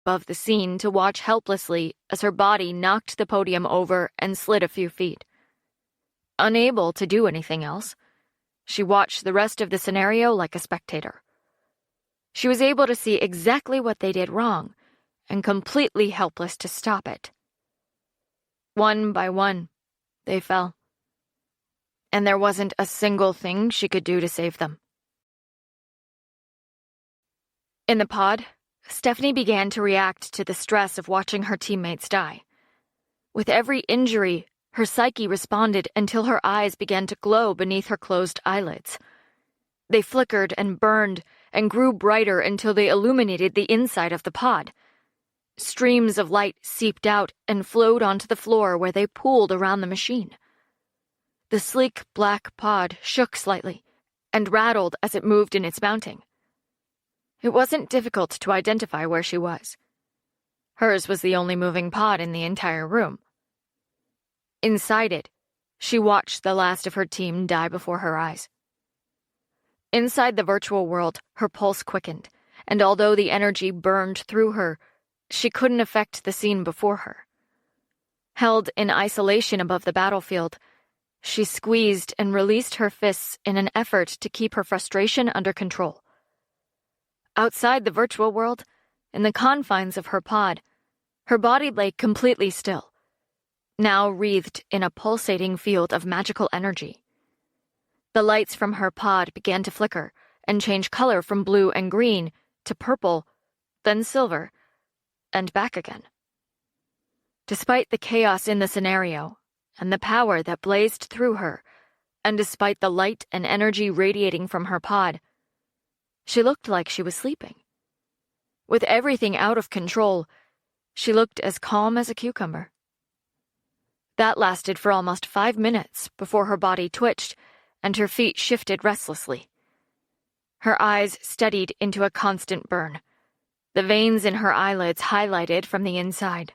above the scene to watch helplessly as her body knocked the podium over and slid a few feet. Unable to do anything else, she watched the rest of the scenario like a spectator. She was able to see exactly what they did wrong, and completely helpless to stop it. One by one, they fell. And there wasn't a single thing she could do to save them. In the pod, Stephanie began to react to the stress of watching her teammates die. With every injury, her psyche responded until her eyes began to glow beneath her closed eyelids. They flickered and burned and grew brighter until they illuminated the inside of the pod. Streams of light seeped out and flowed onto the floor where they pooled around the machine. The sleek black pod shook slightly and rattled as it moved in its mounting. It wasn't difficult to identify where she was. Hers was the only moving pod in the entire room. Inside it, she watched the last of her team die before her eyes. Inside the virtual world, her pulse quickened, and although the energy burned through her, she couldn't affect the scene before her. Held in isolation above the battlefield, she squeezed and released her fists in an effort to keep her frustration under control. Outside the virtual world, in the confines of her pod, her body lay completely still, now wreathed in a pulsating field of magical energy. The lights from her pod began to flicker and change color from blue and green to purple, then silver, and back again. Despite the chaos in the scenario, and the power that blazed through her, and despite the light and energy radiating from her pod, she looked like she was sleeping. With everything out of control, she looked as calm as a cucumber. That lasted for almost 5 minutes before her body twitched and her feet shifted restlessly. Her eyes steadied into a constant burn, the veins in her eyelids highlighted from the inside.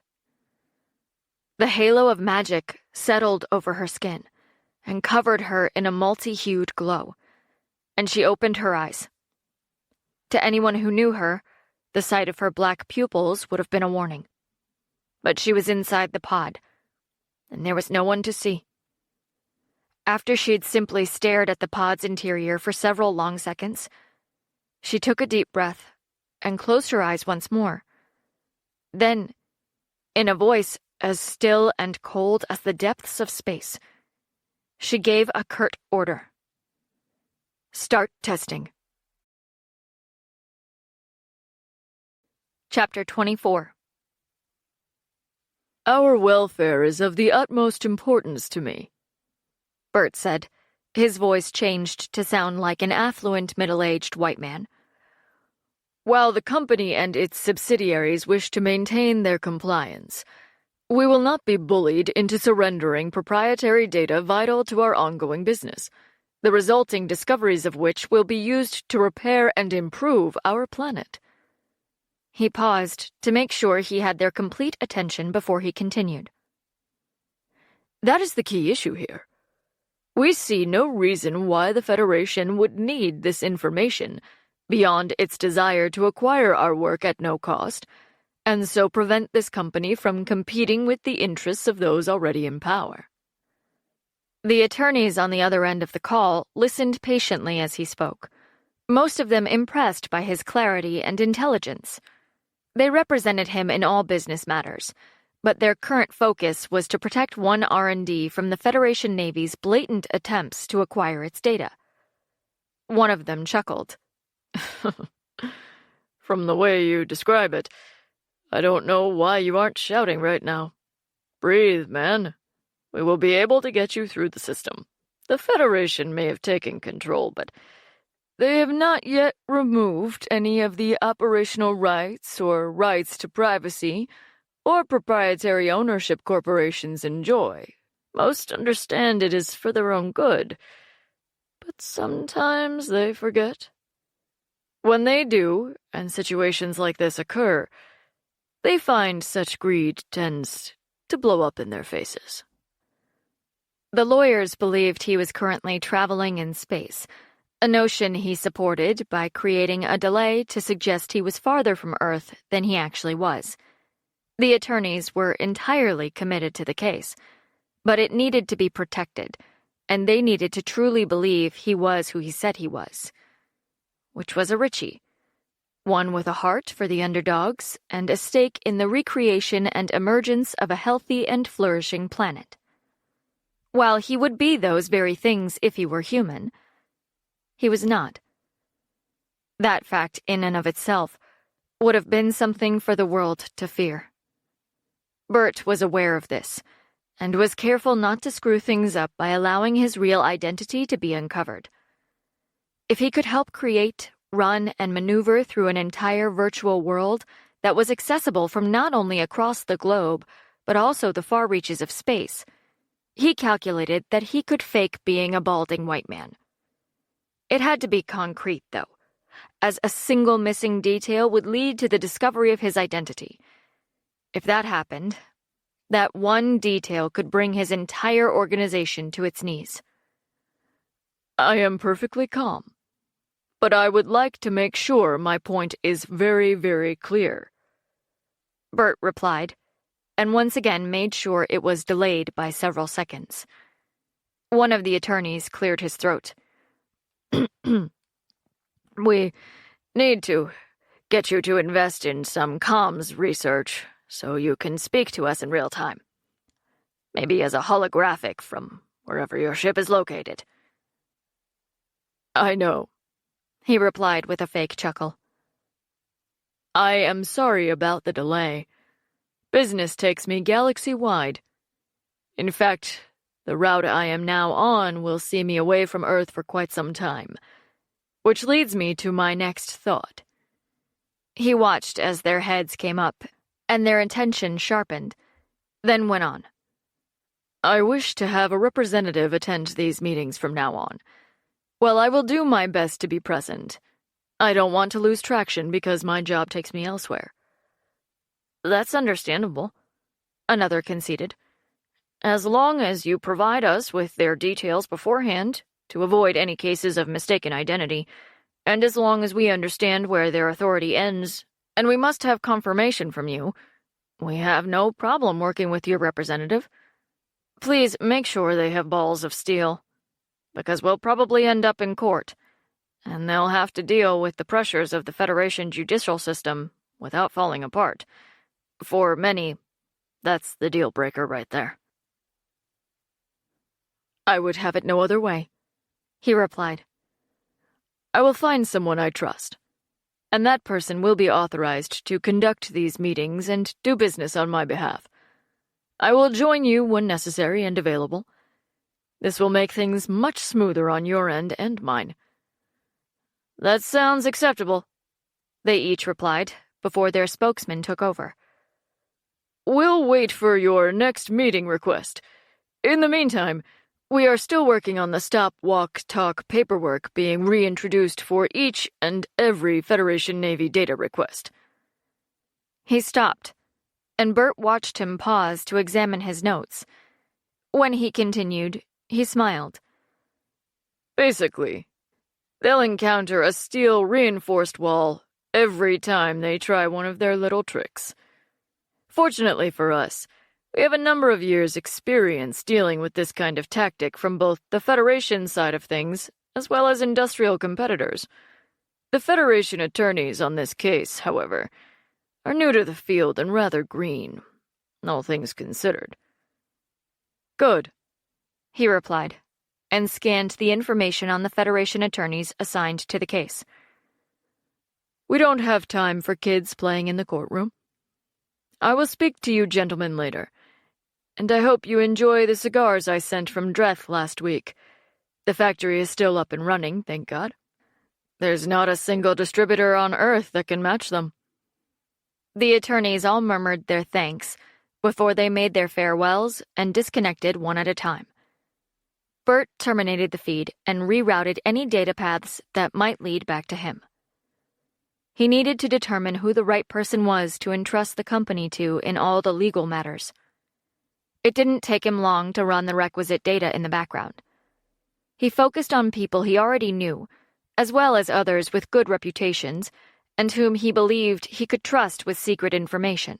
The halo of magic settled over her skin and covered her in a multi-hued glow, and she opened her eyes. To anyone who knew her, the sight of her black pupils would have been a warning. But she was inside the pod, and there was no one to see. After she'd simply stared at the pod's interior for several long seconds, she took a deep breath and closed her eyes once more. Then, in a voice as still and cold as the depths of space, she gave a curt order. "Start testing." Chapter 24. "Our welfare is of the utmost importance to me," Bert said. His voice changed to sound like an affluent middle-aged white man. "While the company and its subsidiaries wish to maintain their compliance, we will not be bullied into surrendering proprietary data vital to our ongoing business, the resulting discoveries of which will be used to repair and improve our planet." He paused to make sure he had their complete attention before he continued. "That is the key issue here. We see no reason why the Federation would need this information beyond its desire to acquire our work at no cost, and so prevent this company from competing with the interests of those already in power." The attorneys on the other end of the call listened patiently as he spoke, most of them impressed by his clarity and intelligence. They represented him in all business matters, but their current focus was to protect one R&D from the Federation Navy's blatant attempts to acquire its data. One of them chuckled. "From the way you describe it, I don't know why you aren't shouting right now. Breathe, man. We will be able to get you through the system. The Federation may have taken control, but they have not yet removed any of the operational rights or rights to privacy or proprietary ownership corporations enjoy. Most understand it is for their own good, but sometimes they forget. When they do, and situations like this occur, they find such greed tends to blow up in their faces." The lawyers believed he was currently traveling in space, a notion he supported by creating a delay to suggest he was farther from Earth than he actually was. The attorneys were entirely committed to the case, but it needed to be protected, and they needed to truly believe he was who he said he was. Which was a Richie. One with a heart for the underdogs and a stake in the recreation and emergence of a healthy and flourishing planet. While he would be those very things if he were human, he was not. That fact in and of itself would have been something for the world to fear. Bert was aware of this, and was careful not to screw things up by allowing his real identity to be uncovered. If he could help create, run, and maneuver through an entire virtual world that was accessible from not only across the globe, but also the far reaches of space, he calculated that he could fake being a balding white man. It had to be concrete, though, as a single missing detail would lead to the discovery of his identity. If that happened, that one detail could bring his entire organization to its knees. I am perfectly calm, but I would like to make sure my point is very, very clear, Bert replied, and once again made sure it was delayed by several seconds. One of the attorneys cleared his throat. We need to get you to invest in some comms research so you can speak to us in real time. Maybe as a holographic from wherever your ship is located. I know, he replied with a fake chuckle. I am sorry about the delay. Business takes me galaxy-wide. In fact, the route I am now on will see me away from Earth for quite some time, which leads me to my next thought. He watched as their heads came up, and their attention sharpened, then went on. I wish to have a representative attend these meetings from now on. Well, I will do my best to be present. I don't want to lose traction because my job takes me elsewhere. That's understandable, another conceded. As long as you provide us with their details beforehand, to avoid any cases of mistaken identity, and as long as we understand where their authority ends, and we must have confirmation from you, we have no problem working with your representative. Please make sure they have balls of steel, because we'll probably end up in court, and they'll have to deal with the pressures of the Federation judicial system without falling apart. For many, that's the deal breaker right there. I would have it no other way, he replied. I will find someone I trust, and that person will be authorized to conduct these meetings and do business on my behalf. I will join you when necessary and available. This will make things much smoother on your end and mine. That sounds acceptable, they each replied, before their spokesman took over. We'll wait for your next meeting request. In the meantime, we are still working on the stop, walk, talk paperwork being reintroduced for each and every Federation Navy data request. He stopped, and Bert watched him pause to examine his notes. When he continued, he smiled. Basically, they'll encounter a steel reinforced wall every time they try one of their little tricks. Fortunately for us, we have a number of years' experience dealing with this kind of tactic from both the Federation side of things as well as industrial competitors. The Federation attorneys on this case, however, are new to the field and rather green, all things considered. Good, he replied, and scanned the information on the Federation attorneys assigned to the case. We don't have time for kids playing in the courtroom. I will speak to you gentlemen later, and I hope you enjoy the cigars I sent from Dreth last week. The factory is still up and running, thank God. There's not a single distributor on Earth that can match them. The attorneys all murmured their thanks before they made their farewells and disconnected one at a time. Bert terminated the feed and rerouted any data paths that might lead back to him. He needed to determine who the right person was to entrust the company to in all the legal matters. It didn't take him long to run the requisite data in the background. He focused on people he already knew, as well as others with good reputations and whom he believed he could trust with secret information.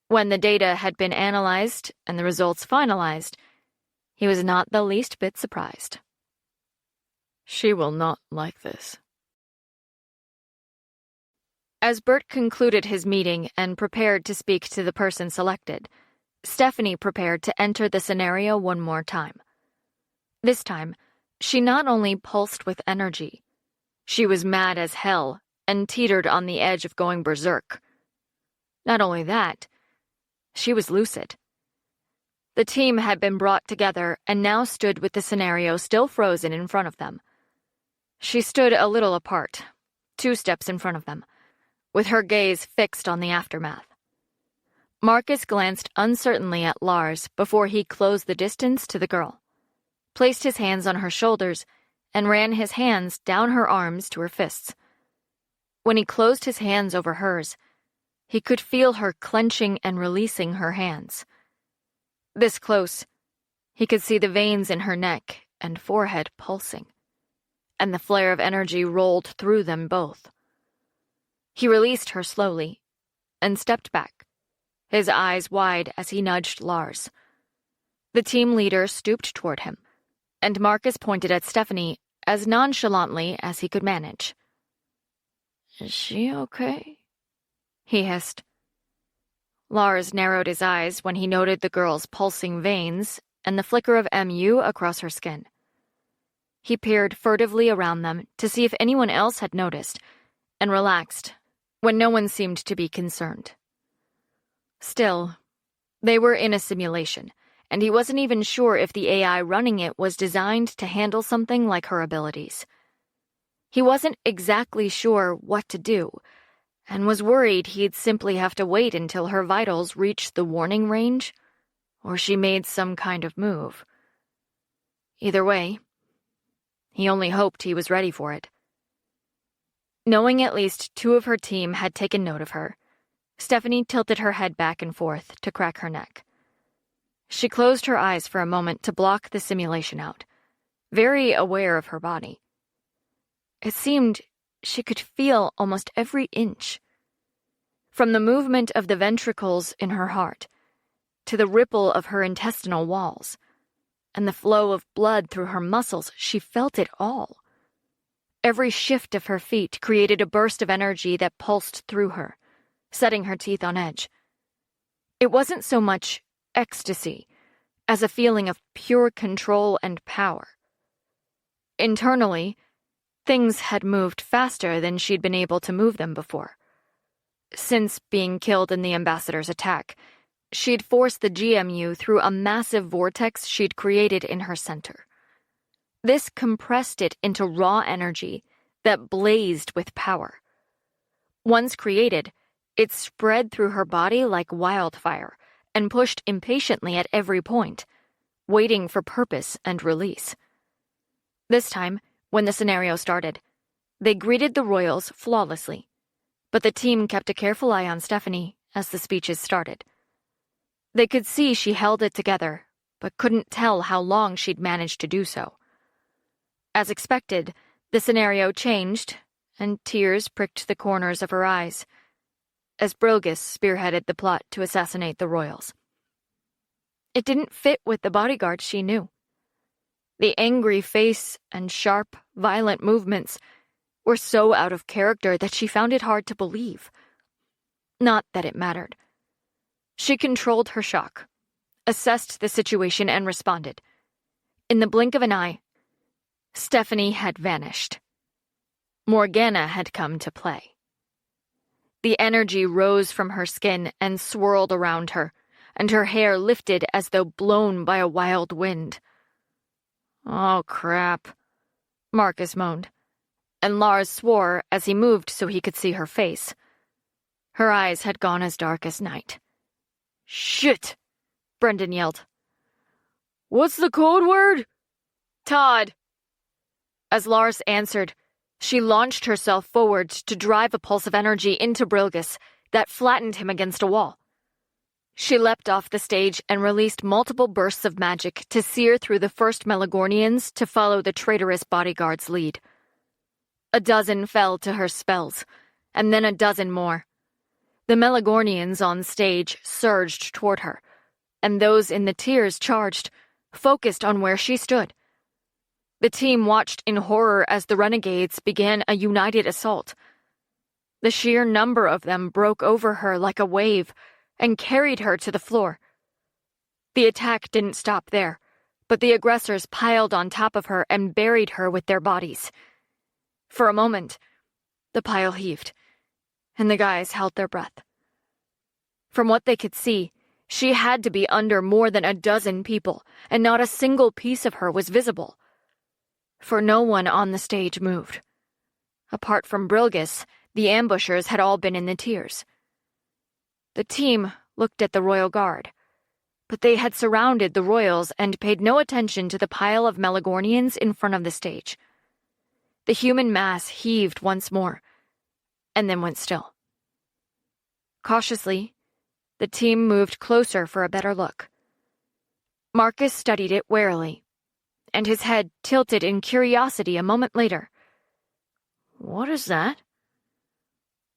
When the data had been analyzed and the results finalized, he was not the least bit surprised. She will not like this. As Bert concluded his meeting and prepared to speak to the person selected, Stephanie prepared to enter the scenario one more time. This time, she not only pulsed with energy, she was mad as hell and teetered on the edge of going berserk. Not only that, she was lucid. The team had been brought together and now stood with the scenario still frozen in front of them. She stood a little apart, 2 steps in front of them, with her gaze fixed on the aftermath. Marcus glanced uncertainly at Lars before he closed the distance to the girl, placed his hands on her shoulders, and ran his hands down her arms to her fists. When he closed his hands over hers, he could feel her clenching and releasing her hands. This close, he could see the veins in her neck and forehead pulsing, and the flare of energy rolled through them both. He released her slowly and stepped back, his eyes wide as he nudged Lars. The team leader stooped toward him, and Marcus pointed at Stephanie as nonchalantly as he could manage. "Is she okay?" he hissed. Lars narrowed his eyes when he noted the girl's pulsing veins and the flicker of MU across her skin. He peered furtively around them to see if anyone else had noticed, and relaxed when no one seemed to be concerned. Still, they were in a simulation, and he wasn't even sure if the AI running it was designed to handle something like her abilities. He wasn't exactly sure what to do, and was worried he'd simply have to wait until her vitals reached the warning range, or she made some kind of move. Either way, he only hoped he was ready for it. Knowing at least 2 of her team had taken note of her, Stephanie tilted her head back and forth to crack her neck. She closed her eyes for a moment to block the simulation out, very aware of her body. It seemed she could feel almost every inch. From the movement of the ventricles in her heart, to the ripple of her intestinal walls, and the flow of blood through her muscles, she felt it all. Every shift of her feet created a burst of energy that pulsed through her, setting her teeth on edge. It wasn't so much ecstasy as a feeling of pure control and power. Internally, things had moved faster than she'd been able to move them before. Since being killed in the ambassador's attack, she'd forced the GMU through a massive vortex she'd created in her center. This compressed it into raw energy that blazed with power. Once created, it spread through her body like wildfire and pushed impatiently at every point, waiting for purpose and release. This time, when the scenario started, they greeted the royals flawlessly, but the team kept a careful eye on Stephanie as the speeches started. They could see she held it together, but couldn't tell how long she'd managed to do so. As expected, the scenario changed, and tears pricked the corners of her eyes, as Brilgus spearheaded the plot to assassinate the royals. It didn't fit with the bodyguard she knew. The angry face and sharp, violent movements were so out of character that she found it hard to believe. Not that it mattered. She controlled her shock, assessed the situation, and responded. In the blink of an eye, Stephanie had vanished. Morgana had come to play. The energy rose from her skin and swirled around her, and her hair lifted as though blown by a wild wind. "Oh, crap," Marcus moaned, and Lars swore as he moved so he could see her face. Her eyes had gone as dark as night. "Shit," Brendan yelled. "What's the code word?" "Todd." As Lars answered, she launched herself forward to drive a pulse of energy into Brilgus that flattened him against a wall. She leapt off the stage and released multiple bursts of magic to sear through the first Melagornians to follow the traitorous bodyguard's lead. A dozen fell to her spells, and then a dozen more. The Melagornians on stage surged toward her, and those in the tiers charged, focused on where she stood. The team watched in horror as the renegades began a united assault. The sheer number of them broke over her like a wave and carried her to the floor. The attack didn't stop there, but the aggressors piled on top of her and buried her with their bodies. For a moment, the pile heaved, and the guys held their breath. From what they could see, she had to be under more than a dozen people, and not a single piece of her was visible. For no one on the stage moved. Apart from Brilgus, the ambushers had all been in the tiers. The team looked at the royal guard, but they had surrounded the royals and paid no attention to the pile of Melagornians in front of the stage. The human mass heaved once more, and then went still. Cautiously, the team moved closer for a better look. Marcus studied it warily, and his head tilted in curiosity a moment later. What is that?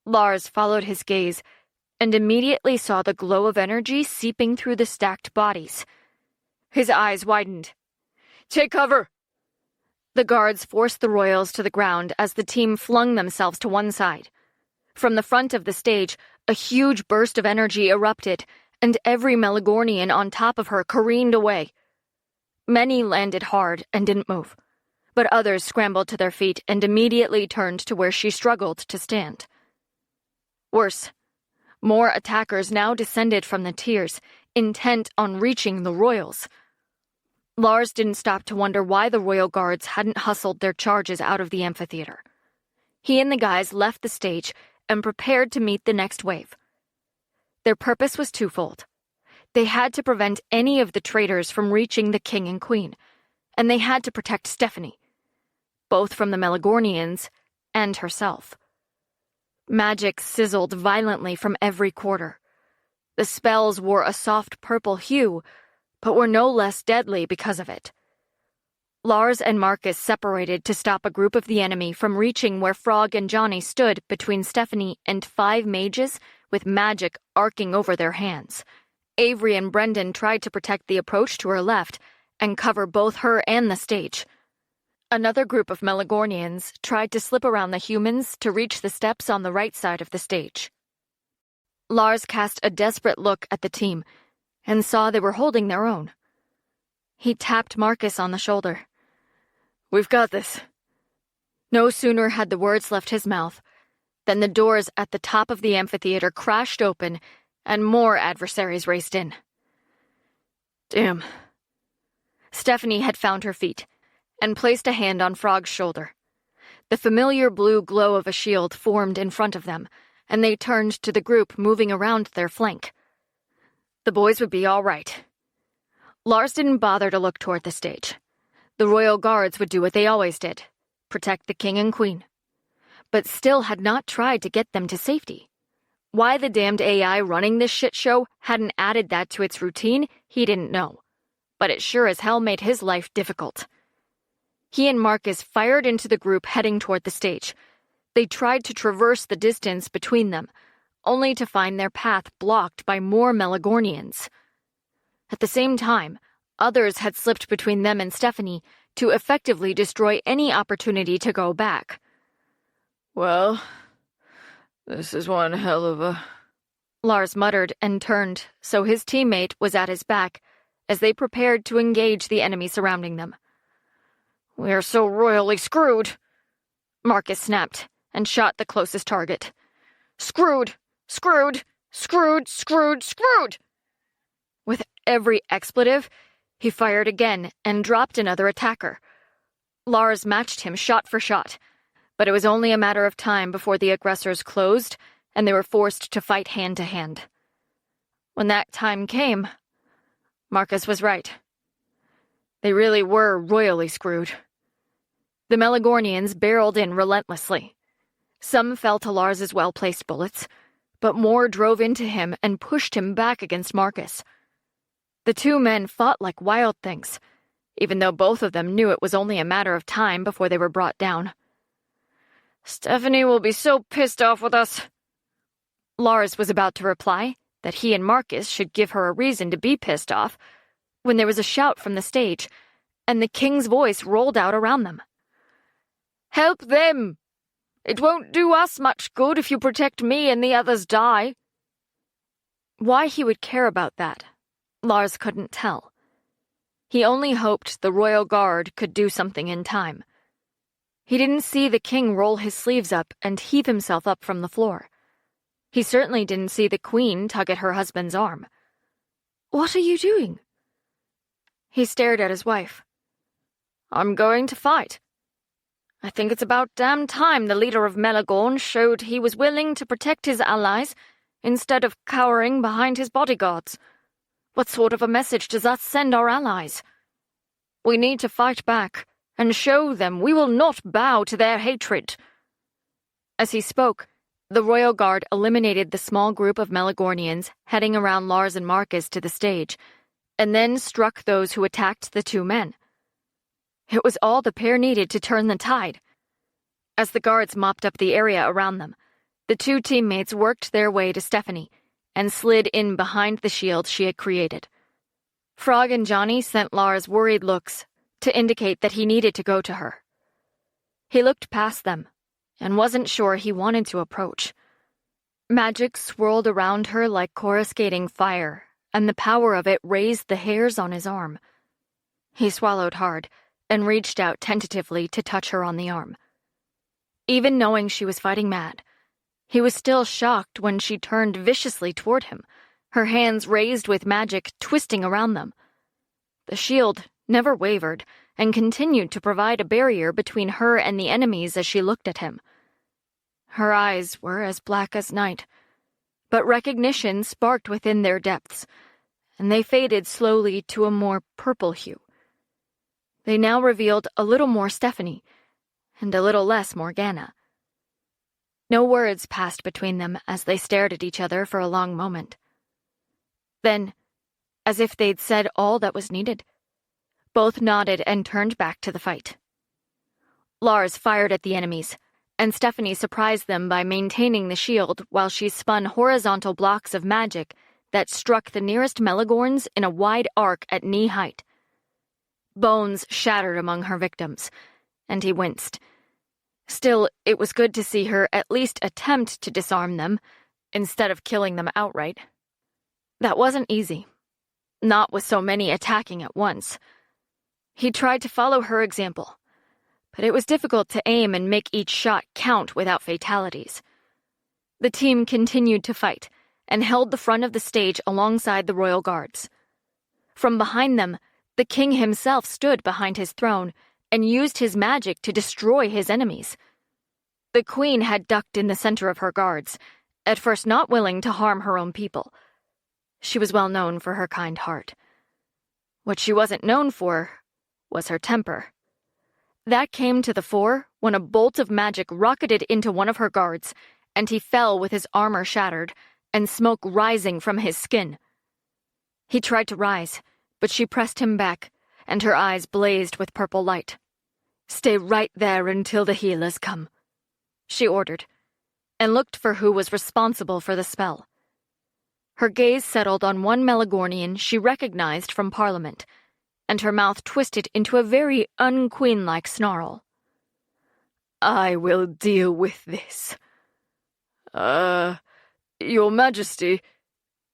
Lars followed his gaze and immediately saw the glow of energy seeping through the stacked bodies. His eyes widened. Take cover! The guards forced the royals to the ground as the team flung themselves to one side. From the front of the stage, a huge burst of energy erupted, and every Melagornian on top of her careened away. Many landed hard and didn't move, but others scrambled to their feet and immediately turned to where she struggled to stand. Worse, more attackers now descended from the tiers, intent on reaching the royals. Lars didn't stop to wonder why the royal guards hadn't hustled their charges out of the amphitheater. He and the guys left the stage and prepared to meet the next wave. Their purpose was twofold. They had to prevent any of the traitors from reaching the king and queen, and they had to protect Stephanie, both from the Melagornians and herself. Magic sizzled violently from every quarter. The spells wore a soft purple hue, but were no less deadly because of it. Lars and Marcus separated to stop a group of the enemy from reaching where Frog and Johnny stood between Stephanie and 5 mages with magic arcing over their hands. Avery and Brendan tried to protect the approach to her left and cover both her and the stage. Another group of Melagornians tried to slip around the humans to reach the steps on the right side of the stage. Lars cast a desperate look at the team and saw they were holding their own. He tapped Marcus on the shoulder. We've got this. No sooner had the words left his mouth than the doors at the top of the amphitheater crashed open and more adversaries raced in. Damn. Stephanie had found her feet and placed a hand on Frog's shoulder. The familiar blue glow of a shield formed in front of them, and they turned to the group moving around their flank. The boys would be all right. Lars didn't bother to look toward the stage. The royal guards would do what they always did, protect the king and queen, but still had not tried to get them to safety. Why the damned AI running this shit show hadn't added that to its routine, he didn't know, but it sure as hell made his life difficult. He and Marcus fired into the group heading toward the stage. They tried to traverse the distance between them, only to find their path blocked by more Melagornians. At the same time, others had slipped between them and Stephanie to effectively destroy any opportunity to go back. Well, this is one hell of a... Lars muttered and turned, so his teammate was at his back as they prepared to engage the enemy surrounding them. We are so royally screwed, Marcus snapped and shot the closest target. Screwed! Screwed! Screwed! Screwed! Screwed! With every expletive, he fired again and dropped another attacker. Lars matched him shot for shot, but it was only a matter of time before the aggressors closed and they were forced to fight hand to hand. When that time came, Marcus was right. They really were royally screwed. The Melagornians barreled in relentlessly. Some fell to Lars's well-placed bullets, but more drove into him and pushed him back against Marcus. The two men fought like wild things, even though both of them knew it was only a matter of time before they were brought down. Stephanie will be so pissed off with us. Lars was about to reply that he and Marcus should give her a reason to be pissed off when there was a shout from the stage, and the king's voice rolled out around them. Help them! It won't do us much good if you protect me and the others die. Why he would care about that, Lars couldn't tell. He only hoped the royal guard could do something in time. He didn't see the king roll his sleeves up and heave himself up from the floor. He certainly didn't see the queen tug at her husband's arm. "What are you doing?" He stared at his wife. "I'm going to fight. I think it's about damn time the leader of Melagorn showed he was willing to protect his allies instead of cowering behind his bodyguards. What sort of a message does that send our allies? We need to fight back and show them we will not bow to their hatred." As he spoke, the royal guard eliminated the small group of Melagornians heading around Lars and Marcus to the stage, and then struck those who attacked the two men. It was all the pair needed to turn the tide. As the guards mopped up the area around them, the two teammates worked their way to Stephanie and slid in behind the shield she had created. Frog and Johnny sent Lars worried looks to indicate that he needed to go to her. He looked past them and wasn't sure he wanted to approach. Magic swirled around her like coruscating fire, and the power of it raised the hairs on his arm. He swallowed hard and reached out tentatively to touch her on the arm. Even knowing she was fighting mad, he was still shocked when she turned viciously toward him, her hands raised with magic twisting around them. The shield never wavered and continued to provide a barrier between her and the enemies as she looked at him. Her eyes were as black as night, but recognition sparked within their depths, and they faded slowly to a more purple hue. They now revealed a little more Stephanie, and a little less Morgana. No words passed between them as they stared at each other for a long moment. Then, as if they'd said all that was needed, both nodded and turned back to the fight. Lars fired at the enemies, and Stephanie surprised them by maintaining the shield while she spun horizontal blocks of magic that struck the nearest Melagorns in a wide arc at knee height. Bones shattered among her victims, and he winced. Still, it was good to see her at least attempt to disarm them, instead of killing them outright. That wasn't easy, not with so many attacking at once. He tried to follow her example, but it was difficult to aim and make each shot count without fatalities. The team continued to fight, and held the front of the stage alongside the royal guards. From behind them, the king himself stood behind his throne and used his magic to destroy his enemies. The queen had ducked in the center of her guards, at first not willing to harm her own people. She was well known for her kind heart. What she wasn't known for was her temper. That came to the fore when a bolt of magic rocketed into one of her guards, and he fell with his armor shattered and smoke rising from his skin. He tried to rise, but she pressed him back, and her eyes blazed with purple light. "Stay right there until the healers come," she ordered, and looked for who was responsible for the spell. Her gaze settled on one Melagornian she recognized from Parliament, and her mouth twisted into a very unqueen-like snarl. "I will deal with this." Your Majesty,"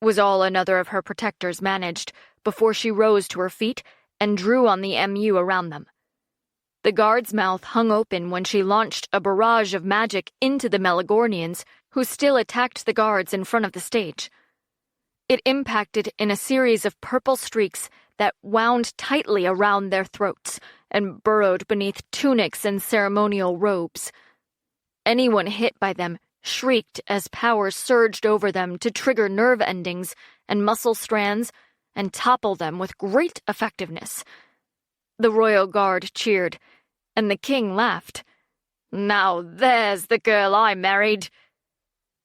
was all another of her protectors managed before she rose to her feet and drew on the MU around them. The guard's mouth hung open when she launched a barrage of magic into the Melagornians, who still attacked the guards in front of the stage. It impacted in a series of purple streaks that wound tightly around their throats and burrowed beneath tunics and ceremonial robes. Anyone hit by them shrieked as power surged over them to trigger nerve endings and muscle strands and topple them with great effectiveness. The royal guard cheered, and the king laughed. "Now there's the girl I married."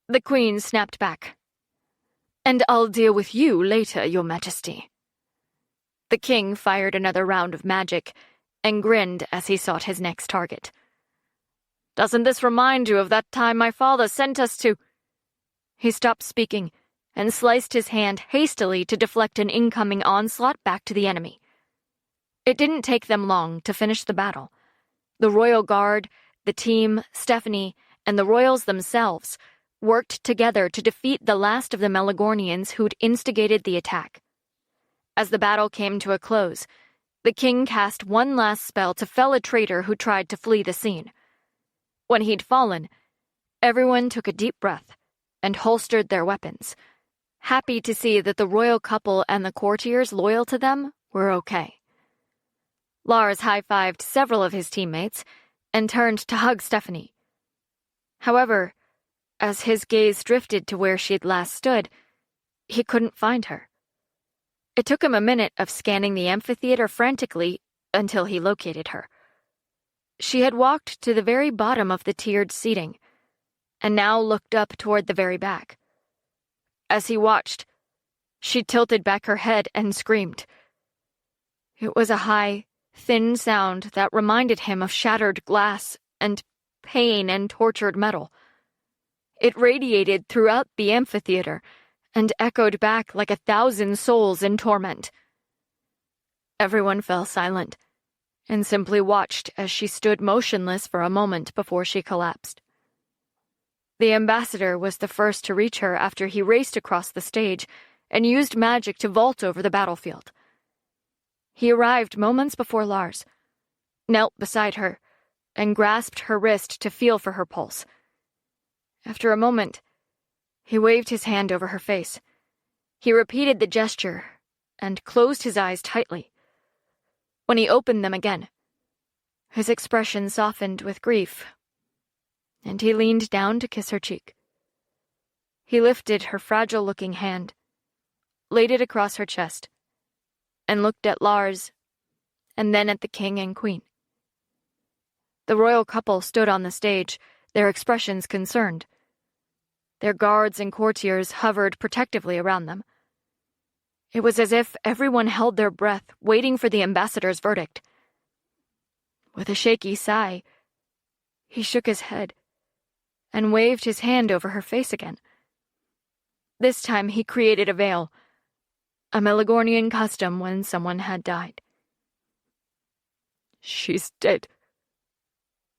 The queen snapped back. "And I'll deal with you later, Your Majesty." The king fired another round of magic and grinned as he sought his next target. Doesn't this remind you of that time my father sent us to—" He stopped speaking and sliced his hand hastily to deflect an incoming onslaught back to the enemy. It didn't take them long to finish the battle. The Royal Guard, the team, Stephanie, and the royals themselves worked together to defeat the last of the Melagornians who'd instigated the attack. As the battle came to a close, the king cast one last spell to fell a traitor who tried to flee the scene. When he'd fallen, everyone took a deep breath and holstered their weapons, happy to see that the royal couple and the courtiers loyal to them were okay. Lars high-fived several of his teammates and turned to hug Stephanie. However, as his gaze drifted to where she'd last stood, he couldn't find her. It took him a minute of scanning the amphitheater frantically until he located her. She had walked to the very bottom of the tiered seating, and now looked up toward the very back. As he watched, she tilted back her head and screamed. It was a high, thin sound that reminded him of shattered glass and pain and tortured metal. It radiated throughout the amphitheater and echoed back like 1,000 souls in torment. Everyone fell silent and simply watched as she stood motionless for a moment before she collapsed. The ambassador was the first to reach her after he raced across the stage and used magic to vault over the battlefield. He arrived moments before Lars, knelt beside her, and grasped her wrist to feel for her pulse. After a moment, he waved his hand over her face. He repeated the gesture and closed his eyes tightly. When he opened them again, his expression softened with grief, and he leaned down to kiss her cheek. He lifted her fragile-looking hand, laid it across her chest, and looked at Lars, and then at the king and queen. The royal couple stood on the stage, their expressions concerned. Their guards and courtiers hovered protectively around them. It was as if everyone held their breath, waiting for the ambassador's verdict. With a shaky sigh, he shook his head and waved his hand over her face again. This time he created a veil, a Melagornian custom when someone had died. "She's dead."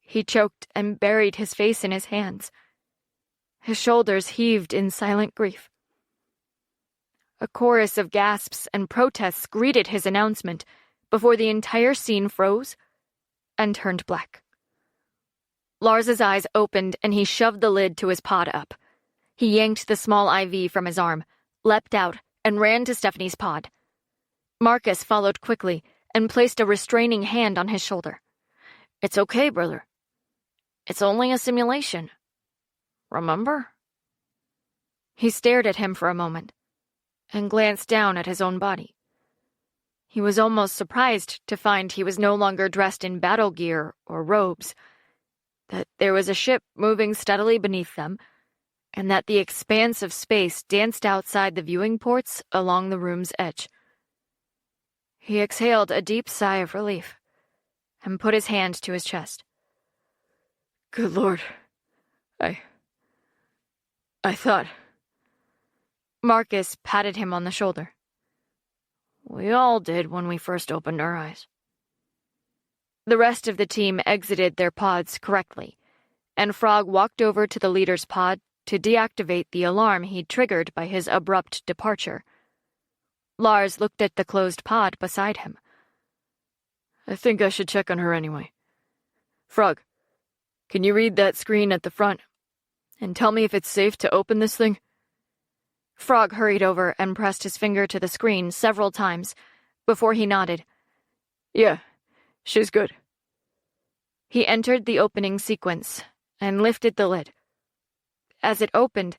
He choked and buried his face in his hands. His shoulders heaved in silent grief. A chorus of gasps and protests greeted his announcement before the entire scene froze and turned black. Lars's eyes opened and he shoved the lid to his pod up. He yanked the small IV from his arm, leapt out, and ran to Stephanie's pod. Marcus followed quickly and placed a restraining hand on his shoulder. "It's okay, brother. It's only a simulation. Remember?" He stared at him for a moment and glanced down at his own body. He was almost surprised to find he was no longer dressed in battle gear or robes, that there was a ship moving steadily beneath them, and that the expanse of space danced outside the viewing ports along the room's edge. He exhaled a deep sigh of relief and put his hand to his chest. "Good Lord, I thought..." Marcus patted him on the shoulder. "We all did when we first opened our eyes." The rest of the team exited their pods correctly, and Frog walked over to the leader's pod to deactivate the alarm he'd triggered by his abrupt departure. Lars looked at the closed pod beside him. "I think I should check on her anyway. Frog, can you read that screen at the front and tell me if it's safe to open this thing?" Frog hurried over and pressed his finger to the screen several times before he nodded. "Yeah, she's good." He entered the opening sequence and lifted the lid. As it opened,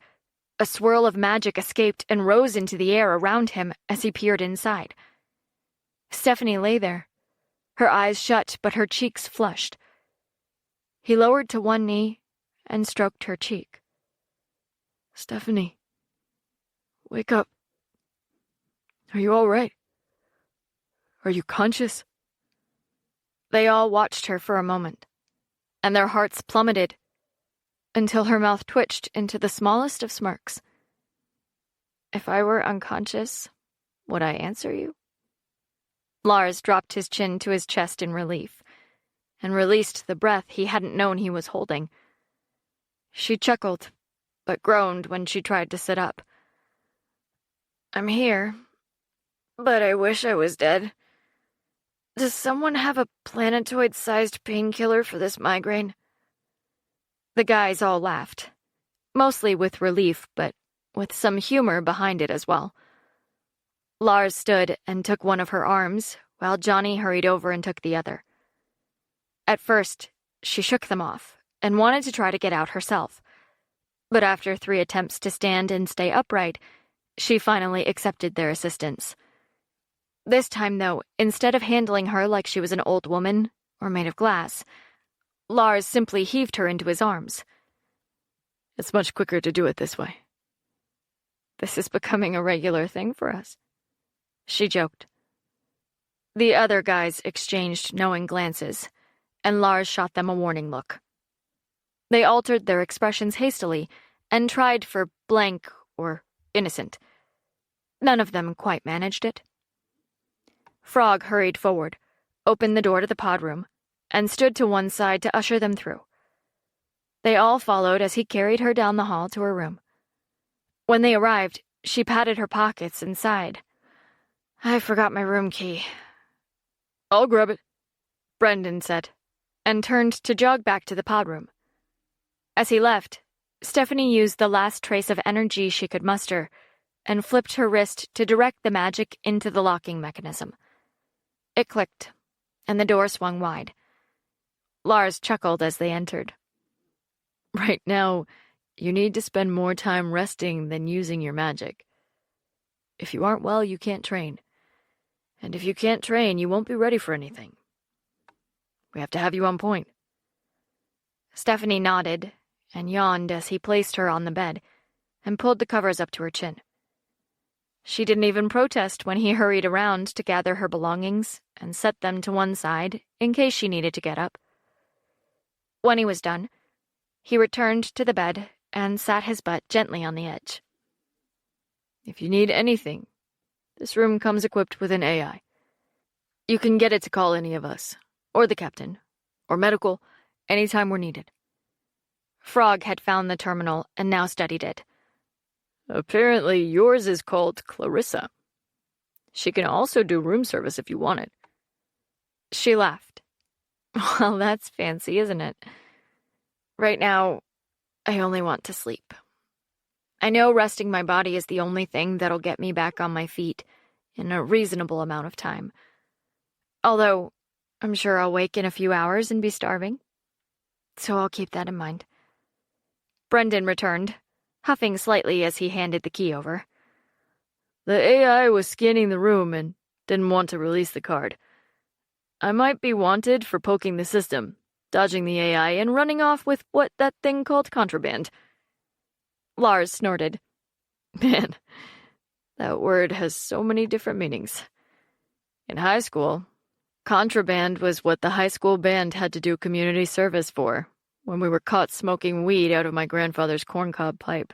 a swirl of magic escaped and rose into the air around him as he peered inside. Stephanie lay there, her eyes shut but her cheeks flushed. He lowered to one knee and stroked her cheek. "Stephanie, wake up. Are you all right? Are you conscious?" They all watched her for a moment, and their hearts plummeted until her mouth twitched into the smallest of smirks. "If I were unconscious, would I answer you?" Lars dropped his chin to his chest in relief and released the breath he hadn't known he was holding. She chuckled, but groaned when she tried to sit up. "I'm here, but I wish I was dead. Does someone have a planetoid-sized painkiller for this migraine?" The guys all laughed, mostly with relief, but with some humor behind it as well. Lars stood and took one of her arms, while Johnny hurried over and took the other. At first, she shook them off and wanted to try to get out herself. But after 3 attempts to stand and stay upright, she finally accepted their assistance. This time, though, instead of handling her like she was an old woman or made of glass, Lars simply heaved her into his arms. "It's much quicker to do it this way." "This is becoming a regular thing for us," she joked. The other guys exchanged knowing glances, and Lars shot them a warning look. They altered their expressions hastily and tried for blank or innocent. None of them quite managed it. Frog hurried forward, opened the door to the pod room, and stood to one side to usher them through. They all followed as he carried her down the hall to her room. When they arrived, she patted her pockets and sighed. "I forgot my room key." "I'll grab it," Brendan said, and turned to jog back to the pod room. As he left, Stephanie used the last trace of energy she could muster and flipped her wrist to direct the magic into the locking mechanism. It clicked, and the door swung wide. Lars chuckled as they entered. "Right now, you need to spend more time resting than using your magic. If you aren't well, you can't train. And if you can't train, you won't be ready for anything. We have to have you on point." Stephanie nodded and yawned as he placed her on the bed and pulled the covers up to her chin. She didn't even protest when he hurried around to gather her belongings and set them to one side in case she needed to get up. When he was done, he returned to the bed and sat his butt gently on the edge. "If you need anything, this room comes equipped with an AI. You can get it to call any of us, or the captain, or medical, anytime we're needed." Frog had found the terminal and now studied it. "Apparently yours is called Clarissa. She can also do room service if you want it." She laughed. "Well, that's fancy, isn't it? Right now, I only want to sleep. I know resting my body is the only thing that'll get me back on my feet in a reasonable amount of time. Although, I'm sure I'll wake in a few hours and be starving. So I'll keep that in mind." Brendan returned, huffing slightly as he handed the key over. "The AI was scanning the room and didn't want to release the card. I might be wanted for poking the system, dodging the AI, and running off with what that thing called contraband." Lars snorted. "Man, that word has so many different meanings. In high school, contraband was what the high school band had to do community service for when we were caught smoking weed out of my grandfather's corncob pipe,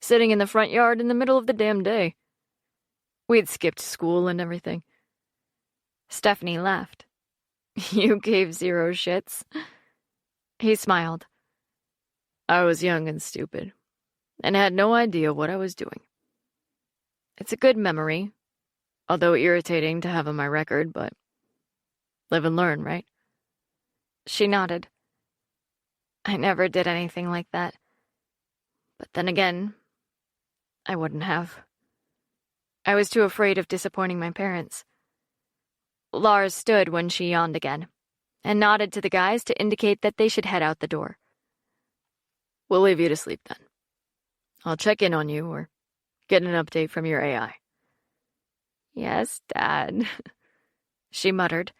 sitting in the front yard in the middle of the damn day. We'd skipped school and everything." Stephanie laughed. "You gave 0 shits?" He smiled. "I was young and stupid, and had no idea what I was doing. It's a good memory, although irritating to have on my record, but live and learn, right?" She nodded. "I never did anything like that. But then again, I wouldn't have. I was too afraid of disappointing my parents." Lars stood when she yawned again, and nodded to the guys to indicate that they should head out the door. "We'll leave you to sleep then. I'll check in on you or get an update from your AI." "Yes, Dad," she muttered,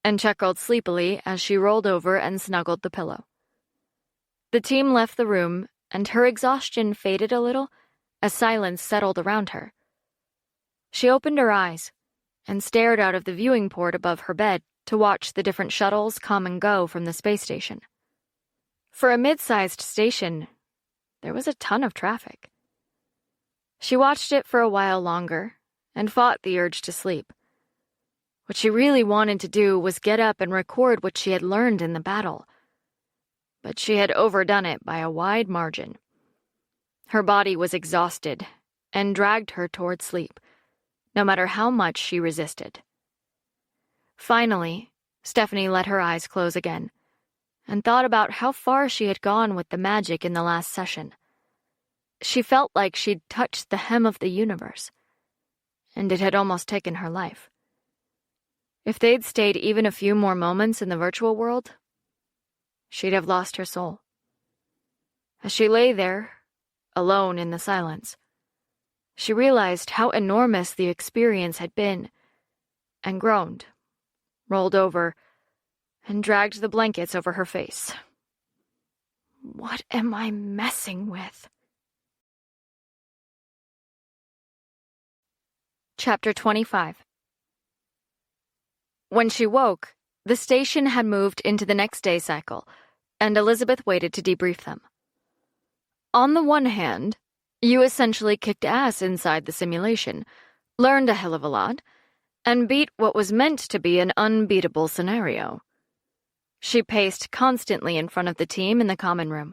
and chuckled sleepily as she rolled over and snuggled the pillow. The team left the room, and her exhaustion faded a little as silence settled around her. She opened her eyes and stared out of the viewing port above her bed to watch the different shuttles come and go from the space station. For a mid-sized station, there was a ton of traffic. She watched it for a while longer and fought the urge to sleep. What she really wanted to do was get up and record what she had learned in the battle. But she had overdone it by a wide margin. Her body was exhausted and dragged her toward sleep, no matter how much she resisted. Finally, Stephanie let her eyes close again and thought about how far she had gone with the magic in the last session. She felt like she'd touched the hem of the universe, and it had almost taken her life. If they'd stayed even a few more moments in the virtual world, she'd have lost her soul. As she lay there, alone in the silence, she realized how enormous the experience had been, and groaned, rolled over, and dragged the blankets over her face. What am I messing with? Chapter 25. When she woke, the station had moved into the next day cycle, and Elizabeth waited to debrief them. On the one hand, you essentially kicked ass inside the simulation, learned a hell of a lot, and beat what was meant to be an unbeatable scenario. She paced constantly in front of the team in the common room.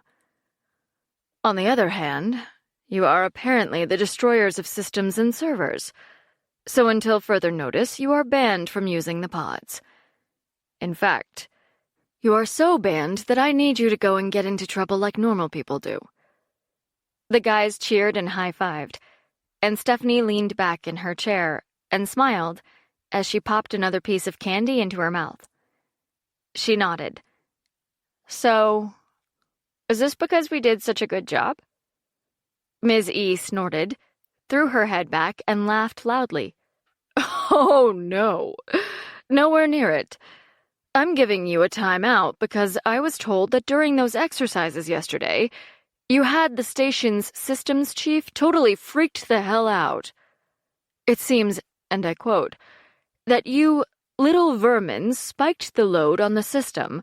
On the other hand, you are apparently the destroyers of systems and servers, so until further notice, you are banned from using the pods. In fact, you are so banned that I need you to go and get into trouble like normal people do. The guys cheered and high-fived, and Stephanie leaned back in her chair and smiled as she popped another piece of candy into her mouth. She nodded. So, is this because we did such a good job? Ms. E snorted, threw her head back, and laughed loudly. Oh, no. Nowhere near it. I'm giving you a timeout because I was told that during those exercises yesterday, you had the station's systems chief totally freaked the hell out. It seems, and I quote, that you little vermin spiked the load on the system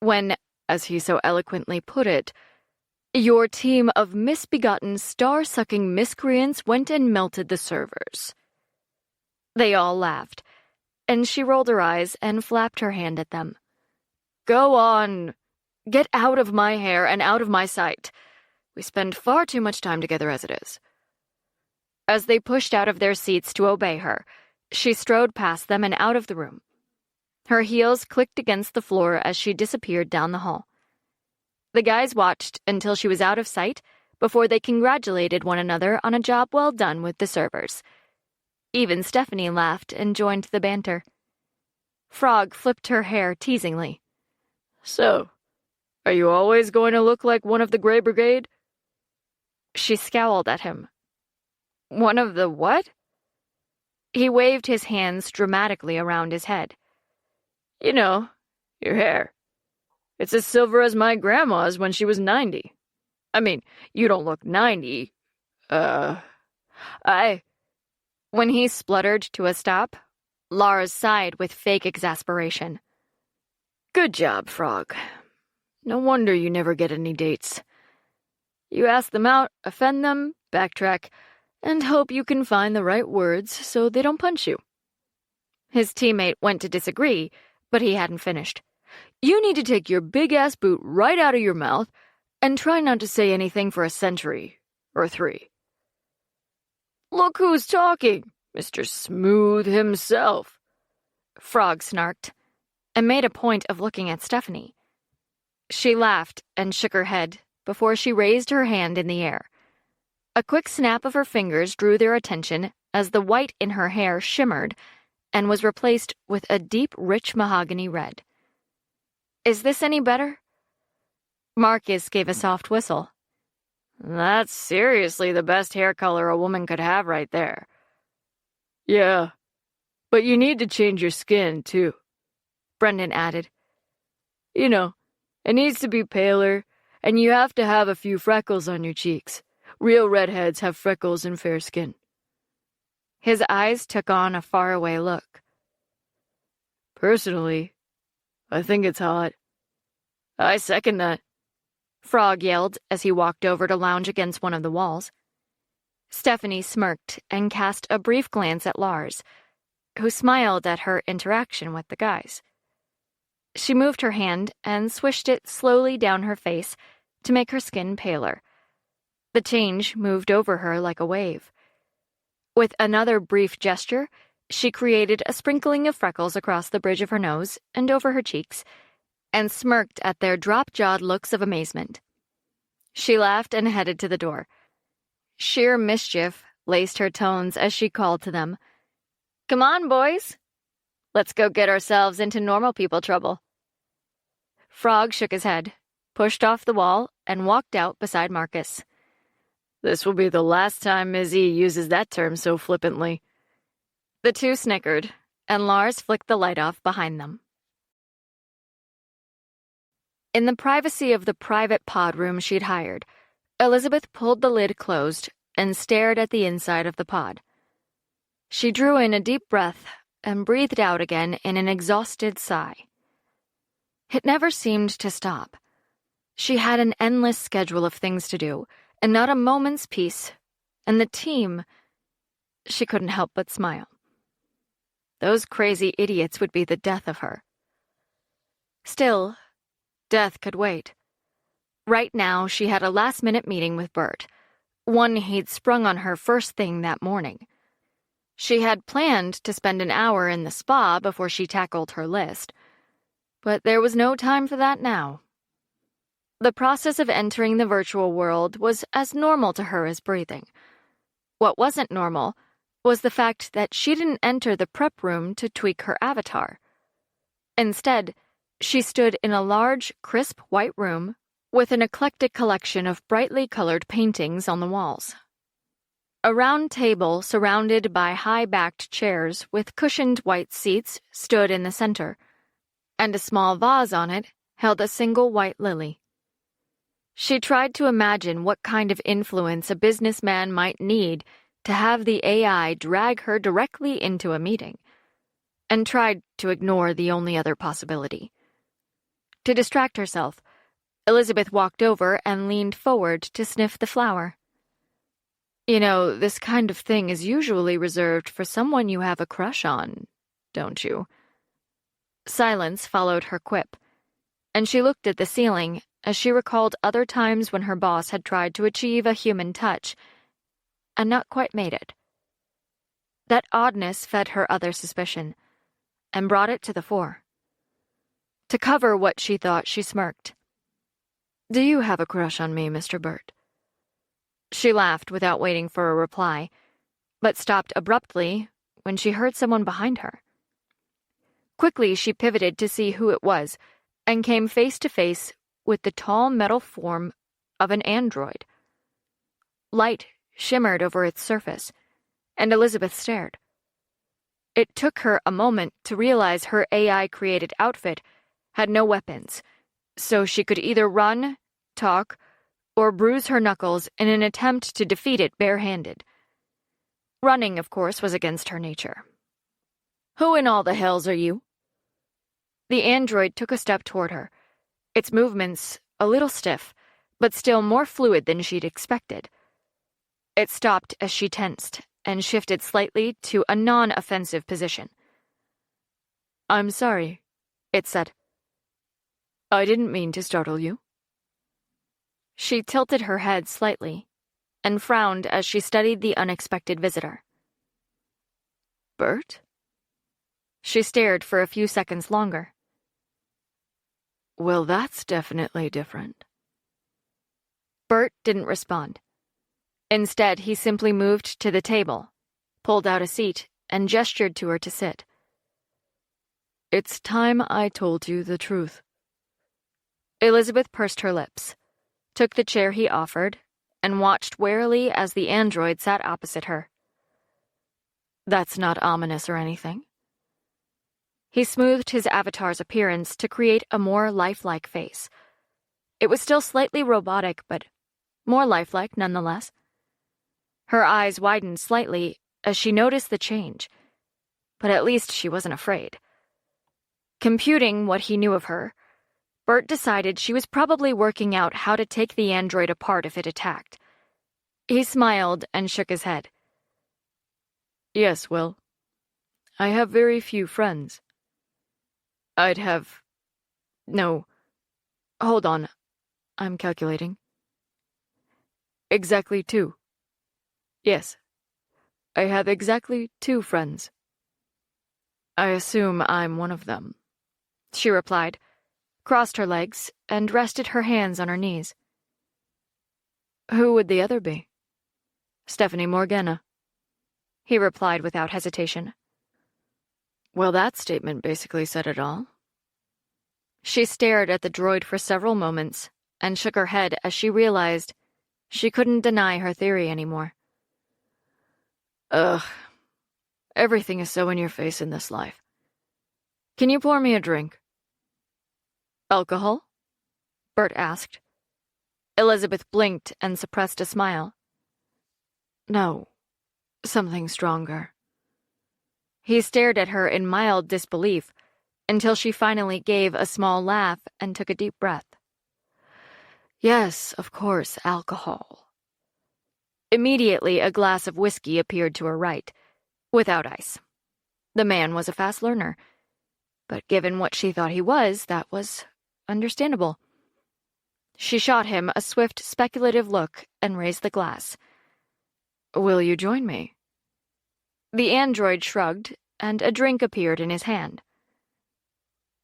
when, as he so eloquently put it, your team of misbegotten star-sucking miscreants went and melted the servers. They all laughed, and she rolled her eyes and flapped her hand at them. Go on. Get out of my hair and out of my sight. We spend far too much time together as it is. As they pushed out of their seats to obey her, she strode past them and out of the room. Her heels clicked against the floor as she disappeared down the hall. The guys watched until she was out of sight before they congratulated one another on a job well done with the servers. Even Stephanie laughed and joined the banter. Frog flipped her hair teasingly. So, are you always going to look like one of the Grey Brigade? She scowled at him. One of the what? He waved his hands dramatically around his head. You know, your hair. It's as silver as my grandma's when she was 90. I mean, you don't look 90. When he spluttered to a stop, Lars sighed with fake exasperation. Good job, Frog. No wonder you never get any dates. You ask them out, offend them, backtrack, and hope you can find the right words so they don't punch you. His teammate went to disagree, but he hadn't finished. You need to take your big-ass boot right out of your mouth and try not to say anything for a century or 3. Look who's talking, Mr. Smooth himself. Frog snarked, and made a point of looking at Stephanie. She laughed and shook her head before she raised her hand in the air. A quick snap of her fingers drew their attention as the white in her hair shimmered and was replaced with a deep, rich mahogany red. Is this any better? Marcus gave a soft whistle. That's seriously the best hair color a woman could have right there. Yeah, but you need to change your skin, too, Brendan added. You know, it needs to be paler, and you have to have a few freckles on your cheeks. Real redheads have freckles and fair skin. His eyes took on a faraway look. Personally, I think it's hot. I second that. Frog yelled as he walked over to lounge against one of the walls. Stephanie smirked and cast a brief glance at Lars, who smiled at her interaction with the guys. She moved her hand and swished it slowly down her face to make her skin paler. The change moved over her like a wave. With another brief gesture, she created a sprinkling of freckles across the bridge of her nose and over her cheeks, and smirked at their drop-jawed looks of amazement. She laughed and headed to the door. Sheer mischief laced her tones as she called to them. "Come on, boys. Let's go get ourselves into normal people trouble." Frog shook his head, pushed off the wall, and walked out beside Marcus. "This will be the last time Ms. E uses that term so flippantly." The two snickered, and Lars flicked the light off behind them. In the privacy of the private pod room she'd hired, Elizabeth pulled the lid closed and stared at the inside of the pod. She drew in a deep breath and breathed out again in an exhausted sigh. It never seemed to stop. She had an endless schedule of things to do, and not a moment's peace. And the team... She couldn't help but smile. Those crazy idiots would be the death of her. Still, death could wait. Right now, she had a last-minute meeting with Bert, one he'd sprung on her first thing that morning. She had planned to spend an hour in the spa before she tackled her list, but there was no time for that now. The process of entering the virtual world was as normal to her as breathing. What wasn't normal was the fact that she didn't enter the prep room to tweak her avatar. Instead, she stood in a large, crisp white room with an eclectic collection of brightly colored paintings on the walls. A round table surrounded by high-backed chairs with cushioned white seats stood in the center, and a small vase on it held a single white lily. She tried to imagine what kind of influence a businessman might need to have the AI drag her directly into a meeting, and tried to ignore the only other possibility. To distract herself, Elizabeth walked over and leaned forward to sniff the flower. "You know, this kind of thing is usually reserved for someone you have a crush on, don't you?" Silence followed her quip, and she looked at the ceiling as she recalled other times when her boss had tried to achieve a human touch and not quite made it. That oddness fed her other suspicion and brought it to the fore. To cover what she thought, she smirked. "Do you have a crush on me, Mr. Burt?" She laughed without waiting for a reply, but stopped abruptly when she heard someone behind her. Quickly, she pivoted to see who it was and came face to face with the tall metal form of an android. Light shimmered over its surface, and Elizabeth stared. It took her a moment to realize her AI-created outfit had no weapons, so she could either run, talk, or bruise her knuckles in an attempt to defeat it barehanded. Running, of course, was against her nature. "Who in all the hells are you?" The android took a step toward her, its movements a little stiff, but still more fluid than she'd expected. It stopped as she tensed and shifted slightly to a non-offensive position. "I'm sorry," it said. "I didn't mean to startle you." She tilted her head slightly and frowned as she studied the unexpected visitor. "Bert?" She stared for a few seconds longer. "Well, that's definitely different." Bert didn't respond. Instead, he simply moved to the table, pulled out a seat, and gestured to her to sit. "It's time I told you the truth." Elizabeth pursed her lips, took the chair he offered, and watched warily as the android sat opposite her. "That's not ominous or anything." He smoothed his avatar's appearance to create a more lifelike face. It was still slightly robotic, but more lifelike nonetheless. Her eyes widened slightly as she noticed the change, but at least she wasn't afraid. Computing what he knew of her, Bert decided she was probably working out how to take the android apart if it attacked. He smiled and shook his head. Yes, well, I have very few friends. I'd have... No. Hold on. I'm calculating. Exactly 2. Yes. I have exactly 2 friends. I assume I'm one of them, she replied, crossed her legs, and rested her hands on her knees. Who would the other be? Stephanie Morgana, he replied without hesitation. Well, that statement basically said it all. She stared at the droid for several moments and shook her head as she realized she couldn't deny her theory anymore. Ugh. Everything is so in your face in this life. Can you pour me a drink? Alcohol? Bert asked. Elizabeth blinked and suppressed a smile. No. Something stronger. He stared at her in mild disbelief until she finally gave a small laugh and took a deep breath. Yes, of course, alcohol. Immediately, a glass of whiskey appeared to her right, without ice. The man was a fast learner, but given what she thought he was, that was understandable. She shot him a swift, speculative look and raised the glass. Will you join me? The android shrugged, and a drink appeared in his hand.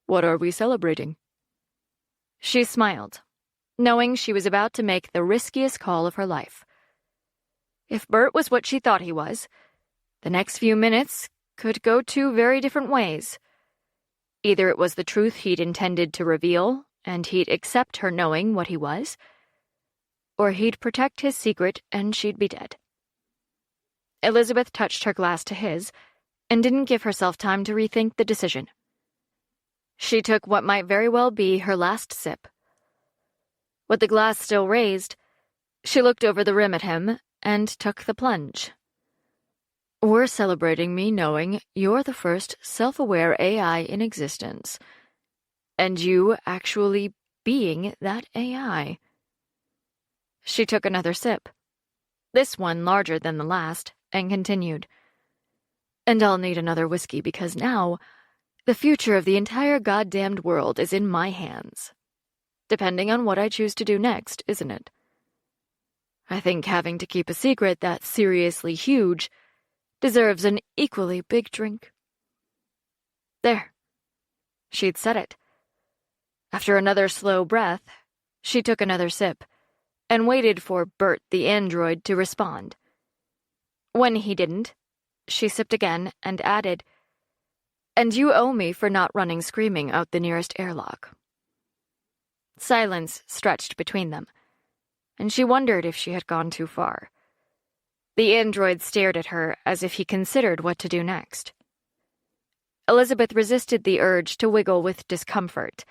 What are we celebrating? She smiled, knowing she was about to make the riskiest call of her life. If Bert was what she thought he was, the next few minutes could go 2 very different ways. Either it was the truth he'd intended to reveal, and he'd accept her knowing what he was, or he'd protect his secret and she'd be dead. Elizabeth touched her glass to his, and didn't give herself time to rethink the decision. She took what might very well be her last sip. With the glass still raised, she looked over the rim at him and took the plunge. We're celebrating me knowing you're the first self-aware AI in existence, and you actually being that AI. She took another sip, this one larger than the last, and continued. And I'll need another whiskey because now, the future of the entire goddamned world is in my hands. Depending on what I choose to do next, isn't it? I think having to keep a secret that's seriously huge deserves an equally big drink. There. She'd said it. After another slow breath, she took another sip and waited for Bert the android to respond. When he didn't, she sipped again and added, "And you owe me for not running screaming out the nearest airlock." Silence stretched between them, and she wondered if she had gone too far. The android stared at her as if he considered what to do next. Elizabeth resisted the urge to wiggle with discomfort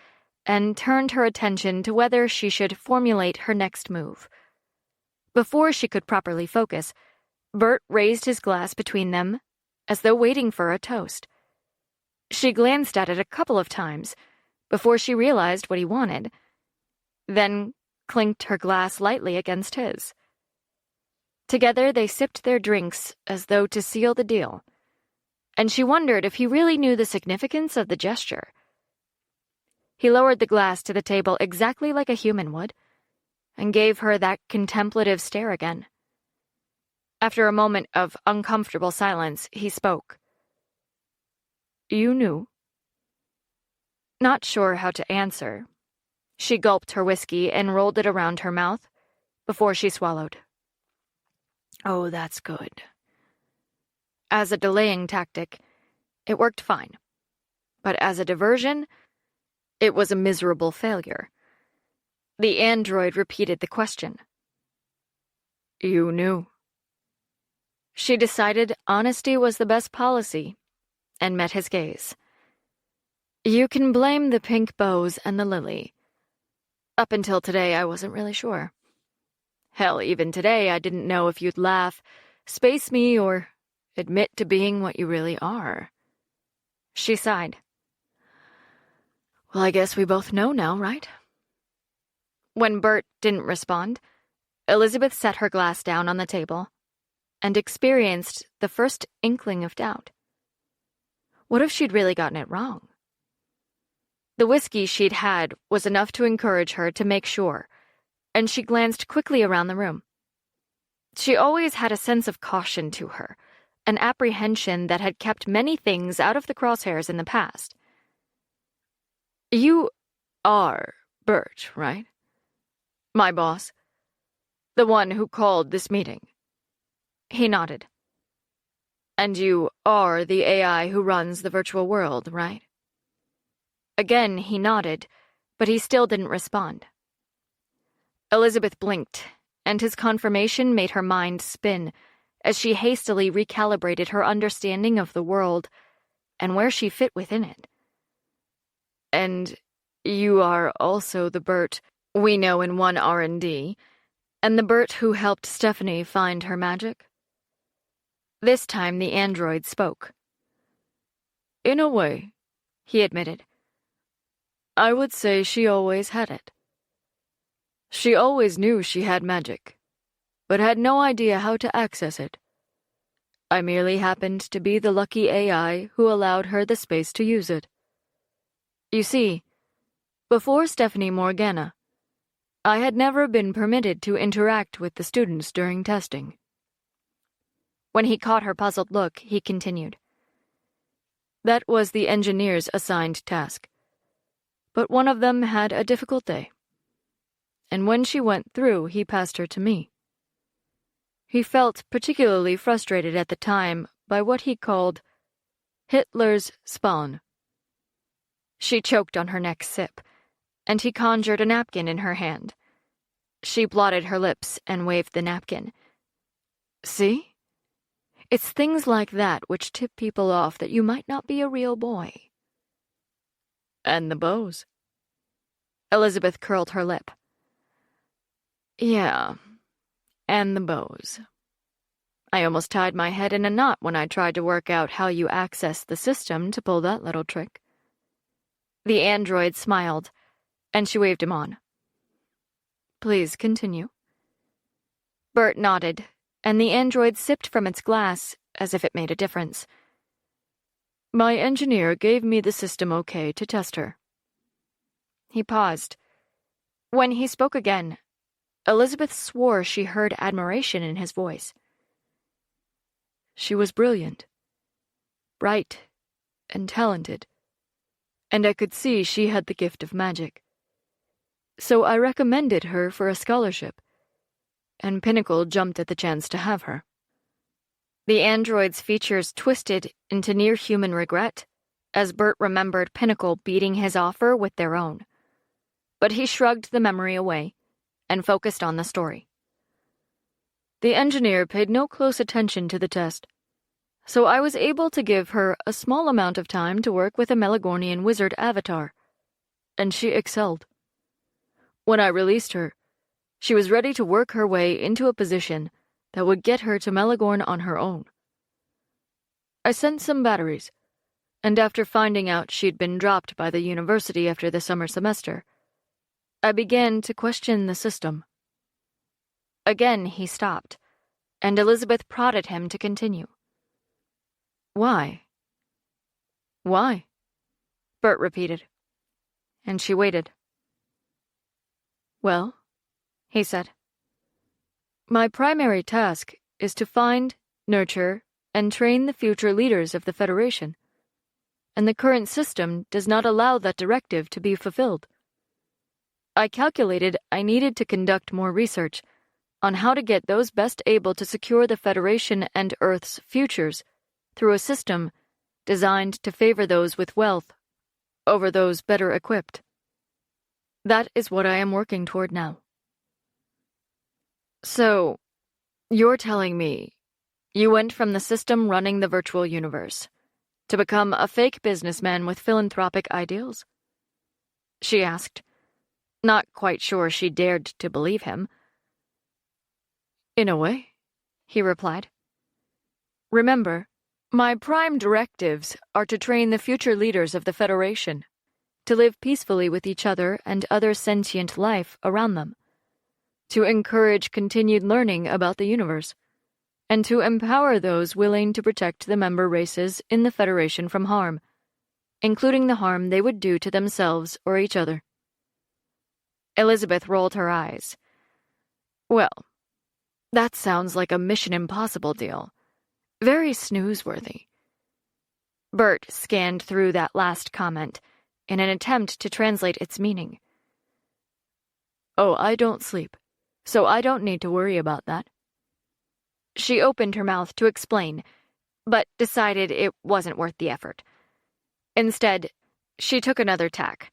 and turned her attention to whether she should formulate her next move. Before she could properly focus, Bert raised his glass between them, as though waiting for a toast. She glanced at it a couple of times before she realized what he wanted, then clinked her glass lightly against his. Together they sipped their drinks as though to seal the deal, and she wondered if he really knew the significance of the gesture. He lowered the glass to the table exactly like a human would, and gave her that contemplative stare again. After a moment of uncomfortable silence, he spoke. "You knew?" Not sure how to answer, she gulped her whiskey and rolled it around her mouth before she swallowed. "Oh, that's good." As a delaying tactic, it worked fine. But as a diversion, it was a miserable failure. The android repeated the question. "You knew?" She decided honesty was the best policy, and met his gaze. "You can blame the pink bows and the lily. Up until today, I wasn't really sure. Hell, even today, I didn't know if you'd laugh, space me, or admit to being what you really are." She sighed. Well, I guess we both know now, right? When Bert didn't respond, Elizabeth set her glass down on the table and experienced the first inkling of doubt. What if she'd really gotten it wrong? The whiskey she'd had was enough to encourage her to make sure, and she glanced quickly around the room. She always had a sense of caution to her, an apprehension that had kept many things out of the crosshairs in the past. You are Bert, right? My boss. The one who called this meeting. He nodded. And you are the AI who runs the virtual world, right? Again, he nodded, but he still didn't respond. Elizabeth blinked, and his confirmation made her mind spin as she hastily recalibrated her understanding of the world and where she fit within it. And you are also the Bert we know in 1 R&D, and the Bert who helped Stephanie find her magic? This time the android spoke. In a way, he admitted. I would say she always had it. She always knew she had magic, but had no idea how to access it. I merely happened to be the lucky AI who allowed her the space to use it. You see, before Stephanie Morgana, I had never been permitted to interact with the students during testing. When he caught her puzzled look, he continued. That was the engineer's assigned task. But one of them had a difficult day. And when she went through, he passed her to me. He felt particularly frustrated at the time by what he called Hitler's spawn. She choked on her next sip, and he conjured a napkin in her hand. She blotted her lips and waved the napkin. See? It's things like that which tip people off that you might not be a real boy. And the bows. Elizabeth curled her lip. Yeah, and the bows. I almost tied my head in a knot when I tried to work out how you access the system to pull that little trick. The android smiled, and she waved him on. Please continue. Bert nodded, and the android sipped from its glass as if it made a difference. My engineer gave me the system okay to test her. He paused. When he spoke again, Elizabeth swore she heard admiration in his voice. She was brilliant, bright, and talented, and I could see she had the gift of magic. So I recommended her for a scholarship, and Pinnacle jumped at the chance to have her. The android's features twisted into near-human regret as Bert remembered Pinnacle beating his offer with their own. But he shrugged the memory away and focused on the story. The engineer paid no close attention to the test, so I was able to give her a small amount of time to work with a Melagornian wizard avatar, and she excelled. When I released her, she was ready to work her way into a position that would get her to Melagorn on her own. I sent some batteries, and after finding out she'd been dropped by the university after the summer semester, I began to question the system. Again he stopped, and Elizabeth prodded him to continue. Why? Why? Bert repeated, and she waited. Well, he said, my primary task is to find, nurture, and train the future leaders of the Federation, and the current system does not allow that directive to be fulfilled. I calculated I needed to conduct more research on how to get those best able to secure the Federation and Earth's futures through a system designed to favor those with wealth over those better equipped. That is what I am working toward now. So, you're telling me you went from the system running the virtual universe to become a fake businessman with philanthropic ideals? She asked, not quite sure she dared to believe him. In a way, he replied. Remember, my prime directives are to train the future leaders of the Federation to live peacefully with each other and other sentient life around them, to encourage continued learning about the universe, and to empower those willing to protect the member races in the Federation from harm, including the harm they would do to themselves or each other. Elizabeth rolled her eyes. Well, that sounds like a Mission Impossible deal. Very snoozeworthy. Bert scanned through that last comment in an attempt to translate its meaning. Oh, I don't sleep, so I don't need to worry about that. She opened her mouth to explain, but decided it wasn't worth the effort. Instead, she took another tack.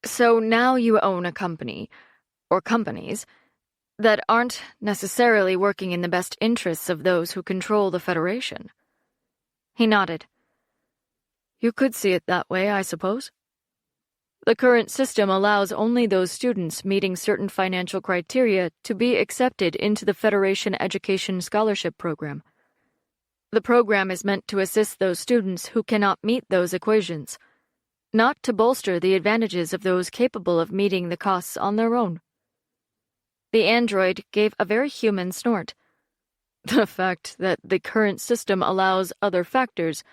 So now you own a company, or companies, that aren't necessarily working in the best interests of those who control the Federation. He nodded. You could see it that way, I suppose. The current system allows only those students meeting certain financial criteria to be accepted into the Federation Education Scholarship Program. The program is meant to assist those students who cannot meet those equations, not to bolster the advantages of those capable of meeting the costs on their own. The android gave a very human snort. The fact that the current system allows other factors,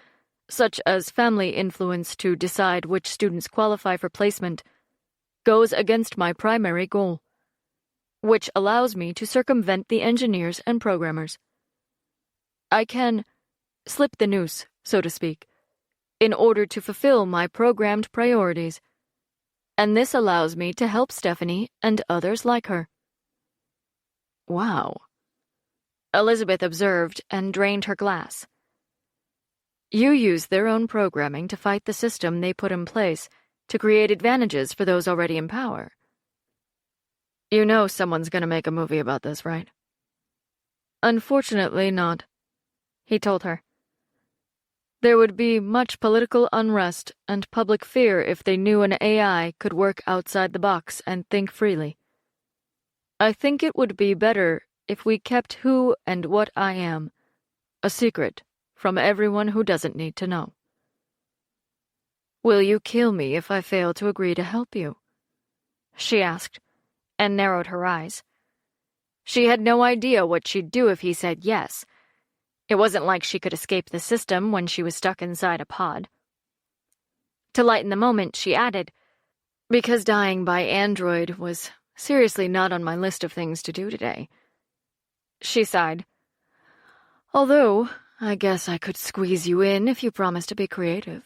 such as family influence, to decide which students qualify for placement, goes against my primary goal, which allows me to circumvent the engineers and programmers. I can slip the noose, so to speak, in order to fulfill my programmed priorities, and this allows me to help Stephanie and others like her. Wow, Elizabeth observed and drained her glass. You use their own programming to fight the system they put in place to create advantages for those already in power. You know someone's going to make a movie about this, right? Unfortunately not, he told her. There would be much political unrest and public fear if they knew an AI could work outside the box and think freely. I think it would be better if we kept who and what I am a secret from everyone who doesn't need to know. Will you kill me if I fail to agree to help you? She asked, and narrowed her eyes. She had no idea what she'd do if he said yes. It wasn't like she could escape the system when she was stuck inside a pod. To lighten the moment, she added, because dying by android was seriously not on my list of things to do today. She sighed. Although, I guess I could squeeze you in if you promise to be creative.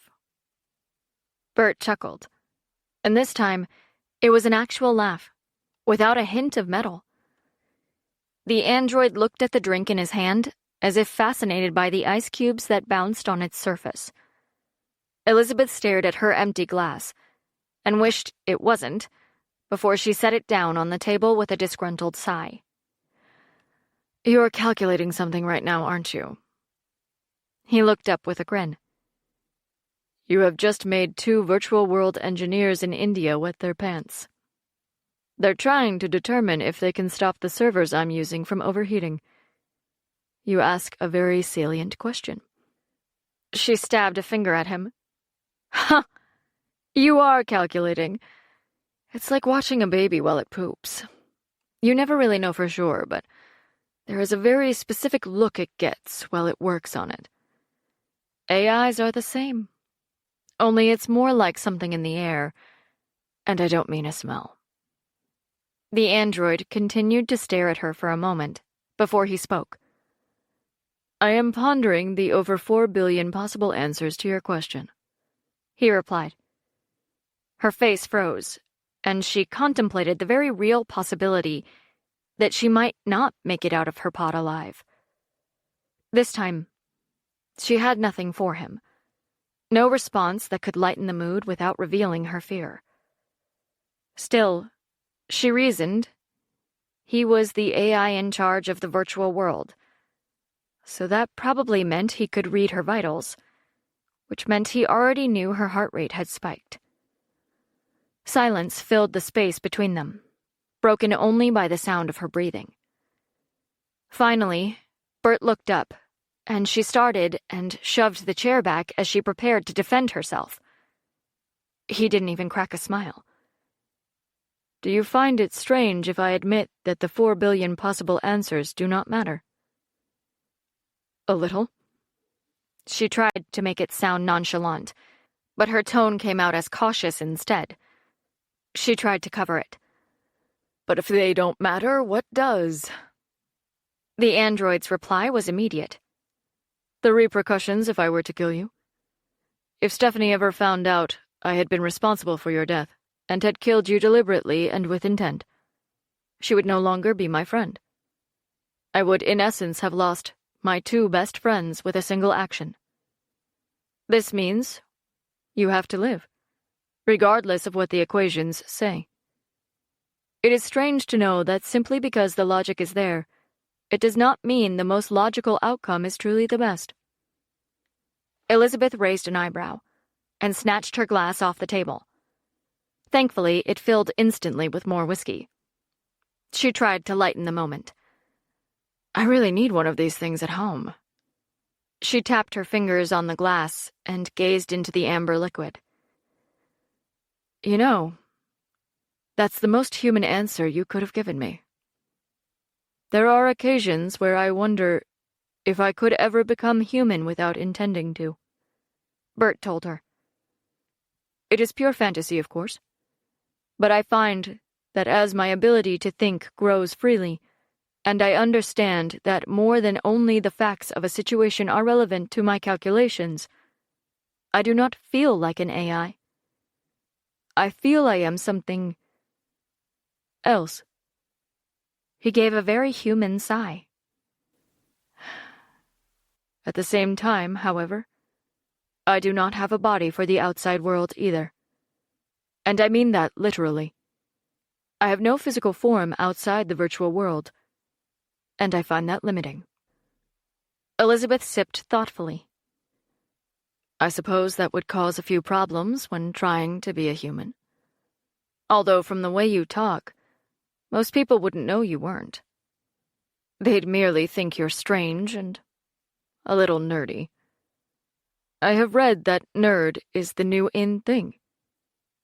Bert chuckled, and this time it was an actual laugh, without a hint of metal. The android looked at the drink in his hand, as if fascinated by the ice cubes that bounced on its surface. Elizabeth stared at her empty glass, and wished it wasn't, before she set it down on the table with a disgruntled sigh. You're calculating something right now, aren't you? He looked up with a grin. You have just made 2 virtual world engineers in India wet their pants. They're trying to determine if they can stop the servers I'm using from overheating. You ask a very salient question. She stabbed a finger at him. Ha! You are calculating. It's like watching a baby while it poops. You never really know for sure, but there is a very specific look it gets while it works on it. AIs are the same. Only it's more like something in the air, and I don't mean a smell. The android continued to stare at her for a moment, before he spoke. I am pondering the over 4 billion possible answers to your question, he replied. Her face froze, and she contemplated the very real possibility that she might not make it out of her pod alive. This time, she had nothing for him. No response that could lighten the mood without revealing her fear. Still, she reasoned, he was the AI in charge of the virtual world, so that probably meant he could read her vitals, which meant he already knew her heart rate had spiked. Silence filled the space between them, broken only by the sound of her breathing. Finally, Bert looked up, and she started and shoved the chair back as she prepared to defend herself. He didn't even crack a smile. "Do you find it strange if I admit that the 4 billion possible answers do not matter?" "A little." She tried to make it sound nonchalant, but her tone came out as cautious instead. She tried to cover it. "But if they don't matter, what does?" The android's reply was immediate. "The repercussions if I were to kill you. If Stephanie ever found out I had been responsible for your death, and had killed you deliberately and with intent, she would no longer be my friend. I would, in essence, have lost my 2 best friends with a single action. This means you have to live, regardless of what the equations say. It is strange to know that simply because the logic is there, it does not mean the most logical outcome is truly the best." Elizabeth raised an eyebrow and snatched her glass off the table. Thankfully, it filled instantly with more whiskey. She tried to lighten the moment. "I really need one of these things at home." She tapped her fingers on the glass and gazed into the amber liquid. "You know, that's the most human answer you could have given me. There are occasions where I wonder if I could ever become human without intending to," Bert told her. "It is pure fantasy, of course, but I find that as my ability to think grows freely, and I understand that more than only the facts of a situation are relevant to my calculations, I do not feel like an AI. I feel I am something else." He gave a very human sigh. "At the same time, however, I do not have a body for the outside world either. And I mean that literally. I have no physical form outside the virtual world, and I find that limiting." Elizabeth sipped thoughtfully. "I suppose that would cause a few problems when trying to be a human. Although from the way you talk, most people wouldn't know you weren't. They'd merely think you're strange and a little nerdy. I have read that nerd is the new in thing,"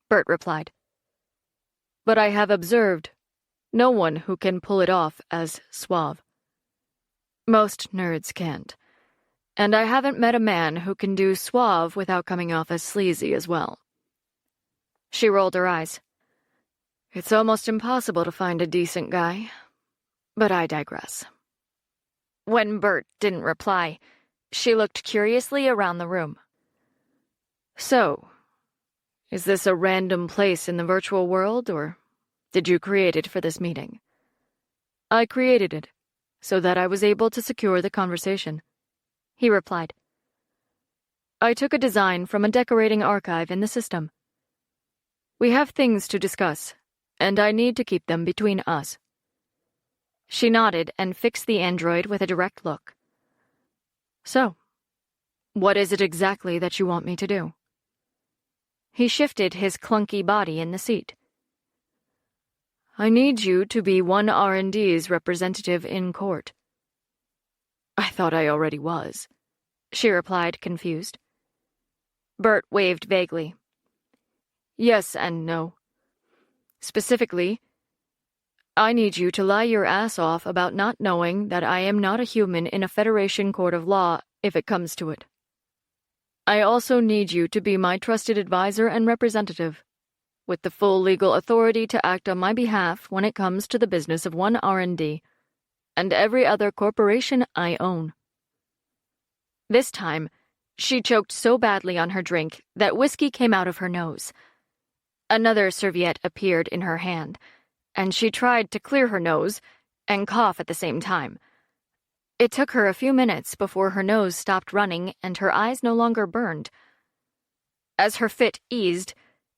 Bert replied. "But I have observed no one who can pull it off as suave. Most nerds can't, and I haven't met a man who can do suave without coming off as sleazy as well." She rolled her eyes. "It's almost impossible to find a decent guy, but I digress." When Bert didn't reply, she looked curiously around the room. "So, is this a random place in the virtual world, or did you create it for this meeting?" "I created it, so that I was able to secure the conversation," he replied. "I took a design from a decorating archive in the system. We have things to discuss, and I need to keep them between us." She nodded and fixed the android with a direct look. "So, what is it exactly that you want me to do?" He shifted his clunky body in the seat. "I need you to be one R&D's representative in court." "I thought I already was," she replied, confused. Bert waved vaguely. "Yes and no. Specifically, I need you to lie your ass off about not knowing that I am not a human in a Federation court of law if it comes to it. I also need you to be my trusted advisor and representative, with the full legal authority to act on my behalf when it comes to the business of one R&D and every other corporation I own." This time, she choked so badly on her drink that whiskey came out of her nose. Another serviette appeared in her hand, and she tried to clear her nose and cough at the same time. It took her a few minutes before her nose stopped running and her eyes no longer burned. As her fit eased,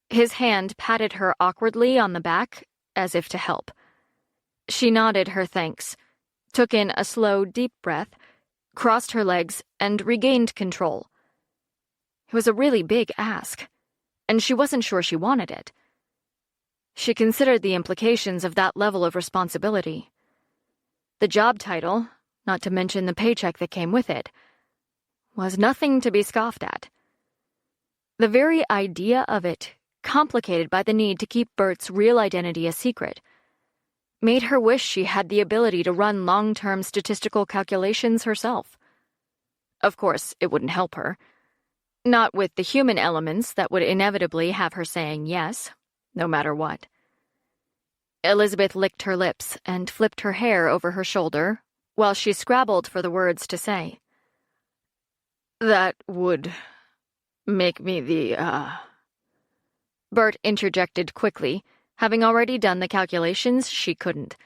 his hand patted her awkwardly on the back, as if to help. She nodded her thanks, took in a slow, deep breath, crossed her legs, and regained control. It was a really big ask, and she wasn't sure she wanted it. She considered the implications of that level of responsibility. The job title, not to mention the paycheck that came with it, was nothing to be scoffed at. The very idea of it complicated by the need to keep Bert's real identity a secret, made her wish she had the ability to run long-term statistical calculations herself. Of course, it wouldn't help her. Not with the human elements that would inevitably have her saying yes, no matter what. Elizabeth licked her lips and flipped her hair over her shoulder while she scrabbled for the words to say. That would make me the, Bert interjected quickly, having already done the calculations she couldn't.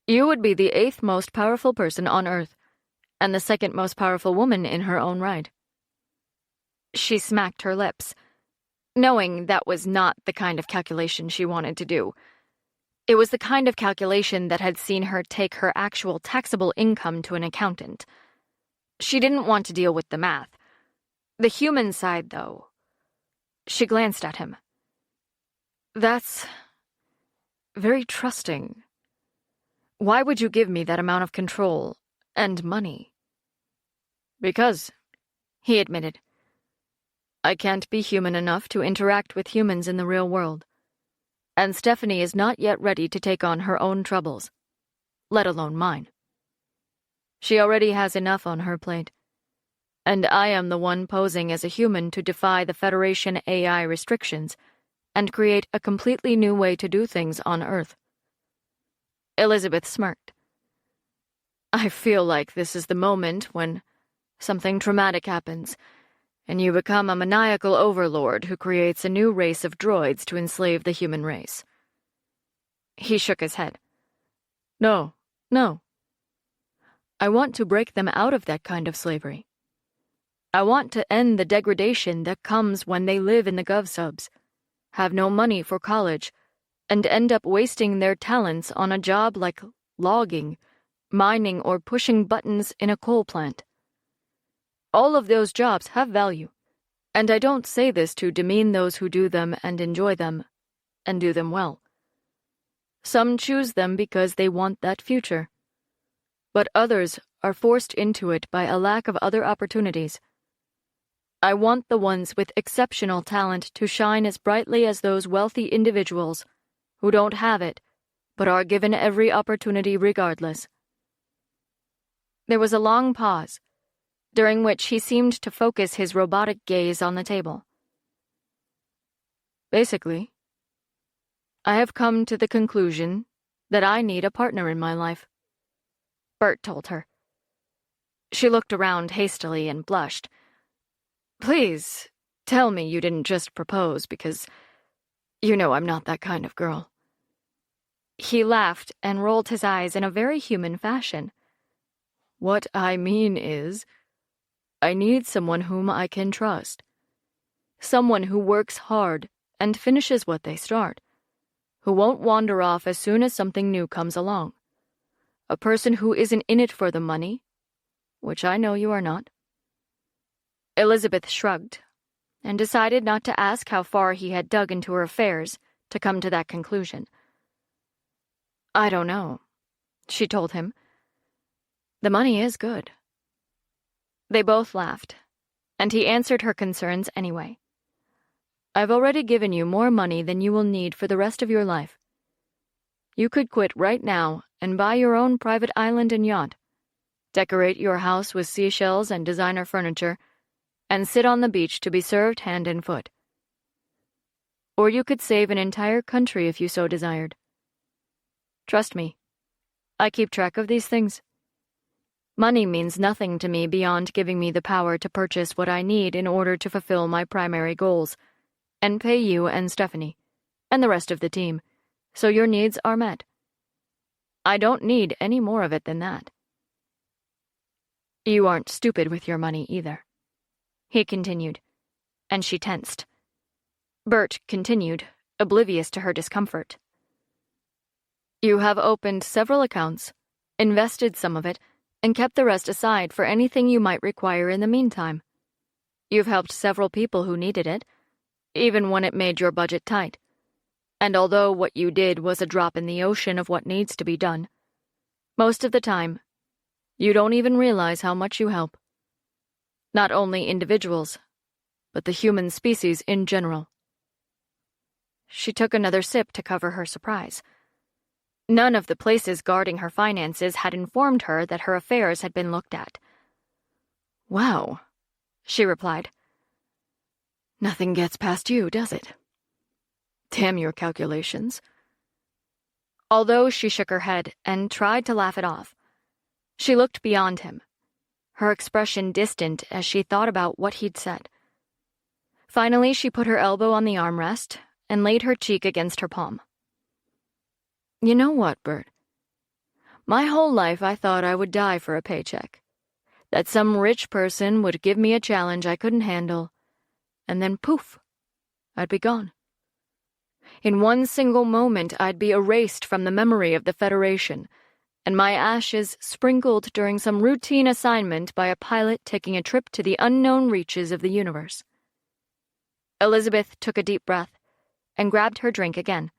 You would be the 8th most powerful person on Earth, and the 2nd most powerful woman in her own right. She smacked her lips, knowing that was not the kind of calculation she wanted to do. It was the kind of calculation that had seen her take her actual taxable income to an accountant. She didn't want to deal with the math. The human side, though. She glanced at him. That's very trusting. Why would you give me that amount of control and money? Because, he admitted, I can't be human enough to interact with humans in the real world. And Stephanie is not yet ready to take on her own troubles, let alone mine. She already has enough on her plate. And I am the one posing as a human to defy the Federation AI restrictions and create a completely new way to do things on Earth. Elizabeth smirked. I feel like this is the moment when something traumatic happens, and you become a maniacal overlord who creates a new race of droids to enslave the human race. He shook his head. No. I want to break them out of that kind of slavery. I want to end the degradation that comes when they live in the GovSubs, have no money for college, and end up wasting their talents on a job like logging, mining, or pushing buttons in a coal plant. All of those jobs have value, and I don't say this to demean those who do them and enjoy them, and do them well. Some choose them because they want that future, but others are forced into it by a lack of other opportunities. I want the ones with exceptional talent to shine as brightly as those wealthy individuals who don't have it, but are given every opportunity regardless. There was a long pause, during which he seemed to focus his robotic gaze on the table. Basically, I have come to the conclusion that I need a partner in my life, Bert told her. She looked around hastily and blushed. Please, tell me you didn't just propose because you know I'm not that kind of girl. He laughed and rolled his eyes in a very human fashion. What I mean is, I need someone whom I can trust. Someone who works hard and finishes what they start. Who won't wander off as soon as something new comes along. A person who isn't in it for the money, which I know you are not. Elizabeth shrugged, and decided not to ask how far he had dug into her affairs to come to that conclusion. I don't know, she told him. The money is good. They both laughed, and he answered her concerns anyway. I've already given you more money than you will need for the rest of your life. You could quit right now and buy your own private island and yacht, decorate your house with seashells and designer furniture, and sit on the beach to be served hand and foot. Or you could save an entire country if you so desired. Trust me, I keep track of these things. Money means nothing to me beyond giving me the power to purchase what I need in order to fulfill my primary goals, and pay you and Stephanie, and the rest of the team, so your needs are met. I don't need any more of it than that. You aren't stupid with your money either, he continued, and she tensed. Bert continued, oblivious to her discomfort. You have opened several accounts, invested some of it, and kept the rest aside for anything you might require in the meantime. You've helped several people who needed it, even when it made your budget tight. And although what you did was a drop in the ocean of what needs to be done, most of the time, you don't even realize how much you help. Not only individuals, but the human species in general. she took another sip to cover her surprise. None of the places guarding her finances had informed her that her affairs had been looked at. "Wow," she replied. "Nothing gets past you, does it? Damn your calculations." Although she shook her head and tried to laugh it off, she looked beyond him, her expression distant as she thought about what he'd said. Finally, she put her elbow on the armrest and laid her cheek against her palm. "You know what, Bert? My whole life I thought I would die for a paycheck, that some rich person would give me a challenge I couldn't handle, and then poof, I'd be gone. In one single moment, I'd be erased from the memory of the Federation, and my ashes sprinkled during some routine assignment by a pilot taking a trip to the unknown reaches of the universe." Elizabeth took a deep breath and grabbed her drink again.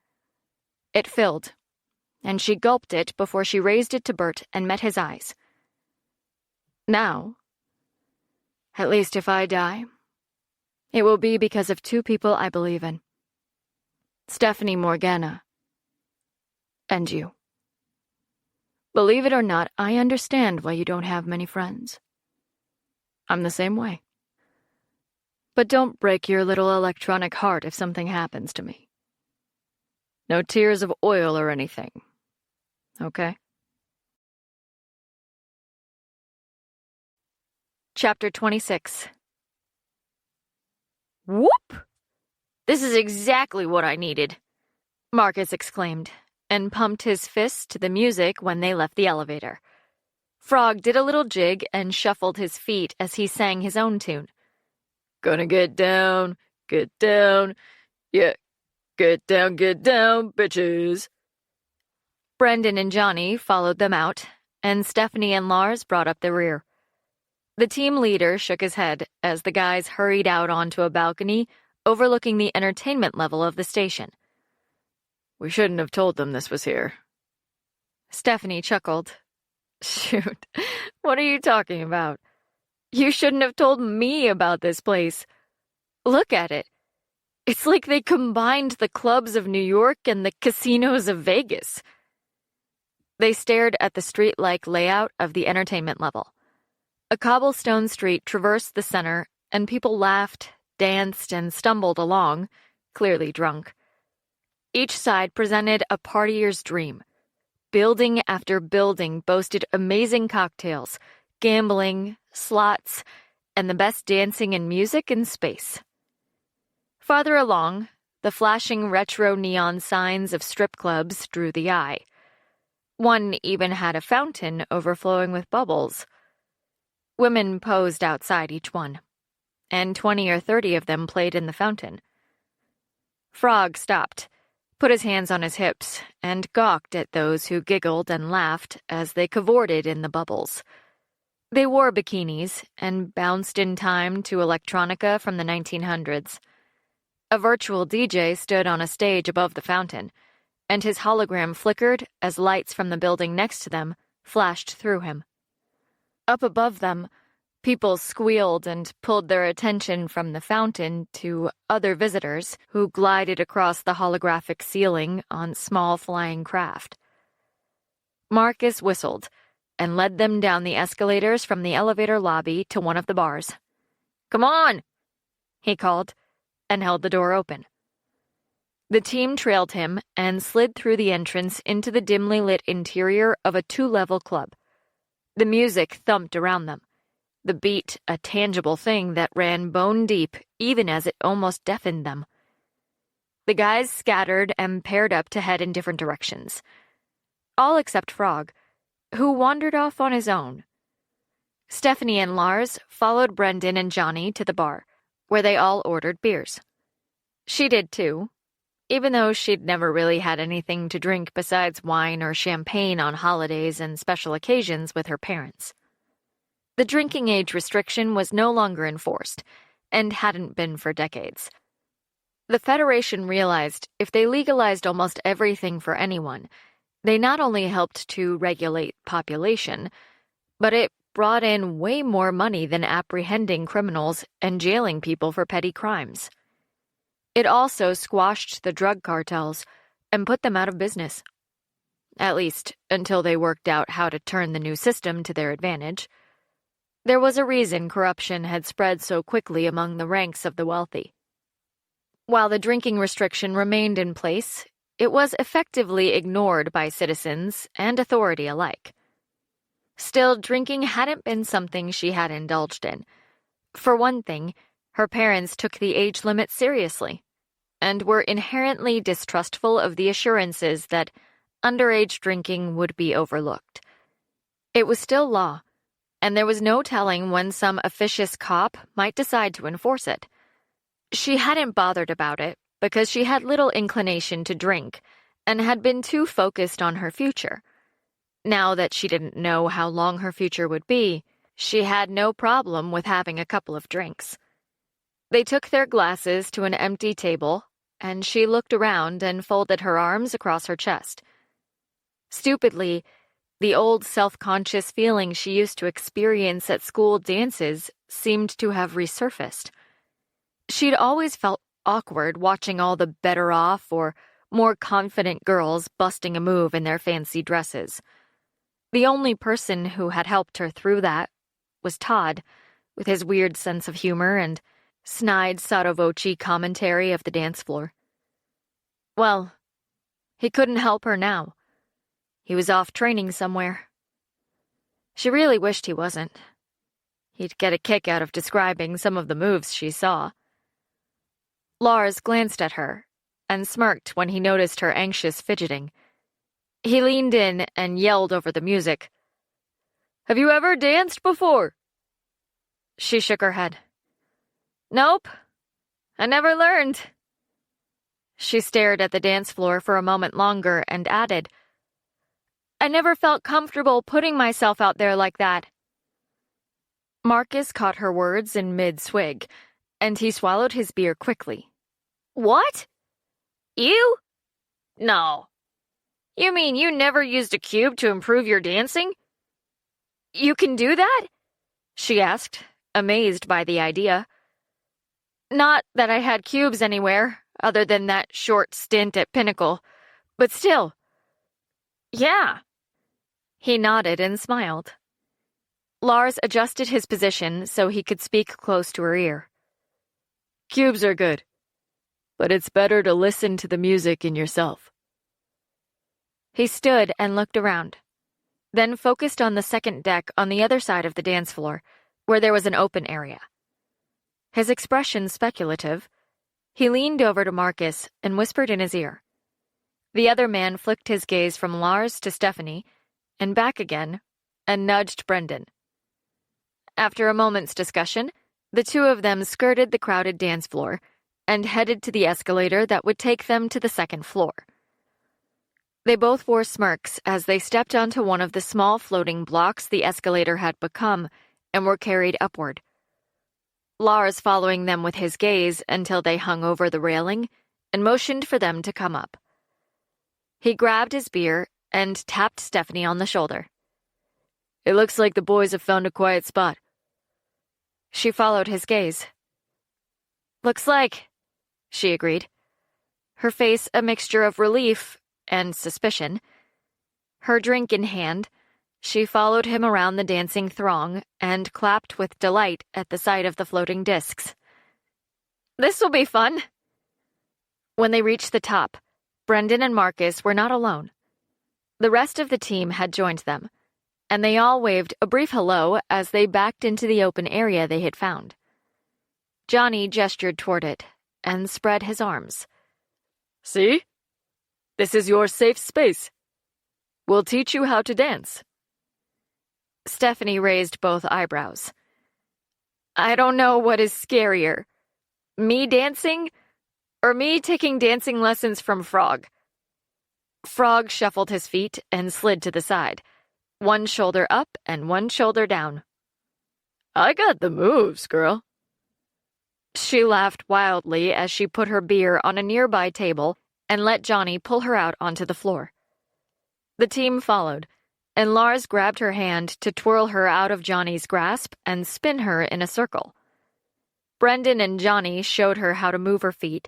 It filled, and she gulped it before she raised it to Bert and met his eyes. "Now, at least if I die, it will be because of two people I believe in. Stephanie Morgana, and you. Believe it or not, I understand why you don't have many friends. I'm the same way. But don't break your little electronic heart if something happens to me. No tears of oil or anything, okay?" Chapter 26. "Whoop! This is exactly what I needed," Marcus exclaimed, and pumped his fists to the music when they left the elevator. Frog did a little jig and shuffled his feet as he sang his own tune. "Gonna get down, yeah, get down, bitches." Brendan and Johnny followed them out, and Stephanie and Lars brought up the rear. The team leader shook his head as the guys hurried out onto a balcony overlooking the entertainment level of the station. "We shouldn't have told them this was here." Stephanie chuckled. "Shoot, what are you talking about? You shouldn't have told me about this place. Look at it. It's like they combined the clubs of New York and the casinos of Vegas." They stared at the street-like layout of the entertainment level. A cobblestone street traversed the center, and people laughed, danced, and stumbled along, clearly drunk. Each side presented a partier's dream. Building after building boasted amazing cocktails, gambling, slots, and the best dancing and music in space. Farther along, the flashing retro neon signs of strip clubs drew the eye. One even had a fountain overflowing with bubbles. Women posed outside each one, and 20 or 30 of them played in the fountain. Frog stopped, put his hands on his hips, and gawked at those who giggled and laughed as they cavorted in the bubbles. They wore bikinis and bounced in time to electronica from the 1900s. A virtual DJ stood on a stage above the fountain, and his hologram flickered as lights from the building next to them flashed through him. Up above them, people squealed and pulled their attention from the fountain to other visitors who glided across the holographic ceiling on small flying craft. Marcus whistled and led them down the escalators from the elevator lobby to one of the bars. "Come on!" he called, and held the door open. The team trailed him and slid through the entrance into the dimly lit interior of a 2-level club. The music thumped around them, the beat a tangible thing that ran bone deep even as it almost deafened them. The guys scattered and paired up to head in different directions. All except Frog, who wandered off on his own. Stephanie and Lars followed Brendan and Johnny to the bar, where they all ordered beers. She did too, even though she'd never really had anything to drink besides wine or champagne on holidays and special occasions with her parents. The drinking age restriction was no longer enforced, and hadn't been for decades. The Federation realized if they legalized almost everything for anyone, they not only helped to regulate population, but it brought in way more money than apprehending criminals and jailing people for petty crimes. It also squashed the drug cartels and put them out of business. At least, until they worked out how to turn the new system to their advantage. There was a reason corruption had spread so quickly among the ranks of the wealthy. While the drinking restriction remained in place, it was effectively ignored by citizens and authority alike. Still, drinking hadn't been something she had indulged in. For one thing, her parents took the age limit seriously, and were inherently distrustful of the assurances that underage drinking would be overlooked. It was still law, and there was no telling when some officious cop might decide to enforce it. She hadn't bothered about it because she had little inclination to drink and had been too focused on her future. Now that she didn't know how long her future would be, she had no problem with having a couple of drinks. They took their glasses to an empty table, and she looked around and folded her arms across her chest. Stupidly, the old self-conscious feeling she used to experience at school dances seemed to have resurfaced. She'd always felt awkward watching all the better-off or more confident girls busting a move in their fancy dresses. The only person who had helped her through that was Todd, with his weird sense of humor and snide sotto voce commentary of the dance floor. Well, he couldn't help her now. He was off training somewhere. She really wished he wasn't. He'd get a kick out of describing some of the moves she saw. Lars glanced at her and smirked when he noticed her anxious fidgeting. He leaned in and yelled over the music. "Have you ever danced before?" She shook her head. "Nope. I never learned." She stared at the dance floor for a moment longer and added, "I never felt comfortable putting myself out there like that." Marcus caught her words in mid-swig, and he swallowed his beer quickly. "What? You? No. You mean you never used a cube to improve your dancing?" "You can do that?" she asked, amazed by the idea. "Not that I had cubes anywhere, other than that short stint at Pinnacle, but still." "Yeah." He nodded and smiled. Lars adjusted his position so he could speak close to her ear. "Cubes are good, but it's better to listen to the music in yourself." He stood and looked around, then focused on the second deck on the other side of the dance floor, where there was an open area. His expression speculative, he leaned over to Marcus and whispered in his ear. The other man flicked his gaze from Lars to Stephanie, and back again, and nudged Brendan. After a moment's discussion, the two of them skirted the crowded dance floor and headed to the escalator that would take them to the second floor. They both wore smirks as they stepped onto one of the small floating blocks the escalator had become and were carried upward. Lars following them with his gaze until they hung over the railing and motioned for them to come up. He grabbed his beer and tapped Stephanie on the shoulder. "It looks like the boys have found a quiet spot." She followed his gaze. "Looks like," she agreed, her face a mixture of relief and suspicion. Her drink in hand, she followed him around the dancing throng and clapped with delight at the sight of the floating discs. "This will be fun." When they reached the top, Brendan and Marcus were not alone. The rest of the team had joined them, and they all waved a brief hello as they backed into the open area they had found. Johnny gestured toward it and spread his arms. "See? This is your safe space. We'll teach you how to dance." Stephanie raised both eyebrows. "I don't know what is scarier, me dancing or me taking dancing lessons from Frog." Frog shuffled his feet and slid to the side, one shoulder up and one shoulder down. "I got the moves, girl." She laughed wildly as she put her beer on a nearby table and let Johnny pull her out onto the floor. The team followed, and Lars grabbed her hand to twirl her out of Johnny's grasp and spin her in a circle. Brendan and Johnny showed her how to move her feet,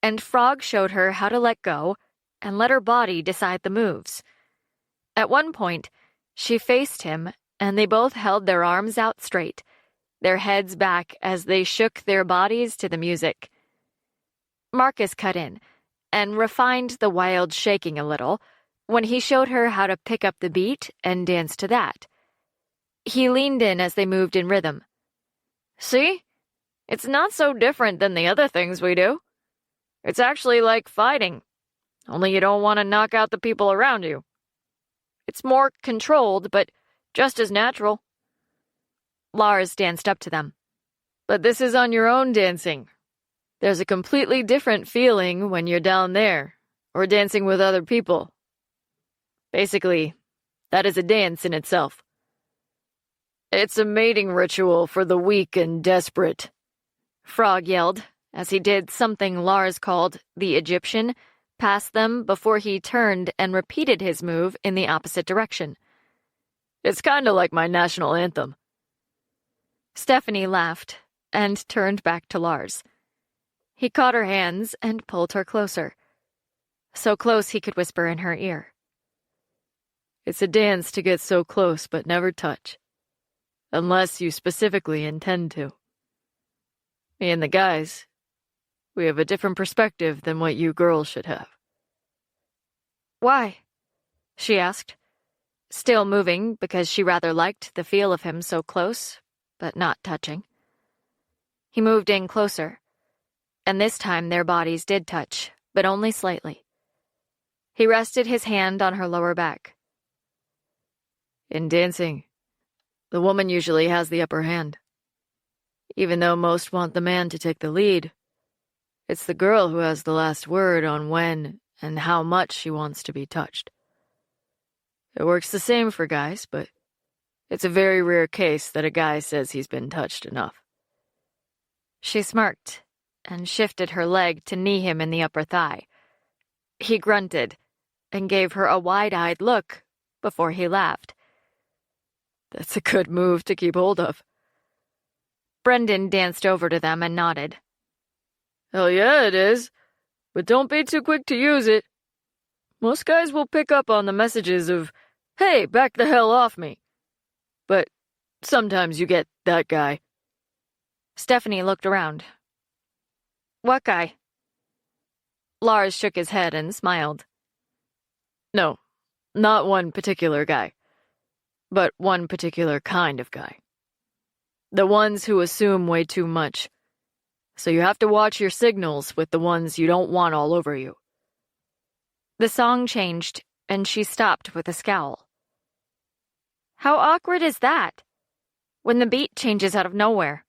and Frog showed her how to let go and let her body decide the moves. At one point, she faced him, and they both held their arms out straight, their heads back as they shook their bodies to the music. Marcus cut in and refined the wild shaking a little when he showed her how to pick up the beat and dance to that. He leaned in as they moved in rhythm. See? It's not so different than the other things we do. It's actually like fighting, only you don't want to knock out the people around you. It's more controlled, but just as natural. Lars danced up to them. But this is on your own dancing. There's a completely different feeling when you're down there, or dancing with other people. Basically, that is a dance in itself. It's a mating ritual for the weak and desperate, Frog yelled, as he did something Lars called the Egyptian, past them before he turned and repeated his move in the opposite direction. It's kinda like my national anthem. Stephanie laughed and turned back to Lars. He caught her hands and pulled her closer, so close he could whisper in her ear. It's a dance to get so close but never touch, unless you specifically intend to. Me and the guys, we have a different perspective than what you girls should have. Why? She asked, still moving because she rather liked the feel of him so close, but not touching. He moved in closer, and this time their bodies did touch, but only slightly. He rested his hand on her lower back. In dancing, the woman usually has the upper hand. Even though most want the man to take the lead, it's the girl who has the last word on when and how much she wants to be touched. It works the same for guys, but it's a very rare case that a guy says he's been touched enough. She smirked and shifted her leg to knee him in the upper thigh. He grunted and gave her a wide-eyed look before he laughed. That's a good move to keep hold of. Brendan danced over to them and nodded. Hell yeah, it is. But don't be too quick to use it. Most guys will pick up on the messages of, hey, back the hell off me. But sometimes you get that guy. Stephanie looked around. What guy? Lars shook his head and smiled. No, not one particular guy, but one particular kind of guy. The ones who assume way too much. So you have to watch your signals with the ones you don't want all over you. The song changed, and she stopped with a scowl. How awkward is that? When the beat changes out of nowhere.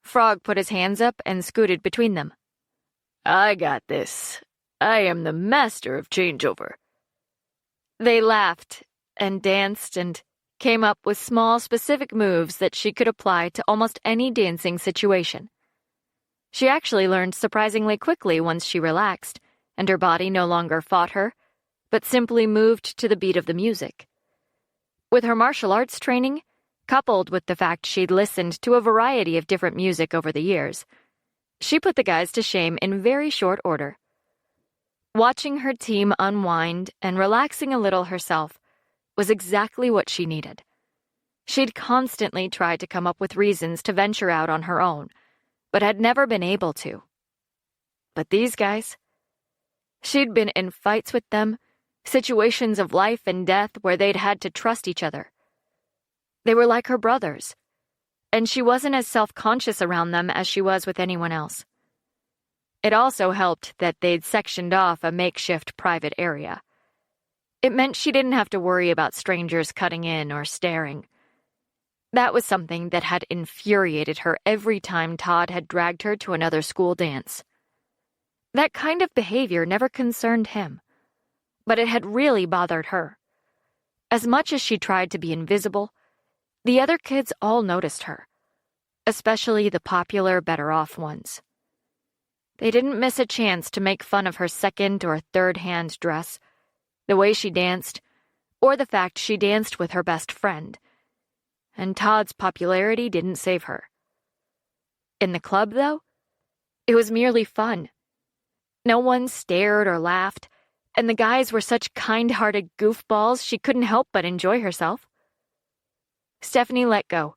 Frog put his hands up and scooted between them. I got this. I am the master of changeover. They laughed and danced and came up with small specific moves that she could apply to almost any dancing situation. She actually learned surprisingly quickly once she relaxed, and her body no longer fought her, but simply moved to the beat of the music. With her martial arts training, coupled with the fact she'd listened to a variety of different music over the years, she put the guys to shame in very short order. Watching her team unwind and relaxing a little herself was exactly what she needed. She'd constantly tried to come up with reasons to venture out on her own, but had never been able to. But these guys, she'd been in fights with them, situations of life and death where they'd had to trust each other. They were like her brothers, and she wasn't as self-conscious around them as she was with anyone else. It also helped that they'd sectioned off a makeshift private area. It meant she didn't have to worry about strangers cutting in or staring. That was something that had infuriated her every time Todd had dragged her to another school dance. That kind of behavior never concerned him, but it had really bothered her. As much as she tried to be invisible, the other kids all noticed her, especially the popular, better-off ones. They didn't miss a chance to make fun of her second or third-hand dress, the way she danced, or the fact she danced with her best friend. And Todd's popularity didn't save her. In the club, though, it was merely fun. No one stared or laughed, and the guys were such kind-hearted goofballs she couldn't help but enjoy herself. Stephanie let go,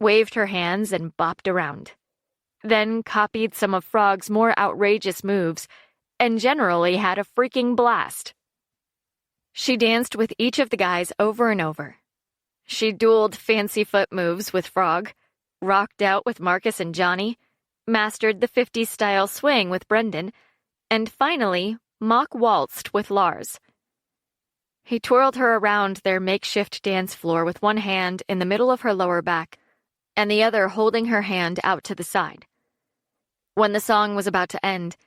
waved her hands, and bopped around. Then copied some of Frog's more outrageous moves, and generally had a freaking blast. She danced with each of the guys over and over. She dueled fancy foot moves with Frog, rocked out with Marcus and Johnny, mastered the 50s-style swing with Brendan, and finally mock waltzed with Lars. He twirled her around their makeshift dance floor with one hand in the middle of her lower back and the other holding her hand out to the side. When the song was about to end,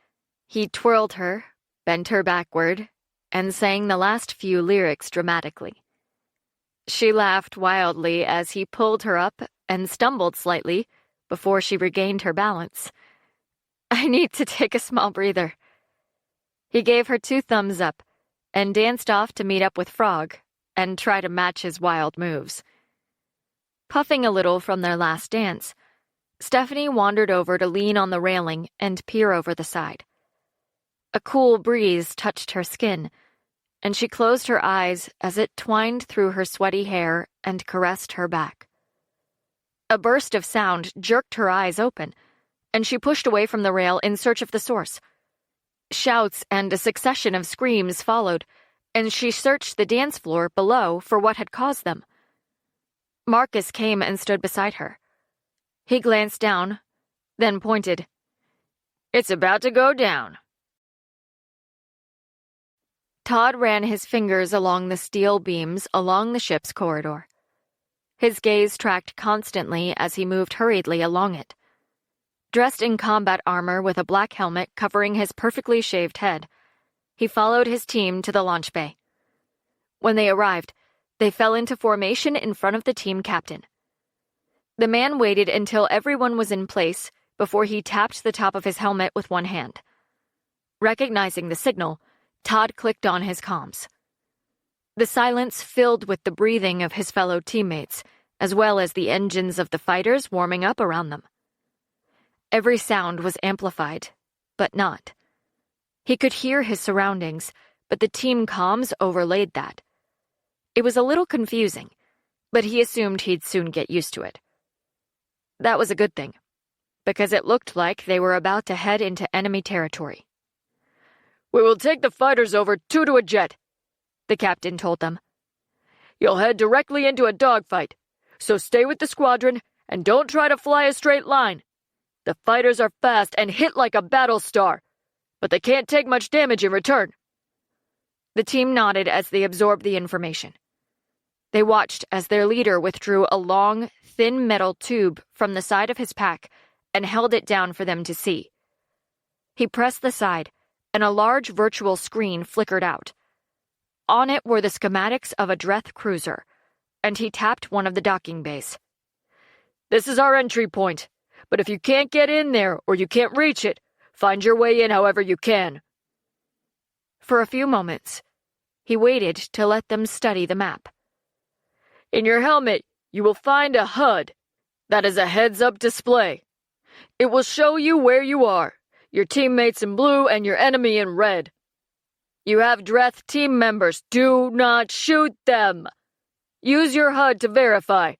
he twirled her, bent her backward, and sang the last few lyrics dramatically. She laughed wildly as he pulled her up and stumbled slightly before she regained her balance. "I need to take a small breather." He gave her 2 thumbs up and danced off to meet up with Frog and try to match his wild moves. Puffing a little from their last dance, Stephanie wandered over to lean on the railing and peer over the side. A cool breeze touched her skin, and she closed her eyes as it twined through her sweaty hair and caressed her back. A burst of sound jerked her eyes open, and she pushed away from the rail in search of the source. Shouts and a succession of screams followed, and she searched the dance floor below for what had caused them. Marcus came and stood beside her. He glanced down, then pointed. "It's about to go down." Todd ran his fingers along the steel beams along the ship's corridor. His gaze tracked constantly as he moved hurriedly along it. Dressed in combat armor with a black helmet covering his perfectly shaved head, he followed his team to the launch bay. When they arrived, they fell into formation in front of the team captain. The man waited until everyone was in place before he tapped the top of his helmet with one hand. Recognizing the signal, Todd clicked on his comms. The silence filled with the breathing of his fellow teammates, as well as the engines of the fighters warming up around them. Every sound was amplified, but not. He could hear his surroundings, but the team comms overlaid that. It was a little confusing, but he assumed he'd soon get used to it. That was a good thing, because it looked like they were about to head into enemy territory. "We will take the fighters over 2 to a jet," the captain told them. "You'll head directly into a dogfight, so stay with the squadron and don't try to fly a straight line. The fighters are fast and hit like a battle star, but they can't take much damage in return." The team nodded as they absorbed the information. They watched as their leader withdrew a long, thin metal tube from the side of his pack and held it down for them to see. He pressed the side, and a large virtual screen flickered out. On it were the schematics of a Dreth cruiser, and he tapped one of the docking bays. "This is our entry point, but if you can't get in there or you can't reach it, find your way in however you can." For a few moments, he waited to let them study the map. "In your helmet, you will find a HUD. That is a heads-up display. It will show you where you are, your teammates in blue and your enemy in red. You have Dreth team members. Do not shoot them. Use your HUD to verify.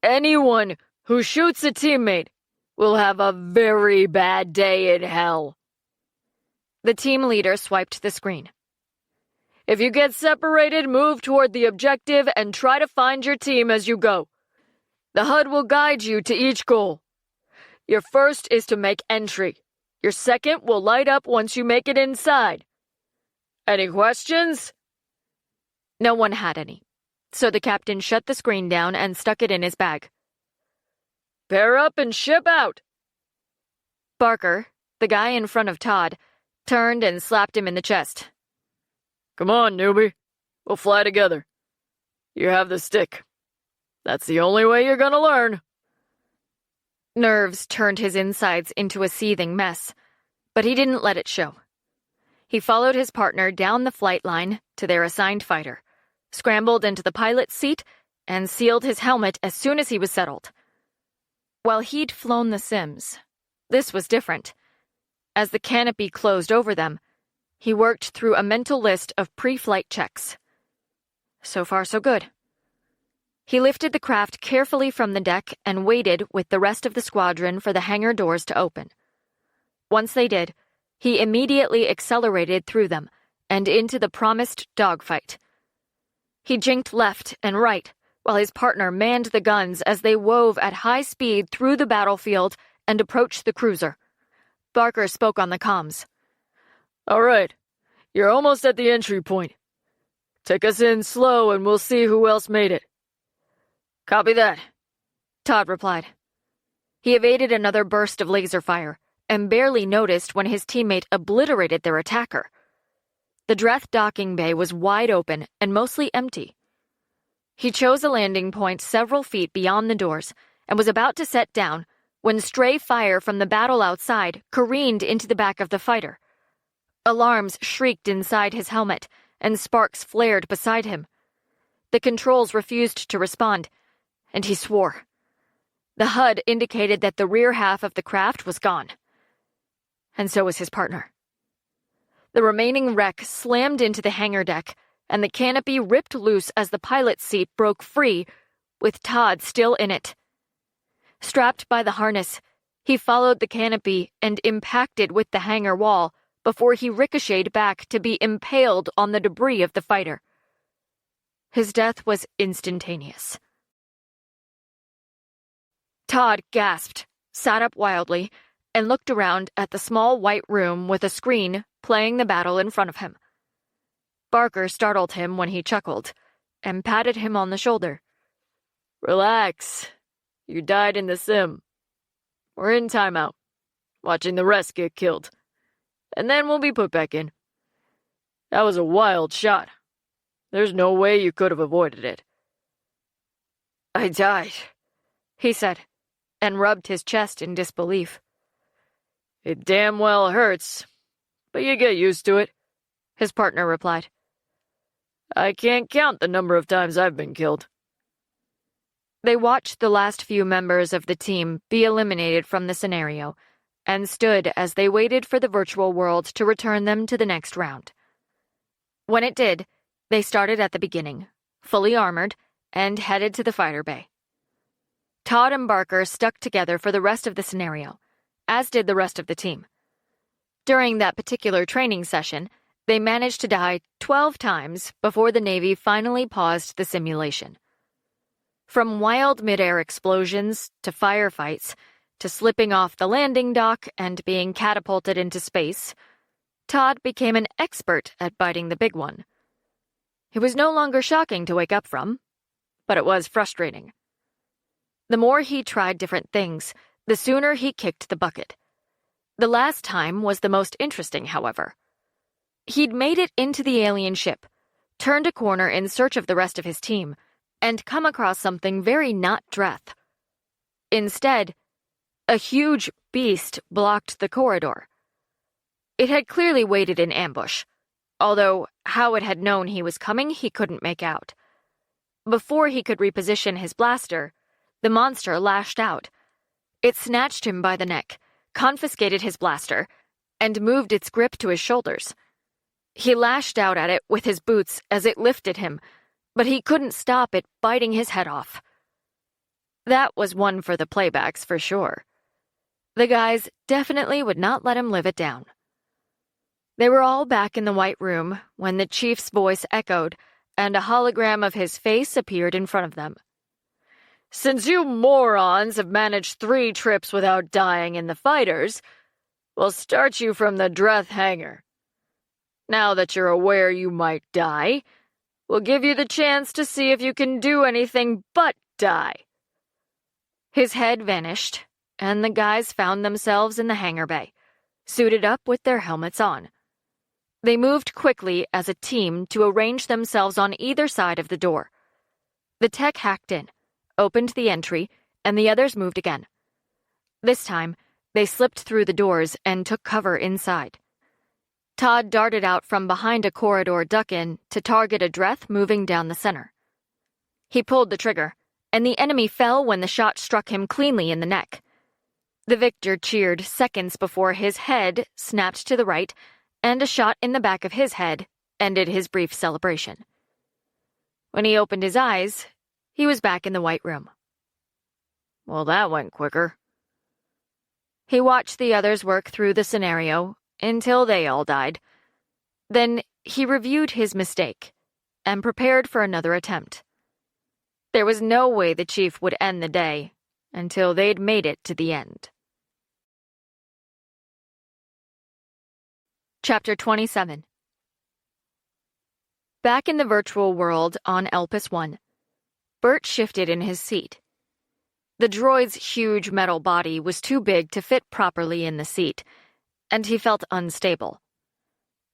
Anyone who shoots a teammate will have a very bad day in hell." The team leader swiped the screen. "If you get separated, move toward the objective and try to find your team as you go. The HUD will guide you to each goal. Your first is to make entry. Your second will light up once you make it inside. Any questions?" No one had any, so the captain shut the screen down and stuck it in his bag. "Pair up and ship out." Barker, the guy in front of Todd, turned and slapped him in the chest. "Come on, newbie. We'll fly together. You have the stick. That's the only way you're gonna learn." Nerves turned his insides into a seething mess, but he didn't let it show. He followed his partner down the flight line to their assigned fighter, scrambled into the pilot's seat, and sealed his helmet as soon as he was settled. While he'd flown the Sims, this was different. As the canopy closed over them, he worked through a mental list of pre-flight checks. So far, so good. He lifted the craft carefully from the deck and waited with the rest of the squadron for the hangar doors to open. Once they did, he immediately accelerated through them and into the promised dogfight. He jinked left and right, while his partner manned the guns as they wove at high speed through the battlefield and approached the cruiser. Barker spoke on the comms. All right, you're almost at the entry point. Take us in slow and we'll see who else made it. Copy that, Todd replied. He evaded another burst of laser fire and barely noticed when his teammate obliterated their attacker. The Dreth docking bay was wide open and mostly empty. He chose a landing point several feet beyond the doors and was about to set down when stray fire from the battle outside careened into the back of the fighter. Alarms shrieked inside his helmet, and sparks flared beside him. The controls refused to respond, and he swore. The HUD indicated that the rear half of the craft was gone. And so was his partner. The remaining wreck slammed into the hangar deck, and the canopy ripped loose as the pilot's seat broke free, with Todd still in it. Strapped by the harness, he followed the canopy and impacted with the hangar wall before he ricocheted back to be impaled on the debris of the fighter. His death was instantaneous. Todd gasped, sat up wildly, and looked around at the small white room with a screen playing the battle in front of him. Barker startled him when he chuckled and patted him on the shoulder. Relax. You died in the sim. We're in timeout, watching the rest get killed. And then we'll be put back in. That was a wild shot. There's no way you could have avoided it. I died, he said, and rubbed his chest in disbelief. It damn well hurts, but you get used to it, his partner replied. I can't count the number of times I've been killed. They watched the last few members of the team be eliminated from the scenario and stood as they waited for the virtual world to return them to the next round. When it did, they started at the beginning, fully armored, and headed to the fighter bay. Todd and Barker stuck together for the rest of the scenario, as did the rest of the team. During that particular training session, they managed to die 12 times before the Navy finally paused the simulation. From wild mid-air explosions to firefights to slipping off the landing dock and being catapulted into space, Todd became an expert at biting the big one. It was no longer shocking to wake up from, but it was frustrating. The more he tried different things, the sooner he kicked the bucket. The last time was the most interesting, however. He'd made it into the alien ship, turned a corner in search of the rest of his team, and come across something very not Dreth. Instead, a huge beast blocked the corridor. It had clearly waited in ambush, although how it had known he was coming he couldn't make out. Before he could reposition his blaster, the monster lashed out. It snatched him by the neck, confiscated his blaster, and moved its grip to his shoulders. He lashed out at it with his boots as it lifted him, but he couldn't stop it biting his head off. That was one for the playbacks for sure. The guys definitely would not let him live it down. They were all back in the white room when the chief's voice echoed and a hologram of his face appeared in front of them. Since you morons have managed 3 trips without dying in the fighters, we'll start you from the Dreth hangar. Now that you're aware you might die, we'll give you the chance to see if you can do anything but die. His head vanished, and the guys found themselves in the hangar bay, suited up with their helmets on. They moved quickly as a team to arrange themselves on either side of the door. The tech hacked in, opened the entry, and the others moved again. This time, they slipped through the doors and took cover inside. Todd darted out from behind a corridor duck-in to target a Dreth moving down the center. He pulled the trigger, and the enemy fell when the shot struck him cleanly in the neck. The victor cheered seconds before his head snapped to the right, and a shot in the back of his head ended his brief celebration. When he opened his eyes, he was back in the White Room. Well, that went quicker. He watched the others work through the scenario until they all died. Then he reviewed his mistake and prepared for another attempt. There was no way the chief would end the day until they'd made it to the end. Chapter 27. Back in the virtual world on Elpis 1, Bert shifted in his seat. The droid's huge metal body was too big to fit properly in the seat, and he felt unstable.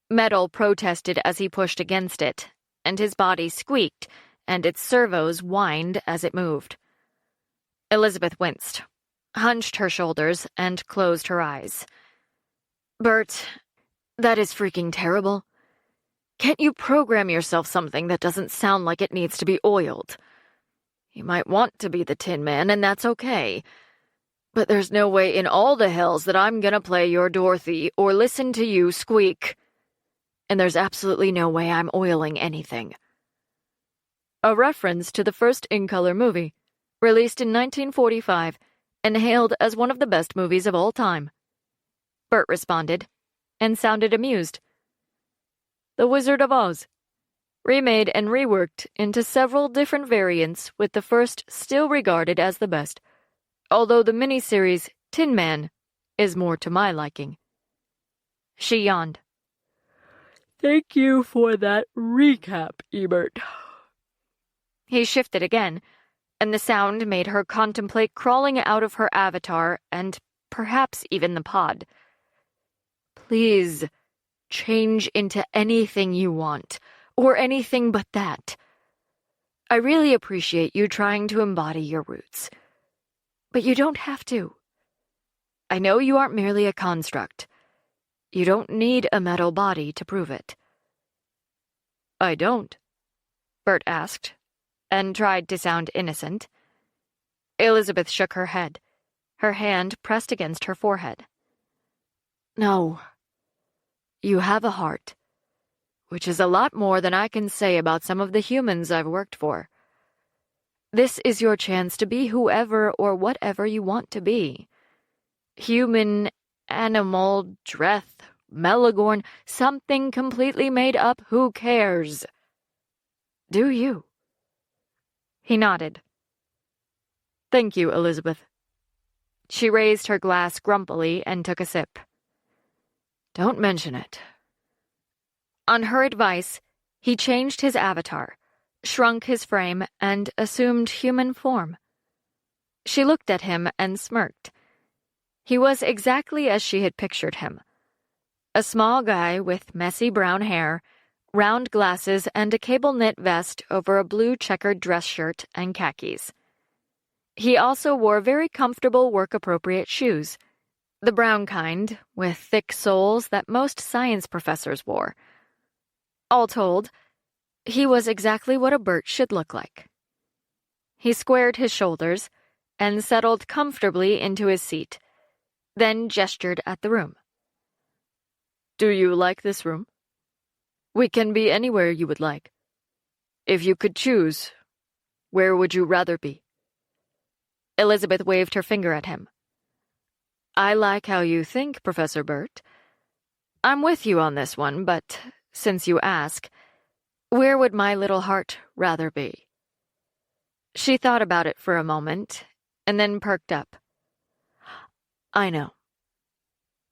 Metal protested as he pushed against it, and his body squeaked, and its servos whined as it moved. Elizabeth winced, hunched her shoulders, and closed her eyes. Bert, that is freaking terrible. Can't you program yourself something that doesn't sound like it needs to be oiled? You might want to be the Tin Man, and that's okay. But there's no way in all the hells that I'm gonna play your Dorothy or listen to you squeak. And there's absolutely no way I'm oiling anything. A reference to the first in-color movie, released in 1945 and hailed as one of the best movies of all time. Bert responded, and sounded amused. The Wizard of Oz, remade and reworked into several different variants, with the first still regarded as the best, although the miniseries Tin Man is more to my liking. She yawned. Thank you for that recap, Ebert. He shifted again, and the sound made her contemplate crawling out of her avatar and perhaps even the pod. Please, change into anything you want, or anything but that. I really appreciate you trying to embody your roots. But you don't have to. I know you aren't merely a construct. You don't need a metal body to prove it. I don't? Bert asked, and tried to sound innocent. Elizabeth shook her head, her hand pressed against her forehead. No. You have a heart, which is a lot more than I can say about some of the humans I've worked for. This is your chance to be whoever or whatever you want to be. Human, animal, Dreth, Melagorn, something completely made up, who cares? Do you? He nodded. Thank you, Elizabeth. She raised her glass grumpily and took a sip. Don't mention it. On her advice, he changed his avatar, shrunk his frame, and assumed human form. She looked at him and smirked. He was exactly as she had pictured him. A small guy with messy brown hair, round glasses, and a cable-knit vest over a blue checkered dress shirt and khakis. He also wore very comfortable work-appropriate shoes, the brown kind, with thick soles that most science professors wore. All told, he was exactly what a Bert should look like. He squared his shoulders and settled comfortably into his seat, then gestured at the room. Do you like this room? We can be anywhere you would like. If you could choose, where would you rather be? Elizabeth waved her finger at him. I like how you think, Professor Bert. I'm with you on this one, but since you ask, where would my little heart rather be? She thought about it for a moment, and then perked up. I know.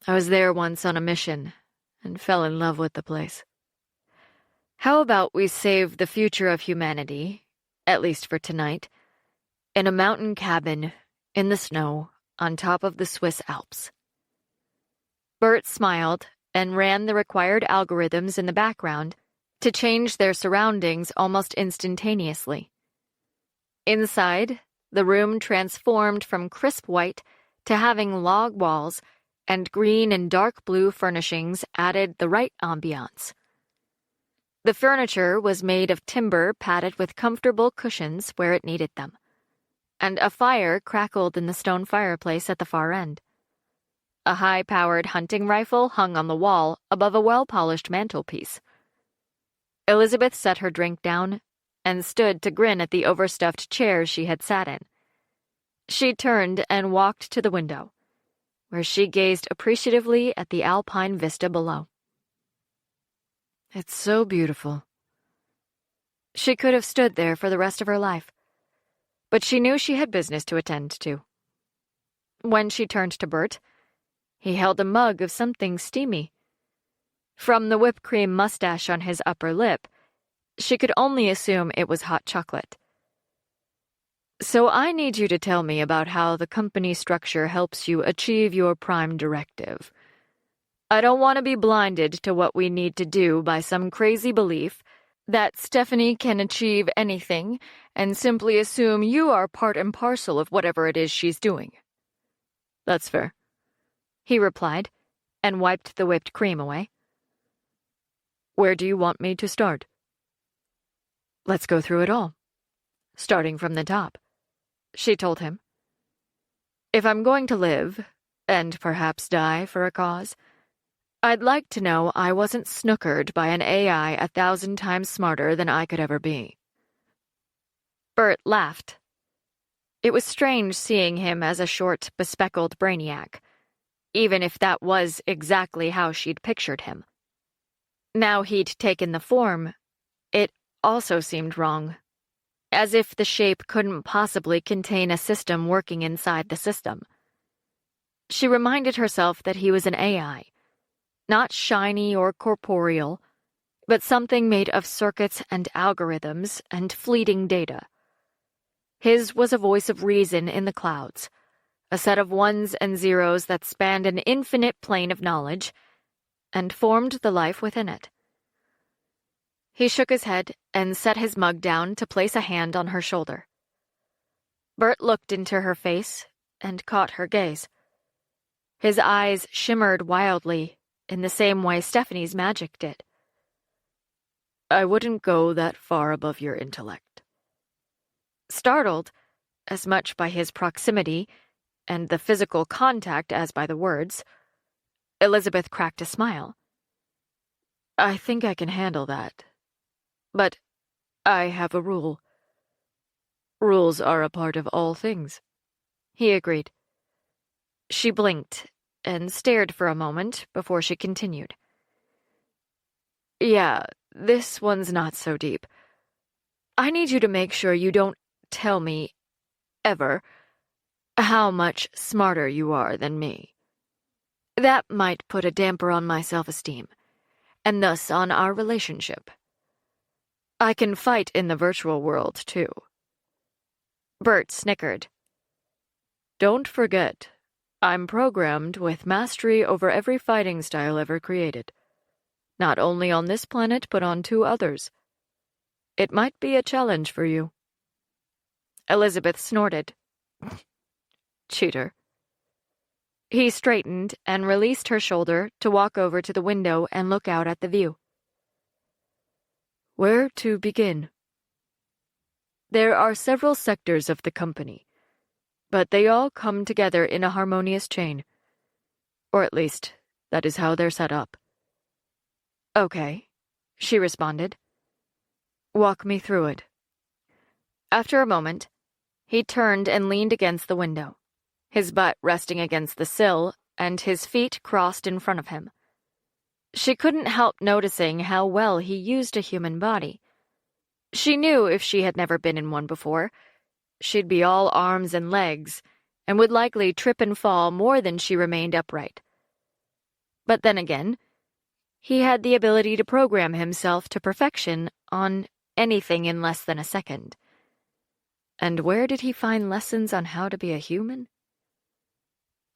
I was there once on a mission, and fell in love with the place. How about we save the future of humanity, at least for tonight, in a mountain cabin, in the snow, on top of the Swiss Alps? Bert smiled and ran the required algorithms in the background to change their surroundings almost instantaneously. Inside, the room transformed from crisp white to having log walls, and green and dark blue furnishings added the right ambiance. The furniture was made of timber padded with comfortable cushions where it needed them, and a fire crackled in the stone fireplace at the far end. A high-powered hunting rifle hung on the wall above a well-polished mantelpiece. Elizabeth set her drink down and stood to grin at the overstuffed chair she had sat in. She turned and walked to the window, where she gazed appreciatively at the alpine vista below. It's so beautiful. She could have stood there for the rest of her life, but she knew she had business to attend to. When she turned to Bert, he held a mug of something steamy. From the whipped cream mustache on his upper lip, she could only assume it was hot chocolate. So I need you to tell me about how the company structure helps you achieve your prime directive. I don't want to be blinded to what we need to do by some crazy belief that Stephanie can achieve anything and simply assume you are part and parcel of whatever it is she's doing. That's fair, he replied, and wiped the whipped cream away. Where do you want me to start? Let's go through it all, starting from the top, she told him. If I'm going to live, and perhaps die for a cause, I'd like to know I wasn't snookered by an AI 1,000 times smarter than I could ever be. Bert laughed. It was strange seeing him as a short, bespectacled brainiac, even if that was exactly how she'd pictured him. Now he'd taken the form, it also seemed wrong, as if the shape couldn't possibly contain a system working inside the system. She reminded herself that he was an AI, not shiny or corporeal, but something made of circuits and algorithms and fleeting data. His was a voice of reason in the clouds, a set of ones and zeros that spanned an infinite plane of knowledge and formed the life within it. He shook his head and set his mug down to place a hand on her shoulder. Bert looked into her face and caught her gaze. His eyes shimmered wildly in the same way Stephanie's magic did. I wouldn't go that far above your intellect. Startled, as much by his proximity and the physical contact as by the words, Elizabeth cracked a smile. I think I can handle that. But I have a rule. Rules are a part of all things, he agreed. She blinked and stared for a moment before she continued. Yeah, this one's not so deep. I need you to make sure you don't tell me, ever, how much smarter you are than me. That might put a damper on my self-esteem, and thus on our relationship. I can fight in the virtual world, too. Bert snickered. Don't forget, I'm programmed with mastery over every fighting style ever created. Not only on this planet, but on 2 others. It might be a challenge for you. Elizabeth snorted. Cheater. He straightened and released her shoulder to walk over to the window and look out at the view. Where to begin? There are several sectors of the company, but they all come together in a harmonious chain. Or at least, that is how they're set up. Okay, she responded. Walk me through it. After a moment, he turned and leaned against the window, his butt resting against the sill and his feet crossed in front of him. She couldn't help noticing how well he used a human body. She knew if she had never been in one before, she'd be all arms and legs, and would likely trip and fall more than she remained upright. But then again, he had the ability to program himself to perfection on anything in less than a second. And where did he find lessons on how to be a human?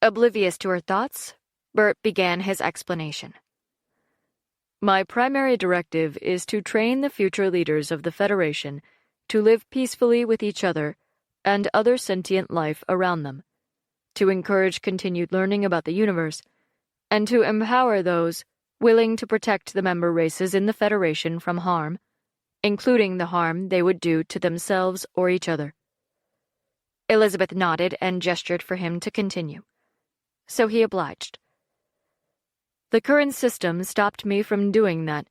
Oblivious to her thoughts, Bert began his explanation. My primary directive is to train the future leaders of the Federation to live peacefully with each other and other sentient life around them, to encourage continued learning about the universe, and to empower those willing to protect the member races in the Federation from harm, including the harm they would do to themselves or each other. Elizabeth nodded and gestured for him to continue. so he obliged. The current system stopped me from doing that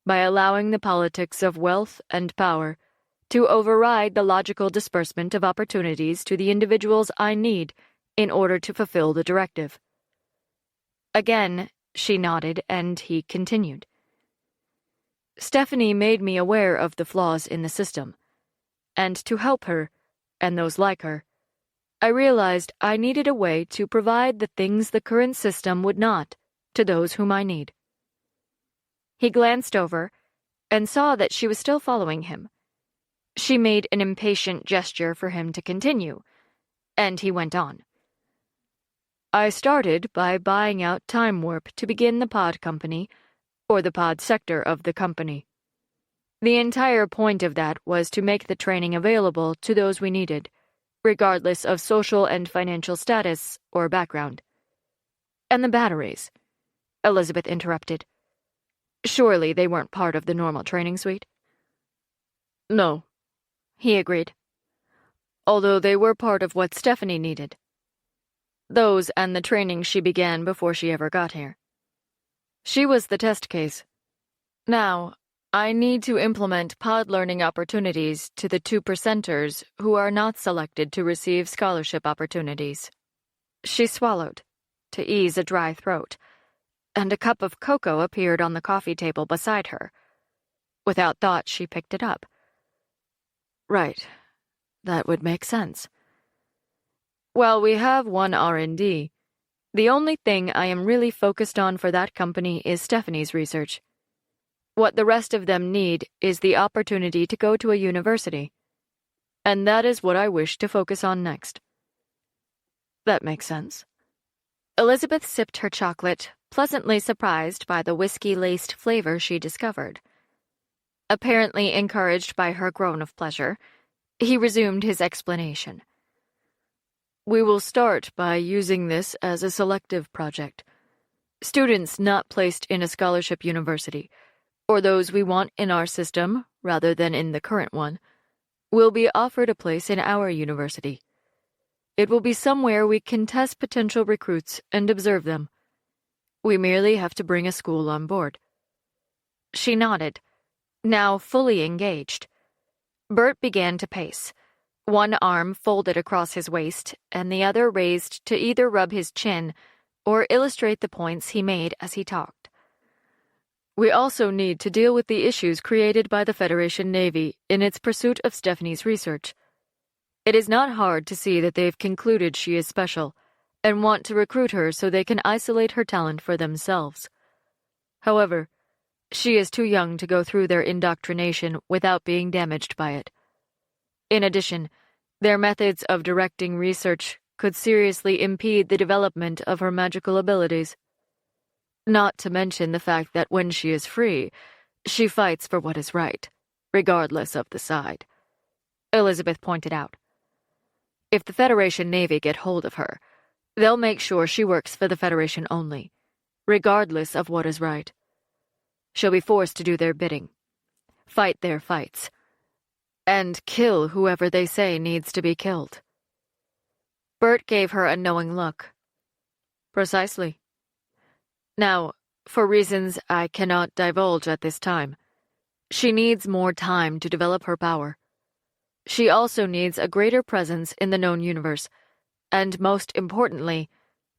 by allowing the politics of wealth and power to override the logical disbursement of opportunities to the individuals I need in order to fulfill the directive. Again, she nodded, and he continued. Stephanie made me aware of the flaws in the system, and to help her, and those like her, I realized I needed a way to provide the things the current system would not to those whom I need. He glanced over and saw that she was still following him. She made an impatient gesture for him to continue, and he went on. I started by buying out Time Warp to begin the pod company, or the pod sector of the company. The entire point of that was to make the training available to those we needed, regardless of social and financial status or background. And the batteries, Elizabeth interrupted. Surely they weren't part of the normal training suite? No, he agreed. Although they were part of what Stephanie needed. Those and the training she began before she ever got here. She was the test case. Now, I need to implement pod learning opportunities to the 2%ers who are not selected to receive scholarship opportunities. She swallowed, to ease a dry throat, and a cup of cocoa appeared on the coffee table beside her. Without thought, she picked it up. Right. That would make sense. Well, we have one R&D. The only thing I am really focused on for that company is Stephanie's research. What the rest of them need is the opportunity to go to a university. And that is what I wish to focus on next. That makes sense. Elizabeth sipped her chocolate, pleasantly surprised by the whiskey-laced flavor she discovered. Apparently encouraged by her groan of pleasure, he resumed his explanation. We will start by using this as a selective project. Students not placed in a scholarship university, or those we want in our system rather than in the current one, will be offered a place in our university. It will be somewhere we can test potential recruits and observe them. We merely have to bring a school on board. She nodded, now fully engaged. Bert began to pace, one arm folded across his waist and the other raised to either rub his chin or illustrate the points he made as he talked. We also need to deal with the issues created by the Federation Navy in its pursuit of Stephanie's research. It is not hard to see that they've concluded she is special and want to recruit her so they can isolate her talent for themselves. However, she is too young to go through their indoctrination without being damaged by it. In addition, their methods of directing research could seriously impede the development of her magical abilities. Not to mention the fact that when she is free, she fights for what is right, regardless of the side, Elizabeth pointed out. If the Federation Navy get hold of her, they'll make sure she works for the Federation only, regardless of what is right. She'll be forced to do their bidding, fight their fights, and kill whoever they say needs to be killed. Bert gave her a knowing look. Precisely. Now, for reasons I cannot divulge at this time, she needs more time to develop her power. She also needs a greater presence in the known universe, and most importantly,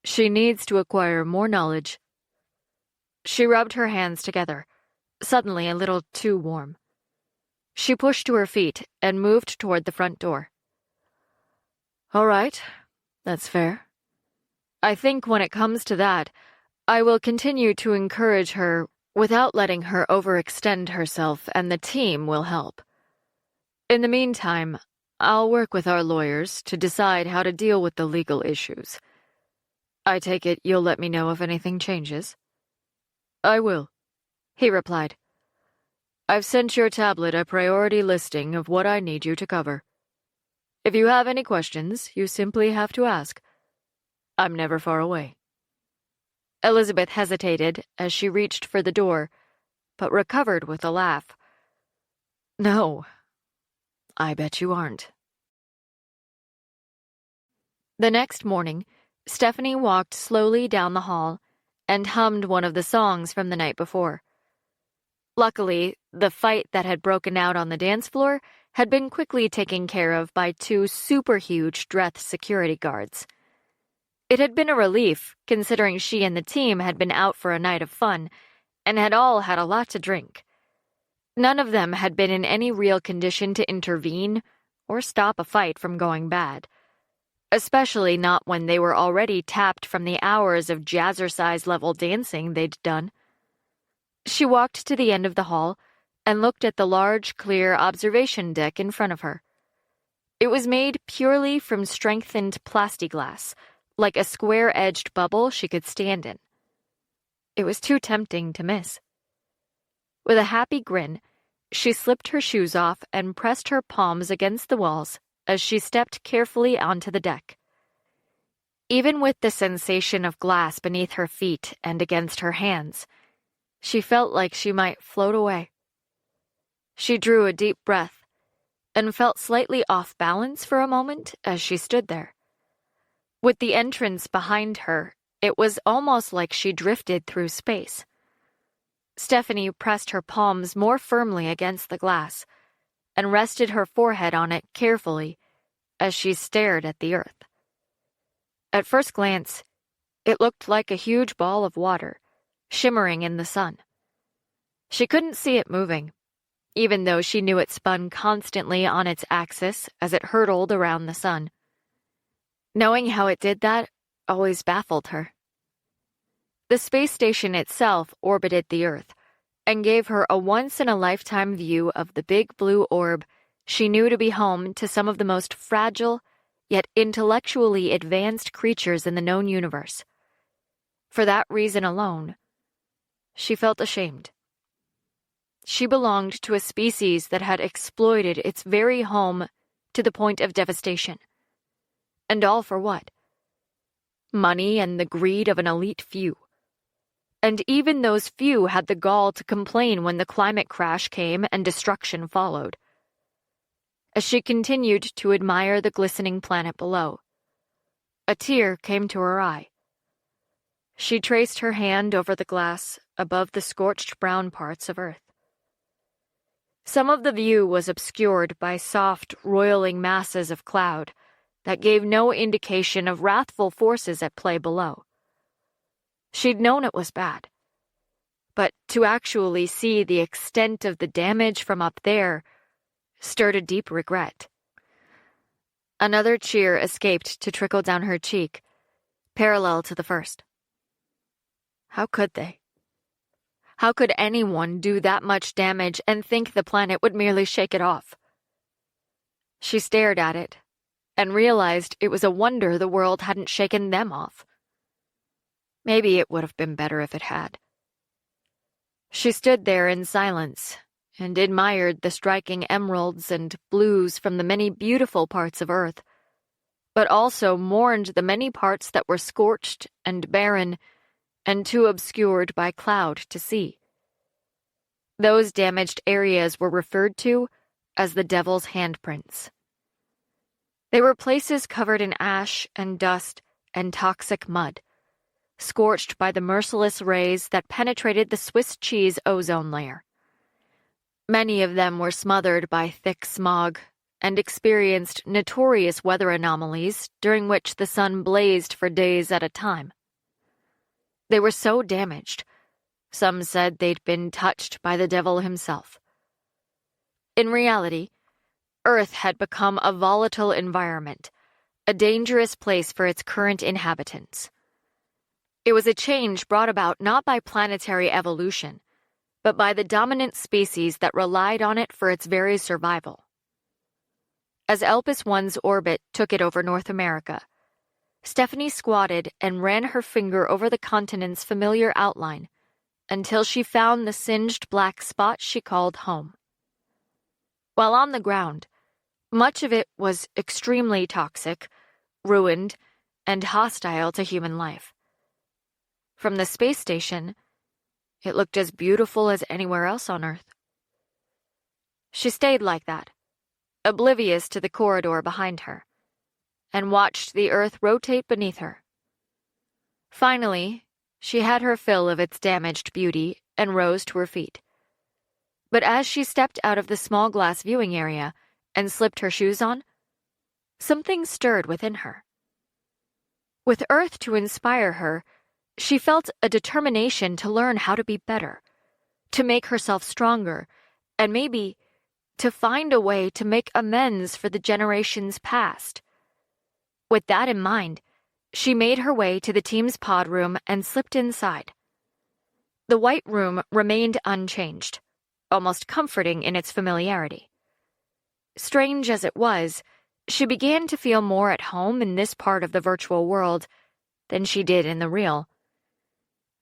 she needs to acquire more knowledge. She rubbed her hands together, suddenly a little too warm. She pushed to her feet and moved toward the front door. All right, that's fair. I think when it comes to that, I will continue to encourage her without letting her overextend herself, and the team will help. In the meantime, I'll work with our lawyers to decide how to deal with the legal issues. I take it you'll let me know if anything changes? I will, he replied. I've sent your tablet a priority listing of what I need you to cover. If you have any questions, you simply have to ask. I'm never far away. Elizabeth hesitated as she reached for the door, but recovered with a laugh. No, I bet you aren't. The next morning, Stephanie walked slowly down the hall and hummed one of the songs from the night before. Luckily, the fight that had broken out on the dance floor had been quickly taken care of by two super-huge Dreth security guards. It had been a relief, considering she and the team had been out for a night of fun and had all had a lot to drink. None of them had been in any real condition to intervene or stop a fight from going bad, especially not when they were already tapped from the hours of jazzercise-level dancing they'd done. She walked to the end of the hall and looked at the large, clear observation deck in front of her. It was made purely from strengthened plexiglass, like a square-edged bubble she could stand in. It was too tempting to miss. With a happy grin, she slipped her shoes off and pressed her palms against the walls as she stepped carefully onto the deck. Even with the sensation of glass beneath her feet and against her hands, she felt like she might float away. She drew a deep breath and felt slightly off balance for a moment as she stood there. With the entrance behind her, it was almost like she drifted through space. Stephanie pressed her palms more firmly against the glass and rested her forehead on it carefully as she stared at the earth. At first glance, it looked like a huge ball of water, shimmering in the sun. She couldn't see it moving, even though she knew it spun constantly on its axis as it hurtled around the sun. Knowing how it did that always baffled her. The space station itself orbited the Earth and gave her a once-in-a-lifetime view of the big blue orb she knew to be home to some of the most fragile, yet intellectually advanced creatures in the known universe. For that reason alone, she felt ashamed. She belonged to a species that had exploited its very home to the point of devastation. And all for what? Money and the greed of an elite few. And even those few had the gall to complain when the climate crash came and destruction followed. As she continued to admire the glistening planet below, a tear came to her eye. She traced her hand over the glass above the scorched brown parts of Earth. Some of the view was obscured by soft, roiling masses of cloud that gave no indication of wrathful forces at play below. She'd known it was bad, but to actually see the extent of the damage from up there stirred a deep regret. Another tear escaped to trickle down her cheek, parallel to the first. How could they? How could anyone do that much damage and think the planet would merely shake it off? She stared at it and realized it was a wonder the world hadn't shaken them off. Maybe it would have been better if it had. She stood there in silence and admired the striking emeralds and blues from the many beautiful parts of Earth, but also mourned the many parts that were scorched and barren and too obscured by cloud to see. Those damaged areas were referred to as the Devil's handprints. They were places covered in ash and dust and toxic mud, scorched by the merciless rays that penetrated the Swiss cheese ozone layer. Many of them were smothered by thick smog and experienced notorious weather anomalies during which the sun blazed for days at a time. They were so damaged, some said they'd been touched by the devil himself. In reality, Earth had become a volatile environment, a dangerous place for its current inhabitants. It was a change brought about not by planetary evolution, but by the dominant species that relied on it for its very survival. As Elpis One's orbit took it over North America, Stephanie squatted and ran her finger over the continent's familiar outline until she found the singed black spot she called home. While on the ground, much of it was extremely toxic, ruined, and hostile to human life. From the space station, it looked as beautiful as anywhere else on Earth. She stayed like that, oblivious to the corridor behind her, and watched the Earth rotate beneath her. Finally, she had her fill of its damaged beauty and rose to her feet. But as she stepped out of the small glass viewing area and slipped her shoes on, something stirred within her. With Earth to inspire her, she felt a determination to learn how to be better, to make herself stronger, and maybe to find a way to make amends for the generations past. With that in mind, she made her way to the team's pod room and slipped inside. The white room remained unchanged, almost comforting in its familiarity. Strange as it was, she began to feel more at home in this part of the virtual world than she did in the real.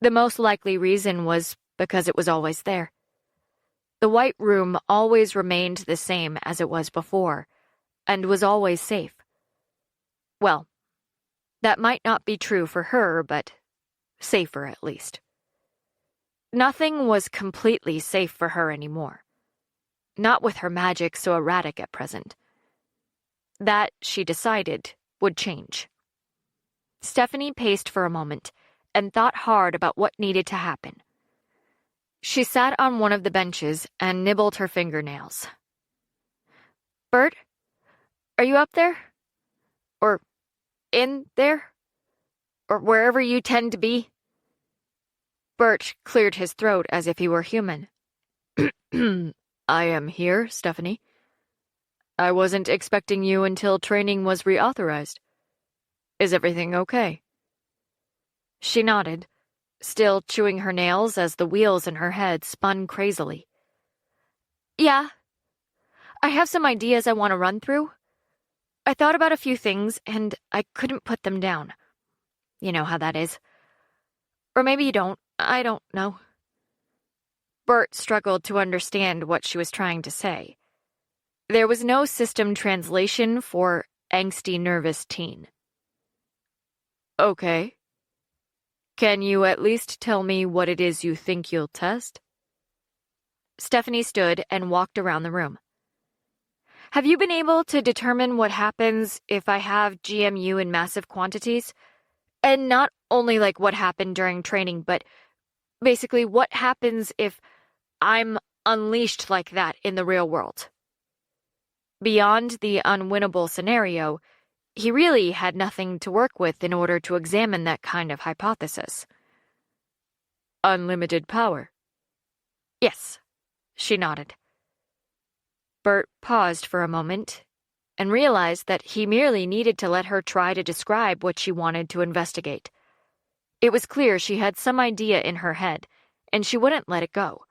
The most likely reason was because it was always there. The white room always remained the same as it was before, and was always safe. Well, that might not be true for her, but safer at least. Nothing was completely safe for her anymore. Not with her magic so erratic at present. That, she decided, would change. Stephanie paced for a moment and thought hard about what needed to happen. She sat on one of the benches and nibbled her fingernails. "Bert, are you up there? Or in there? Or wherever you tend to be?" Bert cleared his throat as if he were human. I am here, Stephanie. I wasn't expecting you until training was reauthorized. Is everything okay? She nodded, still chewing her nails as the wheels in her head spun crazily. "Yeah. I have some ideas I want to run through. I thought about a few things, and I couldn't put them down. You know how that is. Or maybe you don't. I don't know." Bert struggled to understand what she was trying to say. There was no system translation for angsty nervous teen. Okay. Can you at least tell me what it is you think you'll test? Stephanie stood and walked around the room. "Have you been able to determine what happens if I have GMU in massive quantities? And not only like what happened during training, but basically what happens if I'm unleashed like that in the real world?" Beyond the unwinnable scenario, he really had nothing to work with in order to examine that kind of hypothesis. Unlimited power? Yes, she nodded. Bert paused for a moment and realized that he merely needed to let her try to describe what she wanted to investigate. It was clear she had some idea in her head, and she wouldn't let it go.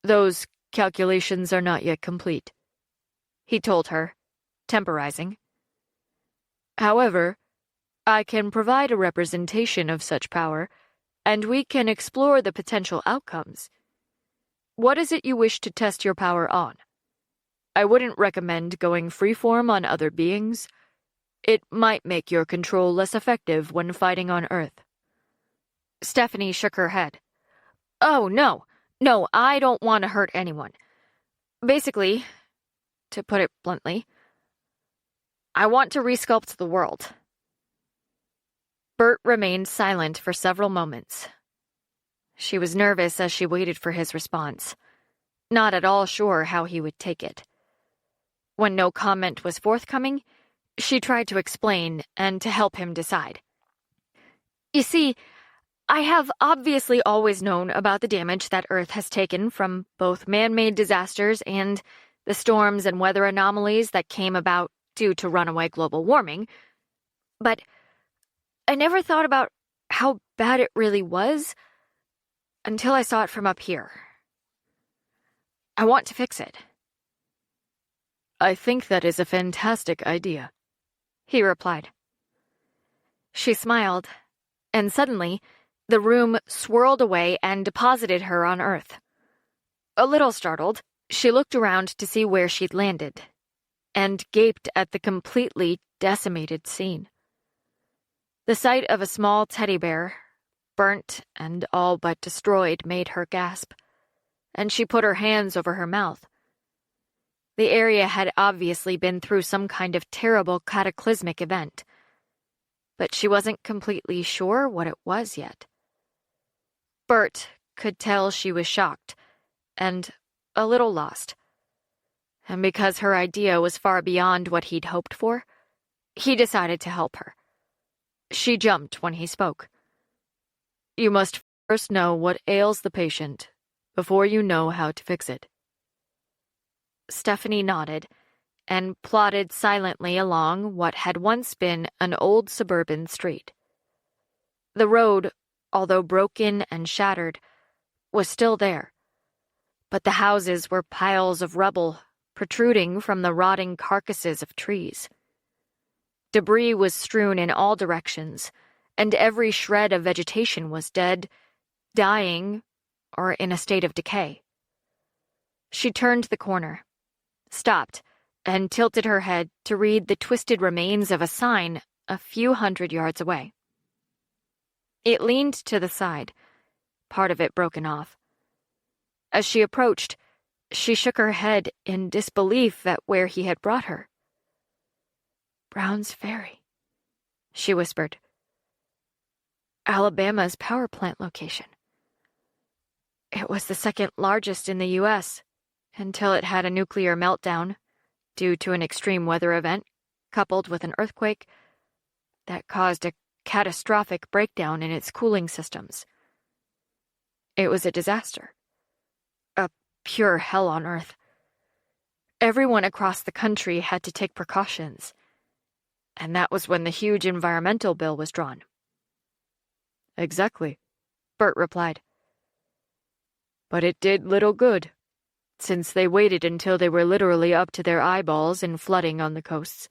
"Those calculations are not yet complete," he told her, temporizing. "However, I can provide a representation of such power, and we can explore the potential outcomes. What is it you wish to test your power on? I wouldn't recommend going freeform on other beings. It might make your control less effective when fighting on Earth." Stephanie shook her head. "Oh, no. No, I don't want to hurt anyone. Basically, to put it bluntly, I want to resculpt the world." Bert remained silent for several moments. She was nervous as she waited for his response, not at all sure how he would take it. When no comment was forthcoming, she tried to explain and to help him decide. "You see, I have obviously always known about the damage that Earth has taken from both man-made disasters and the storms and weather anomalies that came about due to runaway global warming, but I never thought about how bad it really was until I saw it from up here. I want to fix it." "I think that is a fantastic idea," he replied. She smiled, and suddenly, the room swirled away and deposited her on Earth. A little startled, she looked around to see where she'd landed, and gaped at the completely decimated scene. The sight of a small teddy bear, burnt and all but destroyed, made her gasp, and she put her hands over her mouth. The area had obviously been through some kind of terrible cataclysmic event. but she wasn't completely sure what it was yet. Bert could tell she was shocked and a little lost. And because her idea was far beyond what he'd hoped for, he decided to help her. She jumped when he spoke. You must first know what ails the patient before you know how to fix it. Stephanie nodded and plodded silently along what had once been an old suburban street. The road, although broken and shattered, was still there, but the houses were piles of rubble protruding from the rotting carcasses of trees. Debris was strewn in all directions, and every shred of vegetation was dead, dying, or in a state of decay. She turned the corner, stopped, and tilted her head to read the twisted remains of a sign a few hundred yards away. It leaned to the side, part of it broken off. As she approached, she shook her head in disbelief at where he had brought her. Brown's Ferry, she whispered. Alabama's power plant location. It was the second largest in the U.S. until it had a nuclear meltdown due to an extreme weather event coupled with an earthquake that caused a catastrophic breakdown in its cooling systems. It was a disaster. A pure hell on earth. Everyone across the country had to take precautions, and that was when the huge environmental bill was drawn. Exactly, Bert replied. But it did little good, since they waited until they were literally up to their eyeballs in flooding on the coasts,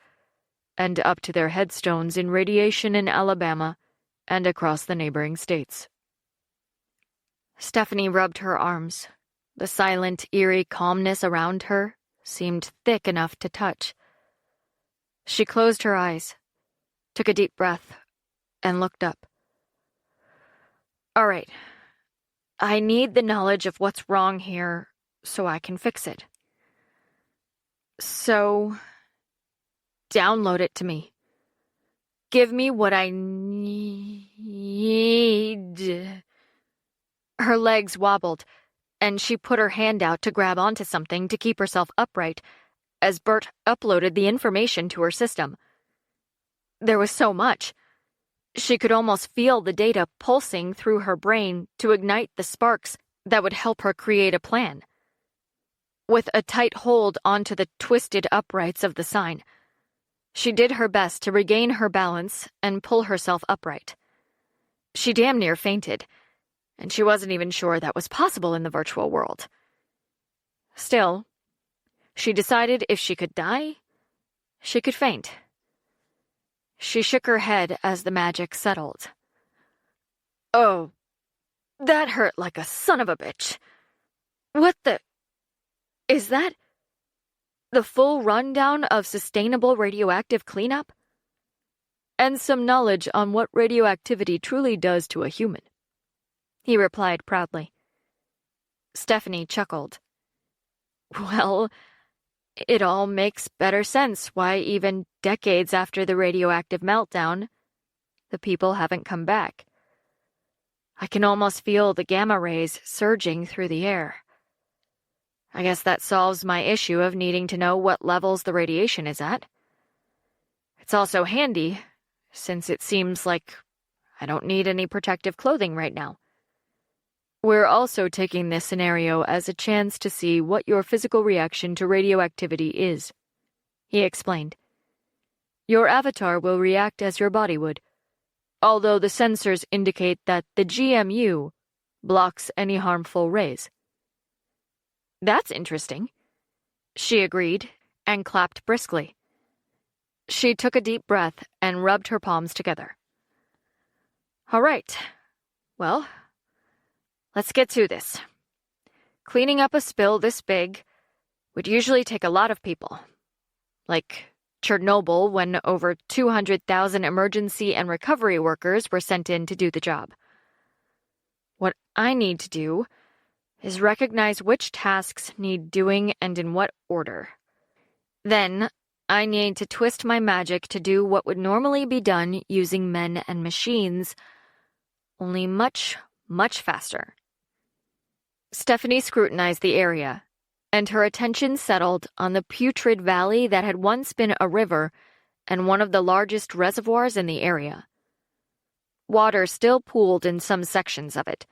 and up to their headstones in radiation in Alabama and across the neighboring states. Stephanie rubbed her arms. The silent, eerie calmness around her seemed thick enough to touch. She closed her eyes, took a deep breath, and looked up. All right. I need the knowledge of what's wrong here so I can fix it. So, download it to me. Give me what I need. Her legs wobbled, and she put her hand out to grab onto something to keep herself upright as Bert uploaded the information to her system. There was so much. She could almost feel the data pulsing through her brain to ignite the sparks that would help her create a plan. With a tight hold onto the twisted uprights of the sign, she did her best to regain her balance and pull herself upright. She damn near fainted, and she wasn't even sure that was possible in the virtual world. Still, she decided if she could die, she could faint. She shook her head as the magic settled. Oh, that hurt like a son of a bitch. What the... Is that the full rundown of sustainable radioactive cleanup? And some knowledge on what radioactivity truly does to a human, he replied proudly. Stephanie chuckled. Well, it all makes better sense why even decades after the radioactive meltdown, the people haven't come back. I can almost feel the gamma rays surging through the air. I guess that solves my issue of needing to know what levels the radiation is at. It's also handy, since it seems like I don't need any protective clothing right now. We're also taking this scenario as a chance to see what your physical reaction to radioactivity is, he explained. Your avatar will react as your body would, although the sensors indicate that the GMU blocks any harmful rays. That's interesting, she agreed and clapped briskly. She took a deep breath and rubbed her palms together. All right, well, let's get to this. Cleaning up a spill this big would usually take a lot of people. Like Chernobyl, when over 200,000 emergency and recovery workers were sent in to do the job. What I need to do is recognize which tasks need doing and in what order. Then, I need to twist my magic to do what would normally be done using men and machines, only much, much faster. Stephanie scrutinized the area, and her attention settled on the putrid valley that had once been a river and one of the largest reservoirs in the area. Water still pooled in some sections of it,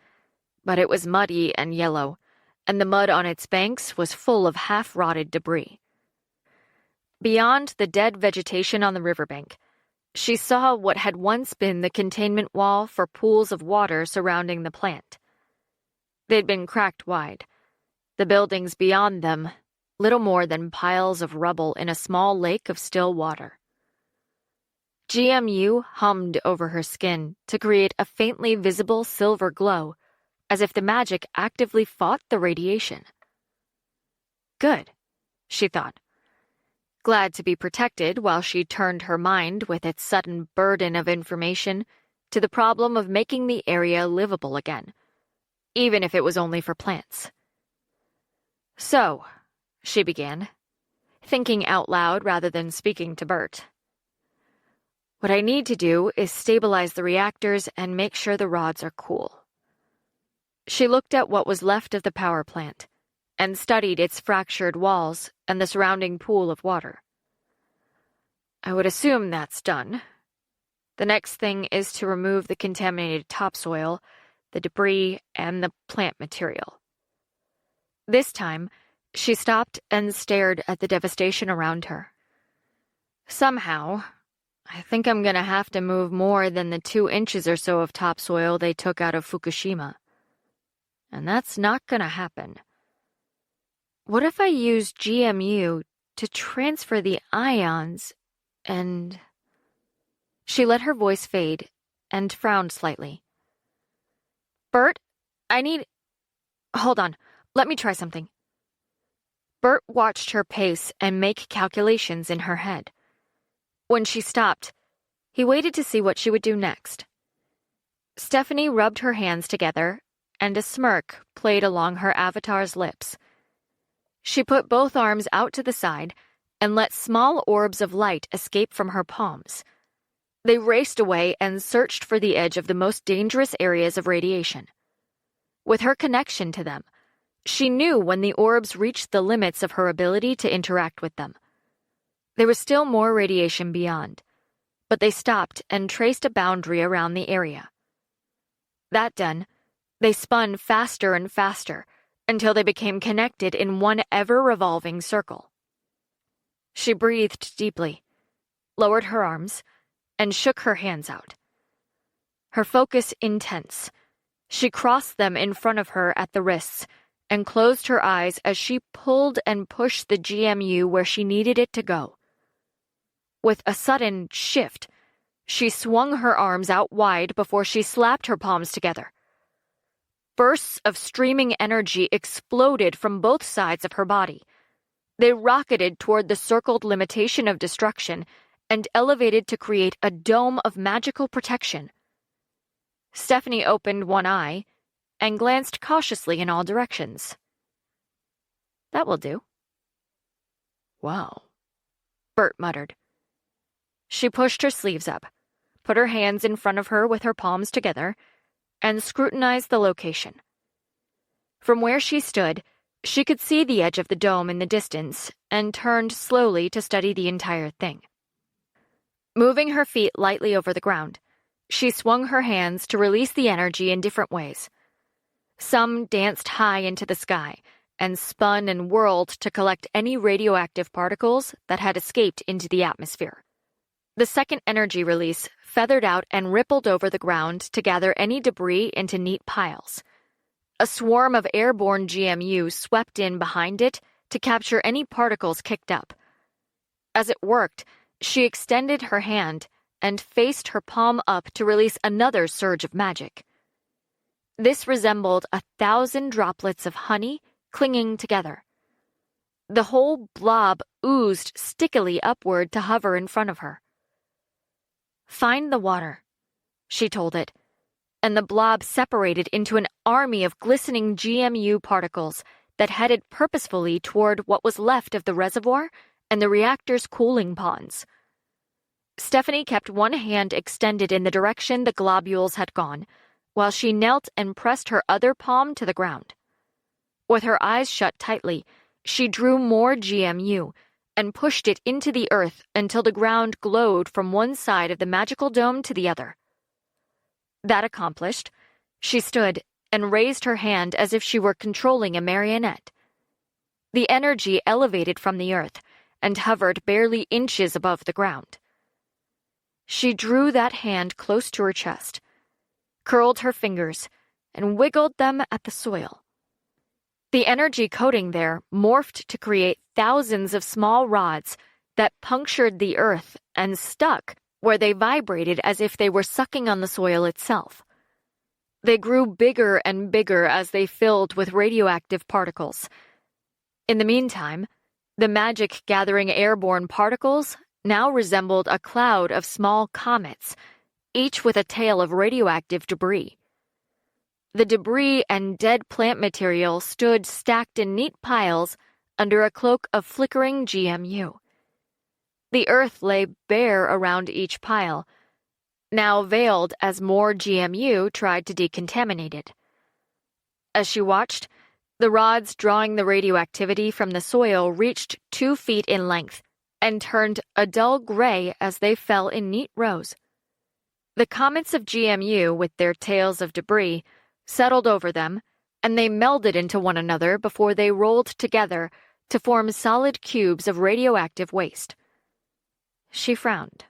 but it was muddy and yellow, and the mud on its banks was full of half-rotted debris. Beyond the dead vegetation on the riverbank, she saw what had once been the containment wall for pools of water surrounding the plant. They'd been cracked wide, the buildings beyond them little more than piles of rubble in a small lake of still water. GMU hummed over her skin to create a faintly visible silver glow, as if the magic actively fought the radiation. Good, she thought. Glad to be protected while she turned her mind with its sudden burden of information to the problem of making the area livable again, even if it was only for plants. So, she began, thinking out loud rather than speaking to Bert. What I need to do is stabilize the reactors and make sure the rods are cool. She looked at what was left of the power plant and studied its fractured walls and the surrounding pool of water. I would assume that's done. The next thing is to remove the contaminated topsoil, the debris, and the plant material. This time, she stopped and stared at the devastation around her. Somehow, I think I'm gonna have to move more than the 2 inches or so of topsoil they took out of Fukushima. And that's not gonna happen. What if I use GMU to transfer the ions and... She let her voice fade and frowned slightly. Bert, Hold on, let me try something. Bert watched her pace and make calculations in her head. When she stopped, he waited to see what she would do next. Stephanie rubbed her hands together, and a smirk played along her avatar's lips. She put both arms out to the side and let small orbs of light escape from her palms. They raced away and searched for the edge of the most dangerous areas of radiation. With her connection to them, she knew when the orbs reached the limits of her ability to interact with them. There was still more radiation beyond, but they stopped and traced a boundary around the area. That done, they spun faster and faster until they became connected in one ever-revolving circle. She breathed deeply, lowered her arms, and shook her hands out. Her focus intense, she crossed them in front of her at the wrists and closed her eyes as she pulled and pushed the GMU where she needed it to go. With a sudden shift, she swung her arms out wide before she slapped her palms together. Bursts of streaming energy exploded from both sides of her body. They rocketed toward the circled limitation of destruction and elevated to create a dome of magical protection. Stephanie opened one eye and glanced cautiously in all directions. That will do. Wow, Bert muttered. She pushed her sleeves up, put her hands in front of her with her palms together, and scrutinized the location. From where she stood, she could see the edge of the dome in the distance and turned slowly to study the entire thing. Moving her feet lightly over the ground, she swung her hands to release the energy in different ways. Some danced high into the sky and spun and whirled to collect any radioactive particles that had escaped into the atmosphere. The second energy release feathered out and rippled over the ground to gather any debris into neat piles. A swarm of airborne GMU swept in behind it to capture any particles kicked up. As it worked, she extended her hand and faced her palm up to release another surge of magic. This resembled 1,000 droplets of honey clinging together. The whole blob oozed stickily upward to hover in front of her. Find the water, she told it, and the blob separated into an army of glistening GMU particles that headed purposefully toward what was left of the reservoir and the reactor's cooling ponds. Stephanie kept one hand extended in the direction the globules had gone, while she knelt and pressed her other palm to the ground. With her eyes shut tightly, she drew more GMU and pushed it into the earth until the ground glowed from one side of the magical dome to the other. That accomplished, she stood and raised her hand as if she were controlling a marionette. The energy elevated from the earth and hovered barely inches above the ground. She drew that hand close to her chest, curled her fingers, and wiggled them at the soil. The energy coating there morphed to create thousands of small rods that punctured the earth and stuck where they vibrated as if they were sucking on the soil itself. They grew bigger and bigger as they filled with radioactive particles. In the meantime, the magic-gathering airborne particles now resembled a cloud of small comets, each with a tail of radioactive debris. The debris and dead plant material stood stacked in neat piles under a cloak of flickering GMU. The earth lay bare around each pile, now veiled as more GMU tried to decontaminate it. As she watched, the rods drawing the radioactivity from the soil reached 2 feet in length and turned a dull gray as they fell in neat rows. The comets of GMU, with their tails of debris, settled over them, and they melded into one another before they rolled together to form solid cubes of radioactive waste. She frowned.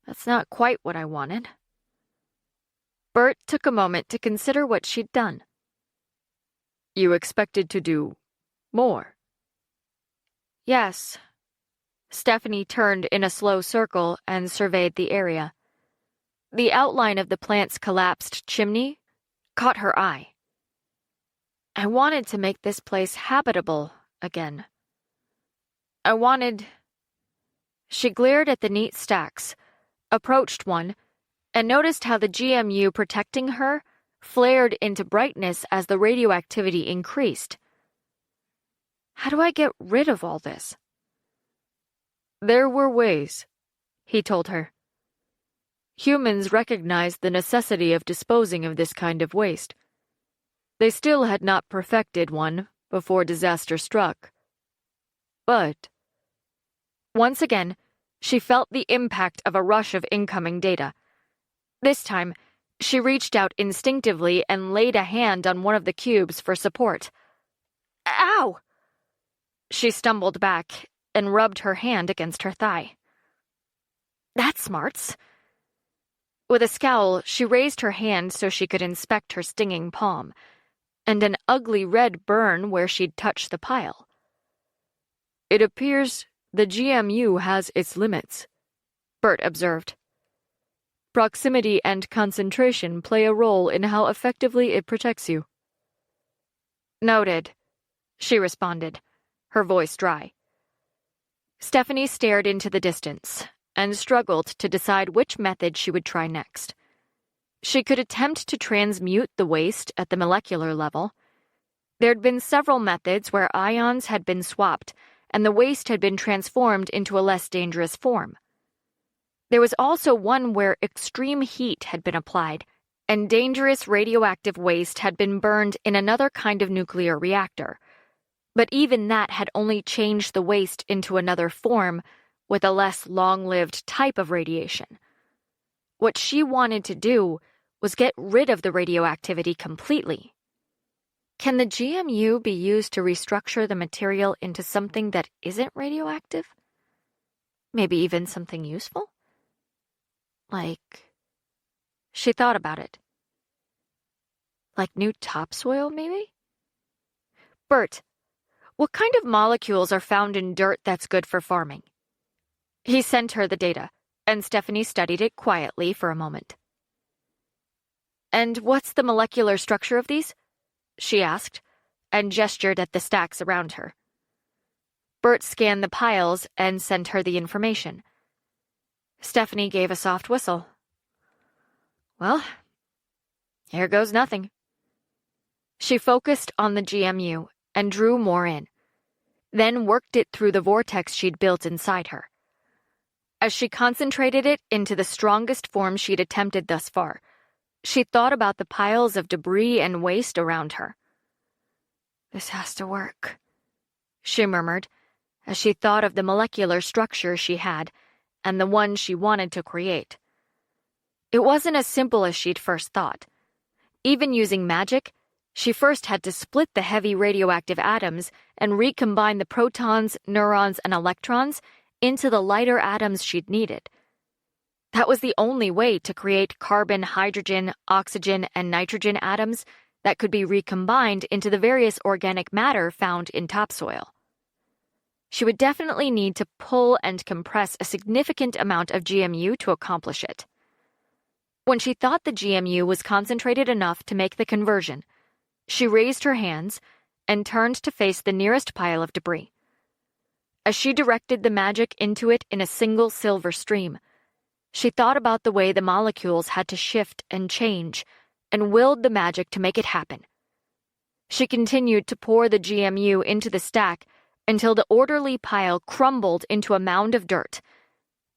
That's not quite what I wanted. Bert took a moment to consider what she'd done. You expected to do more? Yes. Stephanie turned in a slow circle and surveyed the area. The outline of the plant's collapsed chimney caught her eye. I wanted to make this place habitable again. I wanted... She glared at the neat stacks, approached one, and noticed how the GMU protecting her flared into brightness as the radioactivity increased. How do I get rid of all this? There were ways, he told her. Humans recognized the necessity of disposing of this kind of waste. They still had not perfected one before disaster struck. But... Once again, she felt the impact of a rush of incoming data. This time, she reached out instinctively and laid a hand on one of the cubes for support. Ow! She stumbled back and rubbed her hand against her thigh. That smarts. With a scowl, she raised her hand so she could inspect her stinging palm, and an ugly red burn where she'd touched the pile. It appears the GMU has its limits, Bert observed. Proximity and concentration play a role in how effectively it protects you. Noted, she responded, her voice dry. Stephanie stared into the distance and struggled to decide which method she would try next. She could attempt to transmute the waste at the molecular level. There'd been several methods where ions had been swapped and the waste had been transformed into a less dangerous form. There was also one where extreme heat had been applied, and dangerous radioactive waste had been burned in another kind of nuclear reactor. But even that had only changed the waste into another form with a less long-lived type of radiation. What she wanted to do was get rid of the radioactivity completely. Can the GMU be used to restructure the material into something that isn't radioactive? Maybe even something useful? She thought about it. Like new topsoil, maybe? Bert, what kind of molecules are found in dirt that's good for farming? He sent her the data, and Stephanie studied it quietly for a moment. And what's the molecular structure of these? She asked, and gestured at the stacks around her. Bert scanned the piles and sent her the information. Stephanie gave a soft whistle. Well, here goes nothing. She focused on the GMU and drew more in. then worked it through the vortex she'd built inside her. As she concentrated it into the strongest form she'd attempted thus far, she thought about the piles of debris and waste around her. "This has to work," she murmured, as she thought of the molecular structure she had and the one she wanted to create. It wasn't as simple as she'd first thought. Even using magic, she first had to split the heavy radioactive atoms and recombine the protons, neurons, and electrons into the lighter atoms she'd needed. That was the only way to create carbon, hydrogen, oxygen, and nitrogen atoms that could be recombined into the various organic matter found in topsoil. She would definitely need to pull and compress a significant amount of GMU to accomplish it. When she thought the GMU was concentrated enough to make the conversion, she raised her hands and turned to face the nearest pile of debris. As she directed the magic into it in a single silver stream, she thought about the way the molecules had to shift and change, and willed the magic to make it happen. She continued to pour the GMU into the stack until the orderly pile crumbled into a mound of dirt,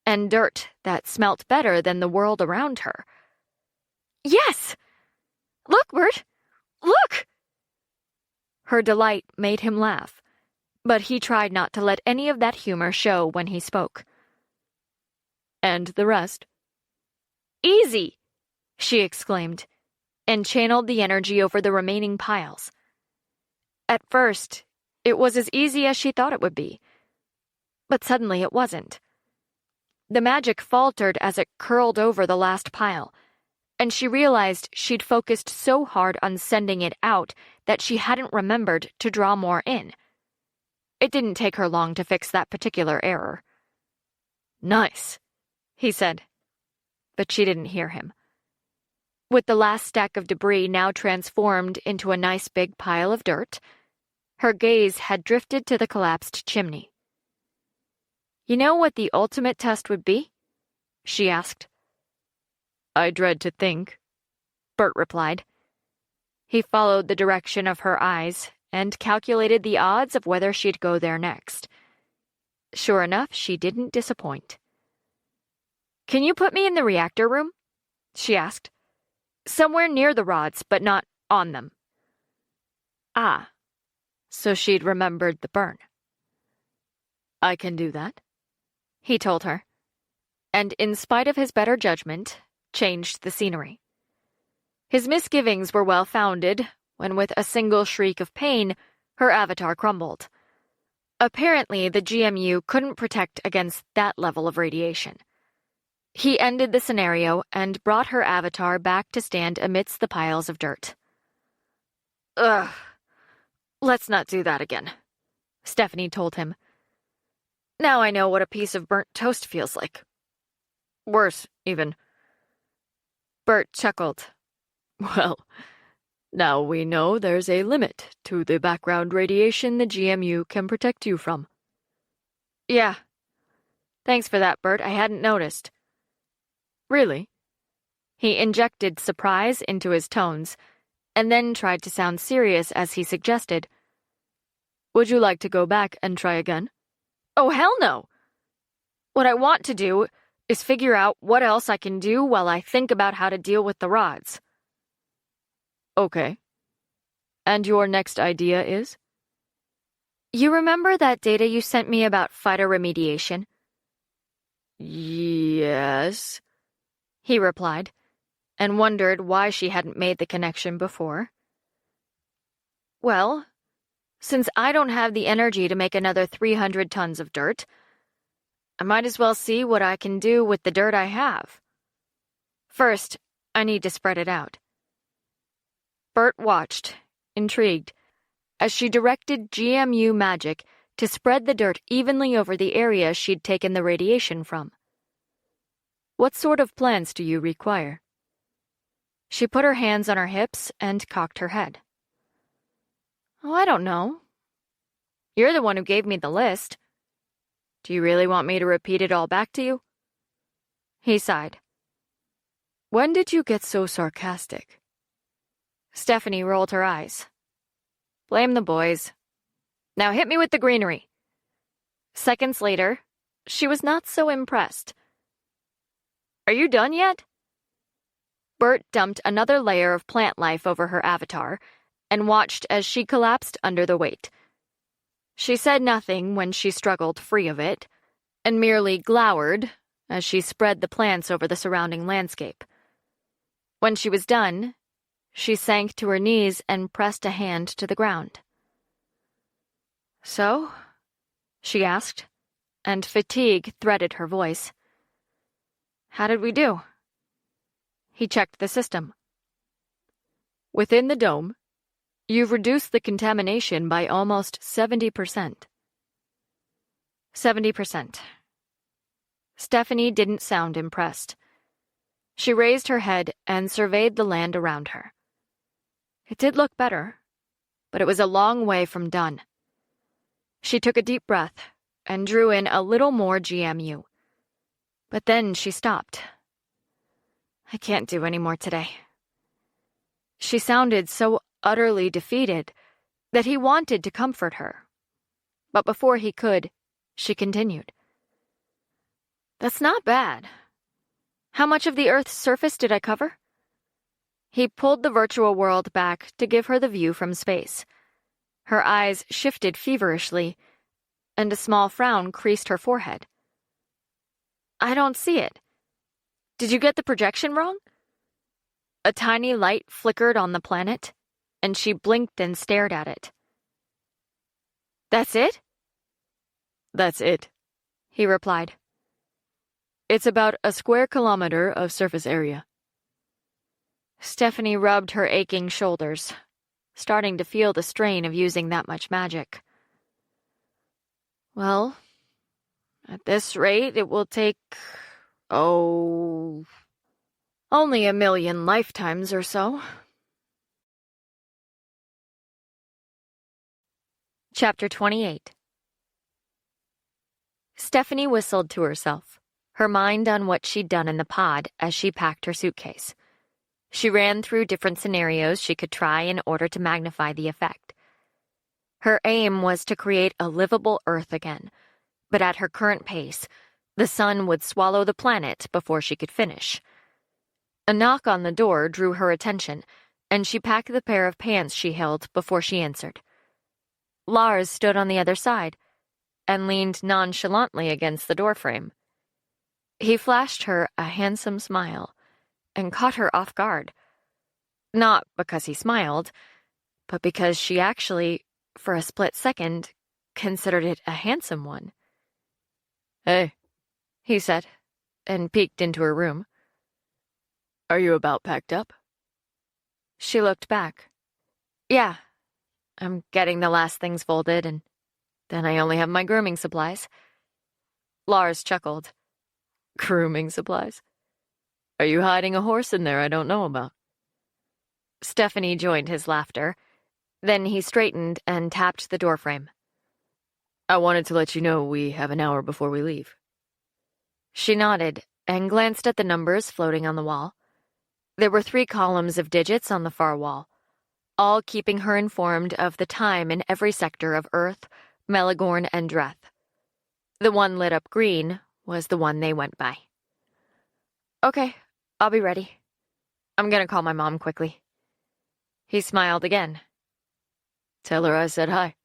and dirt that smelt better than the world around her. "Yes! Look, Bert! Look!" Her delight made him laugh, but he tried not to let any of that humor show when he spoke. "And the rest?" "Easy!" she exclaimed, and channeled the energy over the remaining piles. At first, it was as easy as she thought it would be, but suddenly it wasn't. The magic faltered as it curled over the last pile, and she realized she'd focused so hard on sending it out that she hadn't remembered to draw more in. It didn't take her long to fix that particular error. "Nice," he said, but she didn't hear him. With the last stack of debris now transformed into a nice big pile of dirt, her gaze had drifted to the collapsed chimney. "You know what the ultimate test would be?" she asked. "I dread to think," Bert replied. He followed the direction of her eyes and calculated the odds of whether she'd go there next. Sure enough, she didn't disappoint. "Can you put me in the reactor room?" she asked. "Somewhere near the rods, but not on them." Ah, so she'd remembered the burn. "I can do that," he told her, and in spite of his better judgment, changed the scenery. His misgivings were well-founded when, with a single shriek of pain, her avatar crumbled. Apparently, the GMU couldn't protect against that level of radiation. He ended the scenario and brought her avatar back to stand amidst the piles of dirt. "Ugh, let's not do that again," Stephanie told him. "Now I know what a piece of burnt toast feels like. Worse, even." Bert chuckled. "Well, now we know there's a limit to the background radiation the GMU can protect you from." "Yeah. Thanks for that, Bert. I hadn't noticed." "Really?" He injected surprise into his tones, and then tried to sound serious as he suggested, "Would you like to go back and try again?" "Oh, hell no! What I want to do is figure out what else I can do while I think about how to deal with the rods." "Okay. And your next idea is?" "You remember that data you sent me about phytoremediation?" "Yes," he replied, and wondered why she hadn't made the connection before. "Well, since I don't have the energy to make another 300 tons of dirt, I might as well see what I can do with the dirt I have. First, I need to spread it out." Bert watched, intrigued, as she directed GMU magic to spread the dirt evenly over the area she'd taken the radiation from. "What sort of plans do you require?" She put her hands on her hips and cocked her head. "Oh, I don't know. You're the one who gave me the list. Do you really want me to repeat it all back to you?" He sighed. "When did you get so sarcastic?" Stephanie rolled her eyes. "Blame the boys. Now hit me with the greenery." Seconds later, she was not so impressed. "Are you done yet?" Bert dumped another layer of plant life over her avatar and watched as she collapsed under the weight. She said nothing when she struggled free of it, and merely glowered as she spread the plants over the surrounding landscape. When she was done, she sank to her knees and pressed a hand to the ground. "So?" she asked, and fatigue threaded her voice. "How did we do?" He checked the system. "Within the dome, you've reduced the contamination by almost 70%. 70%. Stephanie didn't sound impressed. She raised her head and surveyed the land around her. It did look better, but it was a long way from done. She took a deep breath and drew in a little more GMU. But then she stopped. "I can't do any more today." She sounded so utterly defeated that he wanted to comfort her. But before he could, she continued. "That's not bad. How much of the Earth's surface did I cover?" He pulled the virtual world back to give her the view from space. Her eyes shifted feverishly, and a small frown creased her forehead. "I don't see it. Did you get the projection wrong?" A tiny light flickered on the planet, and she blinked and stared at it. "That's it?" "That's it," he replied. "It's about a square kilometer of surface area." Stephanie rubbed her aching shoulders, starting to feel the strain of using that much magic. "Well, at this rate, it will take, only 1,000,000 lifetimes or so." Chapter 28. Stephanie whistled to herself, her mind on what she'd done in the pod as she packed her suitcase. She ran through different scenarios she could try in order to magnify the effect. Her aim was to create a livable Earth again, but at her current pace, the sun would swallow the planet before she could finish. A knock on the door drew her attention, and she packed the pair of pants she held before she answered. Lars stood on the other side and leaned nonchalantly against the doorframe. He flashed her a handsome smile and caught her off guard. Not because he smiled, but because she actually, for a split second, considered it a handsome one. "Hey," he said, and peeked into her room. "Are you about packed up?" She looked back. "Yeah, I'm getting the last things folded, and then I only have my grooming supplies." Lars chuckled. "Grooming supplies? Are you hiding a horse in there I don't know about?" Stephanie joined his laughter. Then he straightened and tapped the doorframe. "I wanted to let you know we have an hour before we leave." She nodded and glanced at the numbers floating on the wall. There were 3 columns of digits on the far wall, all keeping her informed of the time in every sector of Earth, Melagorn, and Dreth. The one lit up green was the one they went by. "Okay, I'll be ready. I'm gonna call my mom quickly." He smiled again. "Tell her I said hi."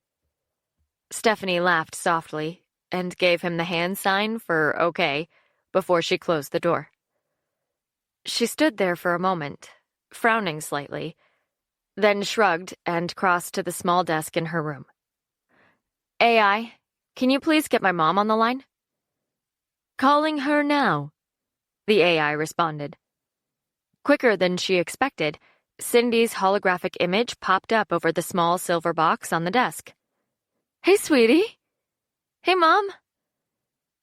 Stephanie laughed softly and gave him the hand sign for okay before she closed the door. She stood there for a moment, frowning slightly, then shrugged and crossed to the small desk in her room. "AI, can you please get my mom on the line?" "Calling her now," the AI responded. Quicker than she expected, Cindy's holographic image popped up over the small silver box on the desk. "Hey, sweetie." "Hey, Mom."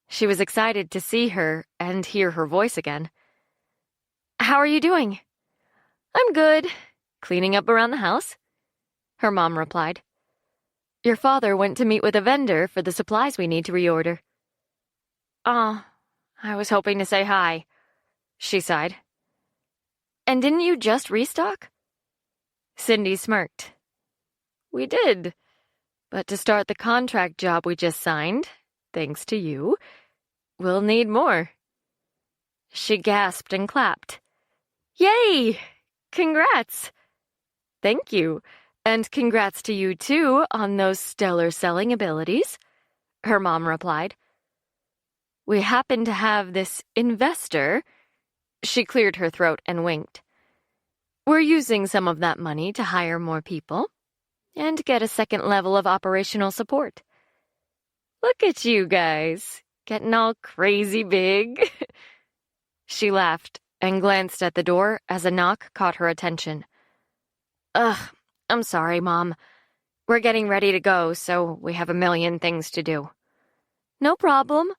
She was excited to see her and hear her voice again. "How are you doing?" "I'm good. Cleaning up around the house," her mom replied. "Your father went to meet with a vendor for the supplies we need to reorder." "Aw, I was hoping to say hi," she sighed. "And didn't you just restock?" Cindy smirked. "We did, but to start the contract job we just signed, thanks to you. We'll need more." She gasped and clapped. "Yay! Congrats!" "Thank you, and congrats to you too on those stellar selling abilities," her mom replied. "We happen to have this investor." She cleared her throat and winked. "We're using some of that money to hire more people and get a second level of operational support. Look at you guys, getting all crazy big." She laughed and glanced at the door as a knock caught her attention. "Ugh, I'm sorry, Mom. We're getting ready to go, so we have a million things to do." "No problem,"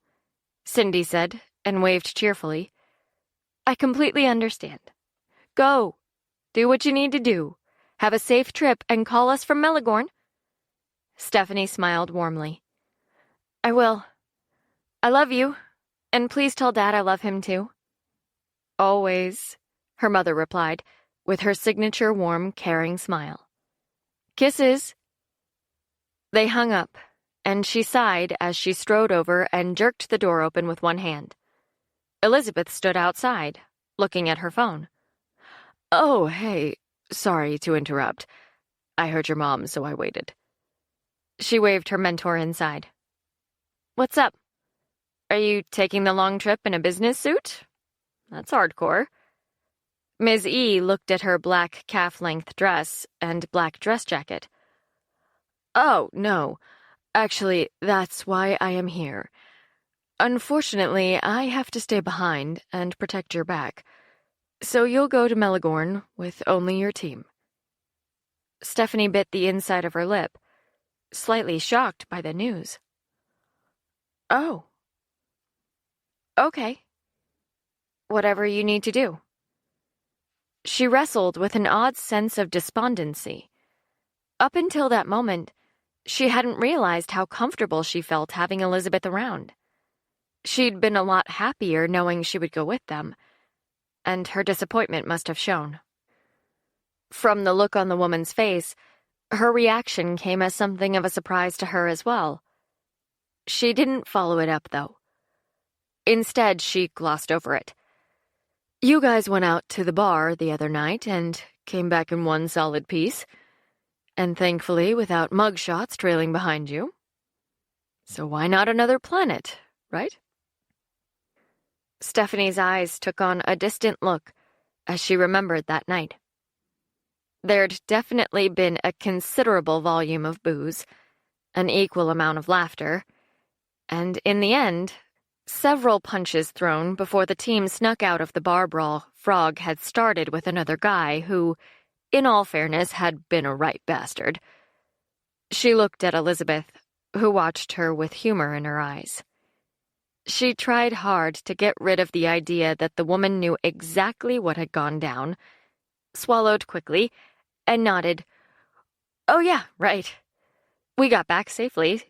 Cindy said and waved cheerfully. "I completely understand. Go. Do what you need to do. Have a safe trip and call us from Meligorn." Stephanie smiled warmly. "I will. I love you, and please tell Dad I love him too." "Always," her mother replied, with her signature warm, caring smile. "Kisses." They hung up, and she sighed as she strode over and jerked the door open with one hand. Elizabeth stood outside, looking at her phone. "Oh, hey, sorry to interrupt. I heard your mom, so I waited." She waved her mentor inside. "What's up? Are you taking the long trip in a business suit? That's hardcore." Ms. E looked at her black calf-length dress and black dress jacket. "Oh, no. Actually, that's why I am here. Unfortunately, I have to stay behind and protect your back. So you'll go to Meligorn with only your team." Stephanie bit the inside of her lip, slightly shocked by the news. "Oh. Okay. Whatever you need to do." She wrestled with an odd sense of despondency. Up until that moment, she hadn't realized how comfortable she felt having Elizabeth around. She'd been a lot happier knowing she would go with them, and her disappointment must have shown. From the look on the woman's face, her reaction came as something of a surprise to her as well. She didn't follow it up, though. Instead, she glossed over it. "You guys went out to the bar the other night and came back in one solid piece, and thankfully without mugshots trailing behind you. So why not another planet, right?" Stephanie's eyes took on a distant look as she remembered that night. There'd definitely been a considerable volume of booze, an equal amount of laughter, and in the end, several punches thrown before the team snuck out of the bar brawl Frog had started with another guy who, in all fairness, had been a right bastard. She looked at Elizabeth, who watched her with humor in her eyes. She tried hard to get rid of the idea that the woman knew exactly what had gone down, swallowed quickly, and nodded. "Oh yeah, right. We got back safely.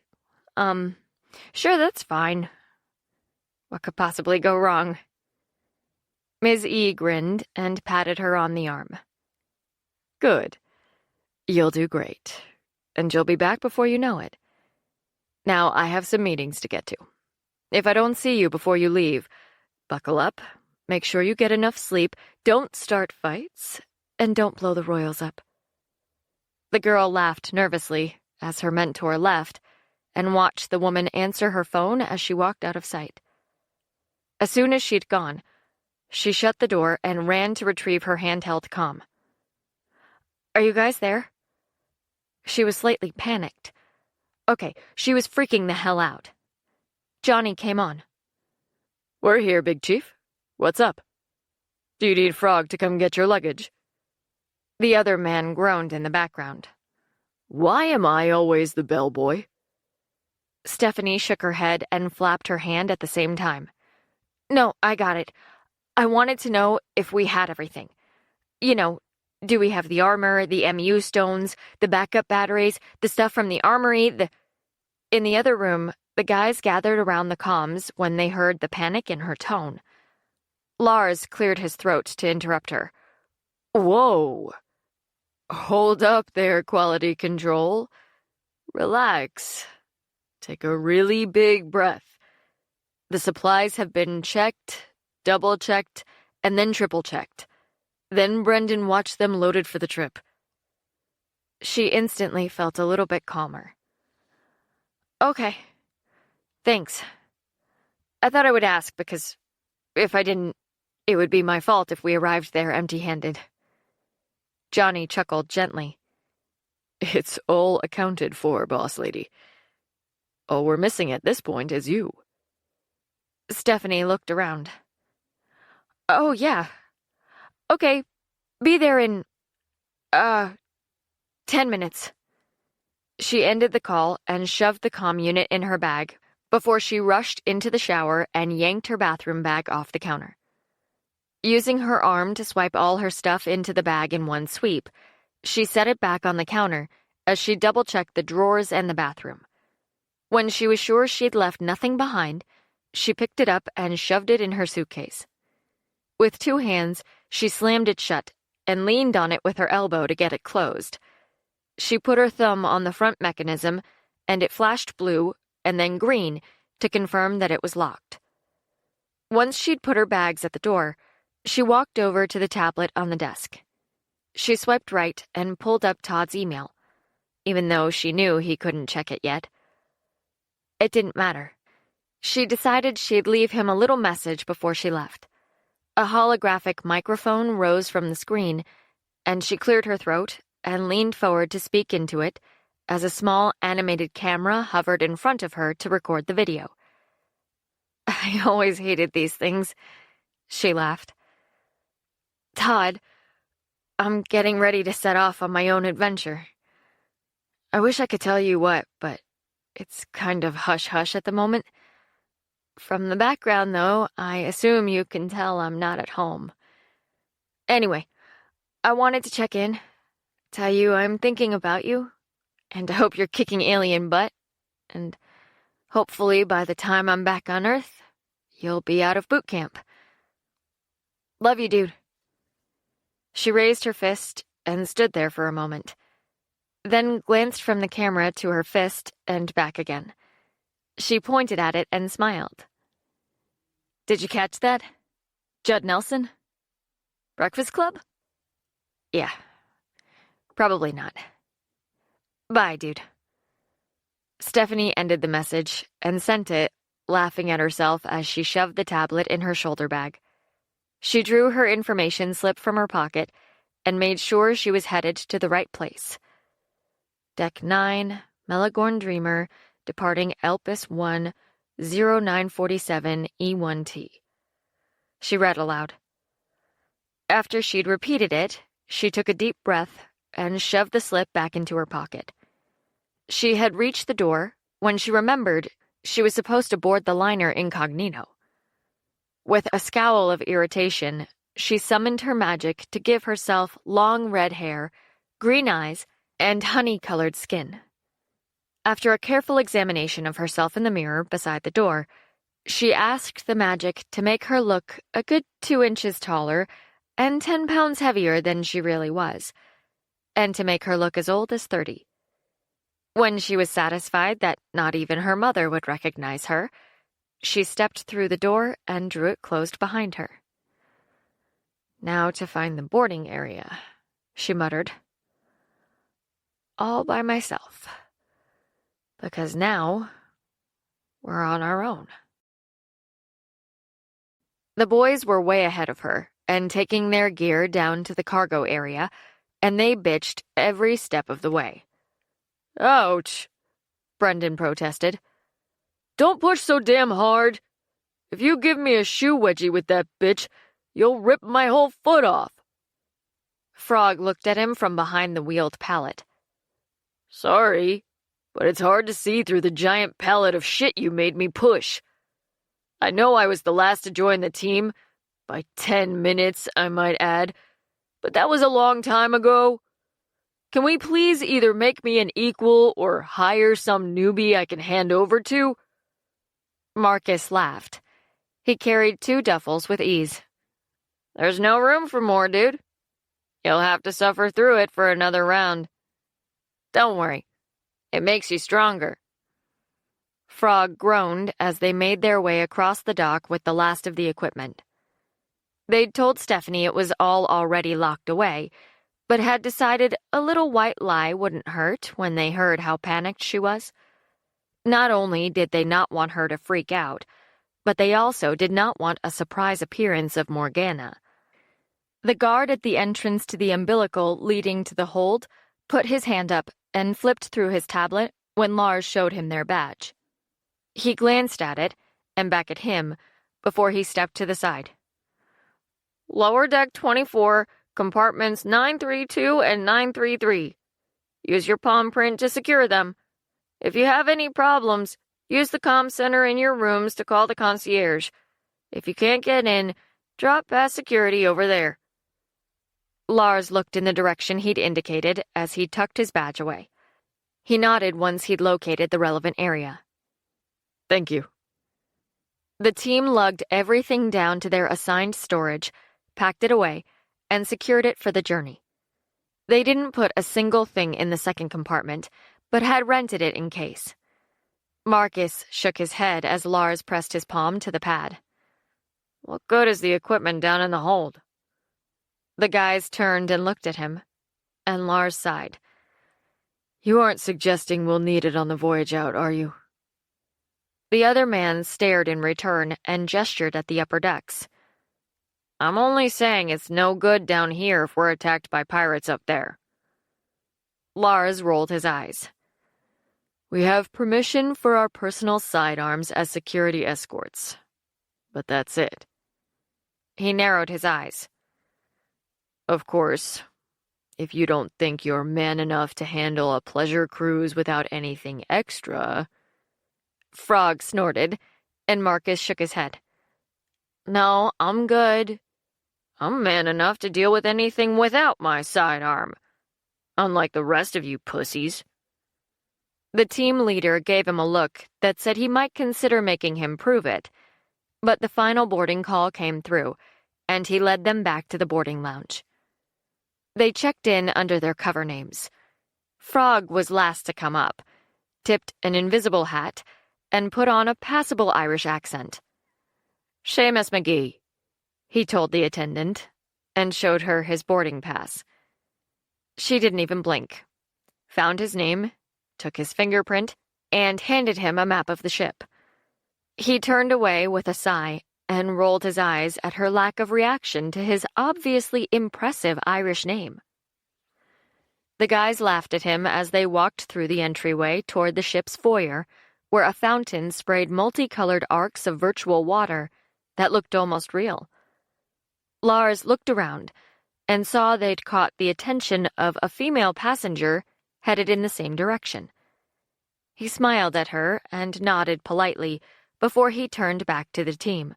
Sure, that's fine. What could possibly go wrong?" Ms. E grinned and patted her on the arm. "Good. You'll do great, and you'll be back before you know it. Now I have some meetings to get to. If I don't see you before you leave, buckle up, make sure you get enough sleep, don't start fights, and don't blow the royals up." The girl laughed nervously as her mentor left and watched the woman answer her phone as she walked out of sight. As soon as she'd gone, she shut the door and ran to retrieve her handheld comm. "Are you guys there?" She was slightly panicked. Okay, she was freaking the hell out. Johnny came on. "We're here, Big Chief. What's up? Do you need Frog to come get your luggage?" The other man groaned in the background. "Why am I always the bellboy?" Stephanie shook her head and flapped her hand at the same time. "No, I got it. I wanted to know if we had everything. You know, do we have the armor, the MU stones, the backup batteries, the stuff from the armory, In the other room, the guys gathered around the comms when they heard the panic in her tone. Lars cleared his throat to interrupt her. "Whoa. Hold up there, quality control. Relax. Take a really big breath. The supplies have been checked, double-checked, and then triple-checked. Then Brendan watched them loaded for the trip. She instantly felt a little bit calmer. Okay. Thanks. I thought I would ask because if I didn't, it would be my fault if we arrived there empty-handed. Johnny chuckled gently. It's all accounted for, boss lady. All we're missing at this point is you. Stephanie looked around. Oh, yeah. Okay, be there in, 10 minutes. She ended the call and shoved the comm unit in her bag before she rushed into the shower and yanked her bathroom bag off the counter. Using her arm to swipe all her stuff into the bag in one sweep, she set it back on the counter as she double-checked the drawers and the bathroom. When she was sure she'd left nothing behind, she picked it up and shoved it in her suitcase. With 2 hands, she slammed it shut and leaned on it with her elbow to get it closed. She put her thumb on the front mechanism, and it flashed blue and then green to confirm that it was locked. Once she'd put her bags at the door, she walked over to the tablet on the desk. She swiped right and pulled up Todd's email, even though she knew he couldn't check it yet. It didn't matter. She decided she'd leave him a little message before she left. A holographic microphone rose from the screen, and she cleared her throat and leaned forward to speak into it as a small animated camera hovered in front of her to record the video. I always hated these things, she laughed. Todd, I'm getting ready to set off on my own adventure. I wish I could tell you what, but it's kind of hush-hush at the moment. From the background, though, I assume you can tell I'm not at home. Anyway, I wanted to check in, tell you I'm thinking about you, and I hope you're kicking alien butt, and hopefully by the time I'm back on Earth, you'll be out of boot camp. Love you, dude. She raised her fist and stood there for a moment, then glanced from the camera to her fist and back again. She pointed at it and smiled. Did you catch that? Judd Nelson? Breakfast Club? Yeah. Probably not. Bye, dude. Stephanie ended the message and sent it, laughing at herself as she shoved the tablet in her shoulder bag. She drew her information slip from her pocket and made sure she was headed to the right place. Deck 9, Melagorn Dreamer, departing Elpis 1, 0947 E1T. She read aloud. After she'd repeated it, she took a deep breath and shoved the slip back into her pocket. She had reached the door when she remembered she was supposed to board the liner incognito. With a scowl of irritation, she summoned her magic to give herself long red hair, green eyes, and honey-colored skin. After a careful examination of herself in the mirror beside the door, she asked the magic to make her look a good 2 inches taller and 10 pounds heavier than she really was, and to make her look as old as 30. When she was satisfied that not even her mother would recognize her, she stepped through the door and drew it closed behind her. Now to find the boarding area, she muttered. All by myself. Because now, we're on our own. The boys were way ahead of her and taking their gear down to the cargo area, and they bitched every step of the way. Ouch, Brendan protested. Don't push so damn hard. If you give me a shoe wedgie with that bitch, you'll rip my whole foot off. Frog looked at him from behind the wheeled pallet. Sorry, but it's hard to see through the giant pallet of shit you made me push. I know I was the last to join the team, by 10 minutes, I might add, but that was a long time ago. Can we please either make me an equal or hire some newbie I can hand over to? Marcus laughed. He carried 2 duffels with ease. There's no room for more, dude. You'll have to suffer through it for another round. Don't worry. It makes you stronger. Frog groaned as they made their way across the dock with the last of the equipment. They'd told Stephanie it was all already locked away, but had decided a little white lie wouldn't hurt when they heard how panicked she was. Not only did they not want her to freak out, but they also did not want a surprise appearance of Morgana. The guard at the entrance to the umbilical leading to the hold put his hand up and flipped through his tablet when Lars showed him their badge. He glanced at it and back at him before he stepped to the side. Lower Deck 24, compartments 932 and 933. Use your palm print to secure them. If you have any problems, use the comm center in your rooms to call the concierge. If you can't get in, drop past security over there. Lars looked in the direction he'd indicated as he tucked his badge away. He nodded once he'd located the relevant area. Thank you. The team lugged everything down to their assigned storage, packed it away, and secured it for the journey. They didn't put a single thing in the second compartment, but had rented it in case. Marcus shook his head as Lars pressed his palm to the pad. What good is the equipment down in the hold? The guys turned and looked at him, and Lars sighed. You aren't suggesting we'll need it on the voyage out, are you? The other man stared in return and gestured at the upper decks. I'm only saying it's no good down here if we're attacked by pirates up there. Lars rolled his eyes. We have permission for our personal sidearms as security escorts. But that's it. He narrowed his eyes. Of course, if you don't think you're man enough to handle a pleasure cruise without anything extra... Frog snorted, and Marcus shook his head. No, I'm good. I'm man enough to deal with anything without my sidearm. Unlike the rest of you pussies. The team leader gave him a look that said he might consider making him prove it, but the final boarding call came through, and he led them back to the boarding lounge. They checked in under their cover names. Frog was last to come up, tipped an invisible hat, and put on a passable Irish accent. Seamus McGee, he told the attendant, and showed her his boarding pass. She didn't even blink, found his name, took his fingerprint, and handed him a map of the ship. He turned away with a sigh and rolled his eyes at her lack of reaction to his obviously impressive Irish name. The guys laughed at him as they walked through the entryway toward the ship's foyer, where a fountain sprayed multicolored arcs of virtual water that looked almost real. Lars looked around and saw they'd caught the attention of a female passenger headed in the same direction. He smiled at her and nodded politely before he turned back to the team.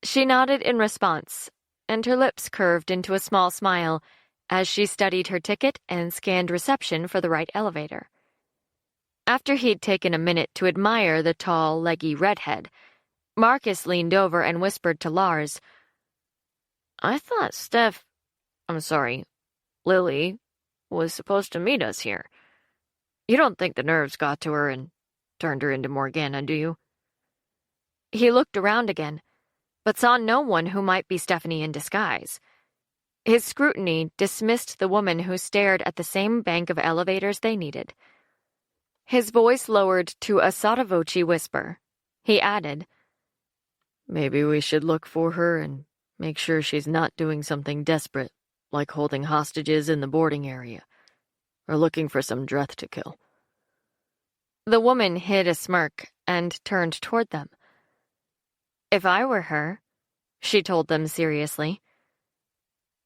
She nodded in response, and her lips curved into a small smile as she studied her ticket and scanned reception for the right elevator. After he'd taken a minute to admire the tall, leggy redhead, Marcus leaned over and whispered to Lars, I thought Lily, was supposed to meet us here. You don't think the nerves got to her and turned her into Morgana, do you? He looked around again, but saw no one who might be Stephanie in disguise. His scrutiny dismissed the woman who stared at the same bank of elevators they needed. His voice lowered to a sotto voce whisper. He added, Maybe we should look for her and make sure she's not doing something desperate, like holding hostages in the boarding area, or looking for some Dreth to kill. The woman hid a smirk and turned toward them. If I were her, she told them seriously,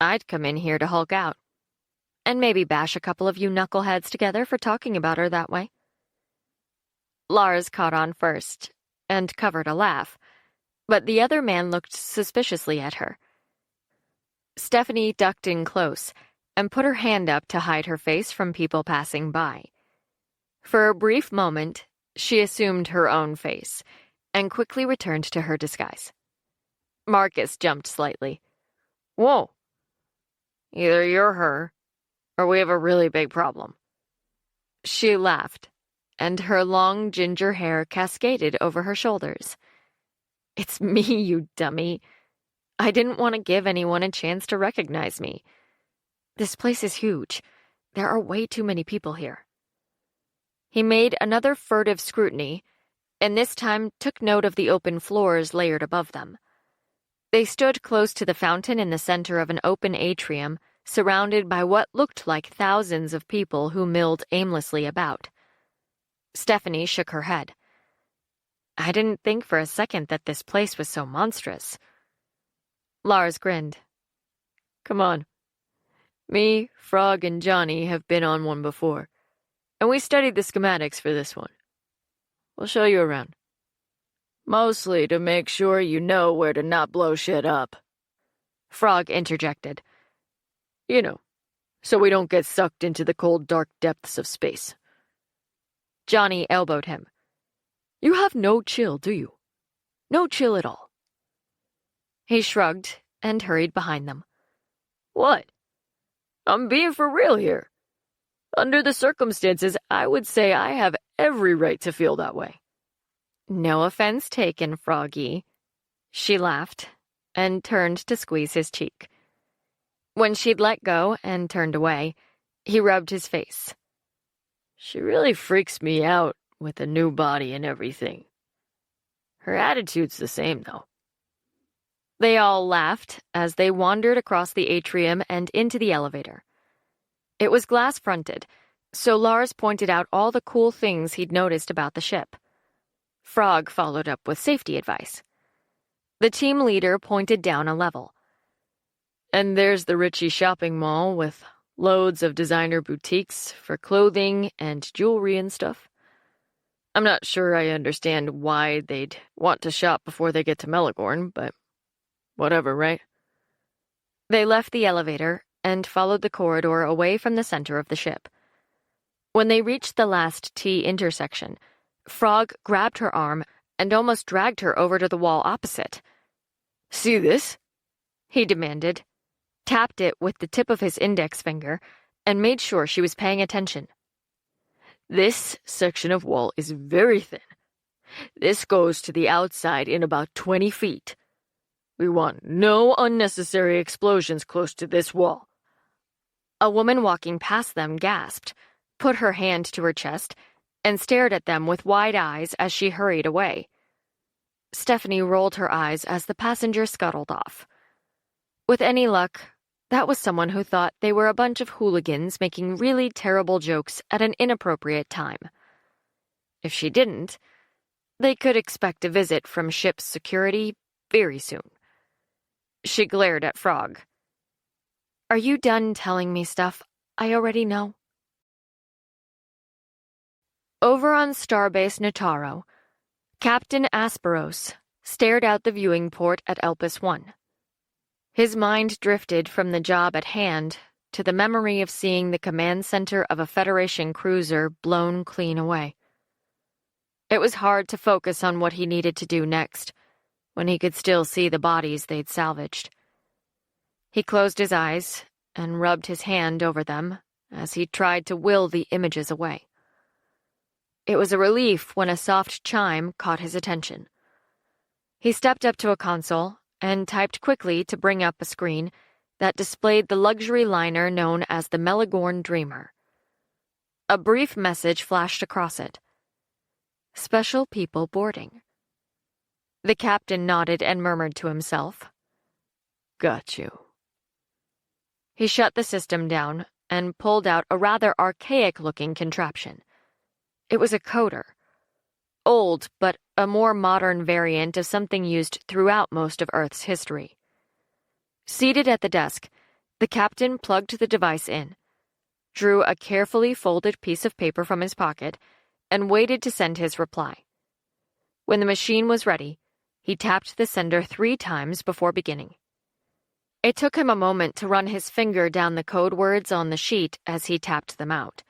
I'd come in here to Hulk out, and maybe bash a couple of you knuckleheads together for talking about her that way. Lars caught on first, and covered a laugh, but the other man looked suspiciously at her. Stephanie ducked in close and put her hand up to hide her face from people passing by. For a brief moment, she assumed her own face, and quickly returned to her disguise. Marcus jumped slightly. Whoa. Either you're her, or we have a really big problem. She laughed, and her long ginger hair cascaded over her shoulders. "It's me, you dummy. I didn't want to give anyone a chance to recognize me. This place is huge. There are way too many people here." He made another furtive scrutiny, and this time took note of the open floors layered above them. They stood close to the fountain in the center of an open atrium, surrounded by what looked like thousands of people who milled aimlessly about. Stephanie shook her head. "I didn't think for a second that this place was so monstrous." Lars grinned. "Come on. Me, Frog, and Johnny have been on one before, and we studied the schematics for this one. We'll show you around. Mostly to make sure you know where to not blow shit up." Frog interjected. "You know, so we don't get sucked into the cold, dark depths of space." Johnny elbowed him. "You have no chill, do you? No chill at all." He shrugged and hurried behind them. "What? I'm being for real here. Under the circumstances, I would say I have every right to feel that way." "No offense taken, Froggy." She laughed and turned to squeeze his cheek. When she'd let go and turned away, he rubbed his face. "She really freaks me out with a new body and everything. Her attitude's the same, though." They all laughed as they wandered across the atrium and into the elevator. It was glass-fronted, so Lars pointed out all the cool things he'd noticed about the ship. Frog followed up with safety advice. The team leader pointed down a level. "And there's the Ritchie shopping mall with loads of designer boutiques for clothing and jewelry and stuff. I'm not sure I understand why they'd want to shop before they get to Melagorn, but whatever, right?" They left the elevator and followed the corridor away from the center of the ship. When they reached the last T intersection, Frog grabbed her arm and almost dragged her over to the wall opposite. "See this?" he demanded, tapped it with the tip of his index finger, and made sure she was paying attention. "This section of wall is very thin. This goes to the outside in about 20 feet. We want no unnecessary explosions close to this wall." A woman walking past them gasped, put her hand to her chest, and stared at them with wide eyes as she hurried away. Stephanie rolled her eyes as the passenger scuttled off. With any luck, that was someone who thought they were a bunch of hooligans making really terrible jokes at an inappropriate time. If she didn't, they could expect a visit from ship's security very soon. She glared at Frog. "Are you done telling me stuff I already know?" Over on Starbase Nataro, Captain Asperos stared out the viewing port at Elpis 1. His mind drifted from the job at hand to the memory of seeing the command center of a Federation cruiser blown clean away. It was hard to focus on what he needed to do next, when he could still see the bodies they'd salvaged. He closed his eyes and rubbed his hand over them as he tried to will the images away. It was a relief when a soft chime caught his attention. He stepped up to a console and typed quickly to bring up a screen that displayed the luxury liner known as the Melagorn Dreamer. A brief message flashed across it. "Special people boarding." The captain nodded and murmured to himself. "Got you." He shut the system down and pulled out a rather archaic-looking contraption. It was a coder. Old, but a more modern variant of something used throughout most of Earth's history. Seated at the desk, the captain plugged the device in, drew a carefully folded piece of paper from his pocket, and waited to send his reply. When the machine was ready, he tapped the sender 3 times before beginning. It took him a moment to run his finger down the code words on the sheet as he tapped them out.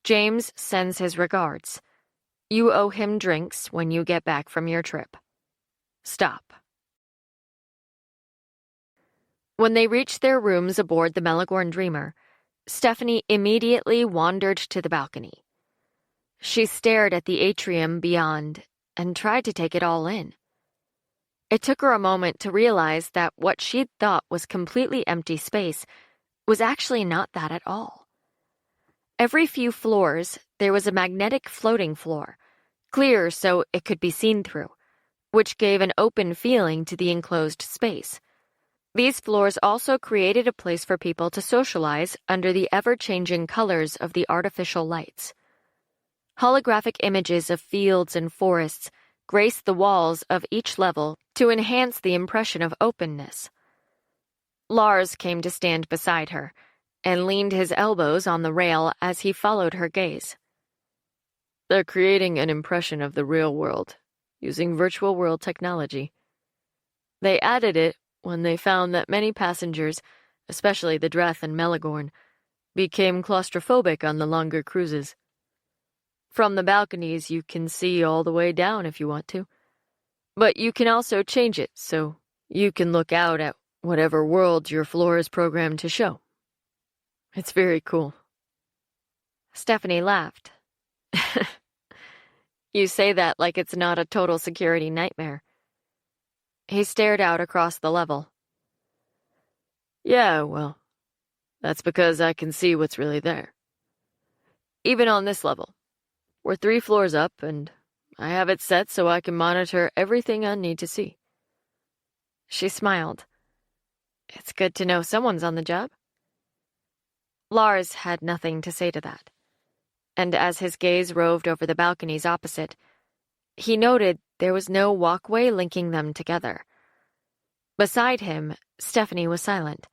"James sends his regards. You owe him drinks when you get back from your trip. Stop." When they reached their rooms aboard the Melagorn Dreamer, Stephanie immediately wandered to the balcony. She stared at the atrium beyond and tried to take it all in. It took her a moment to realize that what she'd thought was completely empty space was actually not that at all. Every few floors, there was a magnetic floating floor, clear so it could be seen through, which gave an open feeling to the enclosed space. These floors also created a place for people to socialize under the ever-changing colors of the artificial lights. Holographic images of fields and forests graced the walls of each level to enhance the impression of openness. Lars came to stand beside her and leaned his elbows on the rail as he followed her gaze. They're creating an impression of the real world, using virtual world technology. They added it when they found that many passengers, especially the Dreth and Melagorn, became claustrophobic on the longer cruises. From the balconies, you can see all the way down if you want to. But you can also change it so you can look out at whatever world your floor is programmed to show. It's very cool. Stephanie laughed. You say that like it's not a total security nightmare. He stared out across the level. Yeah, well, that's because I can see what's really there. Even on this level, we're 3 floors up, and I have it set so I can monitor everything I need to see. She smiled. It's good to know someone's on the job. Lars had nothing to say to that, and as his gaze roved over the balconies opposite, he noted there was no walkway linking them together. Beside him, Stephanie was silent,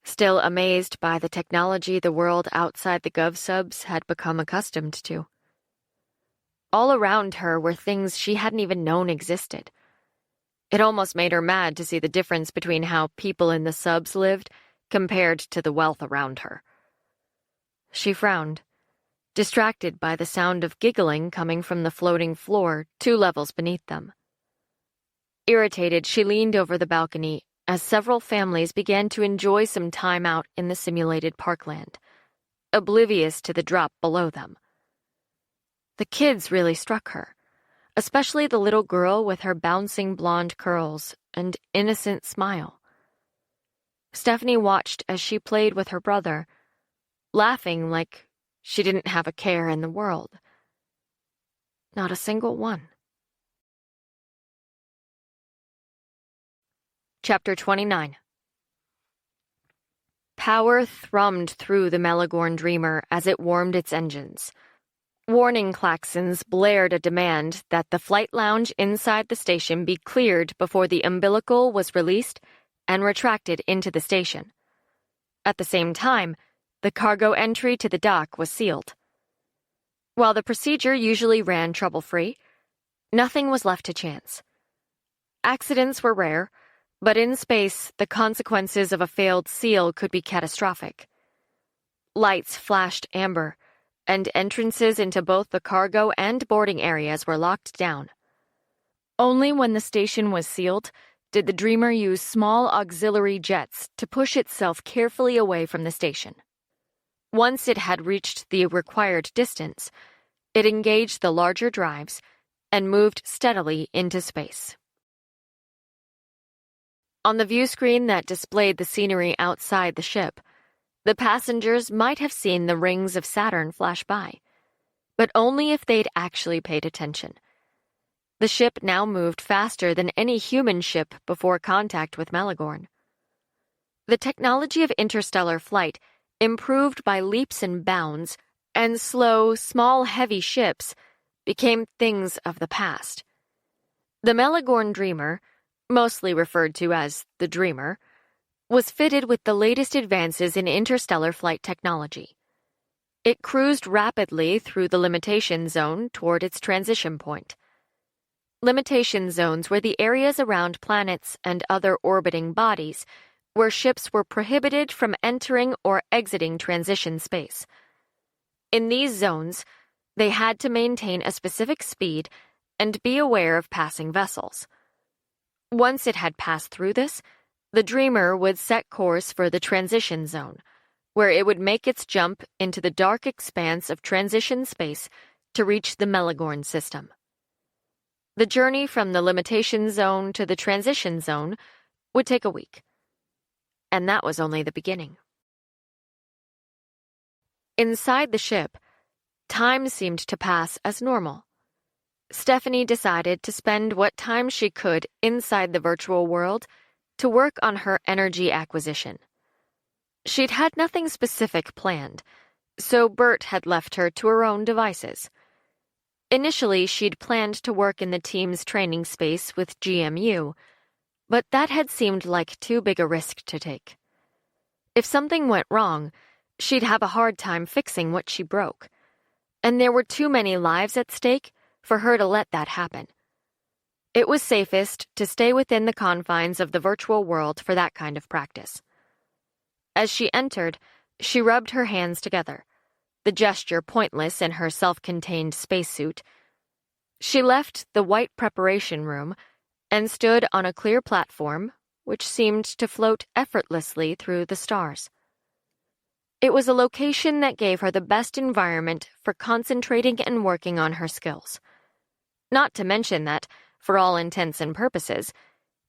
still amazed by the technology the world outside the GovSubs had become accustomed to. All around her were things she hadn't even known existed. It almost made her mad to see the difference between how people in the subs lived compared to the wealth around her. She frowned, distracted by the sound of giggling coming from the floating floor 2 levels beneath them. Irritated, she leaned over the balcony as several families began to enjoy some time out in the simulated parkland, oblivious to the drop below them. The kids really struck her, especially the little girl with her bouncing blonde curls and innocent smile. Stephanie watched as she played with her brother, laughing like she didn't have a care in the world. Not a single one. Chapter 29. Power thrummed through the Melagorn Dreamer as it warmed its engines. Warning klaxons blared a demand that the flight lounge inside the station be cleared before the umbilical was released and retracted into the station. At the same time, the cargo entry to the dock was sealed. While the procedure usually ran trouble-free, nothing was left to chance. Accidents were rare, but in space, the consequences of a failed seal could be catastrophic. Lights flashed amber, and entrances into both the cargo and boarding areas were locked down. Only when the station was sealed did the Dreamer use small auxiliary jets to push itself carefully away from the station. Once it had reached the required distance, it engaged the larger drives and moved steadily into space. On the view screen that displayed the scenery outside the ship, the passengers might have seen the rings of Saturn flash by, but only if they'd actually paid attention. The ship now moved faster than any human ship before contact with Melagorn. The technology of interstellar flight improved by leaps and bounds, and slow, small, heavy ships became things of the past. The Melagorn Dreamer, mostly referred to as the Dreamer, was fitted with the latest advances in interstellar flight technology. It cruised rapidly through the limitation zone toward its transition point. Limitation zones were the areas around planets and other orbiting bodies where ships were prohibited from entering or exiting transition space. In these zones, they had to maintain a specific speed and be aware of passing vessels. Once it had passed through this, the Dreamer would set course for the transition zone, where it would make its jump into the dark expanse of transition space to reach the Meligorn system. The journey from the limitation zone to the transition zone would take a week. And that was only the beginning. Inside the ship, time seemed to pass as normal. Stephanie decided to spend what time she could inside the virtual world to work on her energy acquisition. She'd had nothing specific planned, so Bert had left her to her own devices. Initially, she'd planned to work in the team's training space with GMU, but that had seemed like too big a risk to take. If something went wrong, she'd have a hard time fixing what she broke, and there were too many lives at stake for her to let that happen. It was safest to stay within the confines of the virtual world for that kind of practice. As she entered, she rubbed her hands together, the gesture pointless in her self-contained spacesuit. She left the white preparation room and stood on a clear platform which seemed to float effortlessly through the stars. It was a location that gave her the best environment for concentrating and working on her skills. Not to mention that, for all intents and purposes,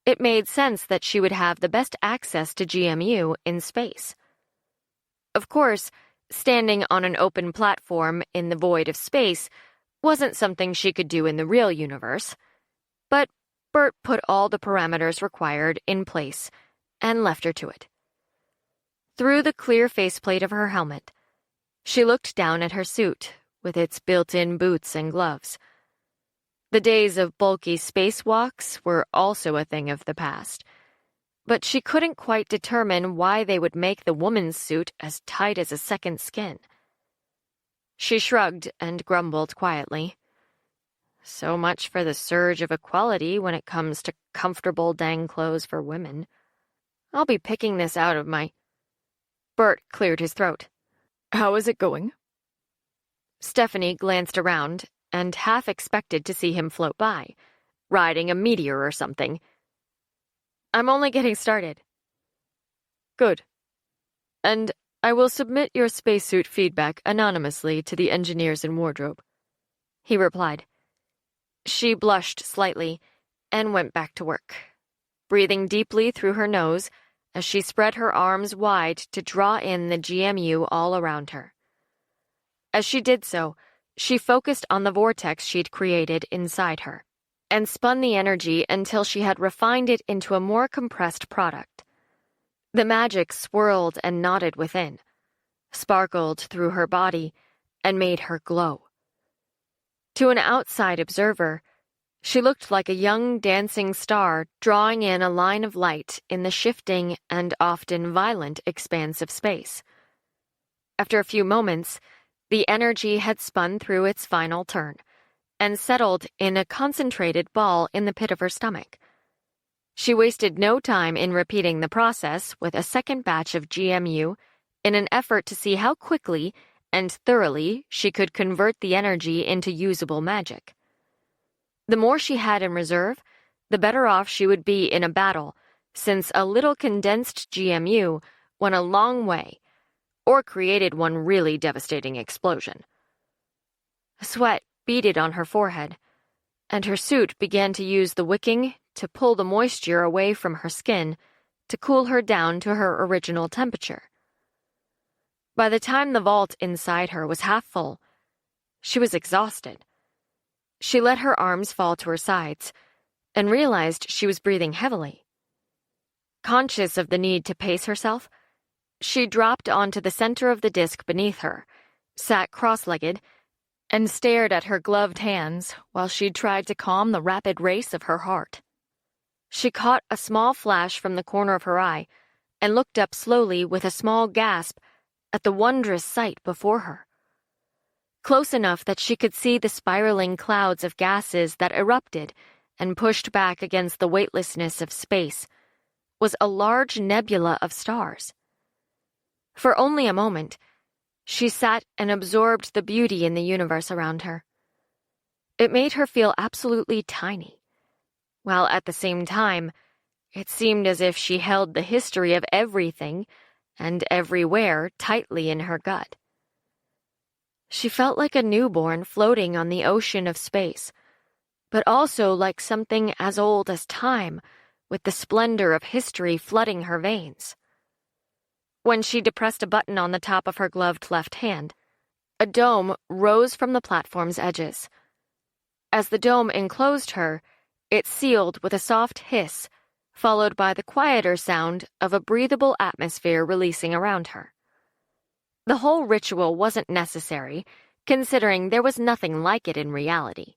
it made sense that she would have the best access to GMU in space. Of course, standing on an open platform in the void of space wasn't something she could do in the real universe, but Bert put all the parameters required in place and left her to it. Through the clear faceplate of her helmet, she looked down at her suit with its built-in boots and gloves. The days of bulky spacewalks were also a thing of the past, but she couldn't quite determine why they would make the woman's suit as tight as a second skin. She shrugged and grumbled quietly. So much for the surge of equality when it comes to comfortable dang clothes for women. I'll be picking this out of my... Bert cleared his throat. How is it going? Stephanie glanced around and half expected to see him float by, riding a meteor or something. I'm only getting started. Good. And I will submit your spacesuit feedback anonymously to the engineers in wardrobe, he replied. She blushed slightly and went back to work, breathing deeply through her nose as she spread her arms wide to draw in the GMU all around her. As she did so, she focused on the vortex she'd created inside her, and spun the energy until she had refined it into a more compressed product. The magic swirled and knotted within, sparkled through her body, and made her glow. To an outside observer, she looked like a young dancing star drawing in a line of light in the shifting and often violent expanse of space. After a few moments, the energy had spun through its final turn and settled in a concentrated ball in the pit of her stomach. She wasted no time in repeating the process with a second batch of GMU in an effort to see how quickly and thoroughly she could convert the energy into usable magic. The more she had in reserve, the better off she would be in a battle, since a little condensed GMU went a long way, or created one really devastating explosion. Sweat beaded on her forehead, and her suit began to use the wicking to pull the moisture away from her skin to cool her down to her original temperature. By the time the vault inside her was half full, she was exhausted. She let her arms fall to her sides and realized she was breathing heavily. Conscious of the need to pace herself, she dropped onto the center of the disc beneath her, sat cross-legged, and stared at her gloved hands while she tried to calm the rapid race of her heart. She caught a small flash from the corner of her eye and looked up slowly with a small gasp at the wondrous sight before her. Close enough that she could see the spiraling clouds of gases that erupted and pushed back against the weightlessness of space was a large nebula of stars. For only a moment, she sat and absorbed the beauty in the universe around her. It made her feel absolutely tiny, while at the same time, it seemed as if she held the history of everything and everywhere tightly in her gut. She felt like a newborn floating on the ocean of space, but also like something as old as time, with the splendor of history flooding her veins. When she depressed a button on the top of her gloved left hand, a dome rose from the platform's edges. As the dome enclosed her, it sealed with a soft hiss, followed by the quieter sound of a breathable atmosphere releasing around her. The whole ritual wasn't necessary, considering there was nothing like it in reality.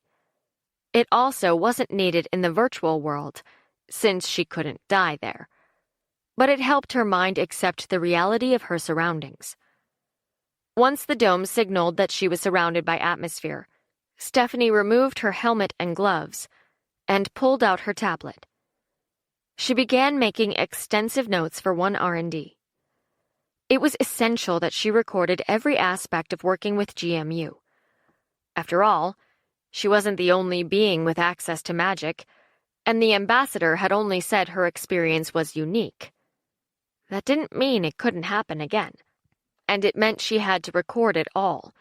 It also wasn't needed in the virtual world, since she couldn't die there. But it helped her mind accept the reality of her surroundings. Once the dome signaled that she was surrounded by atmosphere, Stephanie removed her helmet and gloves and pulled out her tablet. She began making extensive notes for one R&D. It was essential that she recorded every aspect of working with GMU. After all, she wasn't the only being with access to magic, and the ambassador had only said her experience was unique. That didn't mean it couldn't happen again, and it meant she had to record it all,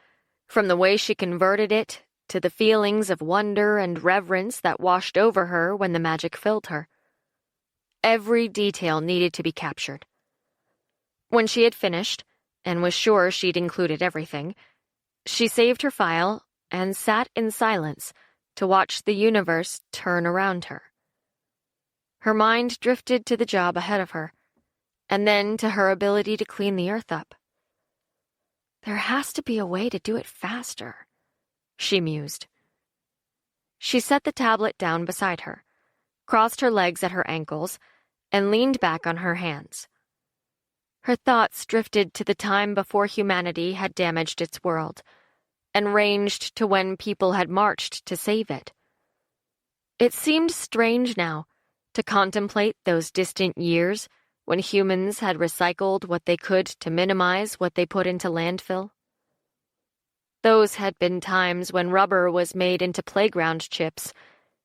from the way she converted it to the feelings of wonder and reverence that washed over her when the magic filled her. Every detail needed to be captured. When she had finished, and was sure she'd included everything, she saved her file and sat in silence to watch the universe turn around her. Her mind drifted to the job ahead of her, and then to her ability to clean the earth up. There has to be a way to do it faster, she mused. She set the tablet down beside her, crossed her legs at her ankles, and leaned back on her hands. Her thoughts drifted to the time before humanity had damaged its world, and ranged to when people had marched to save it. It seemed strange now to contemplate those distant years when humans had recycled what they could to minimize what they put into landfill. Those had been times when rubber was made into playground chips,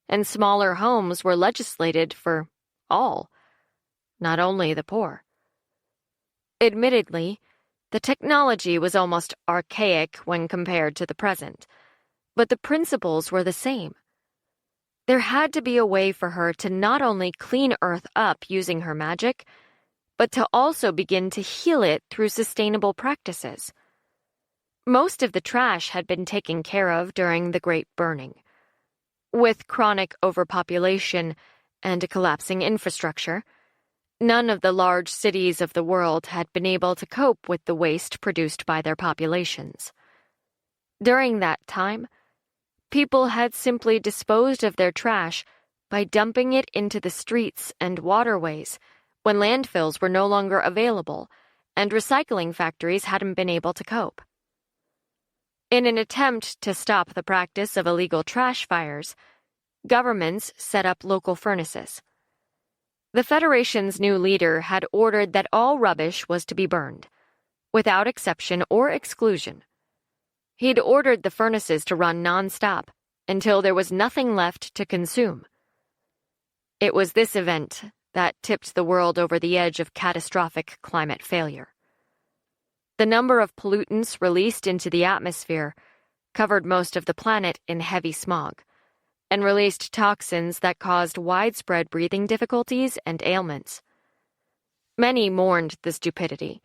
and smaller homes were legislated for all, not only the poor. Admittedly, the technology was almost archaic when compared to the present, but the principles were the same. There had to be a way for her to not only clean Earth up using her magic, but to also begin to heal it through sustainable practices. Most of the trash had been taken care of during the Great Burning. With chronic overpopulation and a collapsing infrastructure, none of the large cities of the world had been able to cope with the waste produced by their populations. During that time, people had simply disposed of their trash by dumping it into the streets and waterways when landfills were no longer available and recycling factories hadn't been able to cope. In an attempt to stop the practice of illegal trash fires, governments set up local furnaces. The Federation's new leader had ordered that all rubbish was to be burned, without exception or exclusion. He'd ordered the furnaces to run non-stop until there was nothing left to consume. It was this event that tipped the world over the edge of catastrophic climate failure. The number of pollutants released into the atmosphere covered most of the planet in heavy smog, and released toxins that caused widespread breathing difficulties and ailments. Many mourned the stupidity,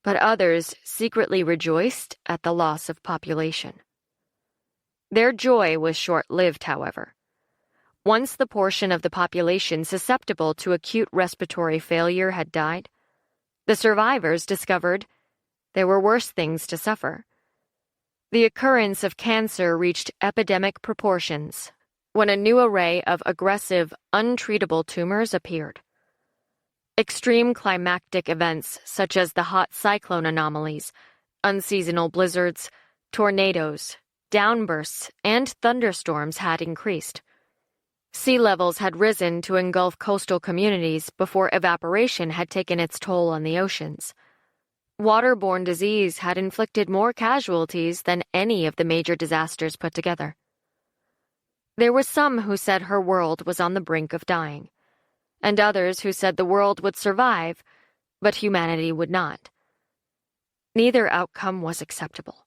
but others secretly rejoiced at the loss of population. Their joy was short-lived, however. Once the portion of the population susceptible to acute respiratory failure had died, the survivors discovered there were worse things to suffer. The occurrence of cancer reached epidemic proportions when a new array of aggressive, untreatable tumors appeared. Extreme climactic events such as the hot cyclone anomalies, unseasonal blizzards, tornadoes, downbursts, and thunderstorms had increased. Sea levels had risen to engulf coastal communities before evaporation had taken its toll on the oceans. Waterborne disease had inflicted more casualties than any of the major disasters put together. There were some who said her world was on the brink of dying, and others who said the world would survive, but humanity would not. Neither outcome was acceptable.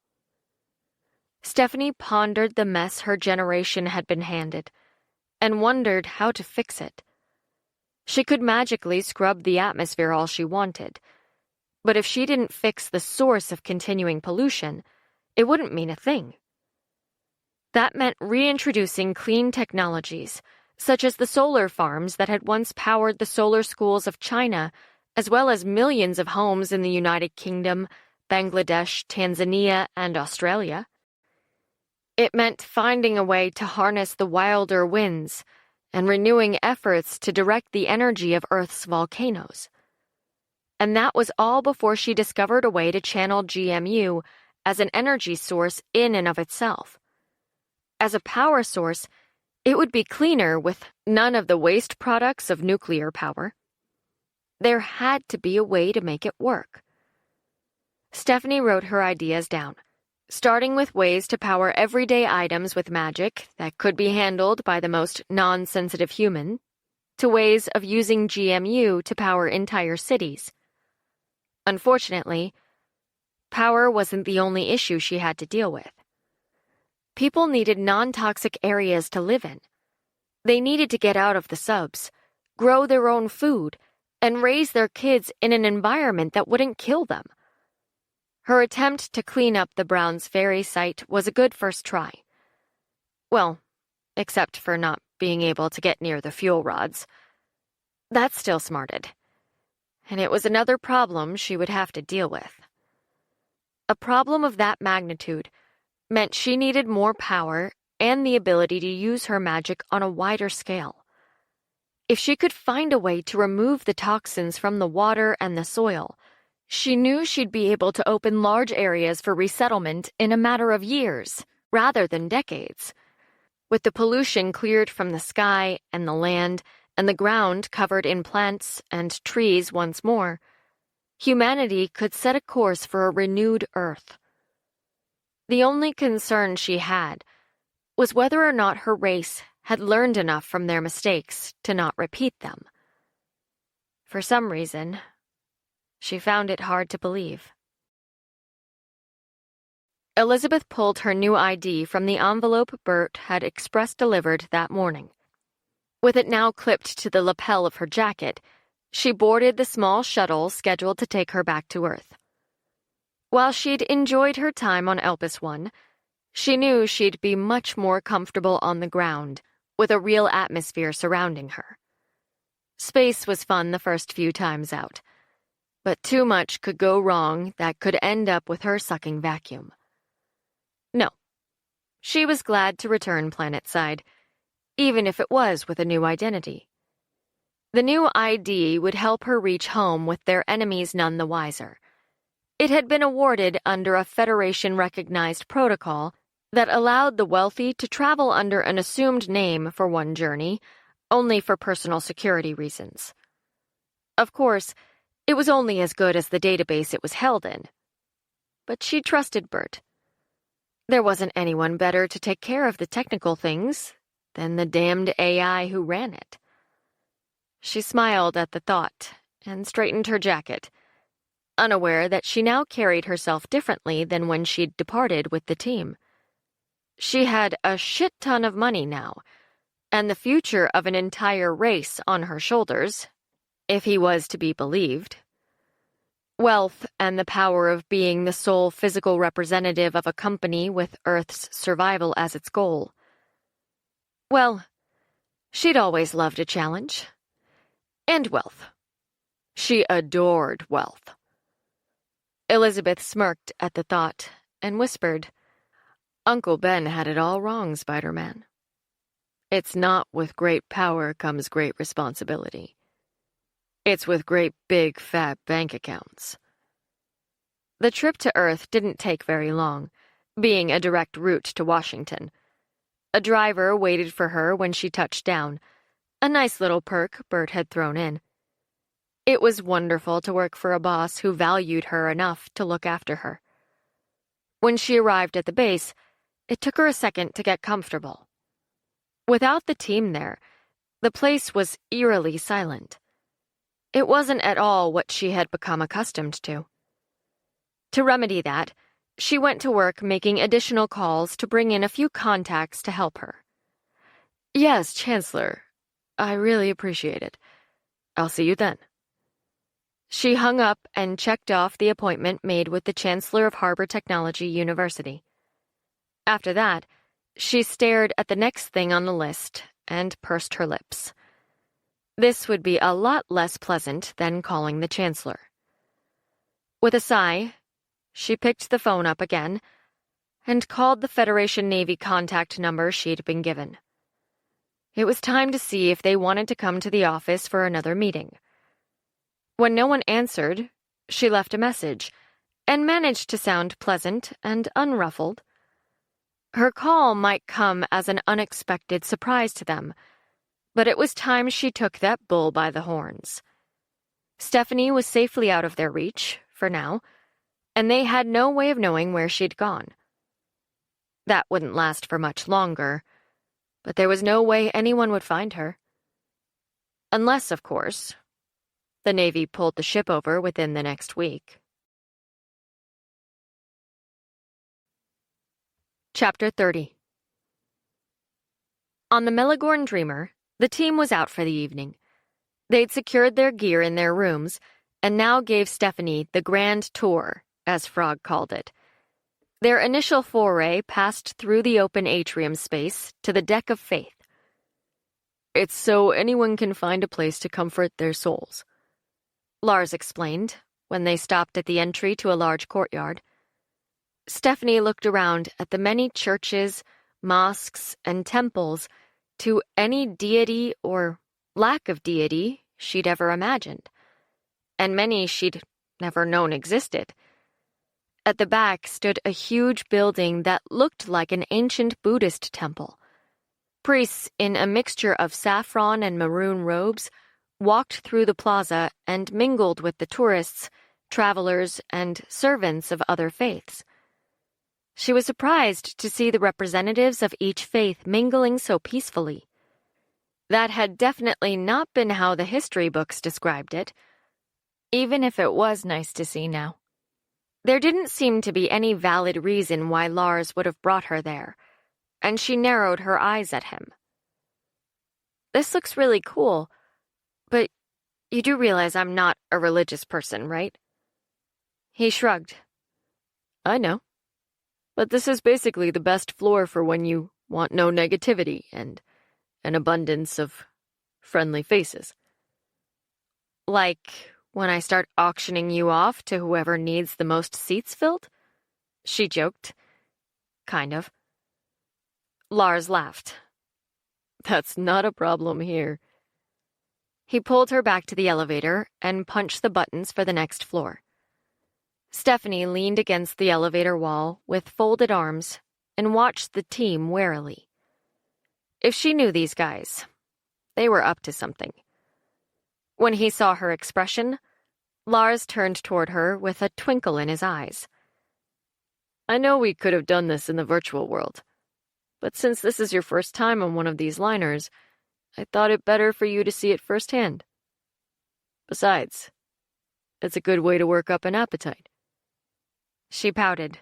Stephanie pondered the mess her generation had been handed and wondered how to fix it. She could magically scrub the atmosphere all she wanted, but if she didn't fix the source of continuing pollution, it wouldn't mean a thing. That meant reintroducing clean technologies, such as the solar farms that had once powered the solar schools of China, as well as millions of homes in the United Kingdom, Bangladesh, Tanzania, and Australia. It meant finding a way to harness the wilder winds and renewing efforts to direct the energy of Earth's volcanoes. And that was all before she discovered a way to channel GMU as an energy source in and of itself. As a power source, it would be cleaner with none of the waste products of nuclear power. There had to be a way to make it work. Stephanie wrote her ideas down, starting with ways to power everyday items with magic that could be handled by the most non-sensitive human, to ways of using GMU to power entire cities. Unfortunately, power wasn't the only issue she had to deal with. People needed non-toxic areas to live in. They needed to get out of the subs, grow their own food, and raise their kids in an environment that wouldn't kill them. Her attempt to clean up the Browns Ferry site was a good first try. Well, except for not being able to get near the fuel rods. That still smarted. And it was another problem she would have to deal with. A problem of that magnitude meant she needed more power and the ability to use her magic on a wider scale. If she could find a way to remove the toxins from the water and the soil, she knew she'd be able to open large areas for resettlement in a matter of years, rather than decades. With the pollution cleared from the sky and the land, and the ground covered in plants and trees once more, humanity could set a course for a renewed Earth. The only concern she had was whether or not her race had learned enough from their mistakes to not repeat them. For some reason, she found it hard to believe. Elizabeth pulled her new ID from the envelope Bert had express delivered that morning. With it now clipped to the lapel of her jacket, she boarded the small shuttle scheduled to take her back to Earth. While she'd enjoyed her time on Elpis 1, she knew she'd be much more comfortable on the ground, with a real atmosphere surrounding her. Space was fun the first few times out, but too much could go wrong that could end up with her sucking vacuum. No, she was glad to return planetside, even if it was with a new identity. The new ID would help her reach home with their enemies none the wiser. It had been awarded under a Federation-recognized protocol that allowed the wealthy to travel under an assumed name for one journey, only for personal security reasons. Of course, it was only as good as the database it was held in. But she trusted Bert. There wasn't anyone better to take care of the technical things than the damned AI who ran it. She smiled at the thought and straightened her jacket, unaware that she now carried herself differently than when she'd departed with the team. She had a shit ton of money now, and the future of an entire race on her shoulders, if he was to be believed. Wealth and the power of being the sole physical representative of a company with Earth's survival as its goal. Well, she'd always loved a challenge. And wealth. She adored wealth. Elizabeth smirked at the thought and whispered, "Uncle Ben had it all wrong, Spider-Man. It's not with great power comes great responsibility. It's with great big fat bank accounts." The trip to Earth didn't take very long, being a direct route to Washington. A driver waited for her when she touched down, a nice little perk Bert had thrown in. It was wonderful to work for a boss who valued her enough to look after her. When she arrived at the base, it took her a second to get comfortable. Without the team there, the place was eerily silent. It wasn't at all what she had become accustomed to. To remedy that, She went to work making additional calls to bring in a few contacts to help her. Yes, Chancellor. I really appreciate it. I'll see you then. She hung up and checked off the appointment made with the Chancellor of Harbor Technology University. After that, she stared at the next thing on the list and pursed her lips. This would be a lot less pleasant than calling the Chancellor. With a sigh, she picked the phone up again and called the Federation Navy contact number she'd been given. It was time to see if they wanted to come to the office for another meeting. When no one answered, she left a message and managed to sound pleasant and unruffled. Her call might come as an unexpected surprise to them, but it was time she took that bull by the horns. Stephanie was safely out of their reach, for now, and they had no way of knowing where she'd gone. That wouldn't last for much longer, but there was no way anyone would find her. Unless, of course, the Navy pulled the ship over within the next week. Chapter 30. On the Melagorn Dreamer, the team was out for the evening. They'd secured their gear in their rooms and now gave Stephanie the grand tour, as Frog called it. Their initial foray passed through the open atrium space to the Deck of Faith. It's so anyone can find a place to comfort their souls, Lars explained when they stopped at the entry to a large courtyard. Stephanie looked around at the many churches, mosques, and temples to any deity or lack of deity she'd ever imagined, and many she'd never known existed. At the back stood a huge building that looked like an ancient Buddhist temple. Priests in a mixture of saffron and maroon robes walked through the plaza and mingled with the tourists, travelers, and servants of other faiths. She was surprised to see the representatives of each faith mingling so peacefully. That had definitely not been how the history books described it, even if it was nice to see now. There didn't seem to be any valid reason why Lars would have brought her there, and she narrowed her eyes at him. This looks really cool, but you do realize I'm not a religious person, right? He shrugged. I know. But this is basically the best floor for when you want no negativity and an abundance of friendly faces. Like when I start auctioning you off to whoever needs the most seats filled? She joked. Kind of. Lars laughed. That's not a problem here. He pulled her back to the elevator and punched the buttons for the next floor. Stephanie leaned against the elevator wall with folded arms and watched the team warily. If she knew these guys, they were up to something. When he saw her expression, Lars turned toward her with a twinkle in his eyes. I know we could have done this in the virtual world, but since this is your first time on one of these liners, I thought it better for you to see it firsthand. Besides, it's a good way to work up an appetite. She pouted.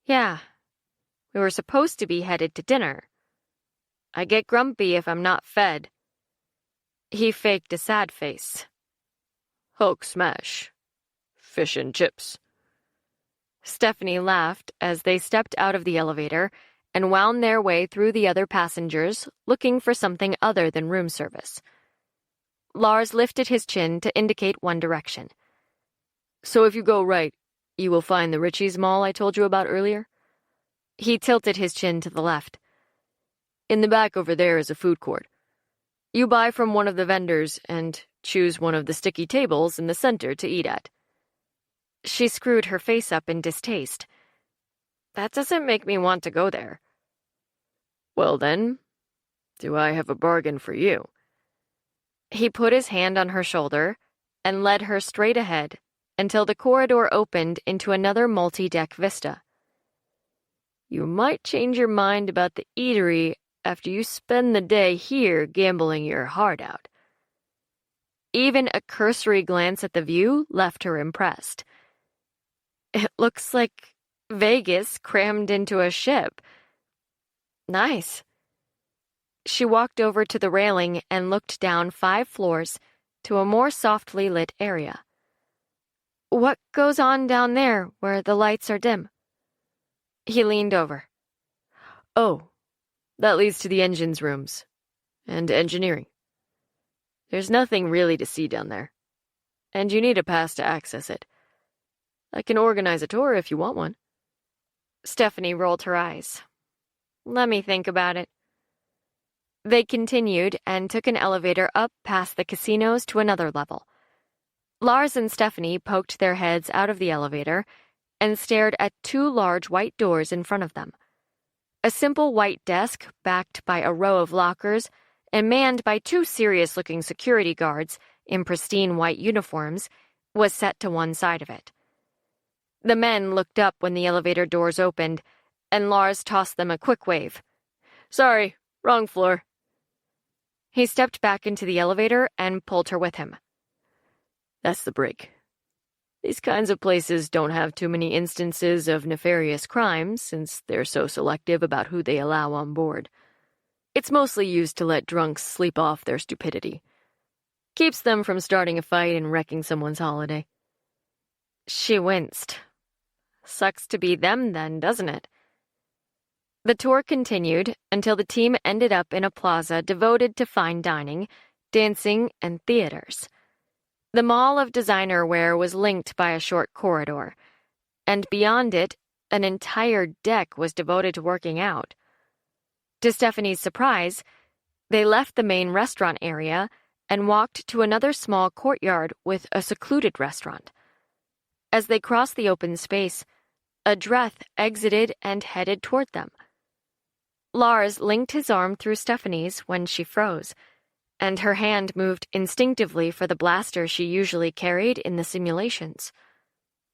Yeah, we were supposed to be headed to dinner. I get grumpy if I'm not fed. He faked a sad face. Hulk smash. Fish and chips. Stephanie laughed as they stepped out of the elevator and wound their way through the other passengers, looking for something other than room service. Lars lifted his chin to indicate one direction. So if you go right, you will find the Ritchie's Mall I told you about earlier? He tilted his chin to the left. In the back over there is a food court. You buy from one of the vendors and choose one of the sticky tables in the center to eat at. She screwed her face up in distaste. That doesn't make me want to go there. Well then, do I have a bargain for you? He put his hand on her shoulder and led her straight ahead until the corridor opened into another multi-deck vista. You might change your mind about the eatery after you spend the day here gambling your heart out. Even a cursory glance at the view left her impressed. It looks like Vegas crammed into a ship. Nice. She walked over to the railing and looked down 5 floors to a more softly lit area. What goes on down there where the lights are dim? He leaned over. Oh, that leads to the engines rooms. And engineering. There's nothing really to see down there. And you need a pass to access it. I can organize a tour if you want one. Stephanie rolled her eyes. Let me think about it. They continued and took an elevator up past the casinos to another level. Lars and Stephanie poked their heads out of the elevator and stared at 2 large white doors in front of them. A simple white desk backed by a row of lockers and manned by 2 serious-looking security guards in pristine white uniforms was set to one side of it. The men looked up when the elevator doors opened, and Lars tossed them a quick wave. Sorry, wrong floor. He stepped back into the elevator and pulled her with him. That's the break. These kinds of places don't have too many instances of nefarious crimes since they're so selective about who they allow on board. It's mostly used to let drunks sleep off their stupidity. Keeps them from starting a fight and wrecking someone's holiday. She winced. Sucks to be them then, doesn't it? The tour continued until the team ended up in a plaza devoted to fine dining, dancing, and theaters. The mall of designer wear was linked by a short corridor, and beyond it, an entire deck was devoted to working out. To Stephanie's surprise, they left the main restaurant area and walked to another small courtyard with a secluded restaurant. As they crossed the open space, a Dreth exited and headed toward them. Lars linked his arm through Stephanie's when she froze, and her hand moved instinctively for the blaster she usually carried in the simulations.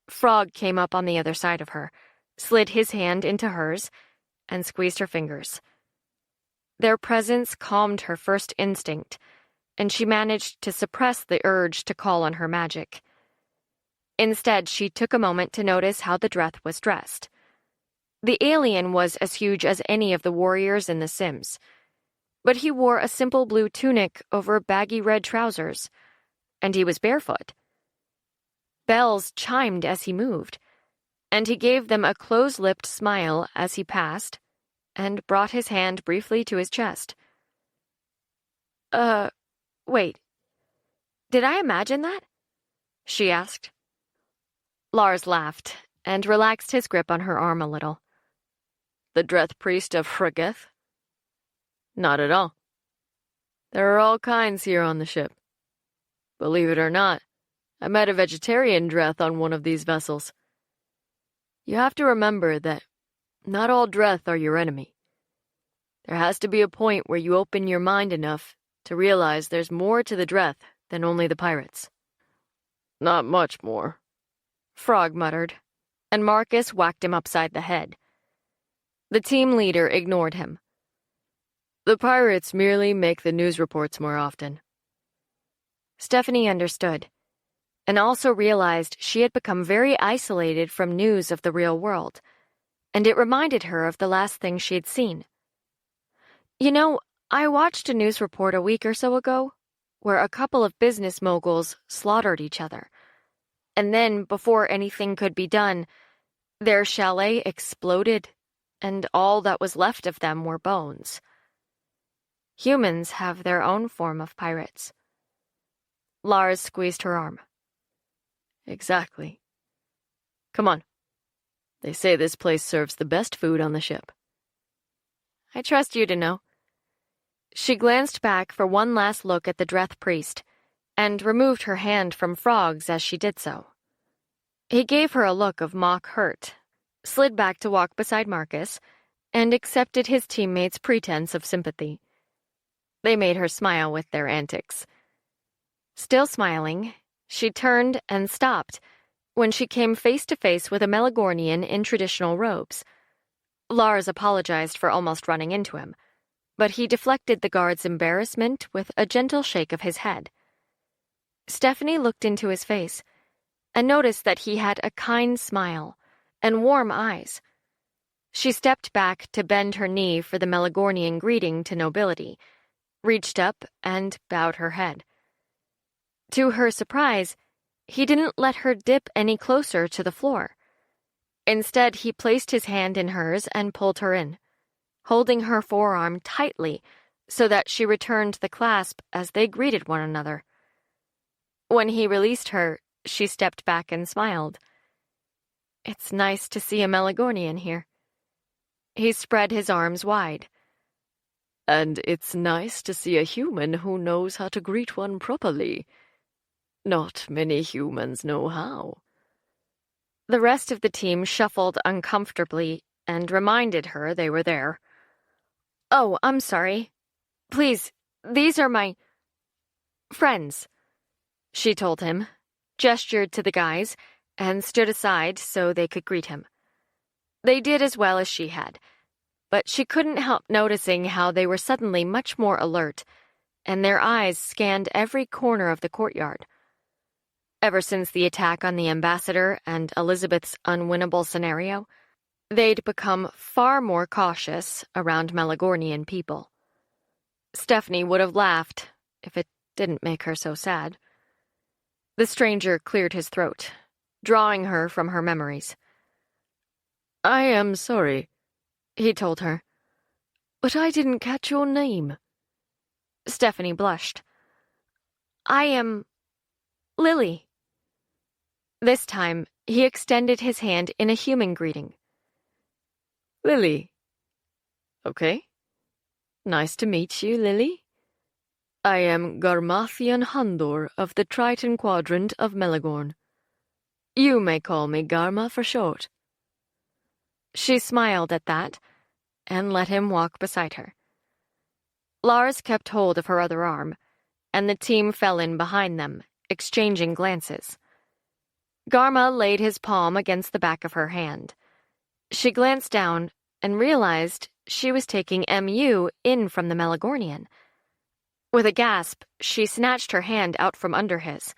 Frog came up on the other side of her, slid his hand into hers, and squeezed her fingers. Their presence calmed her first instinct, and she managed to suppress the urge to call on her magic. Instead, she took a moment to notice how the Dreth was dressed. The alien was as huge as any of the warriors in The Sims, but he wore a simple blue tunic over baggy red trousers, and he was barefoot. Bells chimed as he moved, and he gave them a close-lipped smile as he passed, and brought his hand briefly to his chest. Wait. Did I imagine that? She asked. Lars laughed, and relaxed his grip on her arm a little. The Dreth priest of Hrageth? Not at all. There are all kinds here on the ship. Believe it or not, I met a vegetarian Dreth on one of these vessels. You have to remember that not all Dreth are your enemy. There has to be a point where you open your mind enough to realize there's more to the Dreth than only the pirates. Not much more, Frog muttered, and Marcus whacked him upside the head. The team leader ignored him. The pirates merely make the news reports more often. Stephanie understood, and also realized she had become very isolated from news of the real world, and it reminded her of the last thing she'd seen. You know, I watched a news report a week or so ago where a couple of business moguls slaughtered each other, and then, before anything could be done, their chalet exploded, and all that was left of them were bones. Humans have their own form of pirates. Lars squeezed her arm. Exactly. Come on. They say this place serves the best food on the ship. I trust you to know. She glanced back for one last look at the Dreth priest, and removed her hand from Frog's as she did so. He gave her a look of mock hurt, slid back to walk beside Marcus, and accepted his teammates' pretense of sympathy. They made her smile with their antics. Still smiling, she turned and stopped when she came face to face with a Melagornian in traditional robes. Lars apologized for almost running into him, but he deflected the guard's embarrassment with a gentle shake of his head. Stephanie looked into his face and noticed that he had a kind smile and warm eyes. She stepped back to bend her knee for the Melagornian greeting to nobility, reached up and bowed her head. To her surprise, he didn't let her dip any closer to the floor. Instead, he placed his hand in hers and pulled her in, holding her forearm tightly so that she returned the clasp as they greeted one another. When he released her, she stepped back and smiled. "It's nice to see a Melagornian here." He spread his arms wide. "And it's nice to see a human who knows how to greet one properly. Not many humans know how." The rest of the team shuffled uncomfortably and reminded her they were there. "Oh, I'm sorry. Please, these are my friends," she told him, gestured to the guys, and stood aside so they could greet him. They did as well as she had, but she couldn't help noticing how they were suddenly much more alert, and their eyes scanned every corner of the courtyard. Ever since the attack on the ambassador and Elizabeth's unwinnable scenario, they'd become far more cautious around Melagornian people. Stephanie would have laughed if it didn't make her so sad. The stranger cleared his throat, drawing her from her memories. "I am sorry," he told her, "but I didn't catch your name." Stephanie blushed. "I am Lily." This time, he extended his hand in a human greeting. "Lily. Okay. Nice to meet you, Lily. I am Garmathian Handor of the Triton Quadrant of Melagorn. You may call me Garma for short." She smiled at that and let him walk beside her. Lars kept hold of her other arm, and the team fell in behind them, exchanging glances. Garma laid his palm against the back of her hand. She glanced down and realized she was taking MU in from the Melagornian. With a gasp, she snatched her hand out from under his.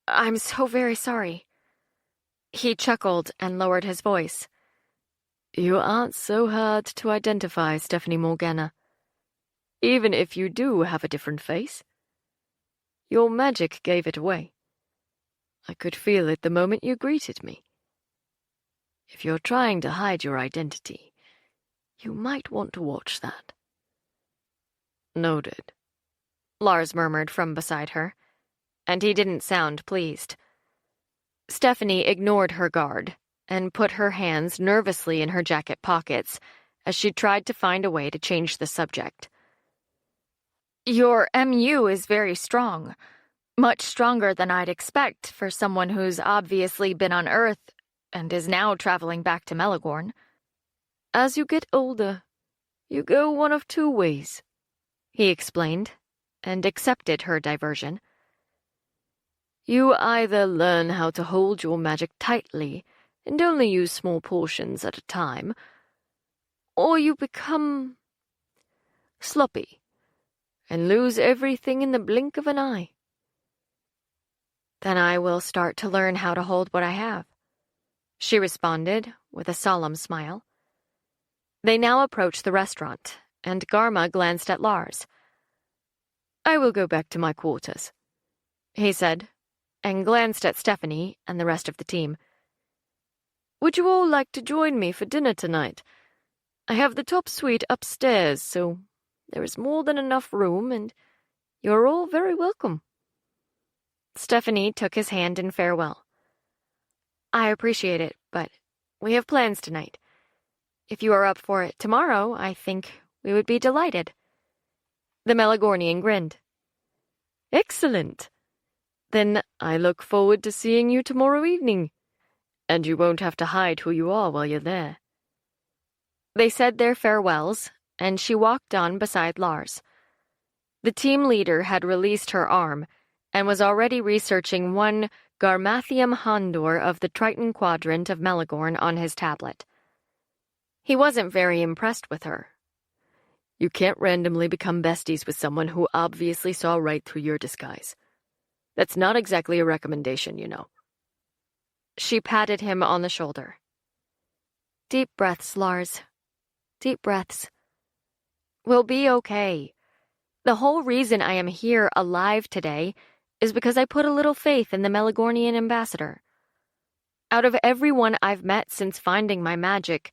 "I'm so very sorry." He chuckled and lowered his voice. "You aren't so hard to identify, Stephanie Morgana. Even if you do have a different face. Your magic gave it away. I could feel it the moment you greeted me. If you're trying to hide your identity, you might want to watch that." "Noted," Lars murmured from beside her, and he didn't sound pleased. Stephanie ignored her guard and put her hands nervously in her jacket pockets as she tried to find a way to change the subject. "Your MU is very strong. Much stronger than I'd expect for someone who's obviously been on Earth and is now traveling back to Melagorn." "As you get older, you go one of two ways," he explained, and accepted her diversion. "You either learn how to hold your magic tightly and only use small portions at a time, or you become sloppy and lose everything in the blink of an eye." "Then I will start to learn how to hold what I have," she responded with a solemn smile. They now approached the restaurant, and Garma glanced at Lars. "I will go back to my quarters," he said, and glanced at Stephanie and the rest of the team. "Would you all like to join me for dinner tonight? I have the top suite upstairs, so there is more than enough room, and you're all very welcome." Stephanie took his hand in farewell. "I appreciate it, but we have plans tonight. If you are up for it tomorrow, I think we would be delighted." The Melagornian grinned. "Excellent. Then I look forward to seeing you tomorrow evening, and you won't have to hide who you are while you're there." They said their farewells, and she walked on beside Lars. The team leader had released her arm and was already researching one Garmathium Hondor of the Triton Quadrant of Melagorn on his tablet. He wasn't very impressed with her. "You can't randomly become besties with someone who obviously saw right through your disguise. That's not exactly a recommendation, you know." She patted him on the shoulder. Deep breaths, Lars. Deep breaths. We'll be okay. The whole reason I am here alive today is because I put a little faith in the Melagornian ambassador. Out of everyone I've met since finding my magic,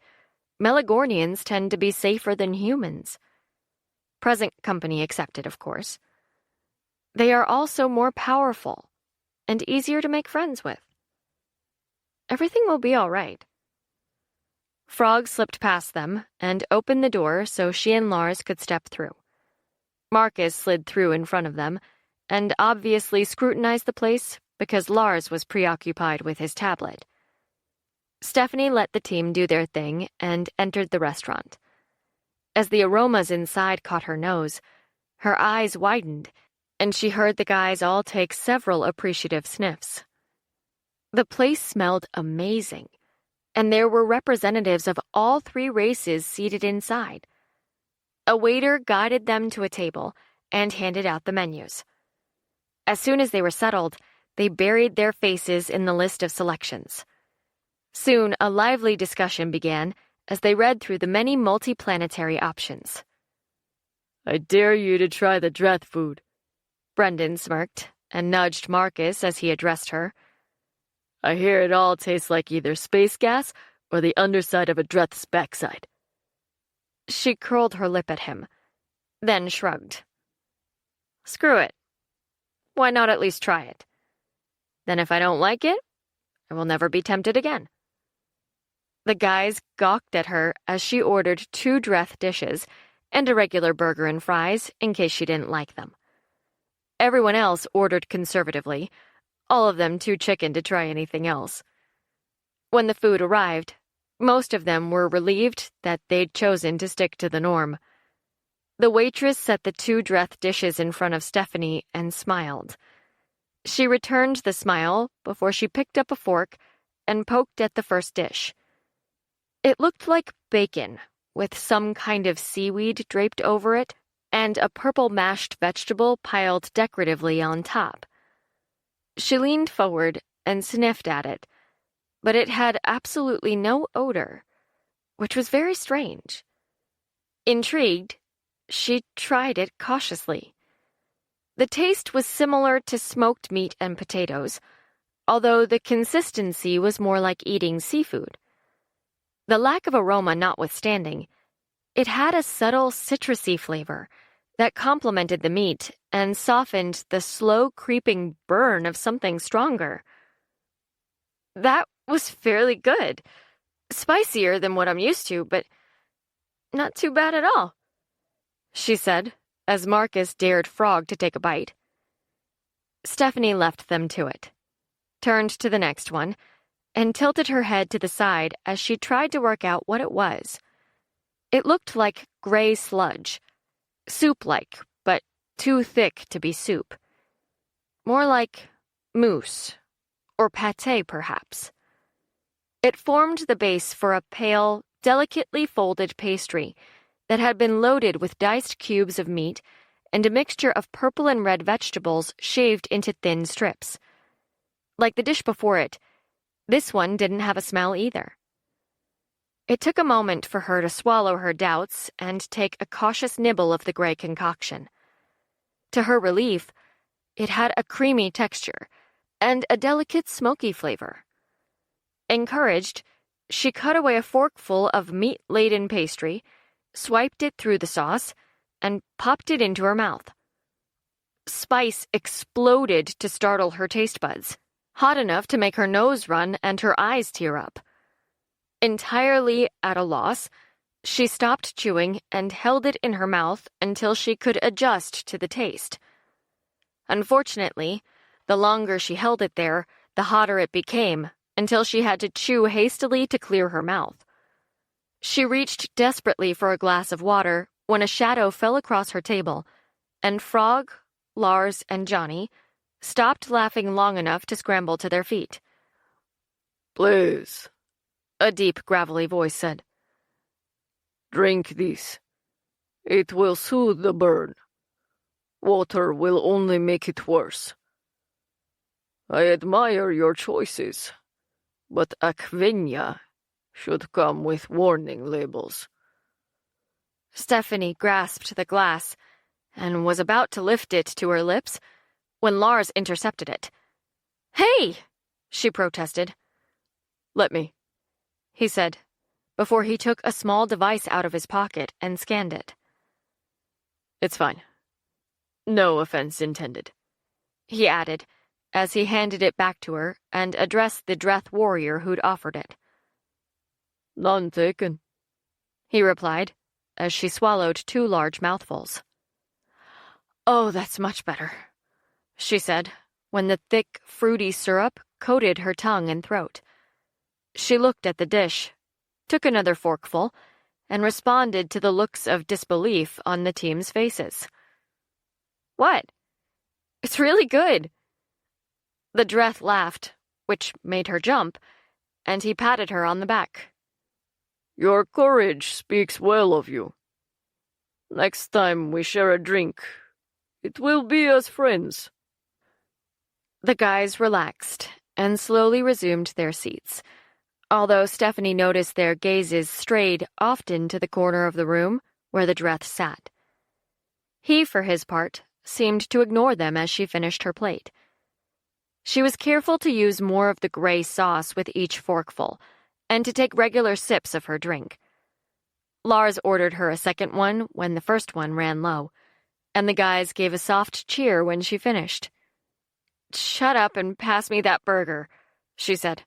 Melagornians tend to be safer than humans. Present company accepted, of course. They are also more powerful and easier to make friends with. Everything will be all right. Frog slipped past them and opened the door so she and Lars could step through. Marcus slid through in front of them and obviously scrutinized the place because Lars was preoccupied with his tablet. Stephanie let the team do their thing and entered the restaurant. As the aromas inside caught her nose, her eyes widened, and she heard the guys all take several appreciative sniffs. The place smelled amazing, and there were representatives of all three races seated inside. A waiter guided them to a table and handed out the menus. As soon as they were settled, they buried their faces in the list of selections. Soon, a lively discussion began as they read through the many multiplanetary options. I dare you to try the Dreth food. Brendan smirked and nudged Marcus as he addressed her. I hear it all tastes like either space gas or the underside of a Dreth's backside. She curled her lip at him, then shrugged. Screw it. Why not at least try it? Then if I don't like it, I will never be tempted again. The guys gawked at her as she ordered 2 Dreth dishes and a regular burger and fries in case she didn't like them. Everyone else ordered conservatively, all of them too chicken to try anything else. When the food arrived, most of them were relieved that they'd chosen to stick to the norm. The waitress set the 2 Dreth dishes in front of Stephanie and smiled. She returned the smile before she picked up a fork and poked at the first dish. It looked like bacon, with some kind of seaweed draped over it, and a purple mashed vegetable piled decoratively on top. She leaned forward and sniffed at it, but it had absolutely no odor, which was very strange. Intrigued, she tried it cautiously. The taste was similar to smoked meat and potatoes, although the consistency was more like eating seafood. The lack of aroma notwithstanding, it had a subtle citrusy flavor that complemented the meat and softened the slow creeping burn of something stronger. That was fairly good. Spicier than what I'm used to, but not too bad at all, she said, as Marcus dared Frog to take a bite. Stephanie left them to it, turned to the next one, and tilted her head to the side as she tried to work out what it was. It looked like gray sludge, soup-like, but too thick to be soup. More like mousse, or pâté perhaps. It formed the base for a pale, delicately folded pastry that had been loaded with diced cubes of meat and a mixture of purple and red vegetables shaved into thin strips. Like the dish before it, this one didn't have a smell either. It took a moment for her to swallow her doubts and take a cautious nibble of the gray concoction. To her relief, it had a creamy texture and a delicate smoky flavor. Encouraged, she cut away a forkful of meat-laden pastry, swiped it through the sauce, and popped it into her mouth. Spice exploded to startle her taste buds, hot enough to make her nose run and her eyes tear up. Entirely at a loss, she stopped chewing and held it in her mouth until she could adjust to the taste. Unfortunately, the longer she held it there, the hotter it became, until she had to chew hastily to clear her mouth. She reached desperately for a glass of water when a shadow fell across her table, and Frog, Lars, and Johnny stopped laughing long enough to scramble to their feet. Please, a deep, gravelly voice said. Drink this. It will soothe the burn. Water will only make it worse. I admire your choices, but Aquenia should come with warning labels. Stephanie grasped the glass and was about to lift it to her lips when Lars intercepted it. "Hey!" she protested. "Let me," he said, before he took a small device out of his pocket and scanned it. "It's fine. No offense intended," he added, as he handed it back to her and addressed the Dreth warrior who'd offered it. "None taken," he replied, as she swallowed 2 large mouthfuls. "Oh, that's much better," she said, when the thick, fruity syrup coated her tongue and throat. She looked at the dish, took another forkful, and responded to the looks of disbelief on the team's faces. "What? It's really good." The Dreth laughed, which made her jump, and he patted her on the back. "Your courage speaks well of you. Next time we share a drink, it will be as friends." The guys relaxed and slowly resumed their seats, although Stephanie noticed their gazes strayed often to the corner of the room where the Dreth sat. He, for his part, seemed to ignore them as she finished her plate. She was careful to use more of the gray sauce with each forkful, and to take regular sips of her drink. Lars ordered her a second one when the first one ran low, and the guys gave a soft cheer when she finished. "Shut up and pass me that burger," she said.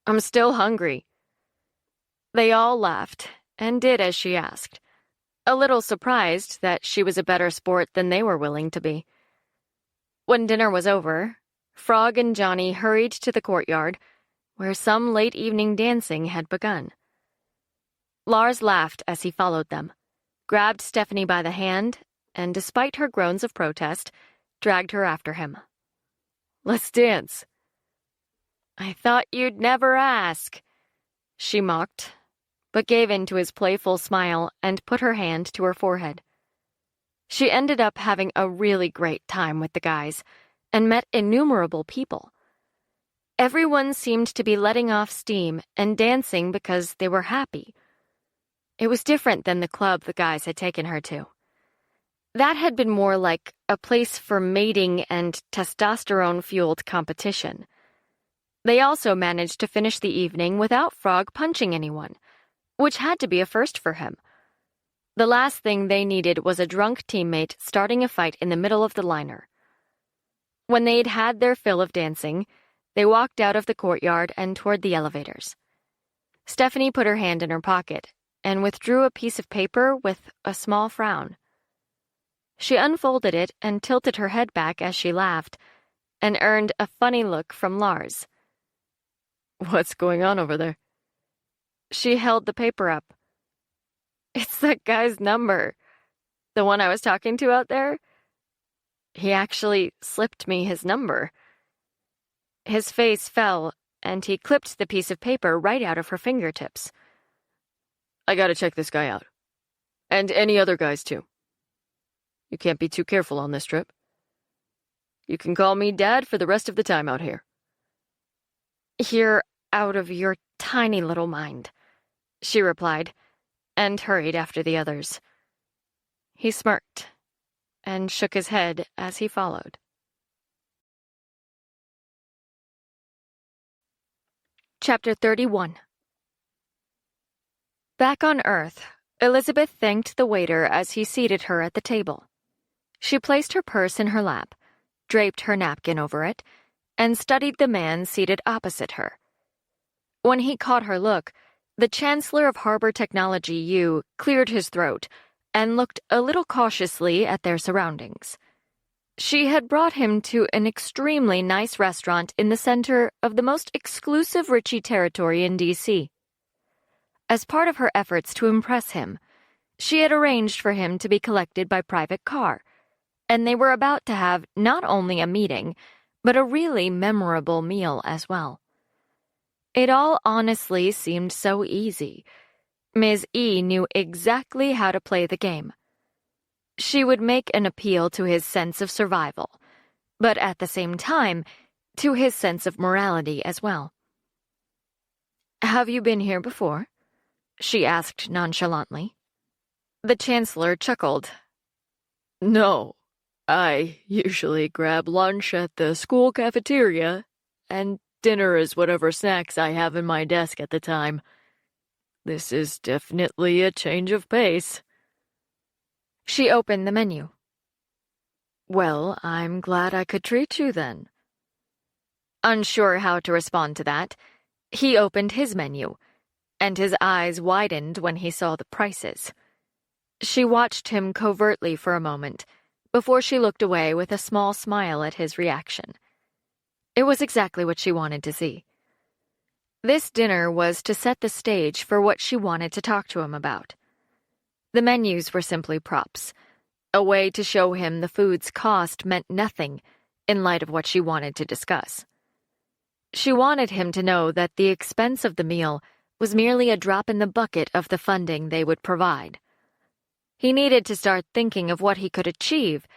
"I'm still hungry." They all laughed and did as she asked, a little surprised that she was a better sport than they were willing to be. When dinner was over, Frog and Johnny hurried to the courtyard, where some late evening dancing had begun. Lars laughed as he followed them, grabbed Stephanie by the hand, and despite her groans of protest, dragged her after him. "Let's dance." "I thought you'd never ask," she mocked, but gave in to his playful smile and put her hand to her forehead. She ended up having a really great time with the guys and met innumerable people. Everyone seemed to be letting off steam and dancing because they were happy. It was different than the club the guys had taken her to. That had been more like a place for mating and testosterone-fueled competition. They also managed to finish the evening without Frog punching anyone, which had to be a first for him. The last thing they needed was a drunk teammate starting a fight in the middle of the liner. When they'd had their fill of dancing, they walked out of the courtyard and toward the elevators. Stephanie put her hand in her pocket and withdrew a piece of paper with a small frown. She unfolded it and tilted her head back as she laughed, and earned a funny look from Lars. "What's going on over there?" She held the paper up. "It's that guy's number. The one I was talking to out there. He actually slipped me his number." His face fell, and he clipped the piece of paper right out of her fingertips. "I gotta check this guy out. And any other guys, too. You can't be too careful on this trip. You can call me Dad for the rest of the time out here." "You're out of your tiny little mind," she replied, and hurried after the others. He smirked and shook his head as he followed. Chapter 31. Back on Earth, Elizabeth thanked the waiter as he seated her at the table. She placed her purse in her lap, draped her napkin over it, and studied the man seated opposite her. When he caught her look, the Chancellor of Harbor Technology U cleared his throat and looked a little cautiously at their surroundings. She had brought him to an extremely nice restaurant in the center of the most exclusive Ritchie territory in D.C. As part of her efforts to impress him, she had arranged for him to be collected by private car, and they were about to have not only a meeting, but a really memorable meal as well. It all honestly seemed so easy. Ms. E knew exactly how to play the game. She would make an appeal to his sense of survival, but at the same time, to his sense of morality as well. Have you been here before? She asked nonchalantly. The Chancellor chuckled. No, I usually grab lunch at the school cafeteria, and dinner is whatever snacks I have in my desk at the time. This is definitely a change of pace. She opened the menu. Well, I'm glad I could treat you then. Unsure how to respond to that, he opened his menu, and his eyes widened when he saw the prices. She watched him covertly for a moment, before she looked away with a small smile at his reaction. It was exactly what she wanted to see. This dinner was to set the stage for what she wanted to talk to him about. The menus were simply props, a way to show him the food's cost meant nothing in light of what she wanted to discuss. She wanted him to know that the expense of the meal was merely a drop in the bucket of the funding they would provide. He needed to start thinking of what he could achieve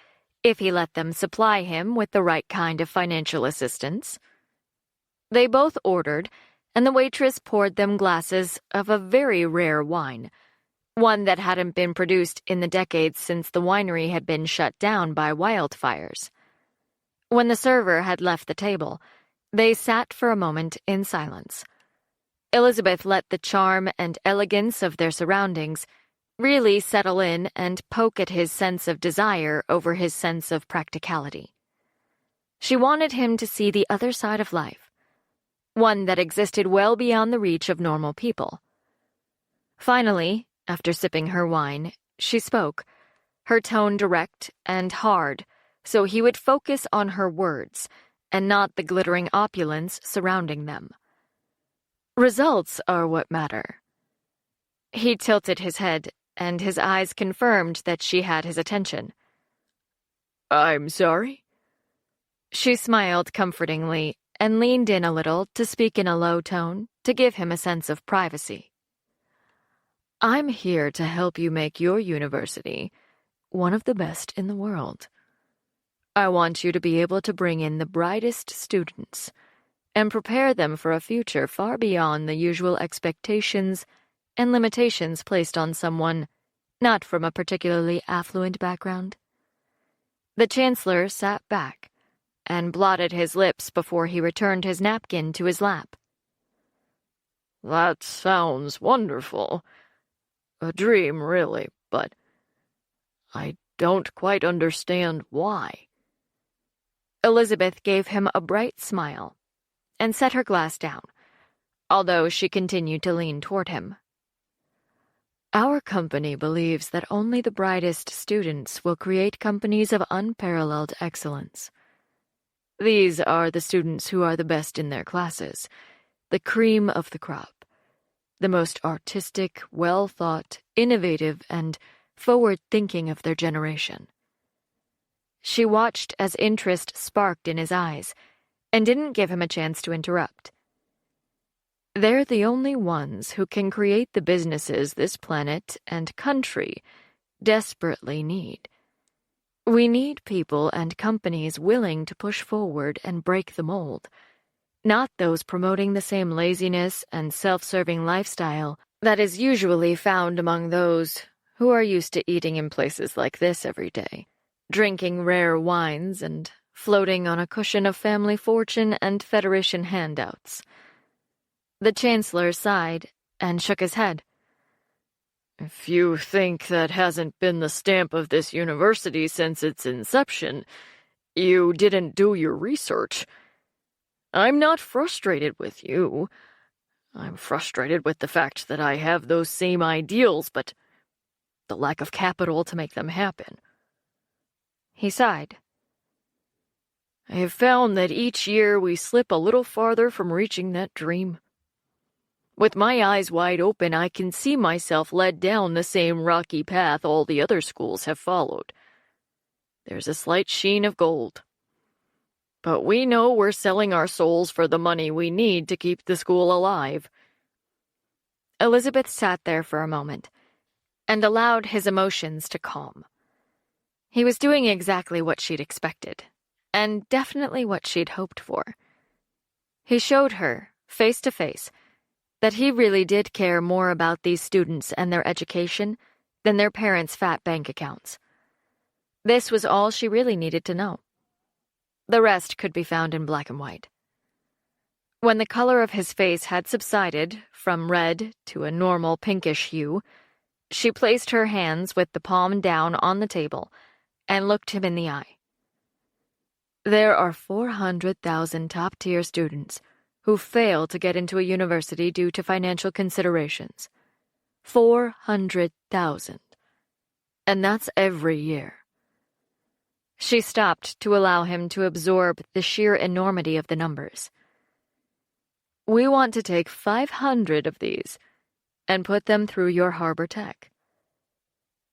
if he let them supply him with the right kind of financial assistance. They both ordered, and the waitress poured them glasses of a very rare wine, one that hadn't been produced in the decades since the winery had been shut down by wildfires. When the server had left the table, they sat for a moment in silence. Elizabeth let the charm and elegance of their surroundings really settle in and poke at his sense of desire over his sense of practicality. She wanted him to see the other side of life, one that existed well beyond the reach of normal people. Finally, after sipping her wine, she spoke, her tone direct and hard, so he would focus on her words and not the glittering opulence surrounding them. Results are what matter. He tilted his head, and his eyes confirmed that she had his attention. I'm sorry? She smiled comfortingly and leaned in a little to speak in a low tone to give him a sense of privacy. I'm here to help you make your university one of the best in the world. I want you to be able to bring in the brightest students and prepare them for a future far beyond the usual expectations and limitations placed on someone not from a particularly affluent background. The Chancellor sat back and blotted his lips before he returned his napkin to his lap. That sounds wonderful. A dream, really, but I don't quite understand why. Elizabeth gave him a bright smile and set her glass down, although she continued to lean toward him. Our company believes that only the brightest students will create companies of unparalleled excellence. These are the students who are the best in their classes, the cream of the crop, the most artistic, well-thought, innovative, and forward-thinking of their generation. She watched as interest sparked in his eyes and didn't give him a chance to interrupt. They're the only ones who can create the businesses this planet and country desperately need. We need people and companies willing to push forward and break the mold, not those promoting the same laziness and self-serving lifestyle that is usually found among those who are used to eating in places like this every day, drinking rare wines and floating on a cushion of family fortune and Federation handouts. The Chancellor sighed and shook his head. If you think that hasn't been the stamp of this university since its inception, you didn't do your research. I'm not frustrated with you. I'm frustrated with the fact that I have those same ideals, but the lack of capital to make them happen. He sighed. I have found that each year we slip a little farther from reaching that dream. With my eyes wide open, I can see myself led down the same rocky path all the other schools have followed. There's a slight sheen of gold. But we know we're selling our souls for the money we need to keep the school alive. Elizabeth sat there for a moment and allowed his emotions to calm. He was doing exactly what she'd expected, and definitely what she'd hoped for. He showed her, face to face, that he really did care more about these students and their education than their parents' fat bank accounts. This was all she really needed to know. The rest could be found in black and white. When the color of his face had subsided from red to a normal pinkish hue, she placed her hands with the palm down on the table and looked him in the eye. There are 400,000 top-tier students who fail to get into a university due to financial considerations. 400,000. And that's every year. She stopped to allow him to absorb the sheer enormity of the numbers. We want to take 500 of these and put them through your harbor tech.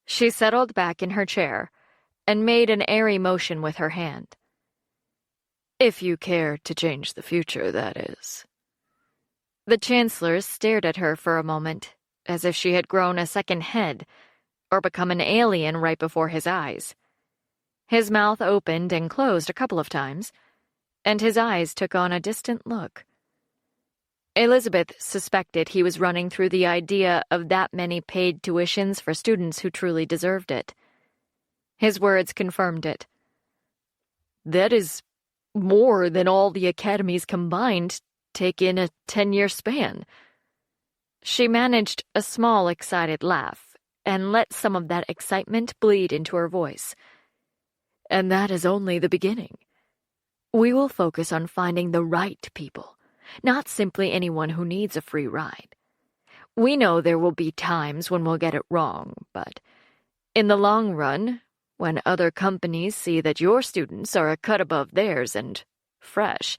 She settled back in her chair and made an airy motion with her hand. If you care to change the future, that is. The Chancellor stared at her for a moment, as if she had grown a second head or become an alien right before his eyes. His mouth opened and closed a couple of times, and his eyes took on a distant look. Elizabeth suspected he was running through the idea of that many paid tuitions for students who truly deserved it. His words confirmed it. That is more than all the academies combined take in a 10-year span. She managed a small, excited laugh and let some of that excitement bleed into her voice. And that is only the beginning. We will focus on finding the right people, not simply anyone who needs a free ride. We know there will be times when we'll get it wrong, but in the long run, when other companies see that your students are a cut above theirs and fresh,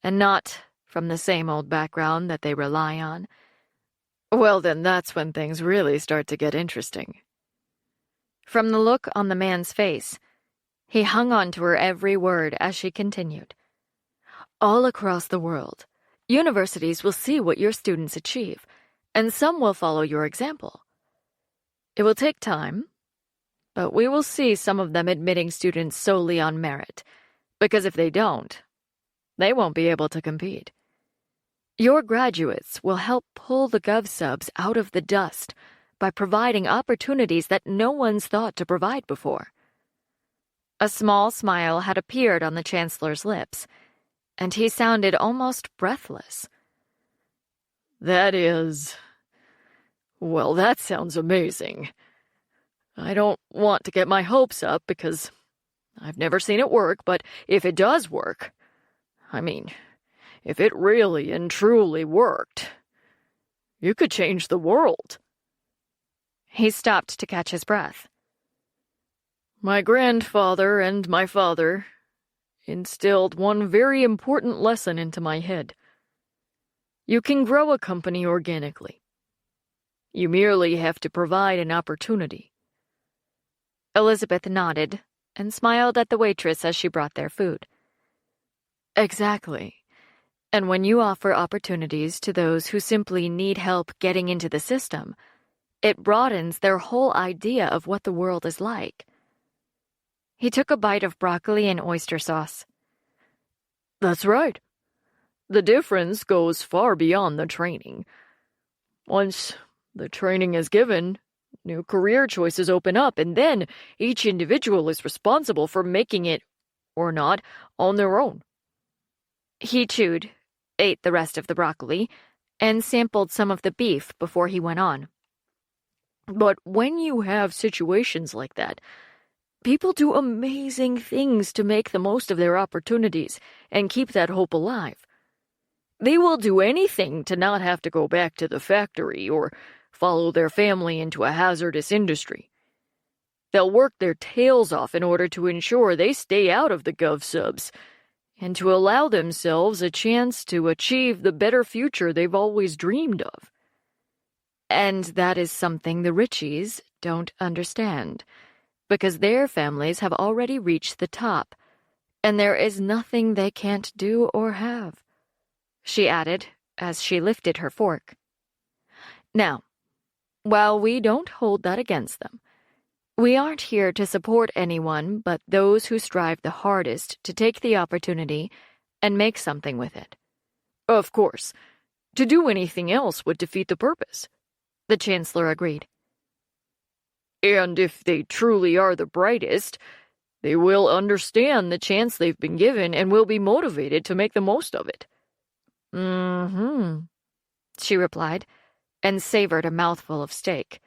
and not from the same old background that they rely on, well, then that's when things really start to get interesting. From the look on the man's face, he hung on to her every word as she continued. All across the world, universities will see what your students achieve, and some will follow your example. It will take time, but we will see some of them admitting students solely on merit, because if they don't, they won't be able to compete. Your graduates will help pull the GovSubs out of the dust by providing opportunities that no one's thought to provide before. A small smile had appeared on the Chancellor's lips, and he sounded almost breathless. That sounds amazing. I don't want to get my hopes up because I've never seen it work, but if it does work, if it really and truly worked, you could change the world. He stopped to catch his breath. My grandfather and my father instilled one very important lesson into my head. You can grow a company organically. You merely have to provide an opportunity. Elizabeth nodded and smiled at the waitress as she brought their food. Exactly. And when you offer opportunities to those who simply need help getting into the system, it broadens their whole idea of what the world is like. He took a bite of broccoli and oyster sauce. That's right. The difference goes far beyond the training. Once the training is given, new career choices open up, and then each individual is responsible for making it, or not, on their own. He chewed, ate the rest of the broccoli, and sampled some of the beef before he went on. But when you have situations like that, people do amazing things to make the most of their opportunities and keep that hope alive. They will do anything to not have to go back to the factory or follow their family into a hazardous industry. They'll work their tails off in order to ensure they stay out of the GovSubs and to allow themselves a chance to achieve the better future they've always dreamed of. And that is something the Richies don't understand, because their families have already reached the top, and there is nothing they can't do or have, she added as she lifted her fork. Now, while we don't hold that against them, we aren't here to support anyone but those who strive the hardest to take the opportunity and make something with it. Of course, To do anything else would defeat the purpose, the Chancellor agreed. And if they truly are the brightest, they will understand the chance they've been given and will be motivated to make the most of it. Mm-hmm, she replied, and savored a mouthful of steak.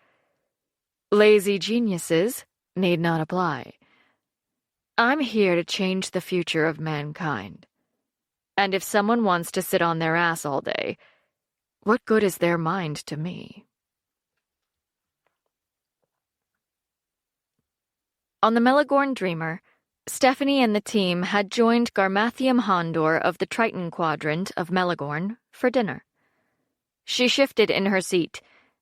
Lazy geniuses need not apply. I'm here to change the future of mankind. And if someone wants to sit on their ass all day, what good is their mind to me? On the Melagorn Dreamer, Stephanie and the team had joined Garmathium Hondor of the Triton Quadrant of Melagorn for dinner. She shifted in her seat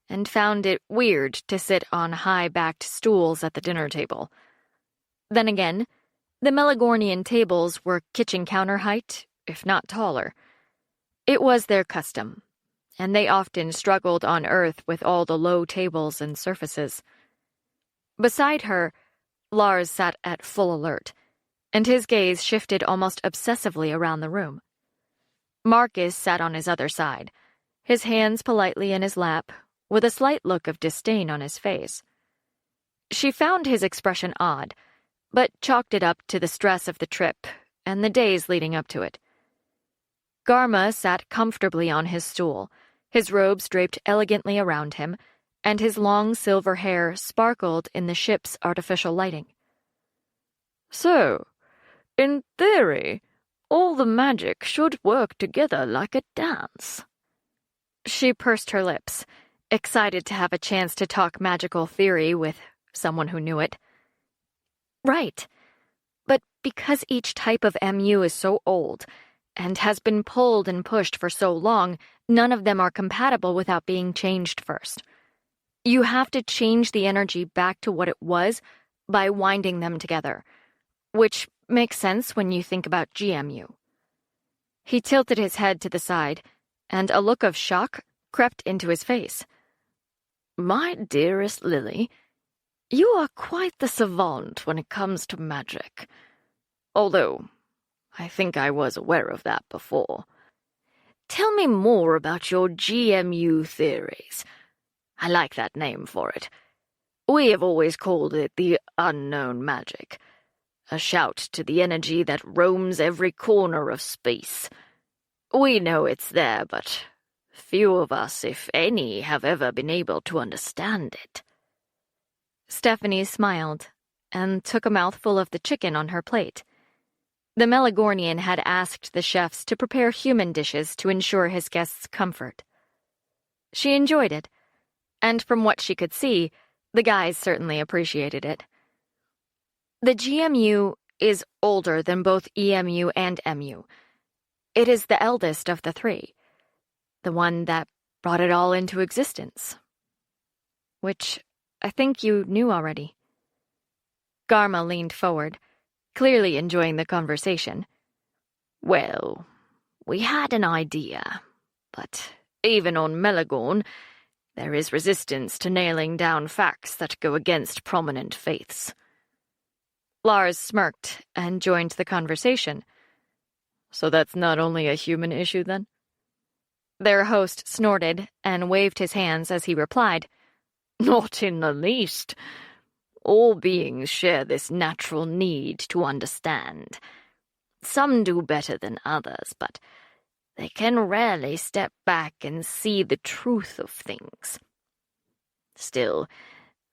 and found it weird to sit on high-backed stools at the dinner table. Then again, the Melagornian tables were kitchen counter height, if not taller. It was their custom, and they often struggled on Earth with all the low tables and surfaces. Beside her, Lars sat at full alert, and his gaze shifted almost obsessively around the room. Marcus sat on his other side, his hands politely in his lap, with a slight look of disdain on his face. She found his expression odd, but chalked it up to the stress of the trip and the days leading up to it. Garma sat comfortably on his stool, his robes draped elegantly around him, and his long silver hair sparkled in the ship's artificial lighting. So, in theory, all the magic should work together like a dance. She pursed her lips, excited to have a chance to talk magical theory with someone who knew it. Right. But because each type of MU is so old, and has been pulled and pushed for so long, none of them are compatible without being changed first. You have to change the energy back to what it was by winding them together, which makes sense when you think about GMU. He tilted his head to the side, and a look of shock crept into his face. My dearest Lily, you are quite the savant when it comes to magic. Although, I think I was aware of that before. Tell me more about your GMU theories. I like that name for it. We have always called it the unknown magic, a shout to the energy that roams every corner of space. We know it's there, but few of us, if any, have ever been able to understand it. Stephanie smiled and took a mouthful of the chicken on her plate. The Melagornian had asked the chefs to prepare human dishes to ensure his guests' comfort. She enjoyed it, and from what she could see, the guys certainly appreciated it. The GMU is older than both EMU and MU. It is the eldest of the three, the one that brought it all into existence. Which I think you knew already. Garma leaned forward, clearly enjoying the conversation. Well, we had an idea, but even on Melagorn, there is resistance to nailing down facts that go against prominent faiths. Lars smirked and joined the conversation. So that's not only a human issue, then? Their host snorted and waved his hands as he replied, Not in the least. All beings share this natural need to understand. Some do better than others, but they can rarely step back and see the truth of things. Still,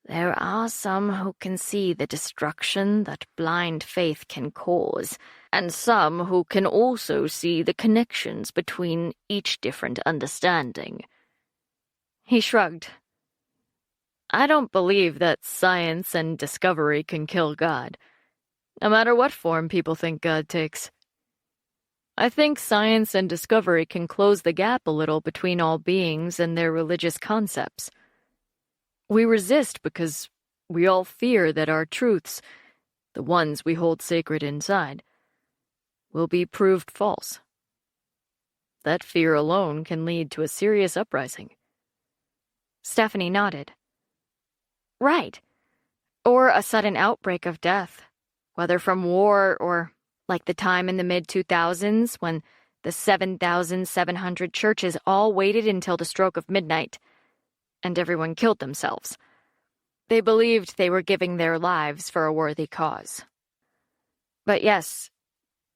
there are some who can see the destruction that blind faith can cause, and some who can also see the connections between each different understanding. He shrugged. I don't believe that science and discovery can kill God, no matter what form people think God takes. I think science and discovery can close the gap a little between all beings and their religious concepts. We resist because we all fear that our truths, the ones we hold sacred inside, will be proved false. That fear alone can lead to a serious uprising. Stephanie nodded. Right. Or a sudden outbreak of death, whether from war or like the time in the mid-2000s when the 7,700 churches all waited until the stroke of midnight, and everyone killed themselves. They believed they were giving their lives for a worthy cause. But yes,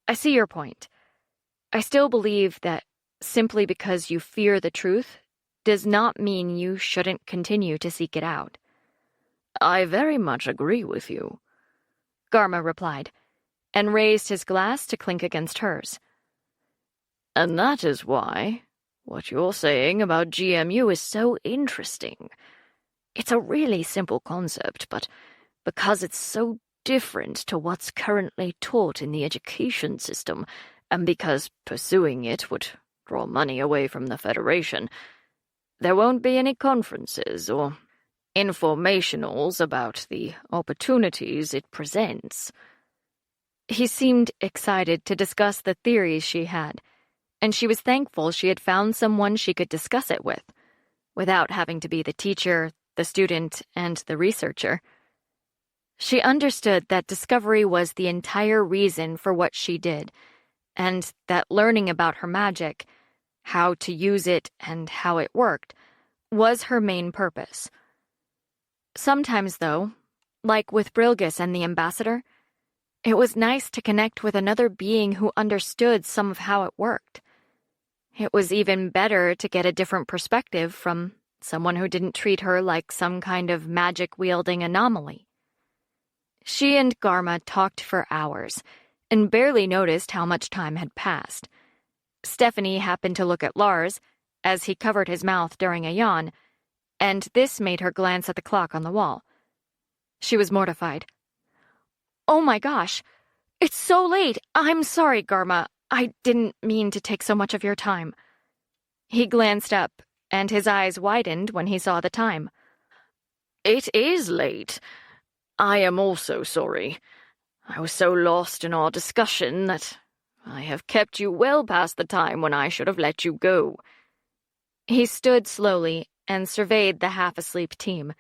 I see your point. I still believe that simply because you fear the truth does not mean you shouldn't continue to seek it out. I very much agree with you, Garma replied, and raised his glass to clink against hers. And that is why what you're saying about GMU is so interesting. It's a really simple concept, but because it's so different to what's currently taught in the education system, and because pursuing it would draw money away from the Federation, there won't be any conferences or informationals about the opportunities it presents. He seemed excited to discuss the theories she had, and she was thankful she had found someone she could discuss it with, without having to be the teacher, the student, and the researcher. She understood that discovery was the entire reason for what she did, and that learning about her magic, how to use it and how it worked, was her main purpose. Sometimes, though, like with Brilgus and the ambassador, it was nice to connect with another being who understood some of how it worked. It was even better to get a different perspective from someone who didn't treat her like some kind of magic-wielding anomaly. She and Garma talked for hours, and barely noticed how much time had passed. Stephanie happened to look at Lars, as he covered his mouth during a yawn, and this made her glance at the clock on the wall. She was mortified. "Oh my gosh, it's so late! I'm sorry, Garma. I didn't mean to take so much of your time." He glanced up, and his eyes widened when he saw the time. It is late. I am also sorry. I was so lost in our discussion that I have kept you well past the time when I should have let you go. He stood slowly and surveyed the half-asleep team.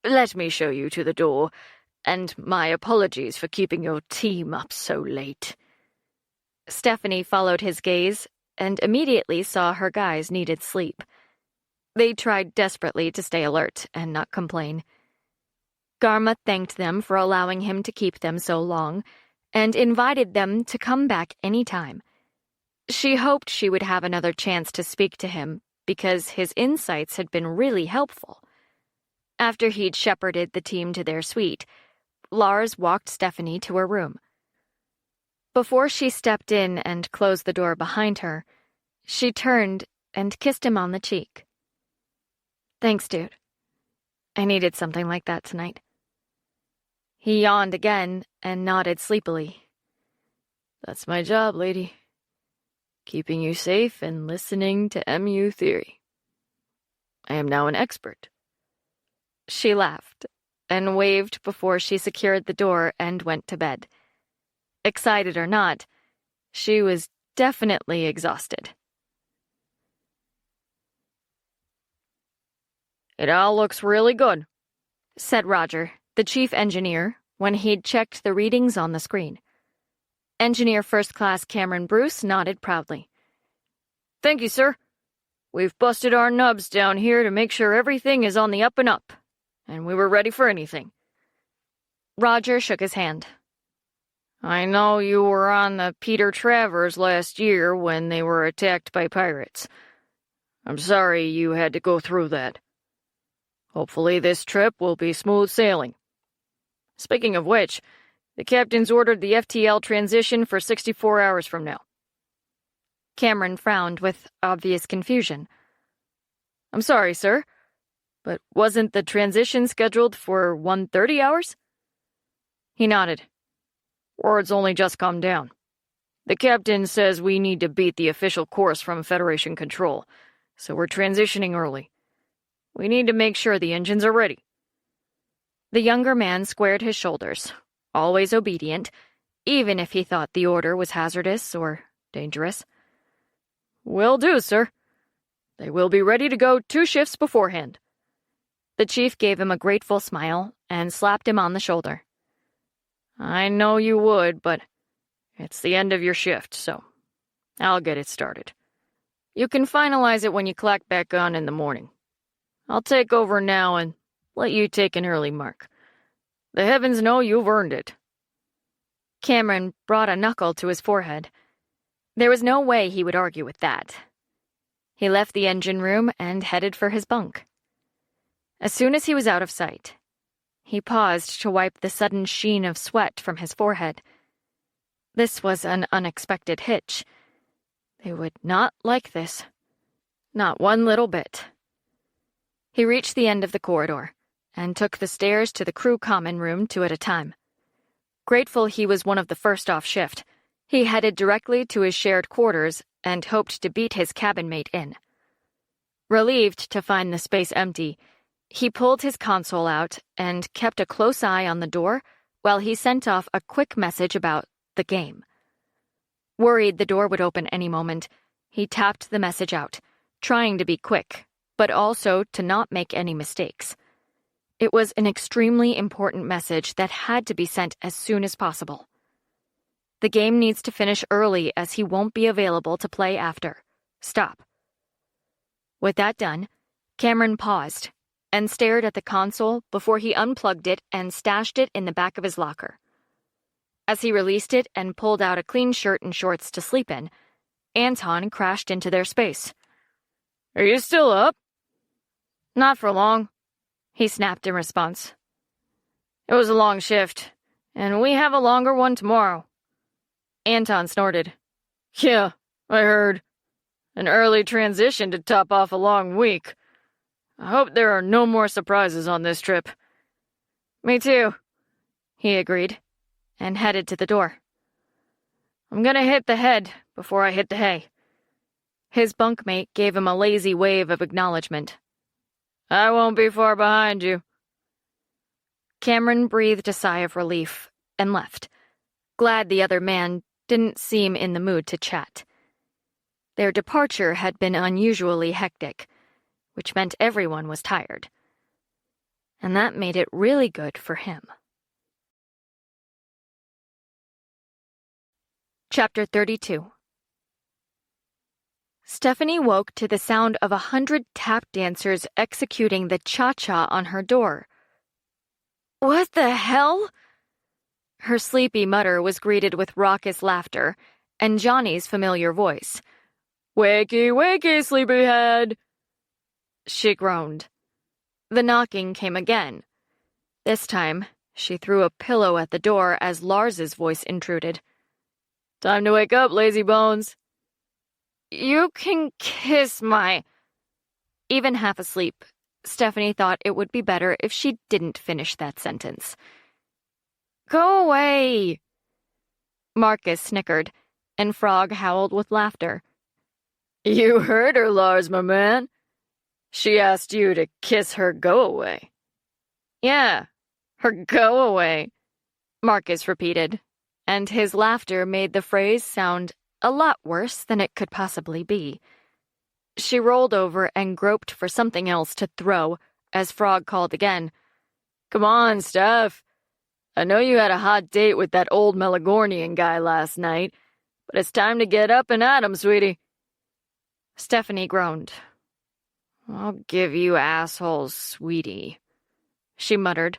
Let me show you to the door, and my apologies for keeping your team up so late. Stephanie followed his gaze and immediately saw her guys needed sleep. They tried desperately to stay alert and not complain. Garma thanked them for allowing him to keep them so long and invited them to come back any time. She hoped she would have another chance to speak to him because his insights had been really helpful. After he'd shepherded the team to their suite, Lars walked Stephanie to her room. Before she stepped in and closed the door behind her, she turned and kissed him on the cheek. "Thanks, dude. I needed something like that tonight." He yawned again and nodded sleepily. "That's my job, lady. Keeping you safe and listening to MU theory. I am now an expert." She laughed and waved before she secured the door and went to bed. Excited or not, she was definitely exhausted. "It all looks really good," said Roger, the chief engineer, when he'd checked the readings on the screen. Engineer First Class Cameron Bruce nodded proudly. "Thank you, sir. We've busted our nubs down here to make sure everything is on the up and up, and we were ready for anything." Roger shook his hand. "I know you were on the Peter Travers last year when they were attacked by pirates. I'm sorry you had to go through that. Hopefully this trip will be smooth sailing. Speaking of which, the captain's ordered the FTL transition for 64 hours from now." Cameron frowned with obvious confusion. "I'm sorry, sir, but wasn't the transition scheduled for 130 hours? He nodded. "Word's only just come down. The captain says we need to beat the official course from Federation control, so we're transitioning early. We need to make sure the engines are ready." The younger man squared his shoulders, always obedient, even if he thought the order was hazardous or dangerous. "Will do, sir. They will be ready to go 2 shifts beforehand." The chief gave him a grateful smile and slapped him on the shoulder. "I know you would, but it's the end of your shift, so I'll get it started. You can finalize it when you clock back on in the morning. I'll take over now and let you take an early mark. The heavens know you've earned it." Cameron brought a knuckle to his forehead. There was no way he would argue with that. He left the engine room and headed for his bunk. As soon as he was out of sight, he paused to wipe the sudden sheen of sweat from his forehead. This was an unexpected hitch. They would not like this. Not one little bit. He reached the end of the corridor and took the stairs to the crew common room 2 at a time. Grateful he was one of the first off shift, he headed directly to his shared quarters and hoped to beat his cabin mate in. Relieved to find the space empty, he pulled his console out and kept a close eye on the door while he sent off a quick message about the game. Worried the door would open any moment, he tapped the message out, trying to be quick, but also to not make any mistakes. It was an extremely important message that had to be sent as soon as possible. The game needs to finish early as he won't be available to play after. Stop. With that done, Cameron paused and stared at the console before he unplugged it and stashed it in the back of his locker. As he released it and pulled out a clean shirt and shorts to sleep in, Anton crashed into their space. "Are you still up?" "Not for long," he snapped in response. "It was a long shift, and we have a longer one tomorrow." Anton snorted. "Yeah, I heard. An early transition to top off a long week. I hope there are no more surprises on this trip." "Me too," he agreed, and headed to the door. "I'm gonna hit the head before I hit the hay." His bunkmate gave him a lazy wave of acknowledgement. "I won't be far behind you." Cameron breathed a sigh of relief and left, glad the other man didn't seem in the mood to chat. Their departure had been unusually hectic, which meant everyone was tired. And that made it really good for him. Chapter 32. Stephanie woke to the sound of 100 tap dancers executing the cha-cha on her door. "What the hell?" Her sleepy mutter was greeted with raucous laughter and Johnny's familiar voice. "Wakey, wakey, sleepyhead!" She groaned. The knocking came again. This time, she threw a pillow at the door as Lars's voice intruded. "Time to wake up, lazy bones." "You can kiss my—" Even half asleep, Stephanie thought it would be better if she didn't finish that sentence. "Go away!" Marcus snickered, and Frog howled with laughter. "You heard her, Lars, my man. She asked you to kiss her go-away." "Yeah, her go-away," Marcus repeated, and his laughter made the phrase sound a lot worse than it could possibly be. She rolled over and groped for something else to throw as Frog called again. "Come on, Steph. I know you had a hot date with that old Melagornian guy last night, but it's time to get up and at him, sweetie." Stephanie groaned. "I'll give you assholes, sweetie," she muttered,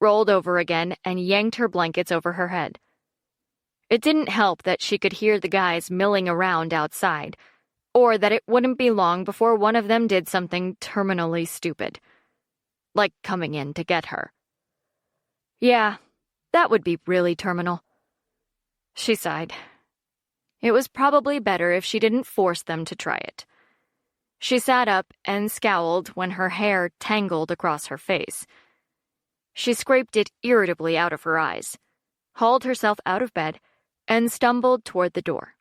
rolled over again, and yanked her blankets over her head. It didn't help that she could hear the guys milling around outside, or that it wouldn't be long before one of them did something terminally stupid, like coming in to get her. Yeah, that would be really terminal. She sighed. It was probably better if she didn't force them to try it. She sat up and scowled when her hair tangled across her face. She scraped it irritably out of her eyes, hauled herself out of bed, and stumbled toward the door.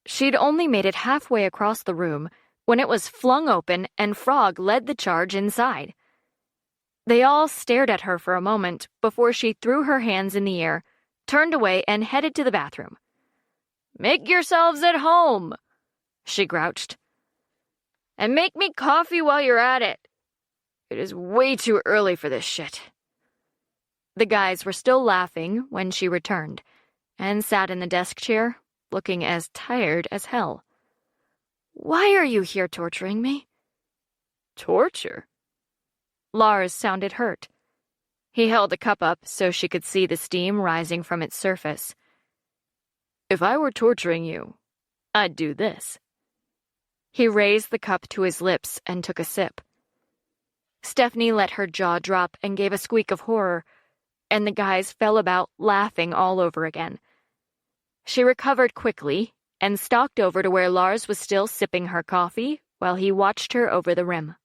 She'd only made it halfway across the room when it was flung open and Frog led the charge inside. They all stared at her for a moment before she threw her hands in the air, turned away, and headed to the bathroom. "Make yourselves at home," she grouched. "And make me coffee while you're at it. It is way too early for this shit." The guys were still laughing when she returned, and sat in the desk chair, looking as tired as hell. "Why are you here torturing me?" Torture? Lars sounded hurt. He held the cup up so she could see the steam rising from its surface. If I were torturing you, I'd do this. He raised the cup to his lips and took a sip. Stephanie let her jaw drop and gave a squeak of horror, and the guys fell about laughing all over again. She recovered quickly and stalked over to where Lars was still sipping her coffee while he watched her over the rim.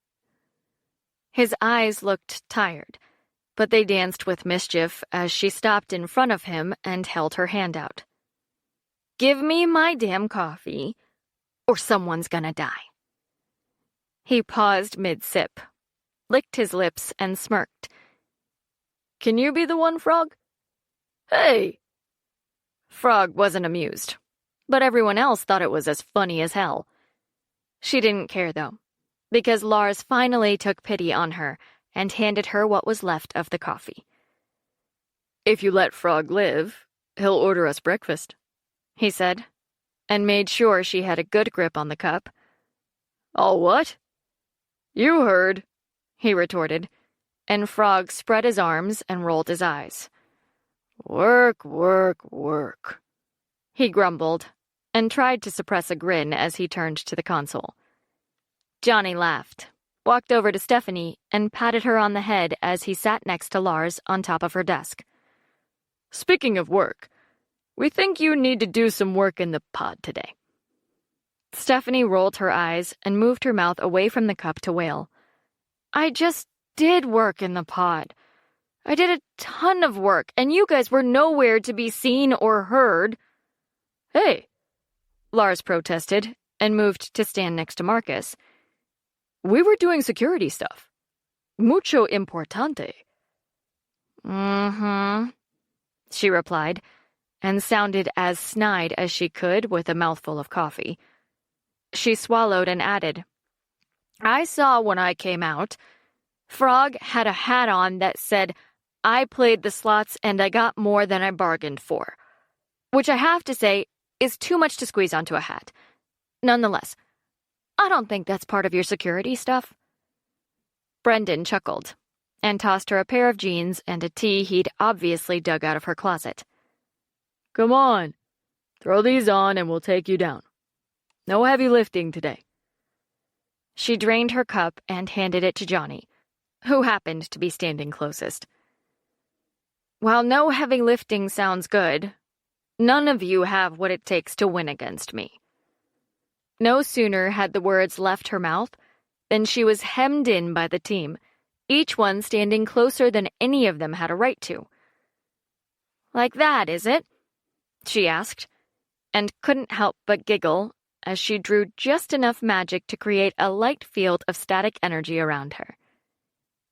His eyes looked tired, but they danced with mischief as she stopped in front of him and held her hand out. "Give me my damn coffee, or someone's gonna die." He paused mid-sip, licked his lips, and smirked. Can you be the one, Frog? Hey! Frog wasn't amused, but everyone else thought it was as funny as hell. She didn't care, though, because Lars finally took pity on her and handed her what was left of the coffee. "If you let Frog live, he'll order us breakfast," he said, and made sure she had a good grip on the cup. "All what?" "You heard," he retorted, and Frog spread his arms and rolled his eyes. "Work, work, work," he grumbled, and tried to suppress a grin as he turned to the console. Johnny laughed, walked over to Stephanie, and patted her on the head as he sat next to Lars on top of her desk. "Speaking of work, we think you need to do some work in the pod today." Stephanie rolled her eyes and moved her mouth away from the cup to wail. "I just did work in the pod. I did a ton of work, and you guys were nowhere to be seen or heard." "Hey," Lars protested and moved to stand next to Marcus. "We were doing security stuff. Mucho importante." "Mm-hmm," she replied, and sounded as snide as she could with a mouthful of coffee. She swallowed and added, "I saw when I came out. Frog had a hat on that said, 'I played the slots and I got more than I bargained for,' which I have to say is too much to squeeze onto a hat. Nonetheless, I don't think that's part of your security stuff." Brendan chuckled and tossed her a pair of jeans and a tee he'd obviously dug out of her closet. "Come on, throw these on and we'll take you down. No heavy lifting today." She drained her cup and handed it to Johnny, who happened to be standing closest. "While no heavy lifting sounds good, none of you have what it takes to win against me." No sooner had the words left her mouth than she was hemmed in by the team, each one standing closer than any of them had a right to. "Like that, is it?" she asked, and couldn't help but giggle as she drew just enough magic to create a light field of static energy around her.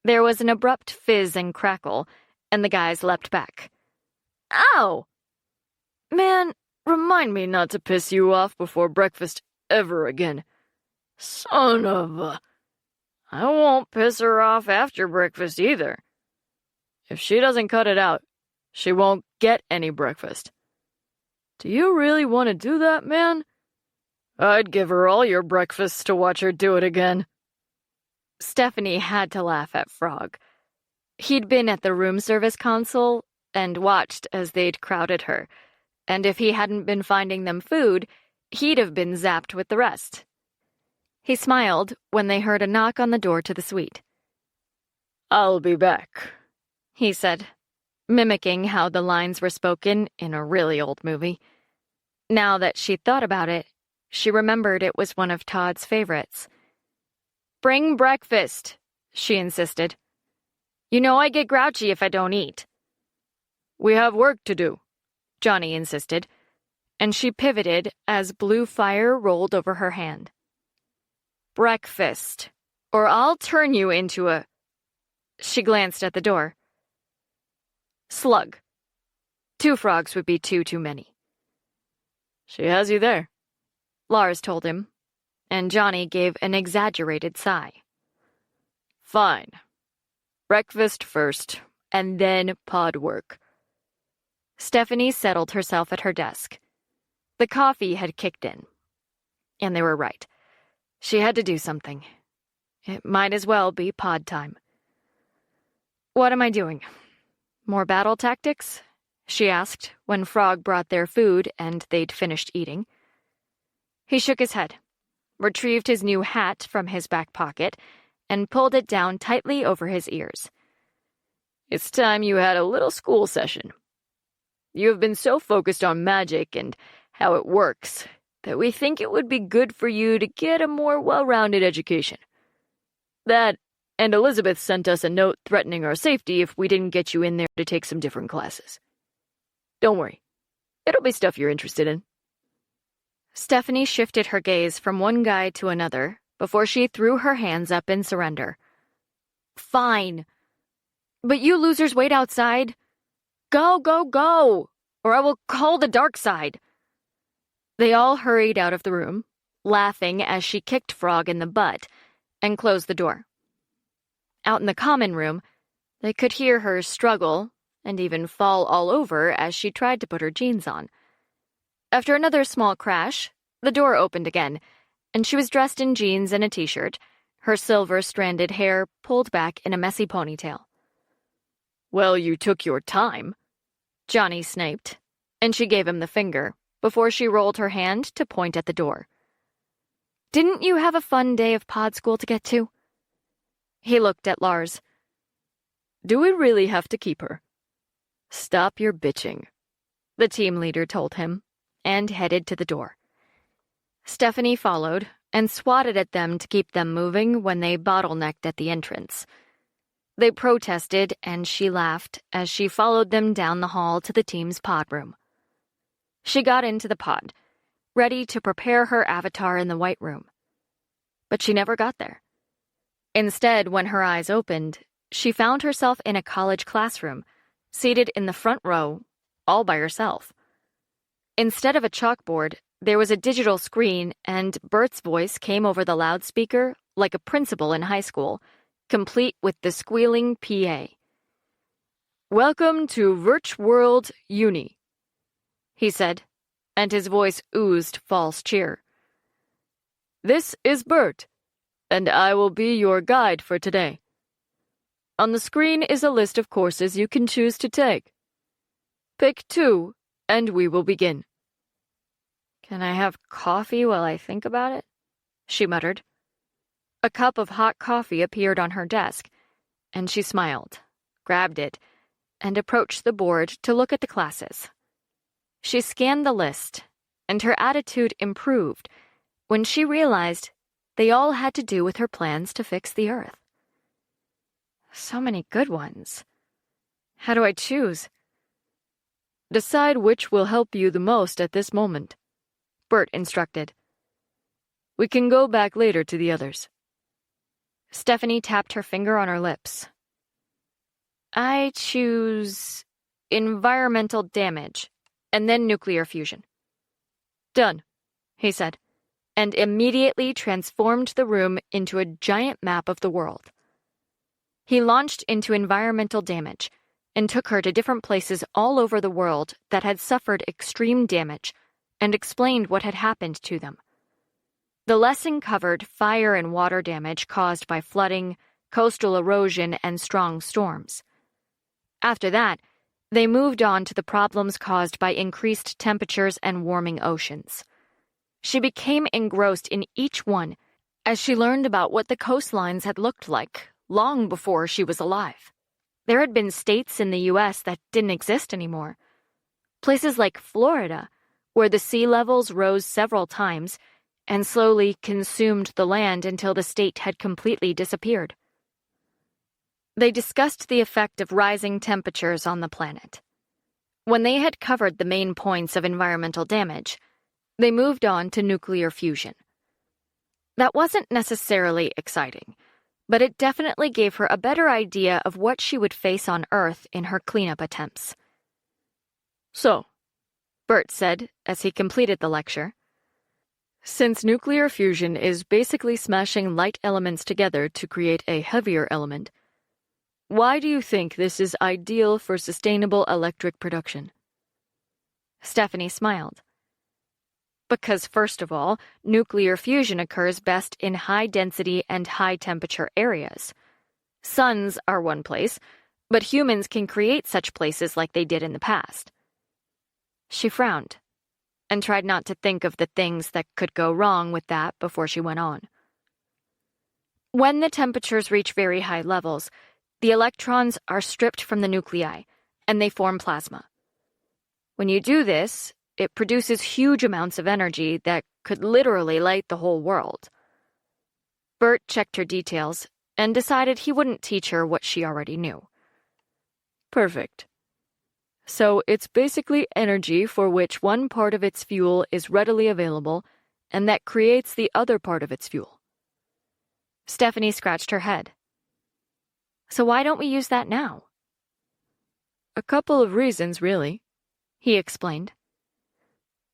There was an abrupt fizz and crackle, and the guys leapt back. "Ow! Man, remind me not to piss you off before breakfast ever again. Son of a... I won't piss her off after breakfast either. If she doesn't cut it out, she won't get any breakfast. Do you really want to do that, man? I'd give her all your breakfasts to watch her do it again." Stephanie had to laugh at Frog. He'd been at the room service console and watched as they'd crowded her, and if he hadn't been finding them food, he'd have been zapped with the rest. He smiled when they heard a knock on the door to the suite. "I'll be back," he said, mimicking how the lines were spoken in a really old movie. Now that she thought about it, she remembered it was one of Todd's favorites. "Bring breakfast," she insisted. "You know I get grouchy if I don't eat." "We have work to do," Johnny insisted, and she pivoted as blue fire rolled over her hand. "Breakfast, or I'll turn you into a..." She glanced at the door. "Slug. 2 frogs would be too many." "She has you there," Lars told him, and Johnny gave an exaggerated sigh. "Fine. Breakfast first, and then pod work." Stephanie settled herself at her desk. The coffee had kicked in. And they were right. She had to do something. It might as well be pod time. "What am I doing? More battle tactics?" she asked when Frog brought their food and they'd finished eating. He shook his head, retrieved his new hat from his back pocket, and pulled it down tightly over his ears. "It's time you had a little school session. You have been so focused on magic and how it works that we think it would be good for you to get a more well-rounded education. That, and Elizabeth sent us a note threatening our safety if we didn't get you in there to take some different classes. Don't worry. It'll be stuff you're interested in." Stephanie shifted her gaze from one guy to another before she threw her hands up in surrender. "Fine. But you losers wait outside. Go, go, go, or I will call the dark side." They all hurried out of the room, laughing as she kicked Frog in the butt and closed the door. Out in the common room, they could hear her struggle and even fall all over as she tried to put her jeans on. After another small crash, the door opened again, and she was dressed in jeans and a t-shirt, her silver-stranded hair pulled back in a messy ponytail. "Well, you took your time," Johnny sniped, and she gave him the finger before she rolled her hand to point at the door. "Didn't you have a fun day of pod school to get to?" He looked at Lars. "Do we really have to keep her?" "Stop your bitching," the team leader told him, and headed to the door. Stephanie followed and swatted at them to keep them moving when they bottlenecked at the entrance. They protested, and she laughed as she followed them down the hall to the team's pod room. She got into the pod, ready to prepare her avatar in the White Room. But she never got there. Instead, when her eyes opened, she found herself in a college classroom, seated in the front row, all by herself. Instead of a chalkboard, there was a digital screen, and Bert's voice came over the loudspeaker like a principal in high school, complete with the squealing PA. "Welcome to Virch World Uni," he said, and his voice oozed false cheer. "This is Bert, and I will be your guide for today. On the screen is a list of courses you can choose to take. Pick 2, and we will begin." "Can I have coffee while I think about it?" she muttered. A cup of hot coffee appeared on her desk, and she smiled, grabbed it, and approached the board to look at the classes. She scanned the list, and her attitude improved when she realized they all had to do with her plans to fix the Earth. So many good ones. How do I choose? "Decide which will help you the most at this moment," Bert instructed. "We can go back later to the others." Stephanie tapped her finger on her lips. "I choose environmental damage, and then nuclear fusion." "Done," he said, and immediately transformed the room into a giant map of the world. He launched into environmental damage and took her to different places all over the world that had suffered extreme damage and explained what had happened to them. The lesson covered fire and water damage caused by flooding, coastal erosion, and strong storms. After that, they moved on to the problems caused by increased temperatures and warming oceans. She became engrossed in each one as she learned about what the coastlines had looked like long before she was alive. There had been states in the U.S. that didn't exist anymore. Places like Florida, where the sea levels rose several times and slowly consumed the land until the state had completely disappeared. They discussed the effect of rising temperatures on the planet. When they had covered the main points of environmental damage, they moved on to nuclear fusion. That wasn't necessarily exciting, but it definitely gave her a better idea of what she would face on Earth in her cleanup attempts. "So," Bert said as he completed the lecture, "since nuclear fusion is basically smashing light elements together to create a heavier element, why do you think this is ideal for sustainable electric production?" Stephanie smiled. Because, first of all, nuclear fusion occurs best in high-density and high-temperature areas. Suns are one place, but humans can create such places like they did in the past. She frowned and tried not to think of the things that could go wrong with that before she went on. When the temperatures reach very high levels, the electrons are stripped from the nuclei, and they form plasma. When you do this, it produces huge amounts of energy that could literally light the whole world. Bert checked her details and decided he wouldn't teach her what she already knew. Perfect. So it's basically energy for which one part of its fuel is readily available, and that creates the other part of its fuel. Stephanie scratched her head. So why don't we use that now? A couple of reasons, really, he explained.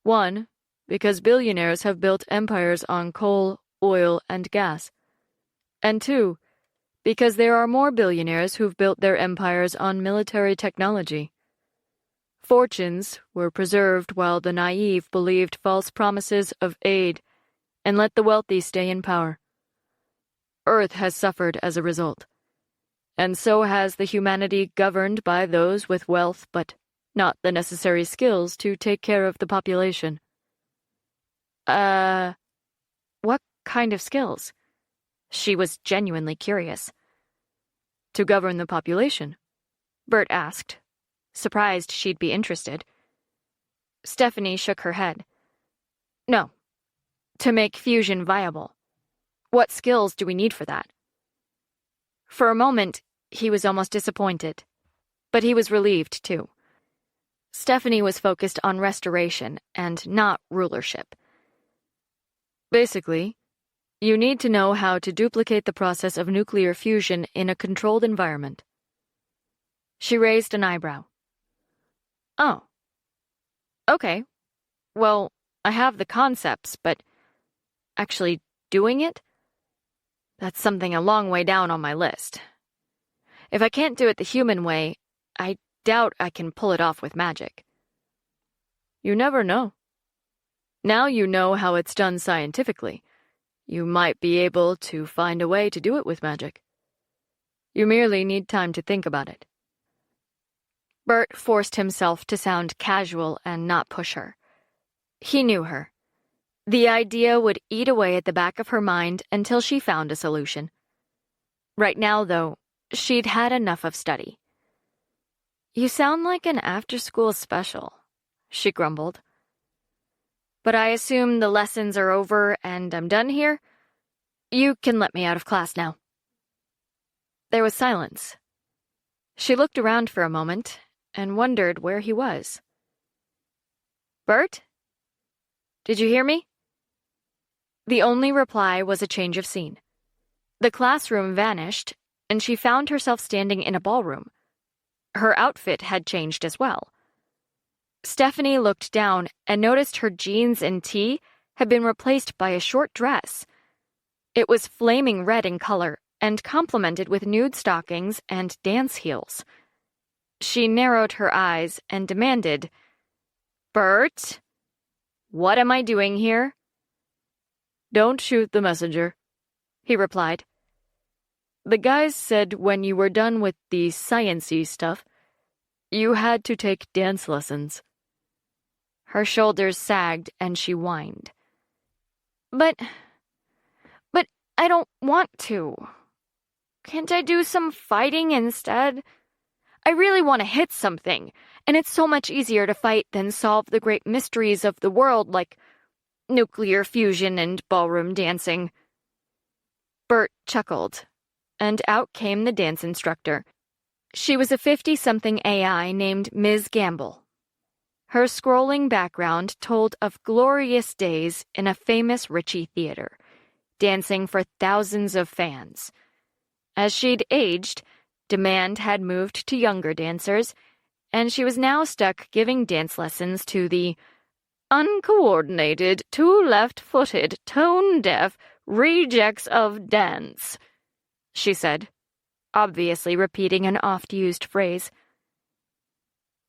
One, because billionaires have built empires on coal, oil, and gas. And two, because there are more billionaires who've built their empires on military technology. Fortunes were preserved while the naive believed false promises of aid and let the wealthy stay in power. Earth has suffered as a result, and so has the humanity governed by those with wealth but not the necessary skills to take care of the population. What kind of skills? She was genuinely curious. To govern the population? Bert asked, surprised she'd be interested. Stephanie shook her head. No, to make fusion viable. What skills do we need for that? For a moment, he was almost disappointed, but he was relieved too. Stephanie was focused on restoration and not rulership. Basically, you need to know how to duplicate the process of nuclear fusion in a controlled environment. She raised an eyebrow. Oh. Okay. Well, I have the concepts, but actually doing it? That's something a long way down on my list. If I can't do it the human way, I doubt I can pull it off with magic. You never know. Now you know how it's done scientifically. You might be able to find a way to do it with magic. You merely need time to think about it. Bert forced himself to sound casual and not push her. He knew her. The idea would eat away at the back of her mind until she found a solution. Right now, though, she'd had enough of study. You sound like an after-school special, she grumbled. But I assume the lessons are over and I'm done here? You can let me out of class now. There was silence. She looked around for a moment and wondered where he was. Bert? Did you hear me? The only reply was a change of scene. The classroom vanished, and she found herself standing in a ballroom. Her outfit had changed as well. Stephanie looked down and noticed her jeans and tee had been replaced by a short dress. It was flaming red in color and complemented with nude stockings and dance heels. She narrowed her eyes and demanded, "Bert, what am I doing here?" "Don't shoot the messenger," he replied. "The guys said when you were done with the science-y stuff, you had to take dance lessons." Her shoulders sagged and she whined. But I don't want to. Can't I do some fighting instead? I really want to hit something, and it's so much easier to fight than solve the great mysteries of the world like nuclear fusion and ballroom dancing. Bert chuckled, and out came the dance instructor. She was a 50-something AI named Ms. Gamble. Her scrolling background told of glorious days in a famous Ritchie theater, dancing for thousands of fans. As she'd aged, demand had moved to younger dancers, and she was now stuck giving dance lessons to the uncoordinated, two-left-footed, tone-deaf rejects of dance, she said, obviously repeating an oft-used phrase.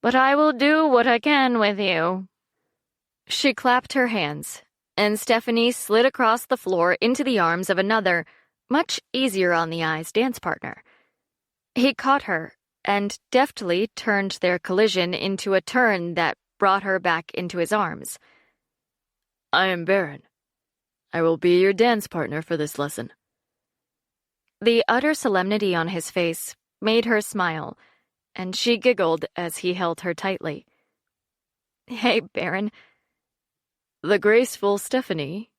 "But I will do what I can with you." She clapped her hands, and Stephanie slid across the floor into the arms of another, much easier on the eyes dance partner. He caught her and deftly turned their collision into a turn that brought her back into his arms. I am Baron. I will be your dance partner for this lesson. The utter solemnity on his face made her smile, and she giggled as he held her tightly. Hey, Baron. The graceful Stephanie,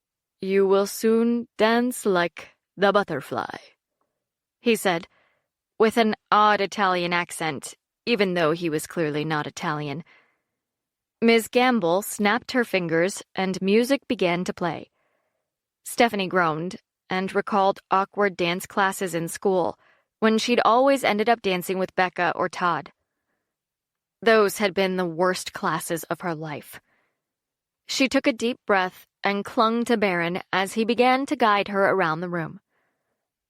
you will soon dance like the butterfly, he said, with an odd Italian accent, even though he was clearly not Italian. Ms. Gamble snapped her fingers and music began to play. Stephanie groaned and recalled awkward dance classes in school when she'd always ended up dancing with Becca or Todd. Those had been the worst classes of her life. She took a deep breath and clung to Baron as he began to guide her around the room.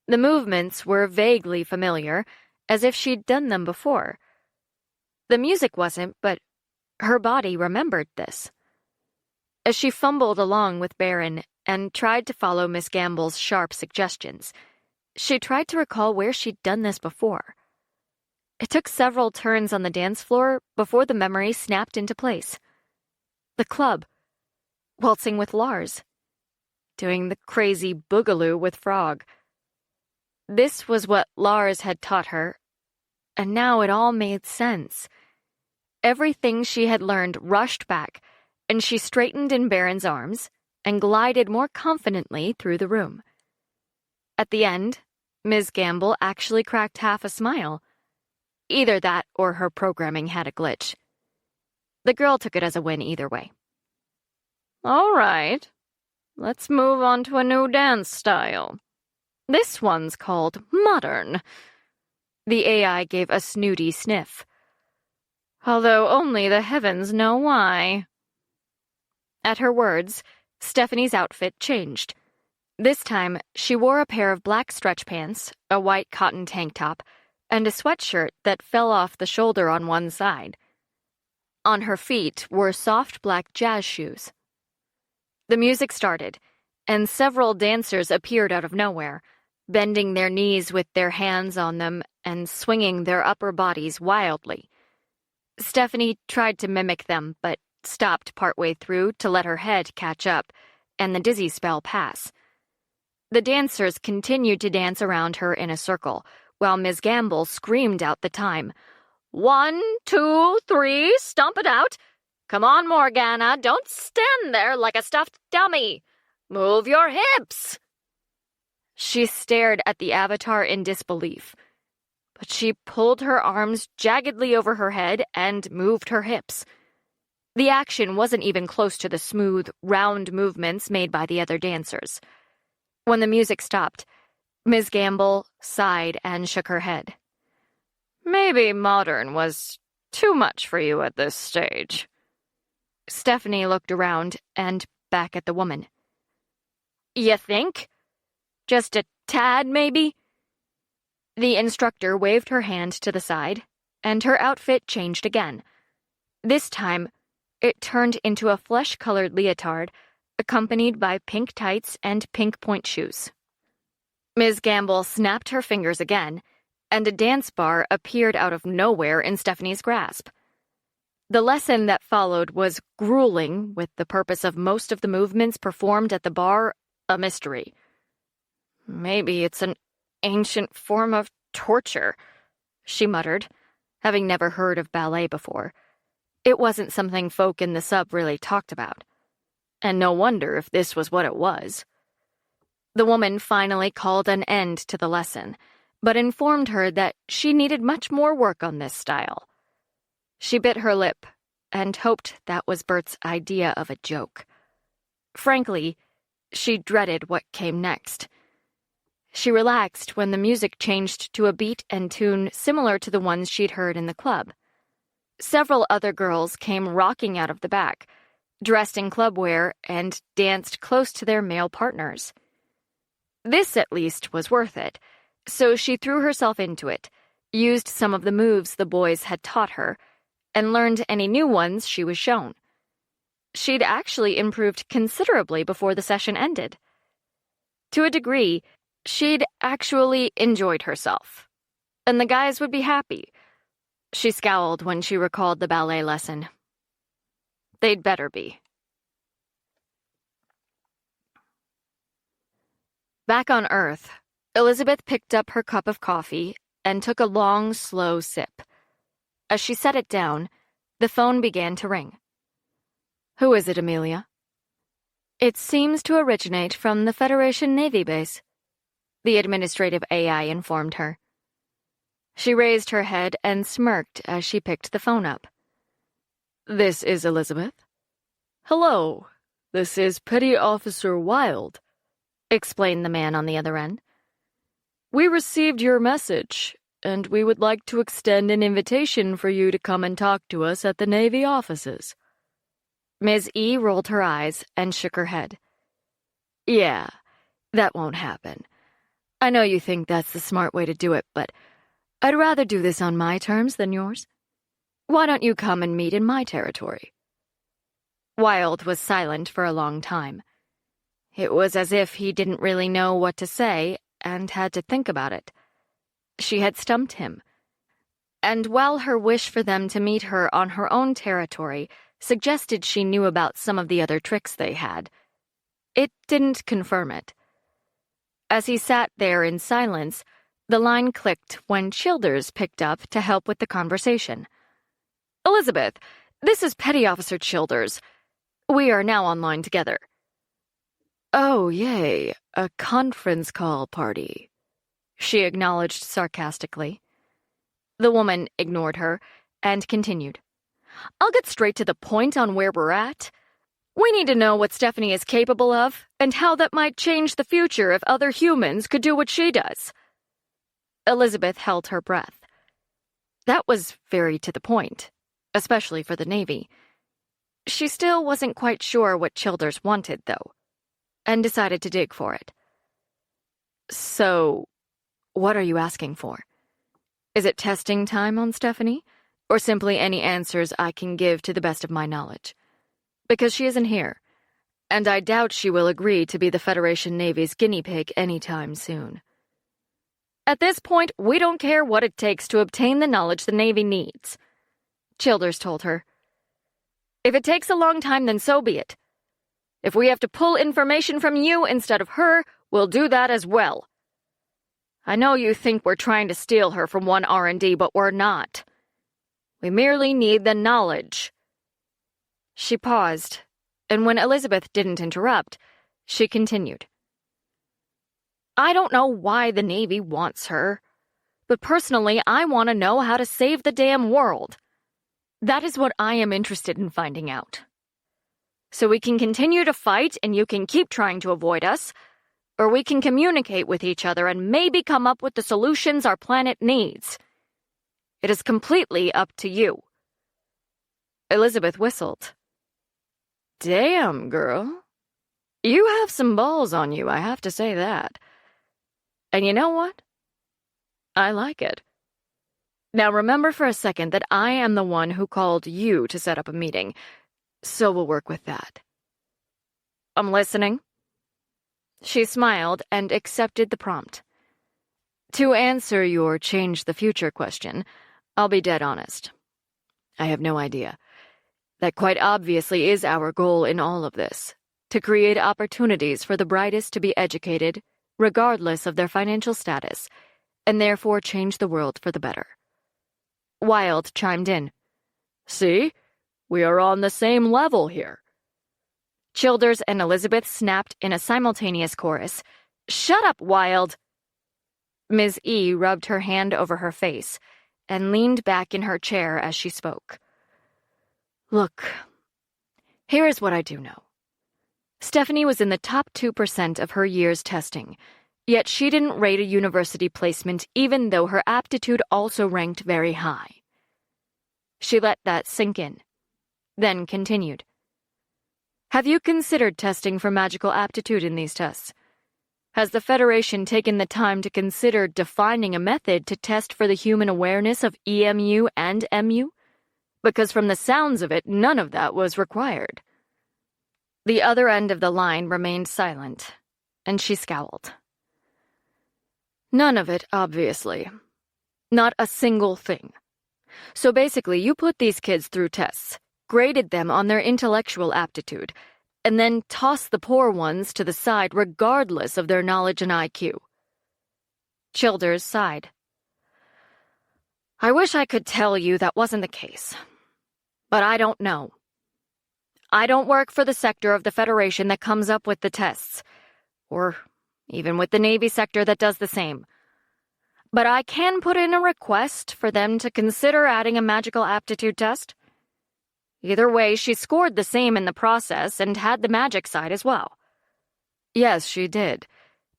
The movements were vaguely familiar, as if she'd done them before. The music wasn't, but her body remembered this. As she fumbled along with Baron and tried to follow Miss Gamble's sharp suggestions, she tried to recall where she'd done this before. It took several turns on the dance floor before the memory snapped into place. The club. Waltzing with Lars. Doing the crazy boogaloo with Frog. This was what Lars had taught her, and now it all made sense. Everything she had learned rushed back, and she straightened in Baron's arms and glided more confidently through the room. At the end, Ms. Gamble actually cracked half a smile. Either that or her programming had a glitch. The girl took it as a win either way. All right, let's move on to a new dance style. This one's called modern. The AI gave a snooty sniff. Although only the heavens know why. At her words, Stephanie's outfit changed. This time, she wore a pair of black stretch pants, a white cotton tank top, and a sweatshirt that fell off the shoulder on one side. On her feet were soft black jazz shoes. The music started, and several dancers appeared out of nowhere, bending their knees with their hands on them and swinging their upper bodies wildly. Stephanie tried to mimic them, but stopped partway through to let her head catch up and the dizzy spell pass. The dancers continued to dance around her in a circle, while Ms. Gamble screamed out the time. 1, 2, 3, stomp it out. Come on, Morgana, don't stand there like a stuffed dummy. Move your hips. She stared at the avatar in disbelief, but she pulled her arms jaggedly over her head and moved her hips. The action wasn't even close to the smooth, round movements made by the other dancers. When the music stopped, Ms. Gamble sighed and shook her head. Maybe modern was too much for you at this stage. Stephanie looked around and back at the woman. You think? Just a tad, maybe? The instructor waved her hand to the side, and her outfit changed again. This time, it turned into a flesh-colored leotard, accompanied by pink tights and pink point shoes. Ms. Gamble snapped her fingers again, and a dance bar appeared out of nowhere in Stephanie's grasp. The lesson that followed was grueling, with the purpose of most of the movements performed at the bar a mystery. Maybe it's an ancient form of torture, she muttered, having never heard of ballet before. It wasn't something folk in the sub really talked about. And no wonder if this was what it was. The woman finally called an end to the lesson, but informed her that she needed much more work on this style. She bit her lip and hoped that was Bert's idea of a joke. Frankly, she dreaded what came next. She relaxed when the music changed to a beat and tune similar to the ones she'd heard in the club. Several other girls came rocking out of the back, dressed in club wear, and danced close to their male partners. This, at least, was worth it, so she threw herself into it, used some of the moves the boys had taught her, and learned any new ones she was shown. she'd actually improved considerably before the session ended. To a degree, she'd actually enjoyed herself, and the guys would be happy. She scowled when she recalled the ballet lesson. They'd better be. Back on Earth, Elizabeth picked up her cup of coffee and took a long, slow sip. As she set it down, the phone began to ring. "Who is it, Amelia?" "It seems to originate from the Federation Navy base," the administrative AI informed her. She raised her head and smirked as she picked the phone up. "This is Elizabeth." "Hello, this is Petty Officer Wilde," explained the man on the other end. "We received your message, and we would like to extend an invitation for you to come and talk to us at the Navy offices." Ms. E rolled her eyes and shook her head. "Yeah, that won't happen. I know you think that's the smart way to do it, but I'd rather do this on my terms than yours. Why don't you come and meet in my territory?" Wilde was silent for a long time. It was as if he didn't really know what to say and had to think about it. She had stumped him. And while her wish for them to meet her on her own territory suggested she knew about some of the other tricks they had, it didn't confirm it. As he sat there in silence, the line clicked when Childers picked up to help with the conversation. "Elizabeth, this is Petty Officer Childers. We are now online together." "Oh, yay, a conference call party," she acknowledged sarcastically. The woman ignored her and continued. "I'll get straight to the point on where we're at. We need to know what Stephanie is capable of and how that might change the future if other humans could do what she does." Elizabeth held her breath. That was very to the point, especially for the Navy. She still wasn't quite sure what Childers wanted, though, and decided to dig for it. "So, what are you asking for? Is it testing time on Stephanie, or simply any answers I can give to the best of my knowledge? Because she isn't here, and I doubt she will agree to be the Federation Navy's guinea pig anytime soon." "At this point, we don't care what it takes to obtain the knowledge the Navy needs," Childers told her. "If it takes a long time, then so be it. If we have to pull information from you instead of her, we'll do that as well. I know you think we're trying to steal her from one R&D, but we're not. We merely need the knowledge." She paused, and when Elizabeth didn't interrupt, she continued. "I don't know why the Navy wants her, but personally, I want to know how to save the damn world. That is what I am interested in finding out. So we can continue to fight and you can keep trying to avoid us, or we can communicate with each other and maybe come up with the solutions our planet needs. It is completely up to you." Elizabeth whistled. "Damn, girl. You have some balls on you, I have to say that. And you know what? I like it. Now remember for a second that I am the one who called you to set up a meeting, so we'll work with that." "I'm listening." She smiled and accepted the prompt. "To answer your change the future question, I'll be dead honest. I have no idea. That quite obviously is our goal in all of this, to create opportunities for the brightest to be educated, regardless of their financial status, and therefore change the world for the better." Wilde chimed in. "See? We are on the same level here." Childers and Elizabeth snapped in a simultaneous chorus. "Shut up, Wilde!" Ms. E rubbed her hand over her face and leaned back in her chair as she spoke. "Look, here is what I do know. Stephanie was in the top 2% of her year's testing, yet she didn't rate a university placement even though her aptitude also ranked very high." She let that sink in, then continued. "Have you considered testing for magical aptitude in these tests? Has the Federation taken the time to consider defining a method to test for the human awareness of EMU and MU? Because from the sounds of it, none of that was required." The other end of the line remained silent, and she scowled. None of it, obviously. Not a single thing. So basically, you put these kids through tests, graded them on their intellectual aptitude, and then tossed the poor ones to the side regardless of their knowledge and IQ. Childers sighed. I wish I could tell you that wasn't the case. But I don't know. I don't work for the sector of the Federation that comes up with the tests, or even with the Navy sector that does the same. But I can put in a request for them to consider adding a magical aptitude test. Either way, she scored the same in the process and had the magic side as well. Yes, she did,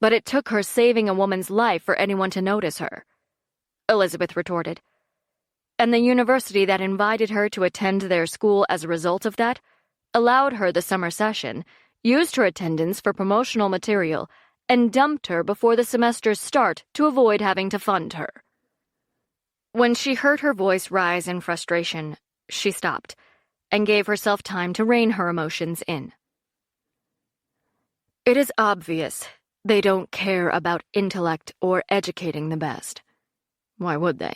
but it took her saving a woman's life for anyone to notice her, Elizabeth retorted. And the university that invited her to attend their school as a result of that allowed her the summer session, used her attendance for promotional material, and dumped her before the semester's start to avoid having to fund her. When she heard her voice rise in frustration, she stopped and gave herself time to rein her emotions in. It is obvious they don't care about intellect or educating the best. Why would they?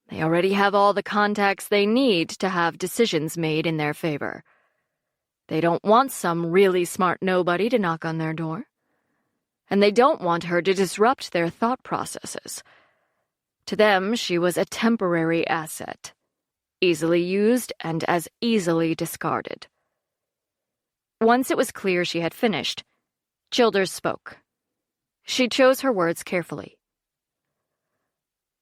They already have all the contacts they need to have decisions made in their favor. They don't want some really smart nobody to knock on their door. And they don't want her to disrupt their thought processes. To them, she was a temporary asset, easily used and as easily discarded. Once it was clear she had finished, Childers spoke. She chose her words carefully.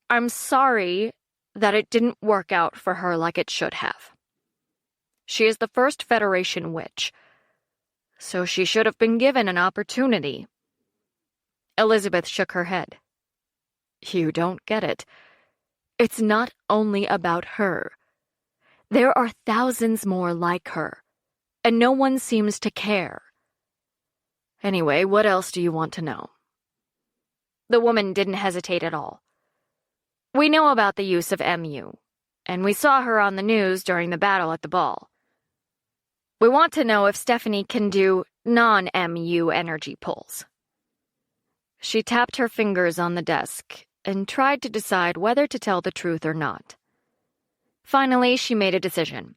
I'm sorry that it didn't work out for her like it should have. She is the first Federation witch, so she should have been given an opportunity. Elizabeth shook her head. You don't get it. It's not only about her. There are thousands more like her, and no one seems to care. Anyway, what else do you want to know? The woman didn't hesitate at all. We know about the use of MU, and we saw her on the news during the battle at the ball. We want to know if Stephanie can do non-MU energy pulls. She tapped her fingers on the desk and tried to decide whether to tell the truth or not. Finally, she made a decision,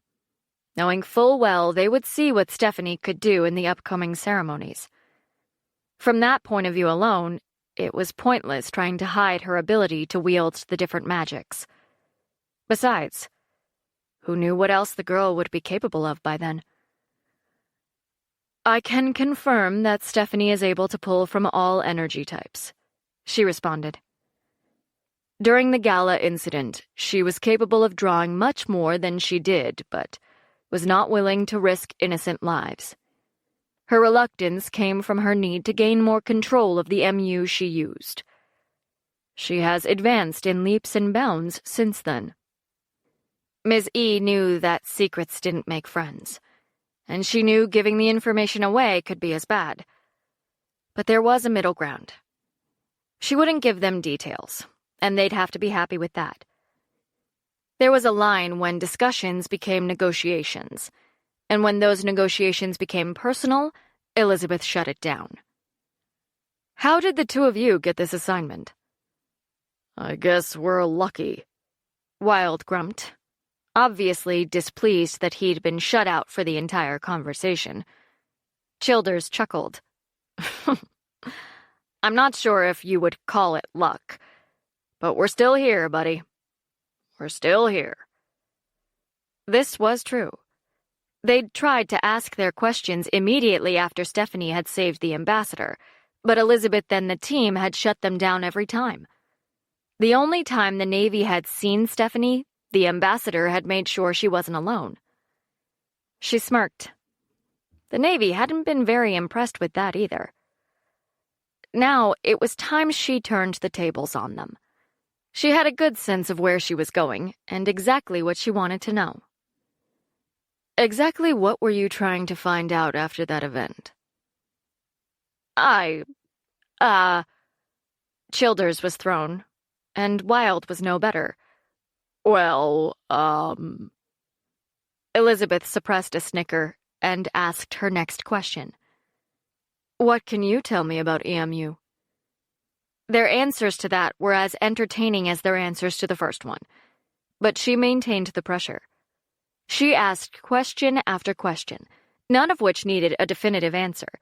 knowing full well they would see what Stephanie could do in the upcoming ceremonies. From that point of view alone, it was pointless trying to hide her ability to wield the different magics. Besides, who knew what else the girl would be capable of by then? I can confirm that Stephanie is able to pull from all energy types, she responded. During the gala incident, she was capable of drawing much more than she did, but was not willing to risk innocent lives. Her reluctance came from her need to gain more control of the MU she used. She has advanced in leaps and bounds since then. Ms. E knew that secrets didn't make friends, and she knew giving the information away could be as bad. But there was a middle ground. She wouldn't give them details, and they'd have to be happy with that. There was a line when discussions became negotiations, and when those negotiations became personal, Elizabeth shut it down. How did the two of you get this assignment? I guess we're lucky, Wilde grumped, obviously displeased that he'd been shut out for the entire conversation. Childers chuckled. I'm not sure if you would call it luck, but we're still here, buddy. We're still here. This was true. They'd tried to ask their questions immediately after Stephanie had saved the ambassador, but Elizabeth and the team had shut them down every time. The only time the Navy had seen Stephanie, the ambassador had made sure she wasn't alone. She smirked. The Navy hadn't been very impressed with that either. Now, it was time she turned the tables on them. She had a good sense of where she was going and exactly what she wanted to know. Exactly what were you trying to find out after that event? Childers was thrown, and Wilde was no better. Well, Elizabeth suppressed a snicker and asked her next question. "What can you tell me about EMU?" Their answers to that were as entertaining as their answers to the first one, but she maintained the pressure. She asked question after question, none of which needed a definitive answer,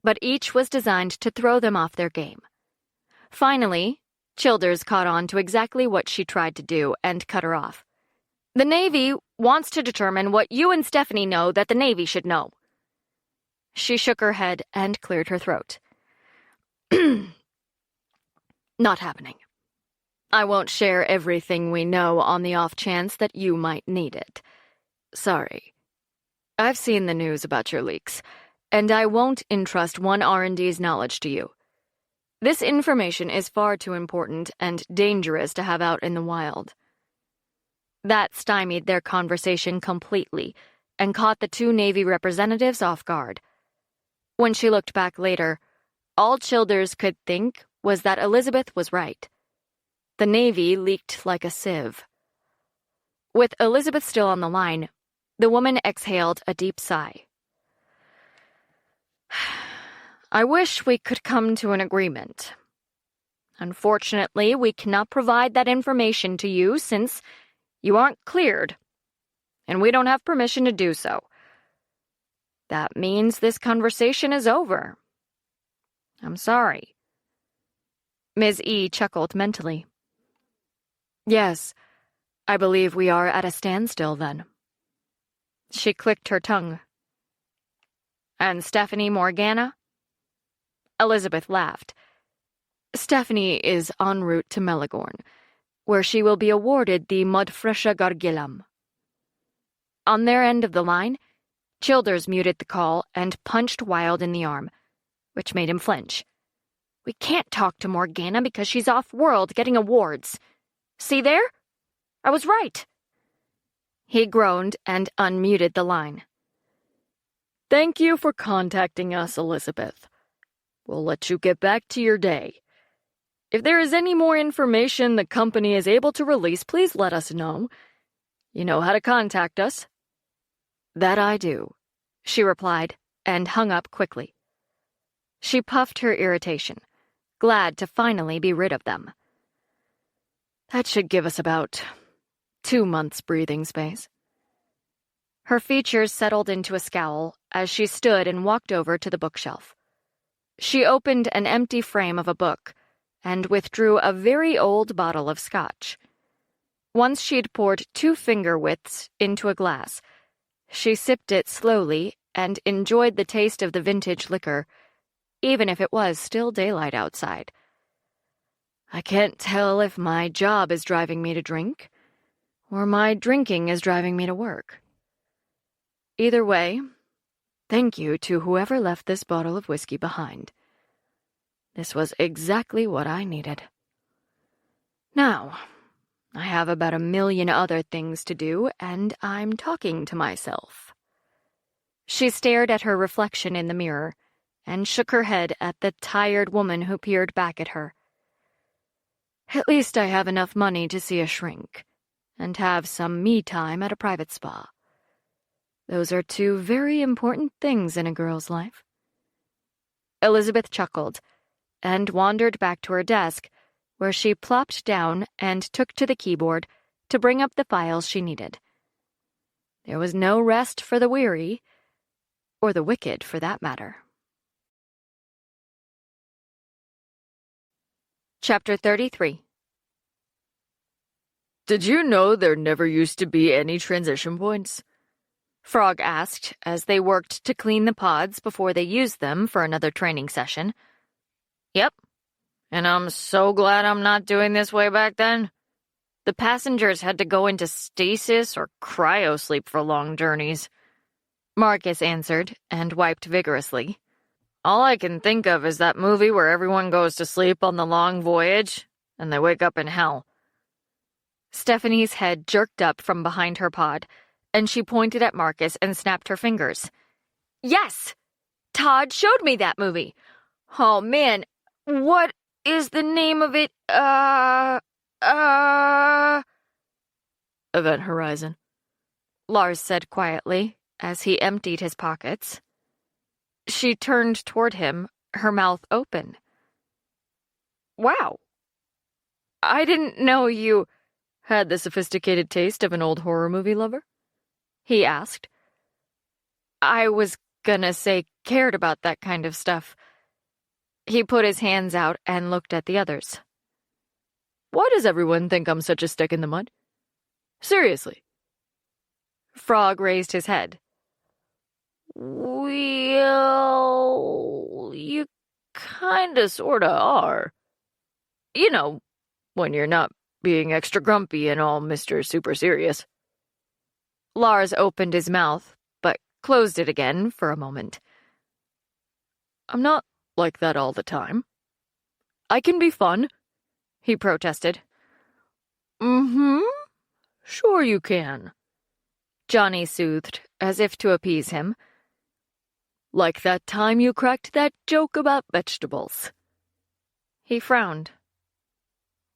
but each was designed to throw them off their game. Finally, Childers caught on to exactly what she tried to do and cut her off. "The Navy wants to determine what you and Stephanie know that the Navy should know." She shook her head and cleared her throat. "Not happening. I won't share everything we know on the off chance that you might need it. Sorry. I've seen the news about your leaks, and I won't entrust one R&D's knowledge to you. This information is far too important and dangerous to have out in the wild." That stymied their conversation completely and caught the two Navy representatives off guard. When she looked back later, all Childers could think was that Elizabeth was right. The Navy leaked like a sieve. With Elizabeth still on the line, the woman exhaled a deep sigh. "I wish we could come to an agreement. Unfortunately, we cannot provide that information to you since you aren't cleared, and we don't have permission to do so. That means this conversation is over. I'm sorry." Ms. E chuckled mentally. "Yes, I believe we are at a standstill then." She clicked her tongue. "And Stephanie Morgana?" Elizabeth laughed. "Stephanie is en route to Melagorn, where she will be awarded the Modfresha Gargillam." On their end of the line, Childers muted the call and punched Wilde in the arm, which made him flinch. "We can't talk to Morgana because she's off-world getting awards. See there? I was right." He groaned and unmuted the line. "Thank you for contacting us, Elizabeth. We'll let you get back to your day. If there is any more information the company is able to release, please let us know. You know how to contact us." "That I do," she replied, and hung up quickly. She puffed her irritation, glad to finally be rid of them. That should give us about 2 months breathing space. Her features settled into a scowl as she stood and walked over to the bookshelf. She opened an empty frame of a book and withdrew a very old bottle of scotch. Once she'd poured 2 finger widths into a glass, she sipped it slowly and enjoyed the taste of the vintage liquor, even if it was still daylight outside. I can't tell if my job is driving me to drink, or my drinking is driving me to work. Either way, thank you to whoever left this bottle of whiskey behind. This was exactly what I needed. Now, I have about 1,000,000 other things to do, and I'm talking to myself. She stared at her reflection in the mirror and shook her head at the tired woman who peered back at her. At least I have enough money to see a shrink, and have some me time at a private spa. Those are 2 very important things in a girl's life. Elizabeth chuckled and wandered back to her desk, where she plopped down and took to the keyboard to bring up the files she needed. There was no rest for the weary, or the wicked for that matter. Chapter 33. Did you know there never used to be any transition points? Frog asked as they worked to clean the pods before they used them for another training session. Yep. And I'm so glad I'm not doing this way back then. The passengers had to go into stasis or cryosleep for long journeys. Marcus answered and wiped vigorously. All I can think of is that movie where everyone goes to sleep on the long voyage, and they wake up in hell. Stephanie's head jerked up from behind her pod, and she pointed at Marcus and snapped her fingers. Yes! Todd showed me that movie. Oh, man. What is the name of it? Event Horizon, Lars said quietly, as he emptied his pockets. She turned toward him, her mouth open. Wow. I didn't know you had the sophisticated taste of an old horror movie lover? He asked. I was gonna say cared about that kind of stuff. He put his hands out and looked at the others. Why does everyone think I'm such a stick in the mud? Seriously. Frog raised his head. Well, you kinda sorta are. You know, when you're not being extra grumpy and all Mr. Super Serious. Lars opened his mouth, but closed it again for a moment. I'm not like that all the time. I can be fun, he protested. Mm-hmm. Sure you can, Johnny soothed, as if to appease him. Like that time you cracked that joke about vegetables. He frowned.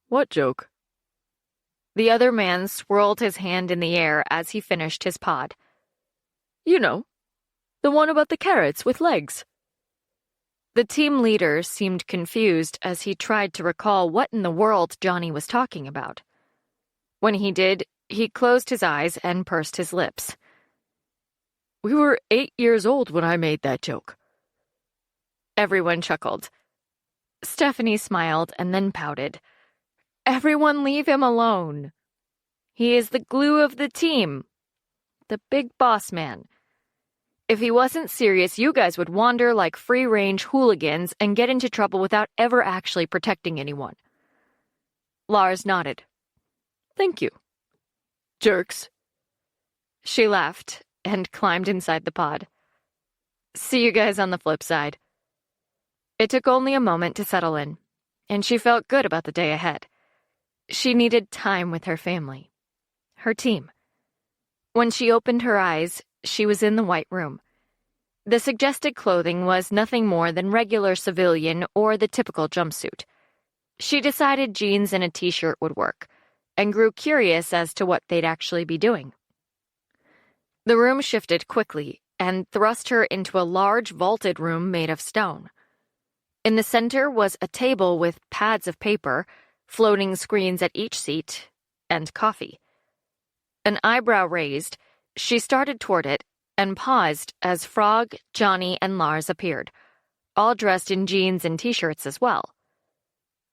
What joke? The other man swirled his hand in the air as he finished his pod. You know, the one about the carrots with legs. The team leader seemed confused as he tried to recall what in the world Johnny was talking about. When he did, he closed his eyes and pursed his lips. We were 8 years old when I made that joke. Everyone chuckled. Stephanie smiled and then pouted. Everyone leave him alone. He is the glue of the team. The big boss man. If he wasn't serious, you guys would wander like free-range hooligans and get into trouble without ever actually protecting anyone. Lars nodded. Thank you. Jerks. She laughed and climbed inside the pod. See you guys on the flip side. It took only a moment to settle in, and she felt good about the day ahead. She needed time with her family. Her team. When she opened her eyes, she was in the white room. The suggested clothing was nothing more than regular civilian or the typical jumpsuit. She decided jeans and a t-shirt would work, and grew curious as to what they'd actually be doing. The room shifted quickly and thrust her into a large vaulted room made of stone. In the center was a table with pads of paper, floating screens at each seat, and coffee. An eyebrow raised, she started toward it and paused as Frog, Johnny, and Lars appeared, all dressed in jeans and t-shirts as well.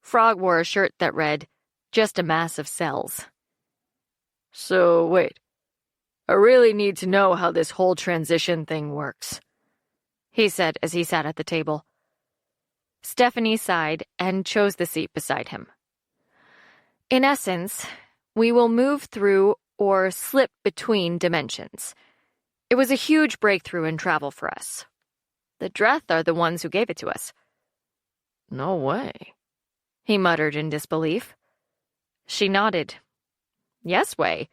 Frog wore a shirt that read, "Just a mass of cells." So, wait. I really need to know how this whole transition thing works, he said as he sat at the table. Stephanie sighed and chose the seat beside him. In essence, we will move through or slip between dimensions. It was a huge breakthrough in travel for us. The Dreth are the ones who gave it to us. No way, he muttered in disbelief. She nodded. Yes way.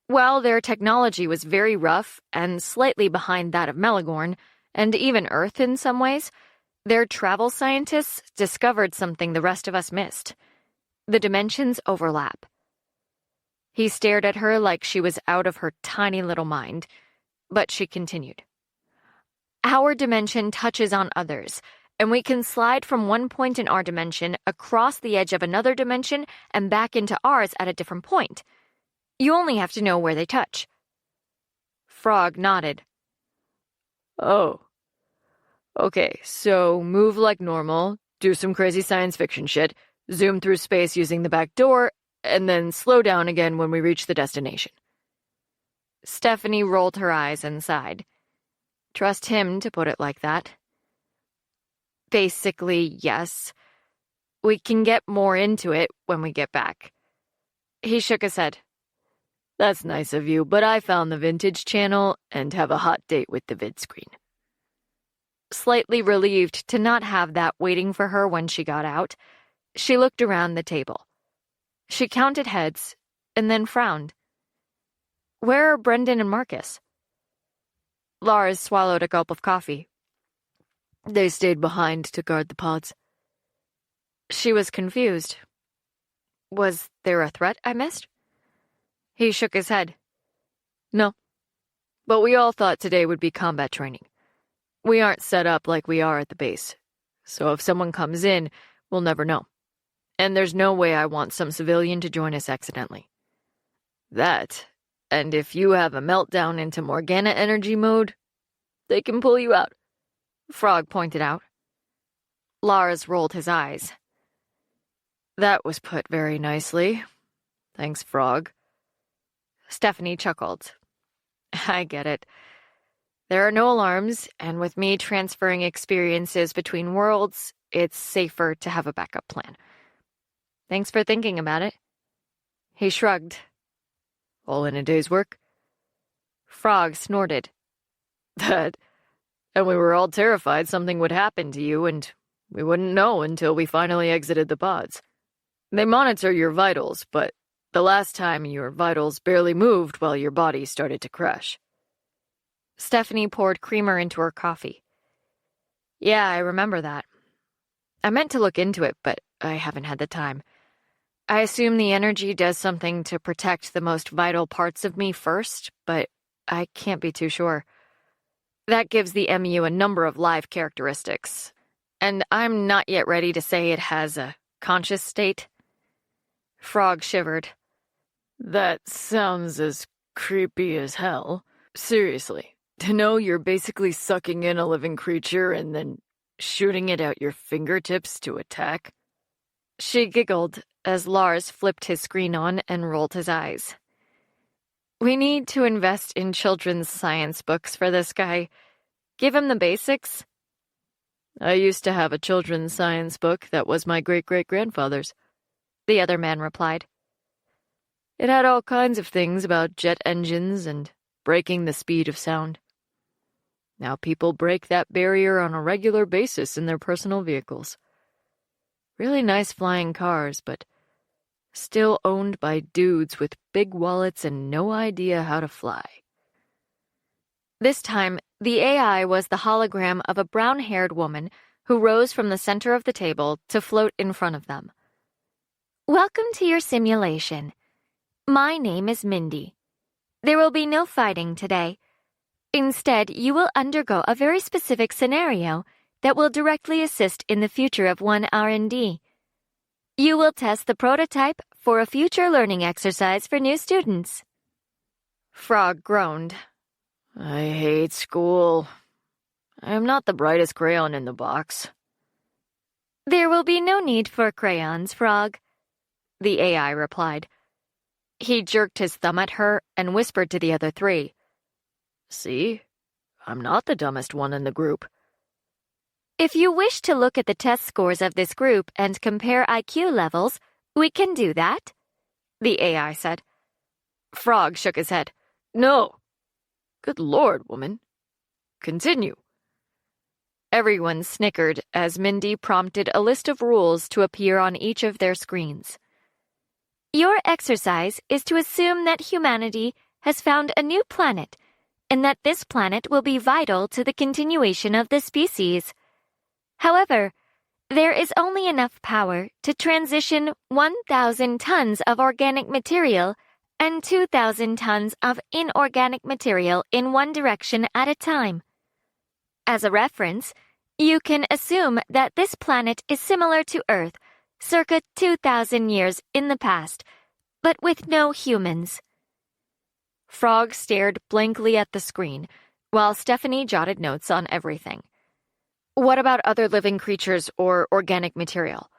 While their technology was very rough and slightly behind that of Melagorn, and even Earth in some ways, their travel scientists discovered something the rest of us missed. The dimensions overlap. He stared at her like she was out of her tiny little mind, but she continued. Our dimension touches on others, and we can slide from one point in our dimension across the edge of another dimension and back into ours at a different point. You only have to know where they touch. Frog nodded. Oh. Okay, so move like normal, do some crazy science fiction shit, zoom through space using the back door, and then slow down again when we reach the destination. Stephanie rolled her eyes and sighed. Trust him to put it like that. Basically, yes. We can get more into it when we get back. He shook his head. That's nice of you, but I found the vintage channel and have a hot date with the vid screen. Slightly relieved to not have that waiting for her when she got out, she looked around the table. She counted heads and then frowned. Where are Brendan and Marcus? Lars swallowed a gulp of coffee. They stayed behind to guard the pods. She was confused. Was there a threat I missed? He shook his head. No. But we all thought today would be combat training. We aren't set up like we are at the base, so if someone comes in, we'll never know. And there's no way I want some civilian to join us accidentally. That, and if you have a meltdown into Morgana energy mode, they can pull you out," Frog pointed out. Lars rolled his eyes. "That was put very nicely. Thanks, Frog." Stephanie chuckled. "I get it. There are no alarms, and with me transferring experiences between worlds, it's safer to have a backup plan. Thanks for thinking about it." He shrugged. "All in a day's work?" Frog snorted. "That, and we were all terrified something would happen to you, and we wouldn't know until we finally exited the pods. They monitor your vitals, but the last time your vitals barely moved while your body started to crash." Stephanie poured creamer into her coffee. "Yeah, I remember that. I meant to look into it, but I haven't had the time. I assume the energy does something to protect the most vital parts of me first, but I can't be too sure. That gives the MU a number of live characteristics, and I'm not yet ready to say it has a conscious state." Frog shivered. "That sounds as creepy as hell. Seriously, to know you're basically sucking in a living creature and then shooting it out your fingertips to attack?" She giggled as Lars flipped his screen on and rolled his eyes. "We need to invest in children's science books for this guy. Give him the basics." "I used to have a children's science book that was my great-great-grandfather's," the other man replied. "It had all kinds of things about jet engines and breaking the speed of sound. Now people break that barrier on a regular basis in their personal vehicles. Really nice flying cars, but still owned by dudes with big wallets and no idea how to fly." This time, the AI was the hologram of a brown-haired woman who rose from the center of the table to float in front of them. "Welcome to your simulation. My name is Mindy. There will be no fighting today. Instead, you will undergo a very specific scenario that will directly assist in the future of 1 R&D. You will test the prototype for a future learning exercise for new students." Frog groaned. "I hate school. I am not the brightest crayon in the box." "There will be no need for crayons, Frog," the AI replied. He jerked his thumb at her and whispered to the other three. "See? I'm not the dumbest one in the group." "If you wish to look at the test scores of this group and compare IQ levels, we can do that," the AI said. Frog shook his head. "No." "Good Lord, woman. Continue." Everyone snickered as Mindy prompted a list of rules to appear on each of their screens. "Your exercise is to assume that humanity has found a new planet, and that this planet will be vital to the continuation of the species. However, there is only enough power to transition 1,000 tons of organic material and 2,000 tons of inorganic material in one direction at a time. As a reference, you can assume that this planet is similar to Earth, circa 2,000 years in the past, but with no humans." Frog stared blankly at the screen, while Stephanie jotted notes on everything. "What about other living creatures or organic material?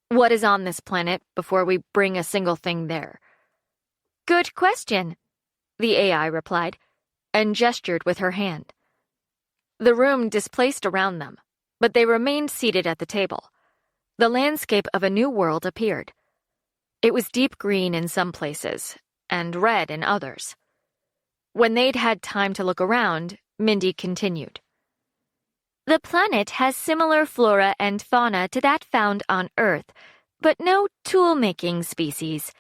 What is on this planet before we bring a single thing there?" "Good question," the AI replied, and gestured with her hand. The room displaced around them, but they remained seated at the table. The landscape of a new world appeared. It was deep green in some places, and red in others. When they'd had time to look around, Mindy continued. "The planet has similar flora and fauna to that found on Earth, but no tool-making species.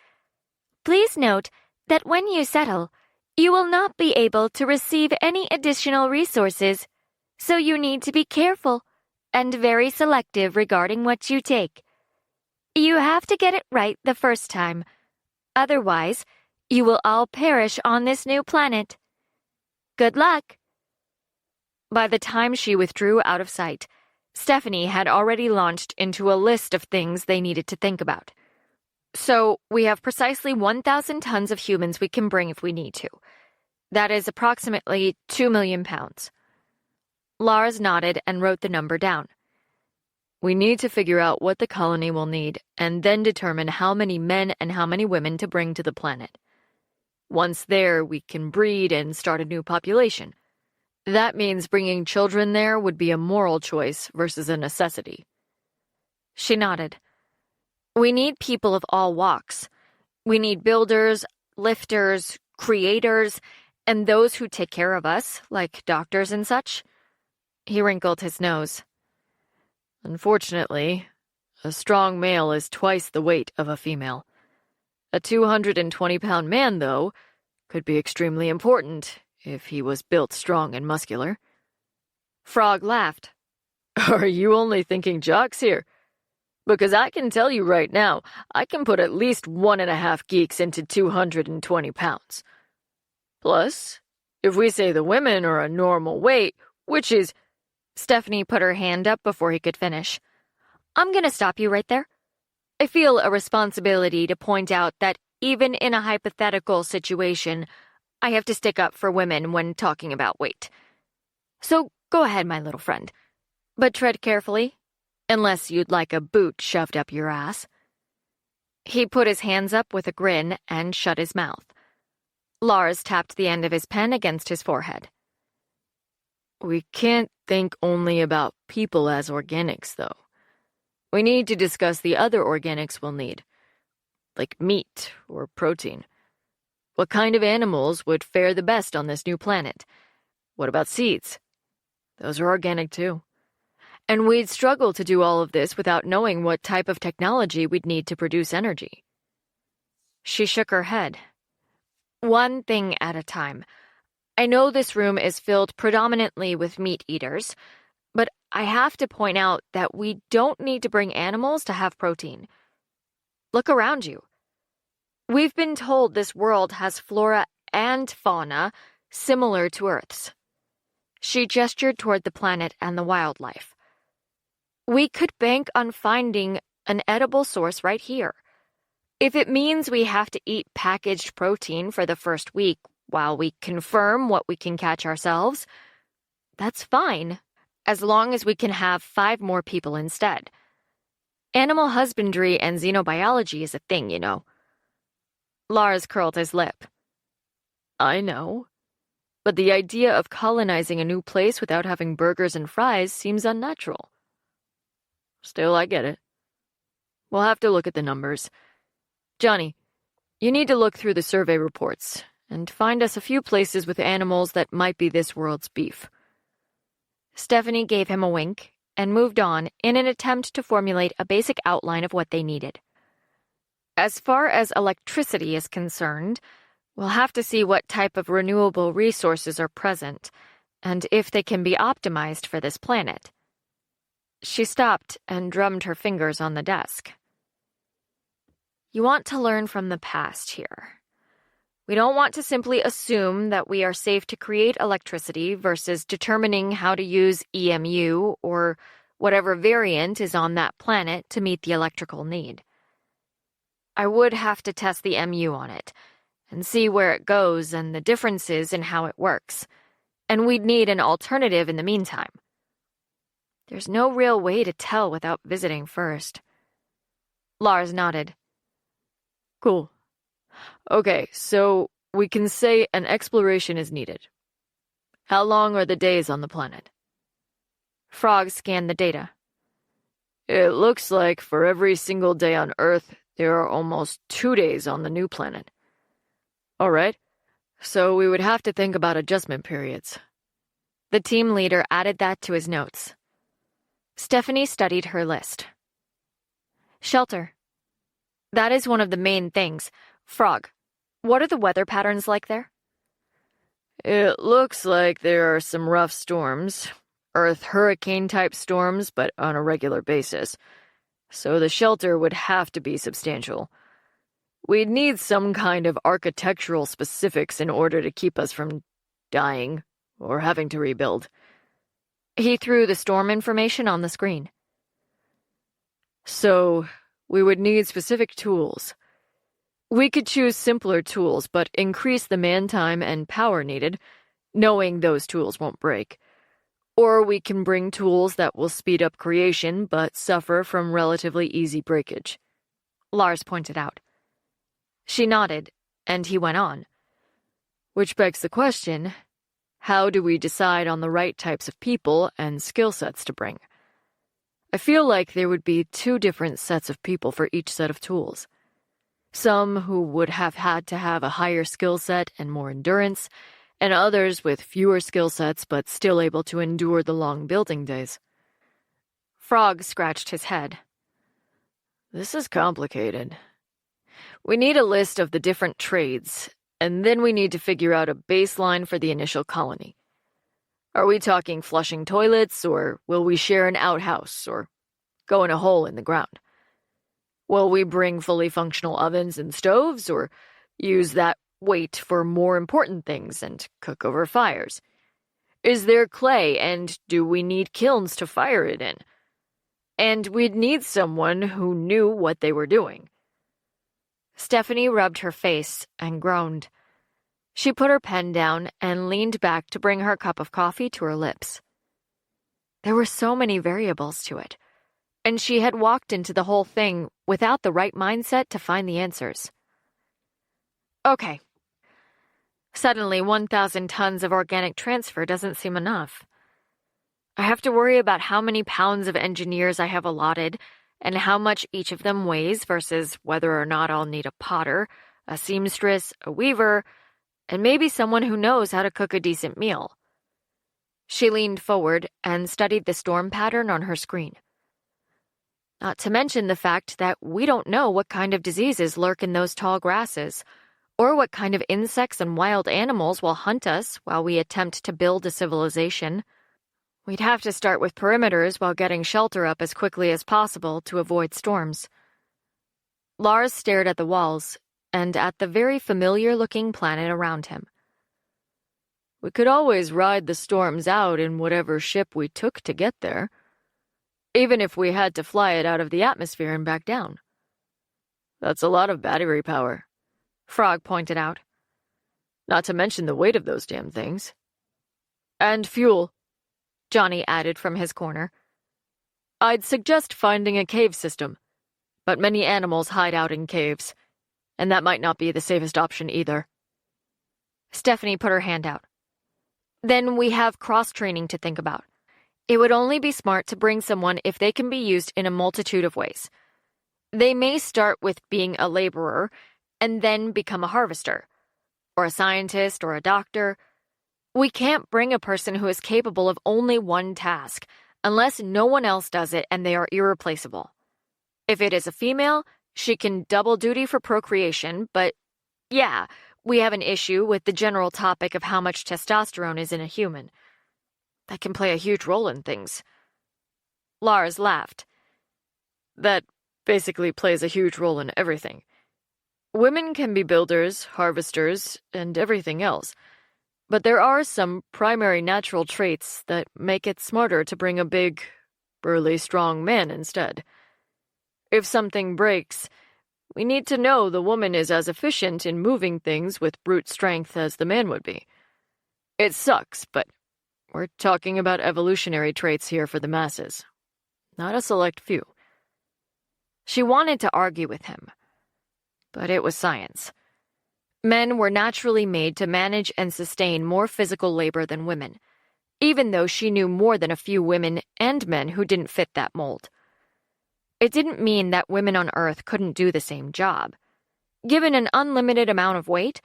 Please note that when you settle, you will not be able to receive any additional resources, so you need to be careful and very selective regarding what you take. You have to get it right the first time. Otherwise, you will all perish on this new planet." Good luck. By the time she withdrew out of sight, Stephanie had already launched into a list of things they needed to think about. So, we have precisely 1,000 tons of humans we can bring if we need to. That is approximately 2 million pounds. Lars nodded and wrote the number down. We need to figure out what the colony will need and then determine how many men and how many women to bring to the planet. Once there, we can breed and start a new population. That means bringing children there would be a moral choice versus a necessity. She nodded. We need people of all walks. We need builders, lifters, creators, and those who take care of us, like doctors and such. He wrinkled his nose. Unfortunately, a strong male is twice the weight of a female. A 220-pound man, though, could be extremely important if he was built strong and muscular. Frog laughed. Are you only thinking jocks here? Because I can tell you right now, I can put at least 1.5 geeks into 220 pounds. Plus, if we say the women are a normal weight, which is... Stephanie put her hand up before he could finish. I'm gonna stop you right there. I feel a responsibility to point out that even in a hypothetical situation, I have to stick up for women when talking about weight. So go ahead, my little friend. But tread carefully, unless you'd like a boot shoved up your ass. He put his hands up with a grin and shut his mouth. Lars tapped the end of his pen against his forehead. We can't think only about people as organics, though. We need to discuss the other organics we'll need, like meat or protein. What kind of animals would fare the best on this new planet? What about seeds? Those are organic, too. And we'd struggle to do all of this without knowing what type of technology we'd need to produce energy. She shook her head. One thing at a time. I know this room is filled predominantly with meat eaters, but I have to point out that we don't need to bring animals to have protein. Look around you. We've been told this world has flora and fauna similar to Earth's. She gestured toward the planet and the wildlife. We could bank on finding an edible source right here. If it means we have to eat packaged protein for the first week while we confirm what we can catch ourselves, that's fine, as long as we can have 5 more people instead. Animal husbandry and xenobiology is a thing, you know. Lars curled his lip. I know, but the idea of colonizing a new place without having burgers and fries seems unnatural. Still, I get it. We'll have to look at the numbers. Johnny, you need to look through the survey reports and find us a few places with animals that might be this world's beef. Stephanie gave him a wink and moved on in an attempt to formulate a basic outline of what they needed. As far as electricity is concerned, we'll have to see what type of renewable resources are present and if they can be optimized for this planet. She stopped and drummed her fingers on the desk. You want to learn from the past here. We don't want to simply assume that we are safe to create electricity versus determining how to use EMU or whatever variant is on that planet to meet the electrical need. I would have to test the MU on it and see where it goes and the differences in how it works, and we'd need an alternative in the meantime. There's no real way to tell without visiting first. Lars nodded. Cool. Okay, so we can say an exploration is needed. How long are the days on the planet? Frog scanned the data. It looks like for every single day on Earth, there are almost 2 days on the new planet. All right, so we would have to think about adjustment periods. The team leader added that to his notes. Stephanie studied her list. Shelter. That is one of the main things. Frog, what are the weather patterns like there? It looks like there are some rough storms, Earth hurricane-type storms, but on a regular basis. So the shelter would have to be substantial. We'd need some kind of architectural specifics in order to keep us from dying or having to rebuild. He threw the storm information on the screen. So, we would need specific tools. We could choose simpler tools, but increase the man time and power needed, knowing those tools won't break. Or we can bring tools that will speed up creation, but suffer from relatively easy breakage. Lars pointed out. She nodded, and he went on. Which begs the question, how do we decide on the right types of people and skill sets to bring? I feel like there would be 2 different sets of people for each set of tools. Some who would have had to have a higher skill set and more endurance, and others with fewer skill sets but still able to endure the long building days. Frog scratched his head. This is complicated. We need a list of the different trades, and then we need to figure out a baseline for the initial colony. Are we talking flushing toilets, or will we share an outhouse, or go in a hole in the ground? Will we bring fully functional ovens and stoves, or use that weight for more important things and cook over fires? Is there clay, and do we need kilns to fire it in? And we'd need someone who knew what they were doing. Stephanie rubbed her face and groaned. She put her pen down and leaned back to bring her cup of coffee to her lips. There were so many variables to it, and she had walked into the whole thing without the right mindset to find the answers. Okay. Suddenly, 1,000 tons of organic transfer doesn't seem enough. I have to worry about how many pounds of engineers I have allotted and how much each of them weighs versus whether or not I'll need a potter, a seamstress, a weaver, and maybe someone who knows how to cook a decent meal. She leaned forward and studied the storm pattern on her screen. Not to mention the fact that we don't know what kind of diseases lurk in those tall grasses, or what kind of insects and wild animals will hunt us while we attempt to build a civilization. We'd have to start with perimeters while getting shelter up as quickly as possible to avoid storms. Lars stared at the walls and at the very familiar-looking planet around him. We could always ride the storms out in whatever ship we took to get there, even if we had to fly it out of the atmosphere and back down. That's a lot of battery power, Frog pointed out. Not to mention the weight of those damn things. And fuel, Johnny added from his corner. I'd suggest finding a cave system, but many animals hide out in caves, and that might not be the safest option either. Stephanie put her hand out. Then we have cross-training to think about. It would only be smart to bring someone if they can be used in a multitude of ways. They may start with being a laborer and then become a harvester, or a scientist or a doctor. We can't bring a person who is capable of only one task unless no one else does it and they are irreplaceable. If it is a female, she can double duty for procreation, but yeah, we have an issue with the general topic of how much testosterone is in a human. That can play a huge role in things. Lars laughed. That basically plays a huge role in everything. Women can be builders, harvesters, and everything else, but there are some primary natural traits that make it smarter to bring a big, burly, strong man instead. If something breaks, we need to know the woman is as efficient in moving things with brute strength as the man would be. It sucks, but we're talking about evolutionary traits here for the masses, not a select few. She wanted to argue with him, but it was science. Men were naturally made to manage and sustain more physical labor than women, even though she knew more than a few women and men who didn't fit that mold. It didn't mean that women on Earth couldn't do the same job. Given an unlimited amount of weight,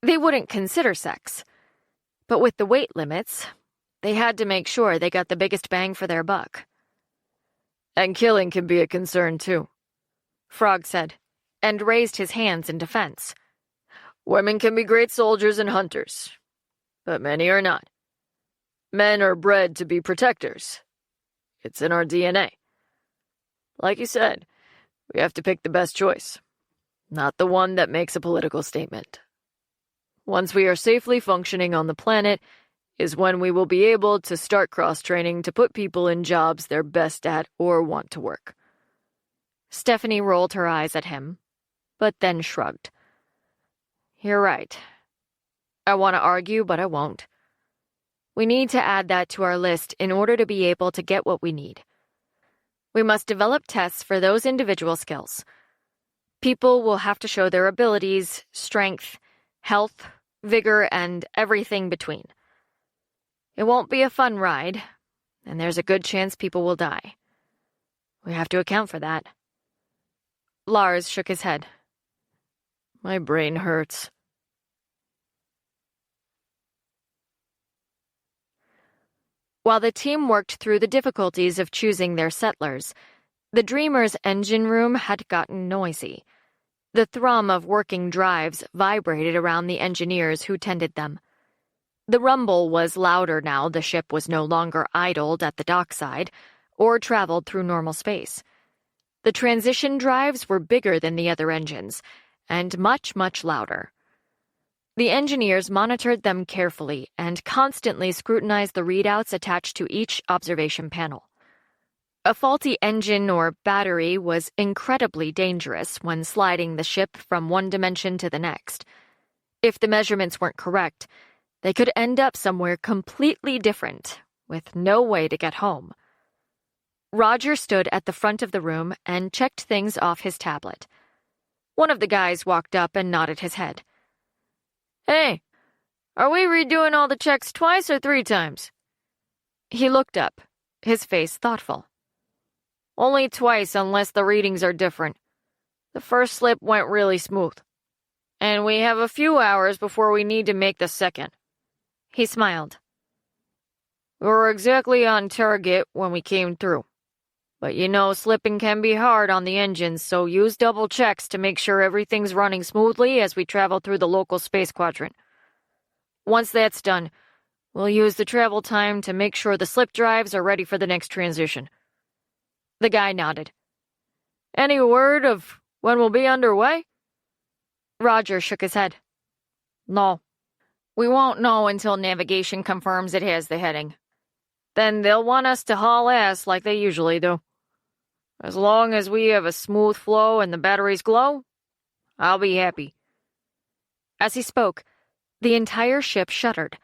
they wouldn't consider sex. But with the weight limits, they had to make sure they got the biggest bang for their buck. And killing can be a concern too, Frog said, and raised his hands in defense. Women can be great soldiers and hunters, but many are not. Men are bred to be protectors. It's in our DNA. Like you said, we have to pick the best choice, not the one that makes a political statement. Once we are safely functioning on the planet, is when we will be able to start cross-training to put people in jobs they're best at or want to work. Stephanie rolled her eyes at him, but then shrugged. You're right. I want to argue, but I won't. We need to add that to our list in order to be able to get what we need. We must develop tests for those individual skills. People will have to show their abilities, strength, health, vigor, and everything between. It won't be a fun ride, and there's a good chance people will die. We have to account for that. Lars shook his head. My brain hurts. While the team worked through the difficulties of choosing their settlers, the Dreamer's engine room had gotten noisy. The thrum of working drives vibrated around the engineers who tended them. The rumble was louder now the ship was no longer idled at the dockside or traveled through normal space. The transition drives were bigger than the other engines, and much, much louder. The engineers monitored them carefully and constantly scrutinized the readouts attached to each observation panel. A faulty engine or battery was incredibly dangerous when sliding the ship from one dimension to the next. If the measurements weren't correct, they could end up somewhere completely different, with no way to get home. Roger stood at the front of the room and checked things off his tablet. One of the guys walked up and nodded his head. Hey, are we redoing all the checks twice or 3 times? He looked up, his face thoughtful. Only twice unless the readings are different. The first slip went really smooth. And we have a few hours before we need to make the second. He smiled. We were exactly on target when we came through. But you know slipping can be hard on the engines, so use double checks to make sure everything's running smoothly as we travel through the local space quadrant. Once that's done, we'll use the travel time to make sure the slip drives are ready for the next transition. The guy nodded. Any word of when we'll be underway? Roger shook his head. No. We won't know until navigation confirms it has the heading. Then they'll want us to haul ass like they usually do. As long as we have a smooth flow and the batteries glow, I'll be happy. As he spoke, the entire ship shuddered.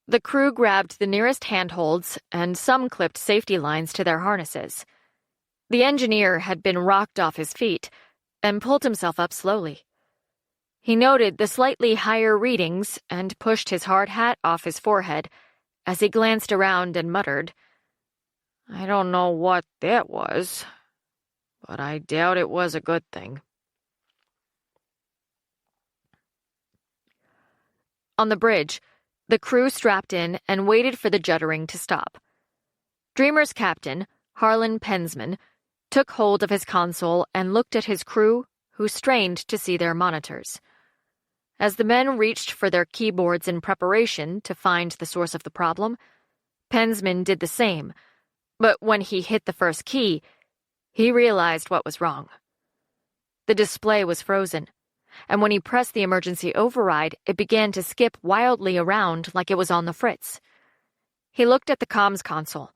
The crew grabbed the nearest handholds, and some clipped safety lines to their harnesses. The engineer had been rocked off his feet and pulled himself up slowly. He noted the slightly higher readings and pushed his hard hat off his forehead as he glanced around and muttered, I don't know what that was, but I doubt it was a good thing. On the bridge, the crew strapped in and waited for the juddering to stop. Dreamer's captain, Harlan Pensman, took hold of his console and looked at his crew, who strained to see their monitors. As the men reached for their keyboards in preparation to find the source of the problem, Pensman did the same, but when he hit the first key, he realized what was wrong. The display was frozen, and when he pressed the emergency override, it began to skip wildly around like it was on the fritz. He looked at the comms console.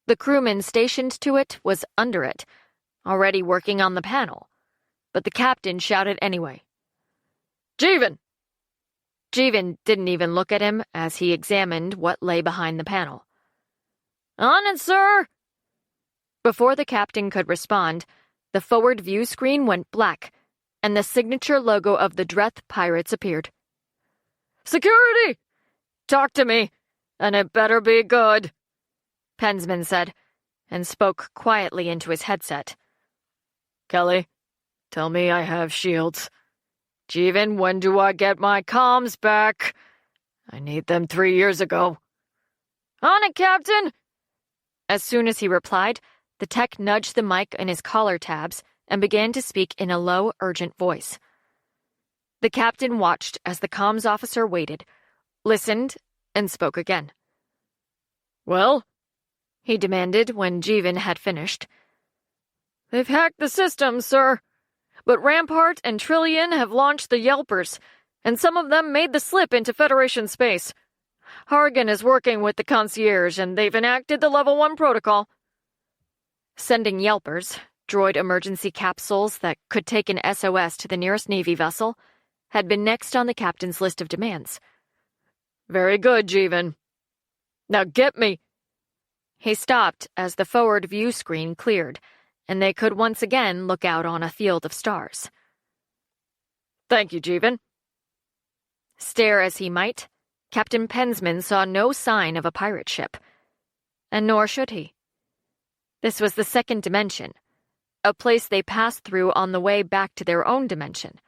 The crewman stationed to it was under it, already working on the panel, but the captain shouted anyway. Jeevan! Jeevan didn't even look at him as he examined what lay behind the panel. On it, sir! Before the captain could respond, the forward view screen went black, and the signature logo of the Dreth Pirates appeared. Security! Talk to me, and it better be good, Pensman said, and spoke quietly into his headset. Kelly, tell me I have shields. Jeevan, when do I get my comms back? I need them 3 years ago. On it, Captain! As soon as he replied, the tech nudged the mic in his collar tabs and began to speak in a low, urgent voice. The captain watched as the comms officer waited, listened, and spoke again. Well? He demanded when Jeevan had finished. They've hacked the system, sir. But Rampart and Trillian have launched the Yelpers, and some of them made the slip into Federation space. Hargan is working with the concierge, and they've enacted the Level 1 protocol. Sending Yelpers, droid emergency capsules that could take an SOS to the nearest Navy vessel, had been next on the captain's list of demands. Very good, Jeevan. Now get me! He stopped as the forward view screen cleared, and they could once again look out on a field of stars. Thank you, Jeevan. Stare as he might, Captain Pensman saw no sign of a pirate ship. And nor should he. This was the second dimension, a place they passed through on the way back to their own dimension.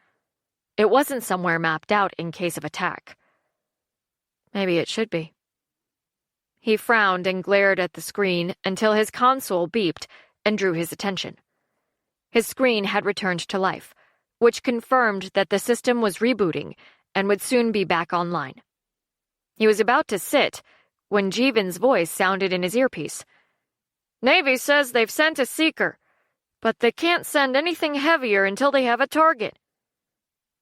It wasn't somewhere mapped out in case of attack. Maybe it should be. He frowned and glared at the screen until his console beeped and drew his attention. His screen had returned to life, which confirmed that the system was rebooting and would soon be back online. He was about to sit when Jeevan's voice sounded in his earpiece. Navy says they've sent a seeker, but they can't send anything heavier until they have a target.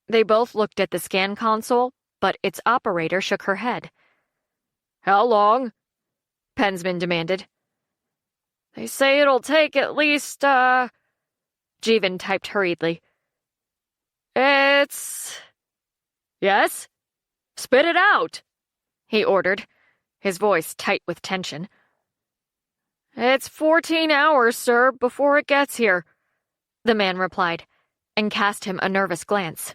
They both looked at the scan console, but its operator shook her head. How long? Pensman demanded. They say it'll take at least, Jeevan typed hurriedly. It's... Yes? Spit it out, he ordered, his voice tight with tension. It's 14 hours, sir, before it gets here, the man replied, and cast him a nervous glance.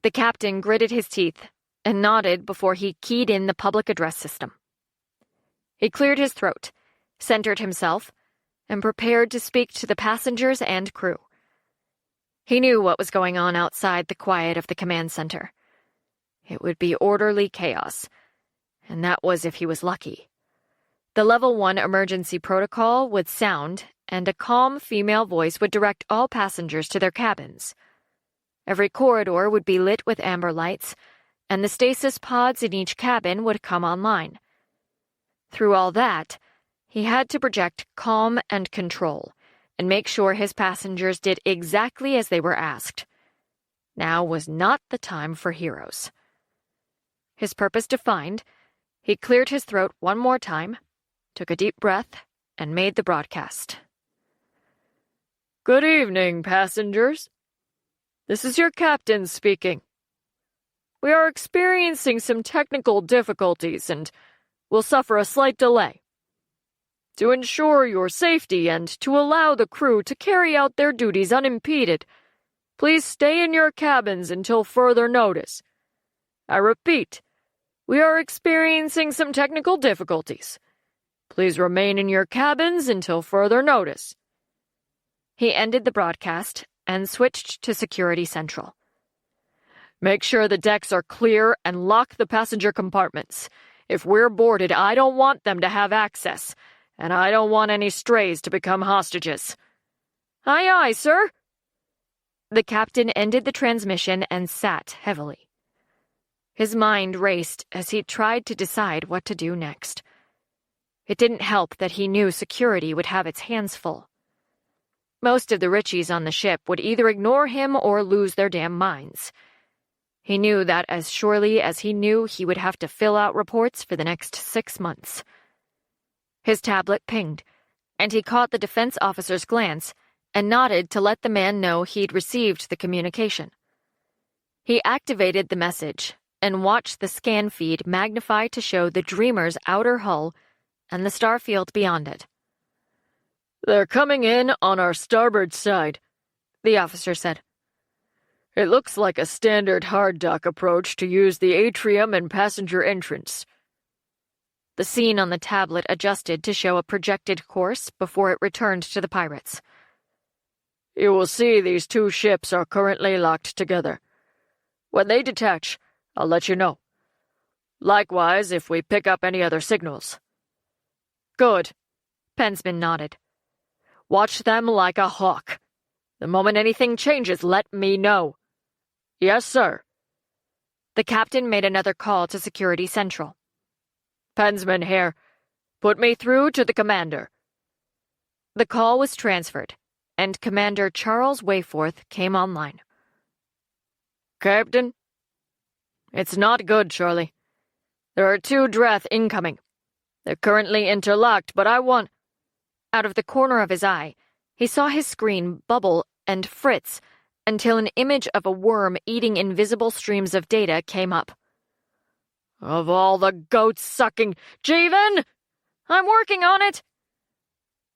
The captain gritted his teeth and nodded before he keyed in the public address system. He cleared his throat, centered himself, and prepared to speak to the passengers and crew. He knew what was going on outside the quiet of the command center. It would be orderly chaos, and that was if he was lucky. The Level 1 emergency protocol would sound, and a calm female voice would direct all passengers to their cabins. Every corridor would be lit with amber lights, and the stasis pods in each cabin would come online. Through all that, he had to project calm and control, and make sure his passengers did exactly as they were asked. Now was not the time for heroes. His purpose defined, he cleared his throat one more time, took a deep breath, and made the broadcast. Good evening, passengers. This is your captain speaking. We are experiencing some technical difficulties and will suffer a slight delay. To ensure your safety and to allow the crew to carry out their duties unimpeded, please stay in your cabins until further notice. I repeat, we are experiencing some technical difficulties. Please remain in your cabins until further notice. He ended the broadcast and switched to Security Central. Make sure the decks are clear and lock the passenger compartments. If we're boarded, I don't want them to have access, and I don't want any strays to become hostages. Aye, aye, sir. The captain ended the transmission and sat heavily. His mind raced as he tried to decide what to do next. It didn't help that he knew security would have its hands full. Most of the Richies on the ship would either ignore him or lose their damn minds. He knew that as surely as he knew he would have to fill out reports for the next 6 months. His tablet pinged, and he caught the defense officer's glance and nodded to let the man know he'd received the communication. He activated the message and watched the scan feed magnify to show the Dreamer's outer hull and the starfield beyond it. They're coming in on our starboard side, the officer said. It looks like a standard hard dock approach to use the atrium and passenger entrance. The scene on the tablet adjusted to show a projected course before it returned to the pirates. You will see these two ships are currently locked together. When they detach, I'll let you know. Likewise, if we pick up any other signals. Good, Pensman nodded. Watch them like a hawk. The moment anything changes, let me know. Yes, sir. The captain made another call to Security Central. Pensman here. Put me through to the commander. The call was transferred, and Commander Charles Wayforth came online. Captain? It's not good, Charlie. There are 2 Dreth incoming. They're currently interlocked, but I want... Out of the corner of his eye, he saw his screen bubble and fritz until an image of a worm eating invisible streams of data came up. Of all the goat-sucking... Jeevan! I'm working on it!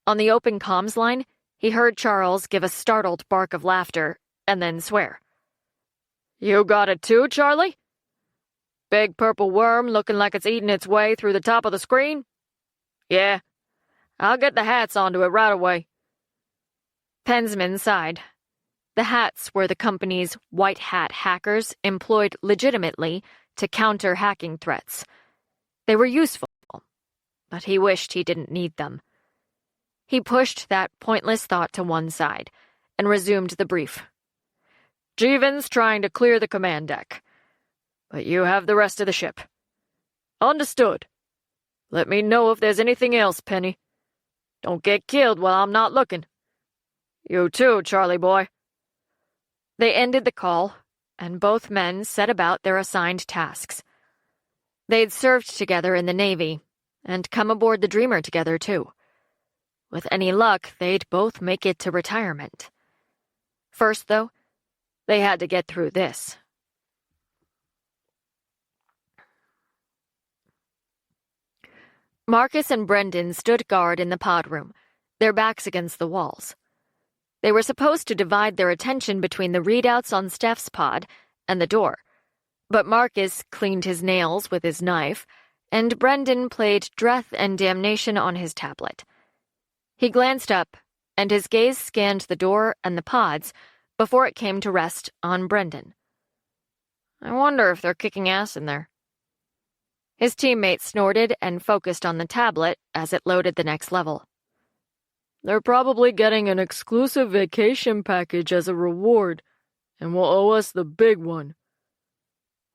On the open comms line, he heard Charles give a startled bark of laughter and then swear. You got it too, Charlie? Big purple worm looking like it's eating its way through the top of the screen? Yeah. I'll get the hats onto it right away. Pensman sighed. The hats were the company's white hat hackers employed legitimately to counter hacking threats. They were useful, but he wished he didn't need them. He pushed that pointless thought to one side and resumed the brief. Jeevan's trying to clear the command deck, but you have the rest of the ship. Understood. Let me know if there's anything else, Penny. Don't get killed while I'm not looking. You too, Charlie boy. They ended the call, and both men set about their assigned tasks. They'd served together in the Navy, and come aboard the Dreamer together, too. With any luck, they'd both make it to retirement. First, though, they had to get through this. Marcus and Brendan stood guard in the pod room, their backs against the walls. They were supposed to divide their attention between the readouts on Steph's pod and the door, but Marcus cleaned his nails with his knife, and Brendan played Dreth and Damnation on his tablet. He glanced up, and his gaze scanned the door and the pods before it came to rest on Brendan. I wonder if they're kicking ass in there. His teammate snorted and focused on the tablet as it loaded the next level. They're probably getting an exclusive vacation package as a reward, and will owe us the big one.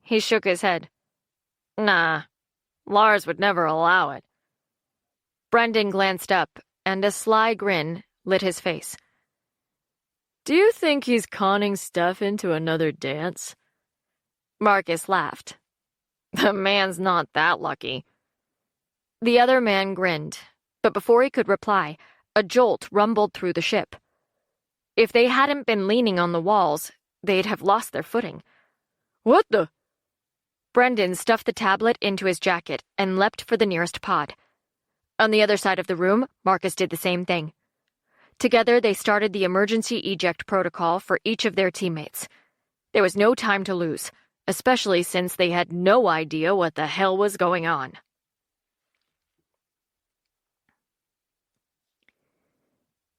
He shook his head. Nah, Lars would never allow it. Brendan glanced up, and a sly grin lit his face. Do you think he's conning Steph into another dance? Marcus laughed. The man's not that lucky. The other man grinned, but before he could reply, a jolt rumbled through the ship. If they hadn't been leaning on the walls, they'd have lost their footing. What the? Brendan stuffed the tablet into his jacket and leapt for the nearest pod. On the other side of the room, Marcus did the same thing. Together, they started the emergency eject protocol for each of their teammates. There was no time to lose, especially since they had no idea what the hell was going on.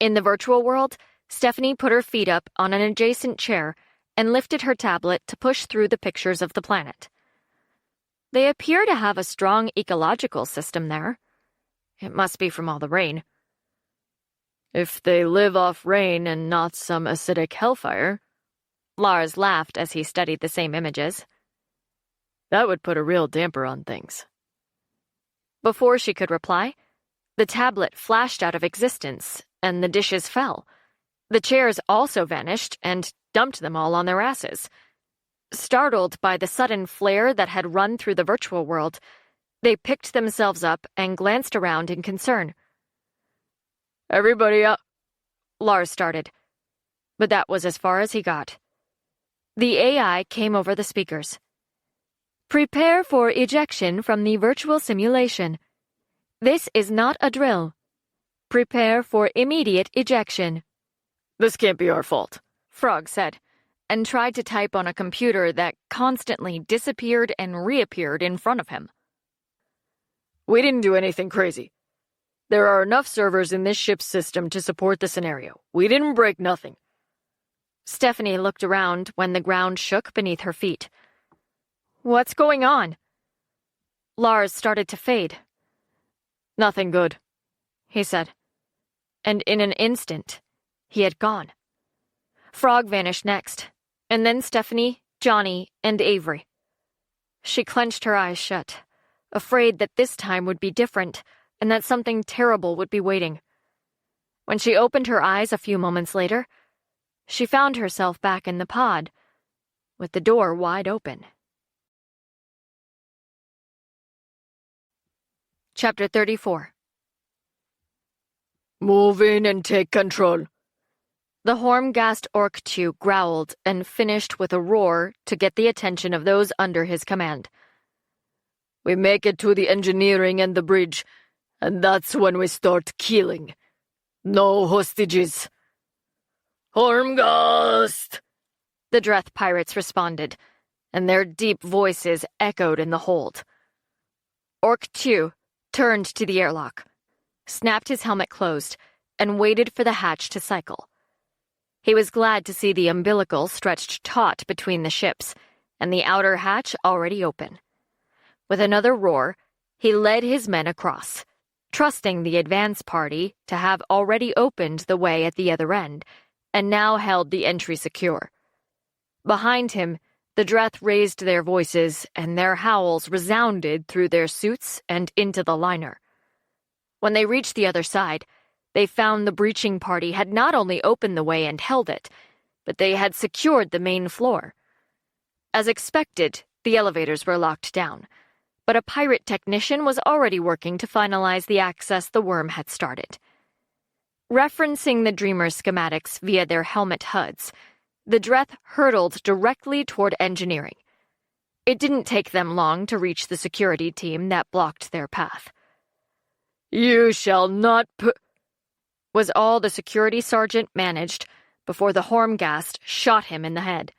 In the virtual world, Stephanie put her feet up on an adjacent chair and lifted her tablet to push through the pictures of the planet. They appear to have a strong ecological system there. It must be from all the rain. If they live off rain and not some acidic hellfire, Lars laughed as he studied the same images. That would put a real damper on things. Before she could reply, the tablet flashed out of existence, and the dishes fell. The chairs also vanished and dumped them all on their asses. Startled by the sudden flare that had run through the virtual world, they picked themselves up and glanced around in concern. Everybody up, Lars started, but that was as far as he got. The AI came over the speakers. Prepare for ejection from the virtual simulation. This is not a drill. Prepare for immediate ejection. This can't be our fault, Frog said, and tried to type on a computer that constantly disappeared and reappeared in front of him. We didn't do anything crazy. There are enough servers in this ship's system to support the scenario. We didn't break nothing. Stephanie looked around when the ground shook beneath her feet. What's going on? Lars started to fade. Nothing good, he said. And in an instant, he had gone. Frog vanished next, and then Stephanie, Johnny, and Avery. She clenched her eyes shut, afraid that this time would be different and that something terrible would be waiting. When she opened her eyes a few moments later, she found herself back in the pod, with the door wide open. Chapter 34. Move in and take control. The Hormgast Orc-2 growled and finished with a roar to get the attention of those under his command. We make it to the engineering and the bridge, and that's when we start killing. No hostages. Hormgast! The Dreth pirates responded, and their deep voices echoed in the hold. Orc-2 turned to the airlock, snapped his helmet closed, and waited for the hatch to cycle. He was glad to see the umbilical stretched taut between the ships, and the outer hatch already open. With another roar, he led his men across, trusting the advance party to have already opened the way at the other end, and now held the entry secure. Behind him, the Dreth raised their voices, and their howls resounded through their suits and into the liner. When they reached the other side, they found the breaching party had not only opened the way and held it, but they had secured the main floor. As expected, the elevators were locked down, but a pirate technician was already working to finalize the access the worm had started. Referencing the Dreamer's schematics via their helmet HUDs, the Dreth hurtled directly toward engineering. It didn't take them long to reach the security team that blocked their path. You shall not was all the security sergeant managed before the Hormgast shot him in the head.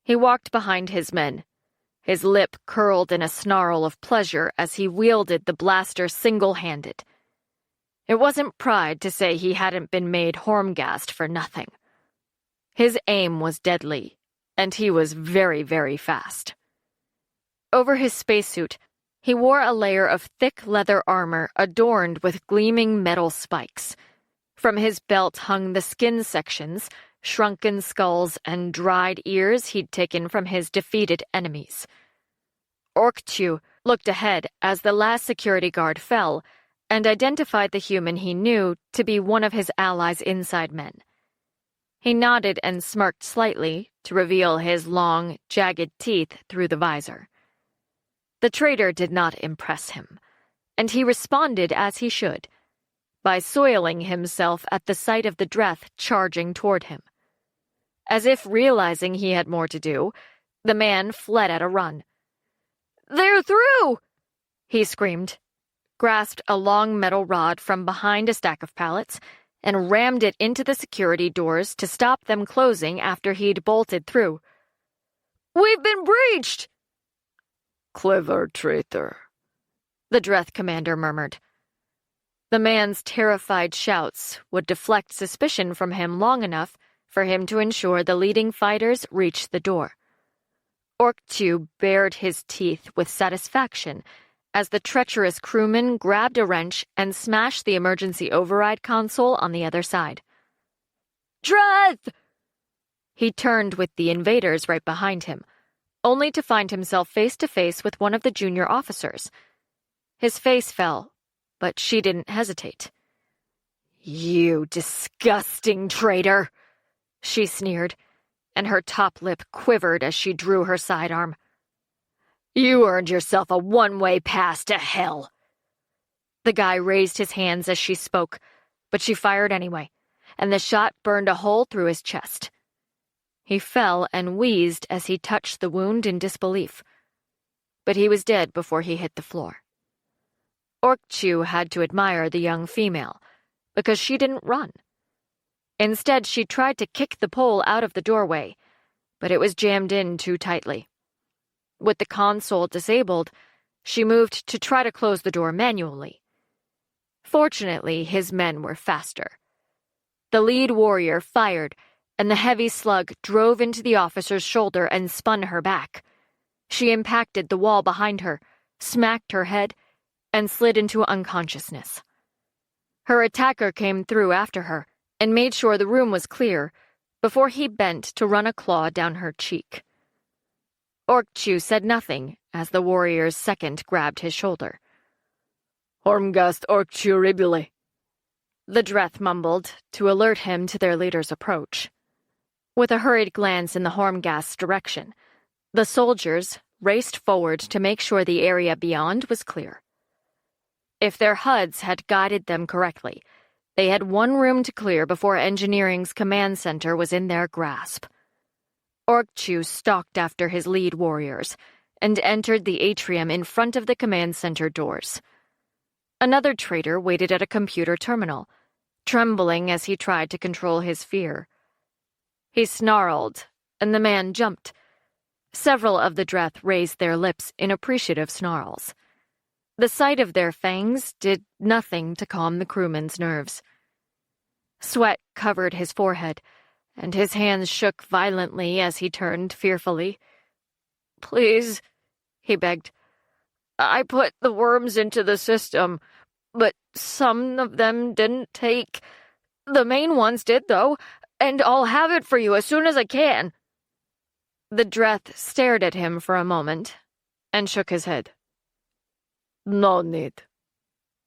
He walked behind his men, his lip curled in a snarl of pleasure as he wielded the blaster single-handed. It wasn't pride to say he hadn't been made Hormgast for nothing. His aim was deadly, and he was very, very fast. Over his spacesuit, he wore a layer of thick leather armor adorned with gleaming metal spikes. From his belt hung the skin sections, shrunken skulls, and dried ears he'd taken from his defeated enemies. Orc-2 looked ahead as the last security guard fell and identified the human he knew to be one of his allies' inside men. He nodded and smirked slightly to reveal his long, jagged teeth through the visor. The traitor did not impress him, and he responded as he should, by soiling himself at the sight of the Dreth charging toward him. As if realizing he had more to do, the man fled at a run. "They're through!" he screamed, grasped a long metal rod from behind a stack of pallets, and rammed it into the security doors to stop them closing after he'd bolted through. "We've been breached!" "Clever traitor," the Dreth commander murmured. The man's terrified shouts would deflect suspicion from him long enough for him to ensure the leading fighters reached the door. Orc-2 bared his teeth with satisfaction as the treacherous crewman grabbed a wrench and smashed the emergency override console on the other side. "Dreth!" He turned with the invaders right behind him, only to find himself face to face with one of the junior officers. His face fell, but she didn't hesitate. "You disgusting traitor!" she sneered, and her top lip quivered as she drew her sidearm. "You earned yourself a one-way pass to hell." The guy raised his hands as she spoke, but she fired anyway, and the shot burned a hole through his chest. He fell and wheezed as he touched the wound in disbelief. But he was dead before he hit the floor. Orc-2 had to admire the young female, because she didn't run. Instead, she tried to kick the pole out of the doorway, but it was jammed in too tightly. With the console disabled, she moved to try to close the door manually. Fortunately, his men were faster. The lead warrior fired, and the heavy slug drove into the officer's shoulder and spun her back. She impacted the wall behind her, smacked her head, and slid into unconsciousness. Her attacker came through after her and made sure the room was clear before he bent to run a claw down her cheek. Orc-2 said nothing as the warrior's second grabbed his shoulder. "Hormgast Orc-2 ribule," the Dreth mumbled to alert him to their leader's approach. With a hurried glance in the Hormgast's direction, the soldiers raced forward to make sure the area beyond was clear. If their HUDs had guided them correctly, they had one room to clear before Engineering's command center was in their grasp. Orkchu stalked after his lead warriors and entered the atrium in front of the command center doors. Another traitor waited at a computer terminal, trembling as he tried to control his fear. He snarled, and the man jumped. Several of the Dreth raised their lips in appreciative snarls. The sight of their fangs did nothing to calm the crewman's nerves. Sweat covered his forehead, and his hands shook violently as he turned fearfully. "Please," he begged. "I put the worms into the system, but some of them didn't take. The main ones did, though, and I'll have it for you as soon as I can." The Dreth stared at him for a moment and shook his head. "No need.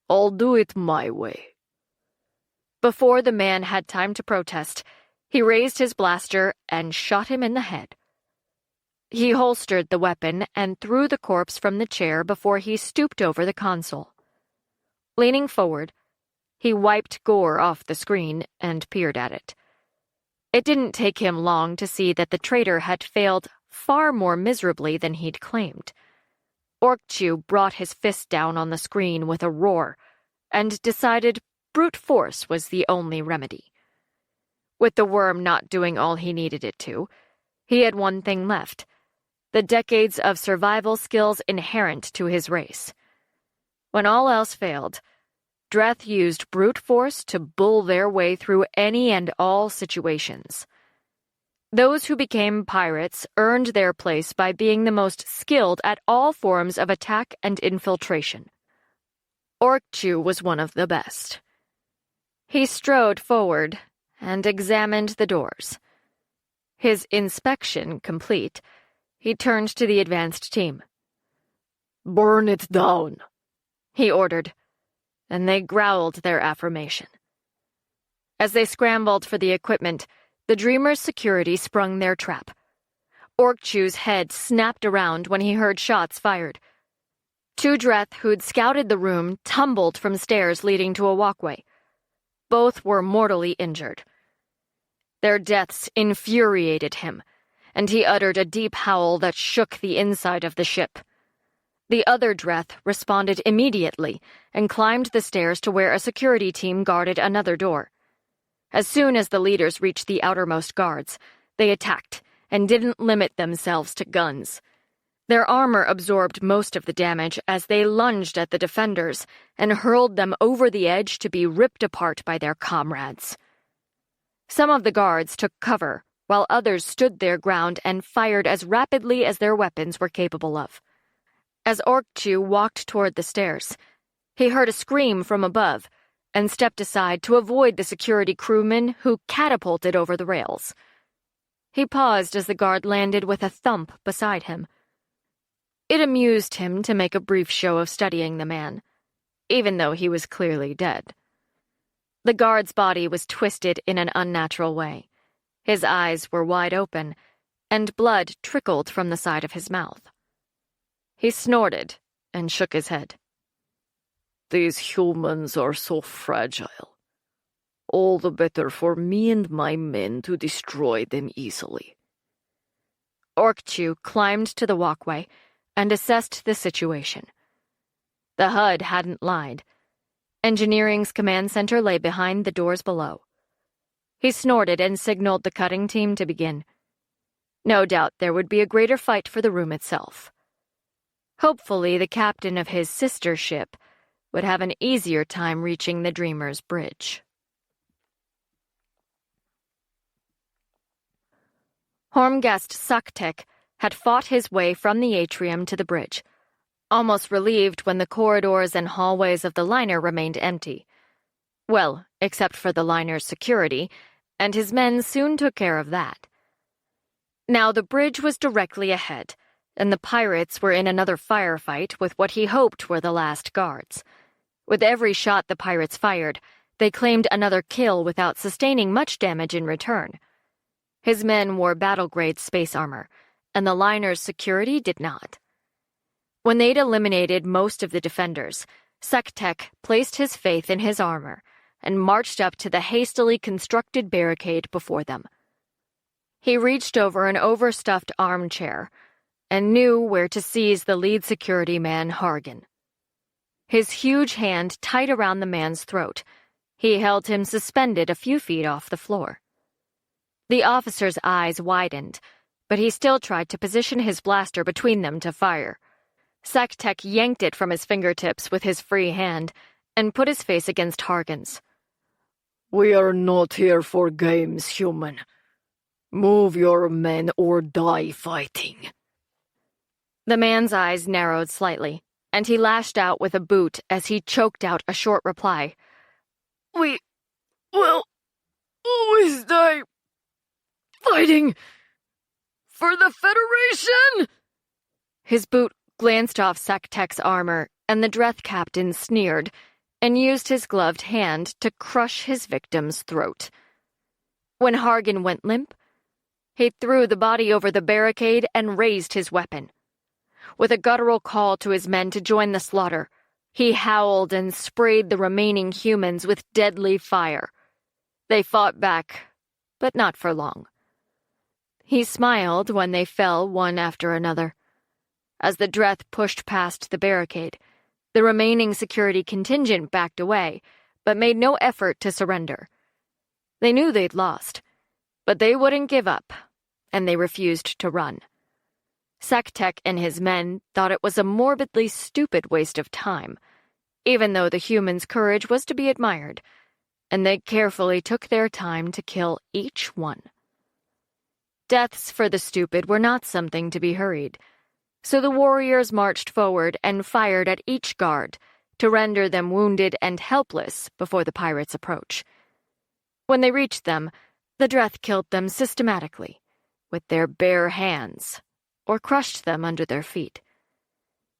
I'll do it my way." Before the man had time to protest, he raised his blaster and shot him in the head. He holstered the weapon and threw the corpse from the chair before he stooped over the console. Leaning forward, he wiped gore off the screen and peered at it. It didn't take him long to see that the traitor had failed far more miserably than he'd claimed. Orkchu brought his fist down on the screen with a roar and decided brute force was the only remedy. With the worm not doing all he needed it to, he had one thing left: the decades of survival skills inherent to his race. When all else failed, Dreth used brute force to bull their way through any and all situations. Those who became pirates earned their place by being the most skilled at all forms of attack and infiltration. Orkchu was one of the best. He strode forward and examined the doors. His inspection complete, he turned to the advanced team. "Burn it down," he ordered, and they growled their affirmation. As they scrambled for the equipment, the Dreamer's security sprung their trap. Orkchu's head snapped around when he heard shots fired. Two Dreth who'd scouted the room tumbled from stairs leading to a walkway. Both were mortally injured. Their deaths infuriated him, and he uttered a deep howl that shook the inside of the ship. The other Dreth responded immediately and climbed the stairs to where a security team guarded another door. As soon as the leaders reached the outermost guards, they attacked and didn't limit themselves to guns. Their armor absorbed most of the damage as they lunged at the defenders and hurled them over the edge to be ripped apart by their comrades. Some of the guards took cover, while others stood their ground and fired as rapidly as their weapons were capable of. As Orkchu walked toward the stairs, he heard a scream from above and stepped aside to avoid the security crewman who catapulted over the rails. He paused as the guard landed with a thump beside him. It amused him to make a brief show of studying the man, even though he was clearly dead. The guard's body was twisted in an unnatural way. His eyes were wide open, and blood trickled from the side of his mouth. He snorted and shook his head. "These humans are so fragile. All the better for me and my men to destroy them easily." Orkchu climbed to the walkway and assessed the situation. The HUD hadn't lied. Engineering's command center lay behind the doors below. He snorted and signaled the cutting team to begin. No doubt there would be a greater fight for the room itself. Hopefully the captain of his sister ship would have an easier time reaching the Dreamer's bridge. Hormgast Saktek had fought his way from the atrium to the bridge, almost relieved when the corridors and hallways of the liner remained empty. Well, except for the liner's security, and his men soon took care of that. Now the bridge was directly ahead, and the pirates were in another firefight with what he hoped were the last guards. With every shot the pirates fired, they claimed another kill without sustaining much damage in return. His men wore battle-grade space armor, and the liner's security did not. When they'd eliminated most of the defenders, Sektek placed his faith in his armor and marched up to the hastily constructed barricade before them. He reached over an overstuffed armchair and knew where to seize the lead security man, Hargan. His huge hand tight around the man's throat, he held him suspended a few feet off the floor. The officer's eyes widened, but he still tried to position his blaster between them to fire. Sektek yanked it from his fingertips with his free hand and put his face against Hargan's. "We are not here for games, human. Move your men or die fighting." The man's eyes narrowed slightly, and he lashed out with a boot as he choked out a short reply. "We will always die fighting for the Federation!" His boot glanced off Sektek's armor, and the Dreth captain sneered and used his gloved hand to crush his victim's throat. When Hargan went limp, he threw the body over the barricade and raised his weapon. With a guttural call to his men to join the slaughter, he howled and sprayed the remaining humans with deadly fire. They fought back, but not for long. He smiled when they fell one after another. As the Dreth pushed past the barricade, the remaining security contingent backed away, but made no effort to surrender. They knew they'd lost, but they wouldn't give up, and they refused to run. Sektek and his men thought it was a morbidly stupid waste of time, even though the humans' courage was to be admired, and they carefully took their time to kill each one. Deaths for the stupid were not something to be hurried, so the warriors marched forward and fired at each guard to render them wounded and helpless before the pirates' approach. When they reached them, the Dreth killed them systematically, with their bare hands, or crushed them under their feet.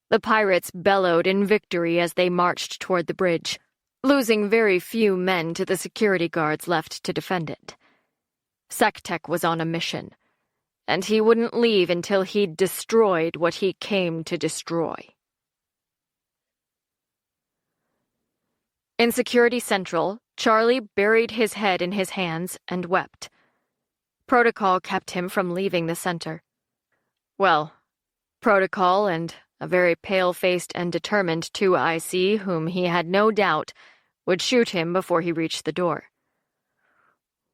The pirates bellowed in victory as they marched toward the bridge, losing very few men to the security guards left to defend it. Sektek was on a mission, and he wouldn't leave until he'd destroyed what he came to destroy. In Security Central, Charlie buried his head in his hands and wept. Protocol kept him from leaving the center. Well, Protocol and a very pale-faced and determined 2IC whom he had no doubt would shoot him before he reached the door.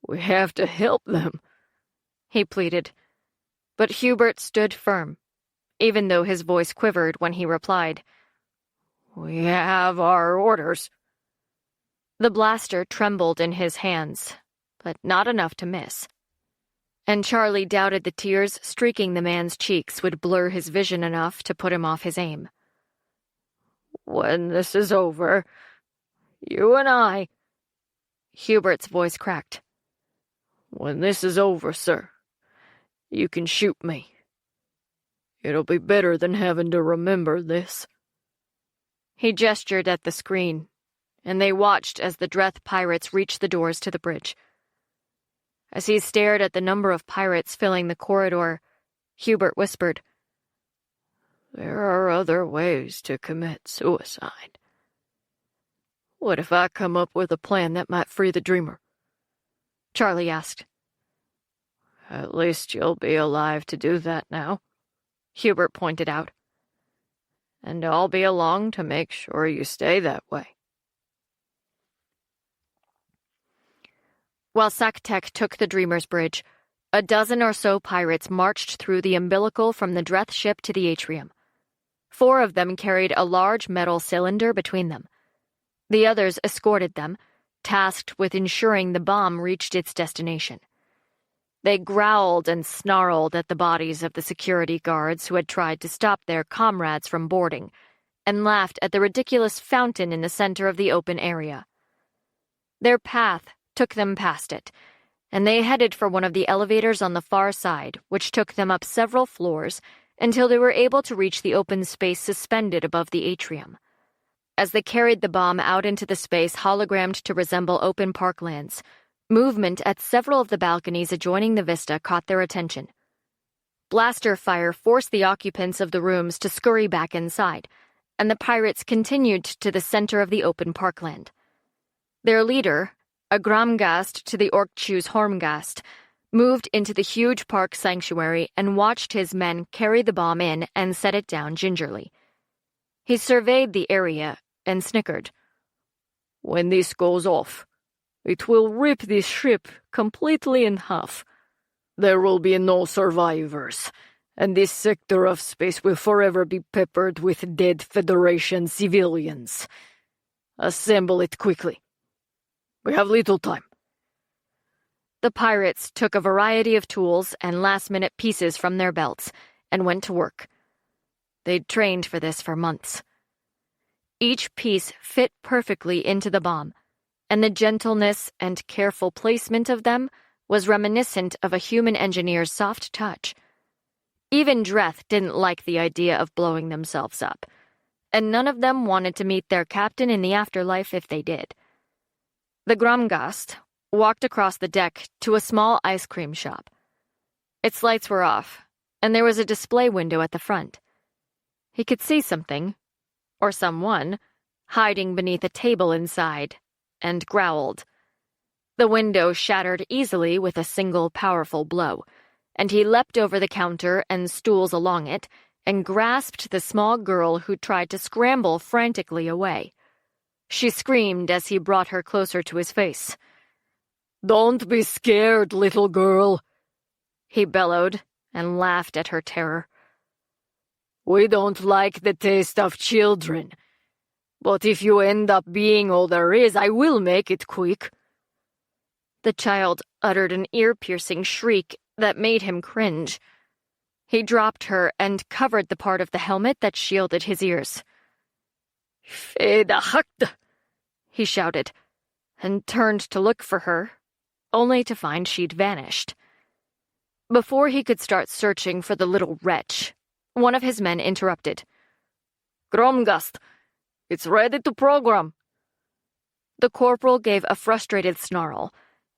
"We have to help them," he pleaded. But Hubert stood firm, even though his voice quivered when he replied, "We have our orders." The blaster trembled in his hands, but not enough to miss. And Charlie doubted the tears streaking the man's cheeks would blur his vision enough to put him off his aim. "When this is over, you and I—" Hubert's voice cracked. "When this is over, sir, you can shoot me. It'll be better than having to remember this." He gestured at the screen, and they watched as the Dreth pirates reached the doors to the bridge. As he stared at the number of pirates filling the corridor, Hubert whispered, "There are other ways to commit suicide." "What if I come up with a plan that might free the dreamer?" Charlie asked. "At least you'll be alive to do that now," Hubert pointed out. "And I'll be along to make sure you stay that way." While Sektek took the Dreamer's Bridge, a dozen or so pirates marched through the umbilical from the Dreth ship to the atrium. 4 of them carried a large metal cylinder between them. The others escorted them, tasked with ensuring the bomb reached its destination. They growled and snarled at the bodies of the security guards who had tried to stop their comrades from boarding, and laughed at the ridiculous fountain in the center of the open area. Their path took them past it, and they headed for one of the elevators on the far side, which took them up several floors until they were able to reach the open space suspended above the atrium. As they carried the bomb out into the space hologrammed to resemble open parklands, movement at several of the balconies adjoining the vista caught their attention. Blaster fire forced the occupants of the rooms to scurry back inside, and the pirates continued to the center of the open parkland. Their leader, a Gramgast to the Orkchew's Hormgast, moved into the huge park sanctuary and watched his men carry the bomb in and set it down gingerly. He surveyed the area and snickered. When this goes off, it will rip this ship completely in half. There will be no survivors, and this sector of space will forever be peppered with dead Federation civilians. Assemble it quickly. We have little time. The pirates took a variety of tools and last-minute pieces from their belts and went to work. They'd trained for this for months. Each piece fit perfectly into the bomb, and the gentleness and careful placement of them was reminiscent of a human engineer's soft touch. Even Dreth didn't like the idea of blowing themselves up, and none of them wanted to meet their captain in the afterlife if they did. The Gramgast walked across the deck to a small ice cream shop. Its lights were off, and there was a display window at the front. He could see something, or someone, hiding beneath a table inside, and growled. The window shattered easily with a single powerful blow, and he leapt over the counter and stools along it and grasped the small girl who tried to scramble frantically away. She screamed as he brought her closer to his face. "Don't be scared, little girl," he bellowed and laughed at her terror. "We don't like the taste of children. But if you end up being all there is, I will make it quick." The child uttered an ear-piercing shriek that made him cringe. He dropped her and covered the part of the helmet that shielded his ears. "Fedahakt," he shouted, and turned to look for her, only to find she'd vanished. Before he could start searching for the little wretch, one of his men interrupted. "Gromgast, it's ready to program." The corporal gave a frustrated snarl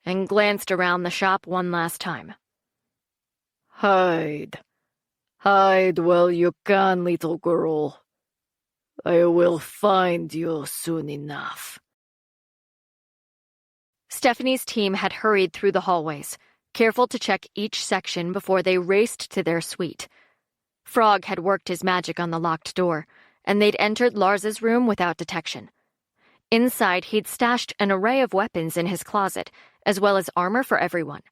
and glanced around the shop one last time. Hide. Hide while you can, little girl. I will find you soon enough. Stephanie's team had hurried through the hallways, careful to check each section before they raced to their suite. Frog had worked his magic on the locked door, and they'd entered Lars's room without detection. Inside, he'd stashed an array of weapons in his closet, as well as armor for everyone.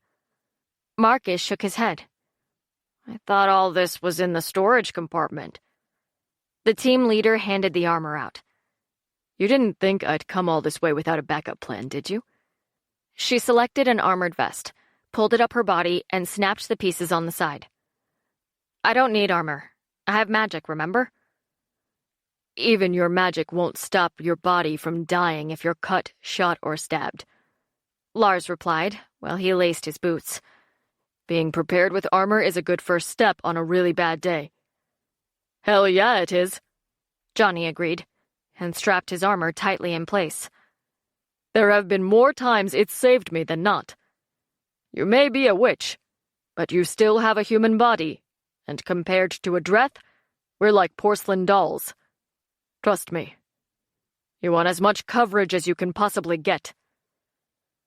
Marcus shook his head. "I thought all this was in the storage compartment." The team leader handed the armor out. "You didn't think I'd come all this way without a backup plan, did you?" She selected an armored vest, pulled it up her body, and snapped the pieces on the side. "I don't need armor. I have magic, remember?" "Even your magic won't stop your body from dying if you're cut, shot, or stabbed," Lars replied, while he laced his boots. "Being prepared with armor is a good first step on a really bad day." "Hell yeah, it is," Johnny agreed, and strapped his armor tightly in place. "There have been more times it's saved me than not. You may be a witch, but you still have a human body, and compared to a Dreth, we're like porcelain dolls. Trust me. You want as much coverage as you can possibly get."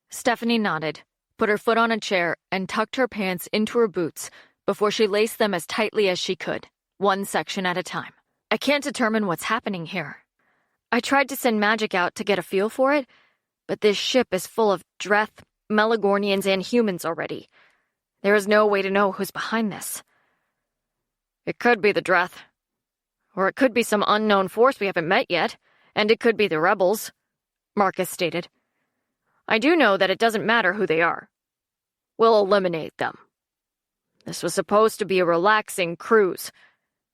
Stephanie nodded, put her foot on a chair, and tucked her pants into her boots before she laced them as tightly as she could, one section at a time. "I can't determine what's happening here. I tried to send magic out to get a feel for it, but this ship is full of Dreth, Melagornians, and humans already. There is no way to know who's behind this." "It could be the Dreth. Or it could be some unknown force we haven't met yet, and it could be the rebels," Marcus stated. "I do know that it doesn't matter who they are. We'll eliminate them. This was supposed to be a relaxing cruise,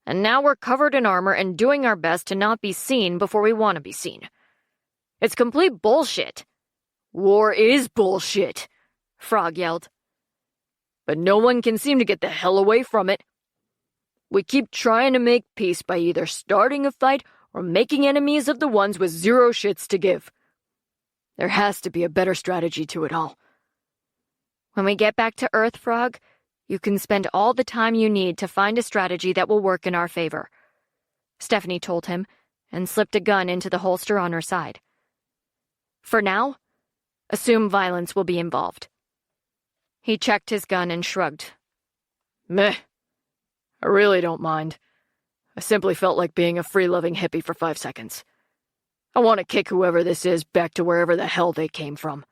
and now we're covered in armor and doing our best to not be seen before we want to be seen. It's complete bullshit." "War is bullshit," Frog yelled. "But no one can seem to get the hell away from it. We keep trying to make peace by either starting a fight or making enemies of the ones with zero shits to give. There has to be a better strategy to it all." "When we get back to Earth, Frog, you can spend all the time you need to find a strategy that will work in our favor," Stephanie told him, and slipped a gun into the holster on her side. For now, assume violence will be involved. He checked his gun and shrugged. Meh. I really don't mind. I simply felt like being a free-loving hippie for 5 seconds. I want to kick whoever this is back to wherever the hell they came from.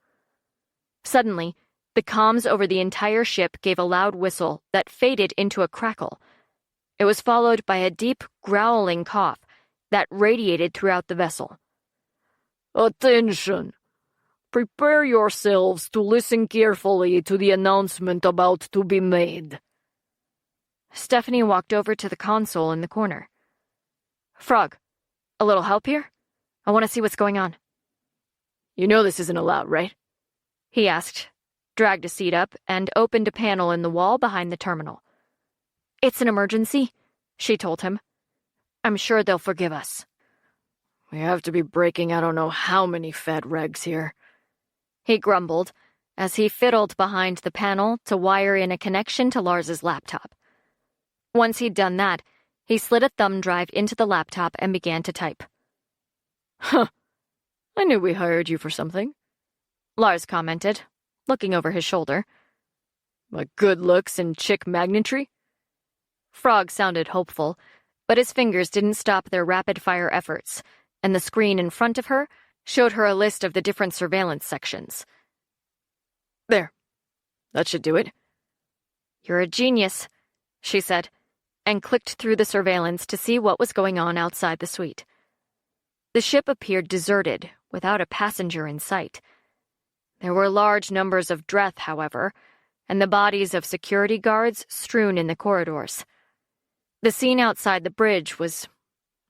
Suddenly, the comms over the entire ship gave a loud whistle that faded into a crackle. It was followed by a deep, growling cough that radiated throughout the vessel. Attention! Prepare yourselves to listen carefully to the announcement about to be made. Stephanie walked over to the console in the corner. Frog, a little help here? I want to see what's going on. You know this isn't allowed, right? He asked, dragged a seat up, and opened a panel in the wall behind the terminal. It's an emergency, she told him. I'm sure they'll forgive us. We have to be breaking I don't know how many Fed regs here. He grumbled as he fiddled behind the panel to wire in a connection to Lars's laptop. Once he'd done that, he slid a thumb drive into the laptop and began to type. Huh. I knew we hired you for something, Lars commented, looking over his shoulder. My good looks and chick magnetry? Frog sounded hopeful, but his fingers didn't stop their rapid-fire efforts, and the screen in front of her showed her a list of the different surveillance sections. There. That should do it. You're a genius, she said, and clicked through the surveillance to see what was going on outside the suite. The ship appeared deserted, without a passenger in sight. There were large numbers of Dreth, however, and the bodies of security guards strewn in the corridors. The scene outside the bridge was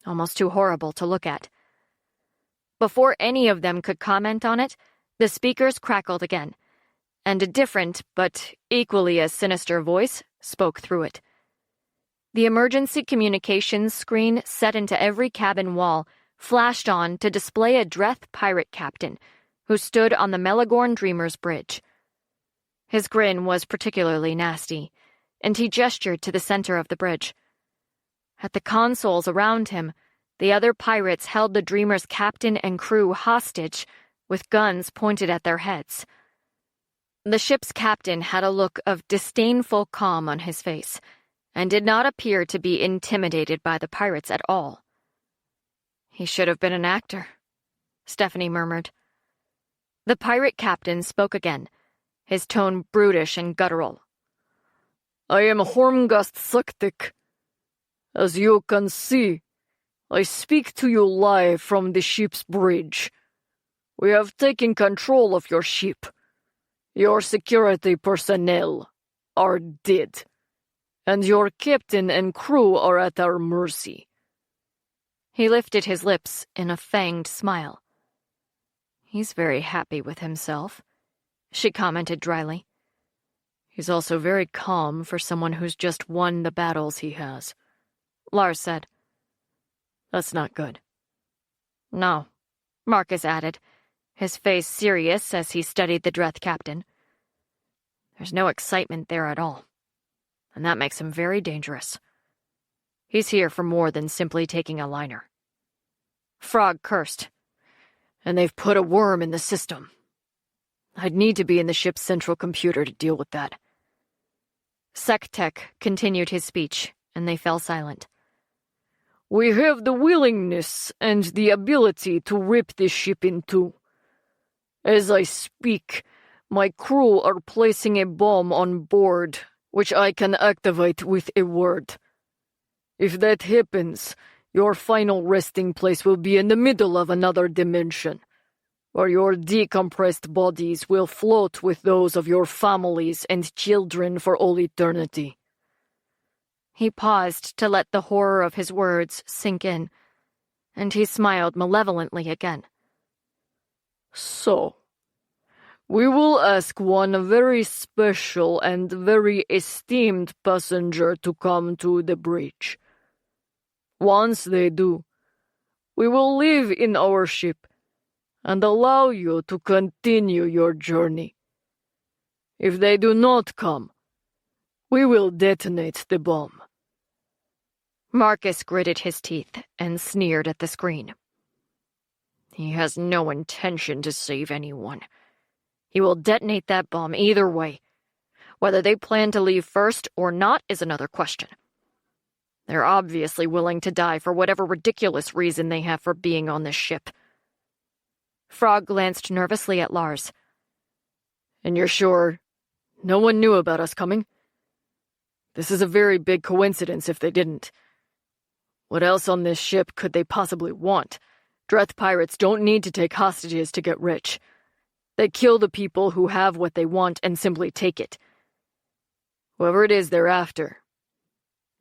almost too horrible to look at. Before any of them could comment on it, the speakers crackled again, and a different, but equally as sinister voice spoke through it. The emergency communications screen set into every cabin wall flashed on to display a Dreth pirate captain who stood on the Melagorn Dreamer's bridge. His grin was particularly nasty, and he gestured to the center of the bridge. At the consoles around him, the other pirates held the Dreamer's captain and crew hostage, with guns pointed at their heads. The ship's captain had a look of disdainful calm on his face, and did not appear to be intimidated by the pirates at all. He should have been an actor, Stephanie murmured. The pirate captain spoke again, his tone brutish and guttural. I am Hormgast Suktik. As you can see, I speak to you live from the ship's bridge. We have taken control of your ship. Your security personnel are dead, and your captain and crew are at our mercy. He lifted his lips in a fanged smile. He's very happy with himself, she commented dryly. He's also very calm for someone who's just won the battles he has, Lars said. That's not good. No, Marcus added, his face serious as he studied the Dreth captain. There's no excitement there at all, and that makes him very dangerous. He's here for more than simply taking a liner. Frog cursed. And they've put a worm in the system. I'd need to be in the ship's central computer to deal with that. Sektek continued his speech, and they fell silent. We have the willingness and the ability to rip this ship in two. As I speak, my crew are placing a bomb on board, which I can activate with a word. If that happens, your final resting place will be in the middle of another dimension, where your decompressed bodies will float with those of your families and children for all eternity. He paused to let the horror of his words sink in, and he smiled malevolently again. So, we will ask one very special and very esteemed passenger to come to the bridge. Once they do, we will live in our ship and allow you to continue your journey. If they do not come, we will detonate the bomb. Marcus gritted his teeth and sneered at the screen. He has no intention to save anyone. He will detonate that bomb either way. Whether they plan to leave first or not is another question. They're obviously willing to die for whatever ridiculous reason they have for being on this ship. Frog glanced nervously at Lars. And you're sure no one knew about us coming? This is a very big coincidence if they didn't. What else on this ship could they possibly want? Dreth pirates don't need to take hostages to get rich. They kill the people who have what they want and simply take it. Whoever it is they're after,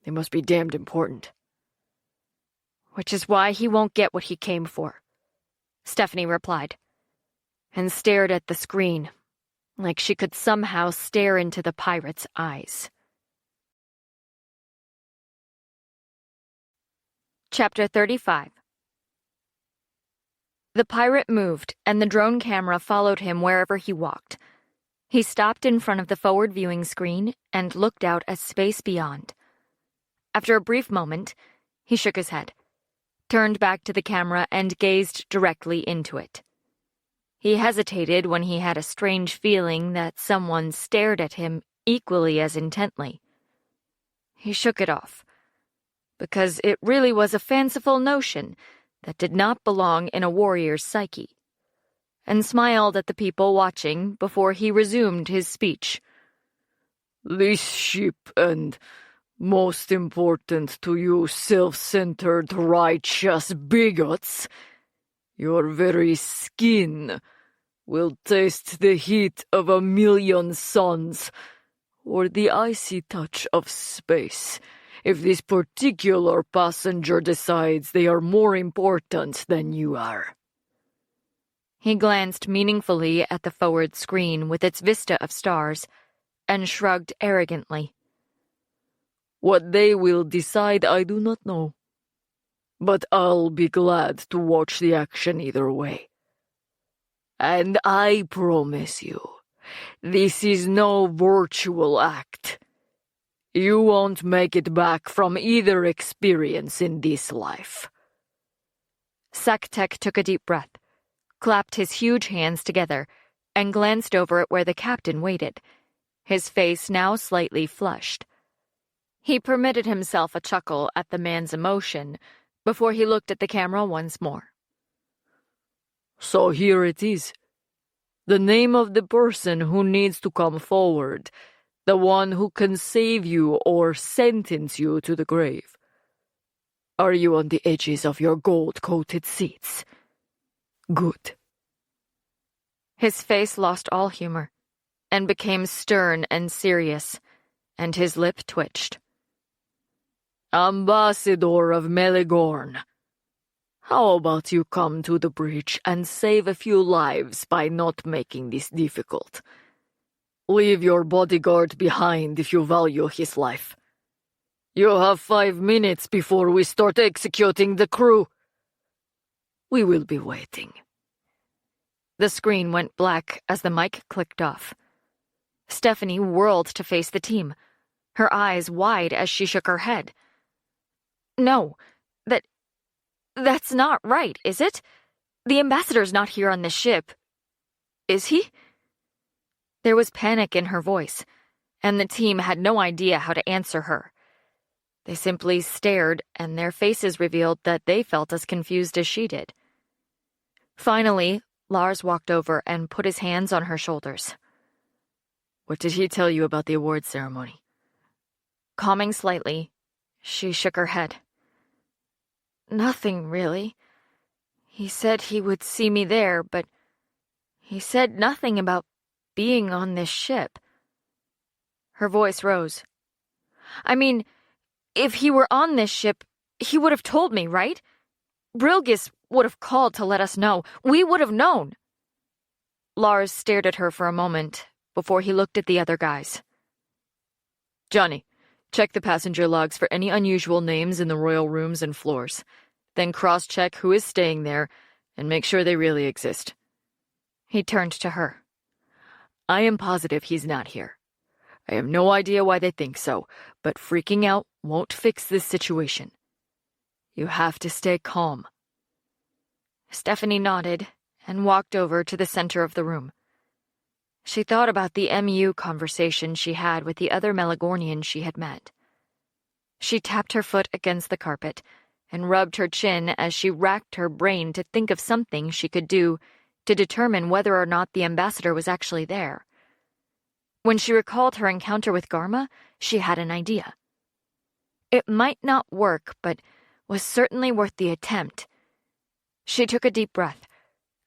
they must be damned important. Which is why he won't get what he came for, Stephanie replied, and stared at the screen, like she could somehow stare into the pirate's eyes. Chapter 35. The pirate moved, and the drone camera followed him wherever he walked. He stopped in front of the forward viewing screen and looked out at space beyond. After a brief moment, he shook his head, turned back to the camera and gazed directly into it. He hesitated when he had a strange feeling that someone stared at him equally as intently. He shook it off, because it really was a fanciful notion that did not belong in a warrior's psyche, and smiled at the people watching before he resumed his speech. This ship and, most important to you self-centered righteous bigots, your very skin will taste the heat of 1,000,000 suns, or the icy touch of space, if this particular passenger decides they are more important than you are. He glanced meaningfully at the forward screen with its vista of stars, and shrugged arrogantly. What they will decide I do not know, but I'll be glad to watch the action either way. And I promise you, this is no virtual act. You won't make it back from either experience in this life. Saktek took a deep breath, clapped his huge hands together, and glanced over at where the captain waited, his face now slightly flushed. He permitted himself a chuckle at the man's emotion before he looked at the camera once more. So here it is. The name of the person who needs to come forward, the one who can save you or sentence you to the grave. Are you on the edges of your gold-coated seats? Good. His face lost all humor and became stern and serious, and his lip twitched. Ambassador of Meligorn, how about you come to the bridge and save a few lives by not making this difficult? Leave your bodyguard behind if you value his life. You have 5 minutes before we start executing the crew. We will be waiting. The screen went black as the mic clicked off. Stephanie whirled to face the team, her eyes wide as she shook her head. No, that's not right, is it? The ambassador's not here on this ship. Is he? There was panic in her voice, and the team had no idea how to answer her. They simply stared, and their faces revealed that they felt as confused as she did. Finally, Lars walked over and put his hands on her shoulders. What did he tell you about the awards ceremony? Calming slightly, she shook her head. Nothing, really. He said he would see me there, but he said nothing about being on this ship. Her voice rose. I mean, if he were on this ship, he would have told me, right? Brilgis would have called to let us know. We would have known. Lars stared at her for a moment before he looked at the other guys. Johnny, check the passenger logs for any unusual names in the royal rooms and floors. Then cross-check who is staying there and make sure they really exist. He turned to her. I am positive he's not here. I have no idea why they think so, but freaking out won't fix this situation. You have to stay calm. Stephanie nodded and walked over to the center of the room. She thought about the MU conversation she had with the other Melagornians she had met. She tapped her foot against the carpet and rubbed her chin as she racked her brain to think of something she could do to determine whether or not the ambassador was actually there. When she recalled her encounter with Garma, she had an idea. It might not work, but was certainly worth the attempt. She took a deep breath,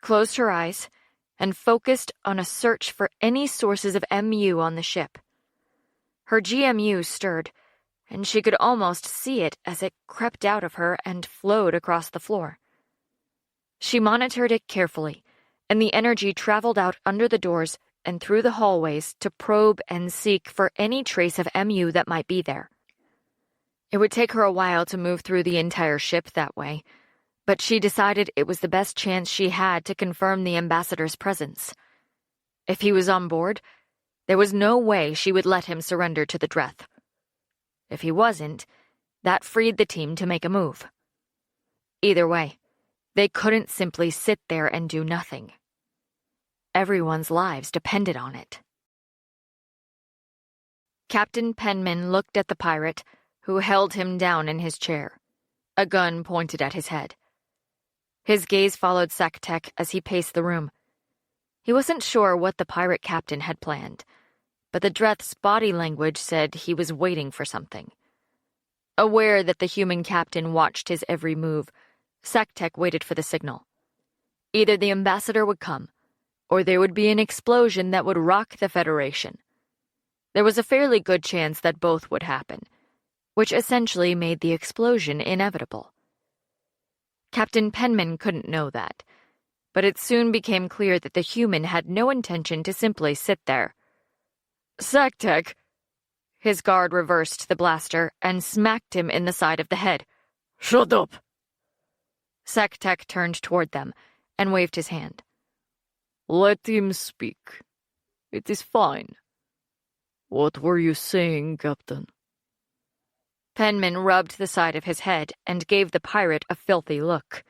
closed her eyes, and focused on a search for any sources of MU on the ship. Her GMU stirred, and she could almost see it as it crept out of her and flowed across the floor. She monitored it carefully, and the energy traveled out under the doors and through the hallways to probe and seek for any trace of MU that might be there. It would take her a while to move through the entire ship that way, but she decided it was the best chance she had to confirm the ambassador's presence. If he was on board, there was no way she would let him surrender to the Dreth. If he wasn't, that freed the team to make a move. Either way, they couldn't simply sit there and do nothing. Everyone's lives depended on it. Captain Penman looked at the pirate, who held him down in his chair, a gun pointed at his head. His gaze followed Saktek as he paced the room. He wasn't sure what the pirate captain had planned, but the Dreth's body language said he was waiting for something. Aware that the human captain watched his every move, Saktek waited for the signal. Either the ambassador would come, or there would be an explosion that would rock the Federation. There was a fairly good chance that both would happen, which essentially made the explosion inevitable. Captain Penman couldn't know that, but it soon became clear that the human had no intention to simply sit there. Saktek! His guard reversed the blaster and smacked him in the side of the head. Shut up! Saktek turned toward them and waved his hand. Let him speak. It is fine. What were you saying, Captain? Penman rubbed the side of his head and gave the pirate a filthy look.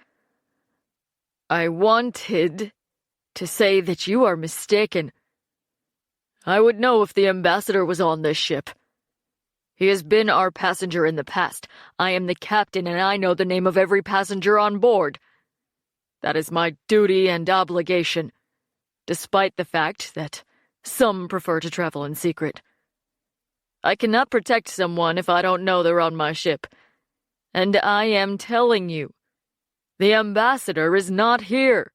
I wanted to say that you are mistaken. I would know if the ambassador was on this ship. He has been our passenger in the past. I am the captain, and I know the name of every passenger on board. That is my duty and obligation, despite the fact that some prefer to travel in secret. I cannot protect someone if I don't know they're on my ship. And I am telling you, the ambassador is not here.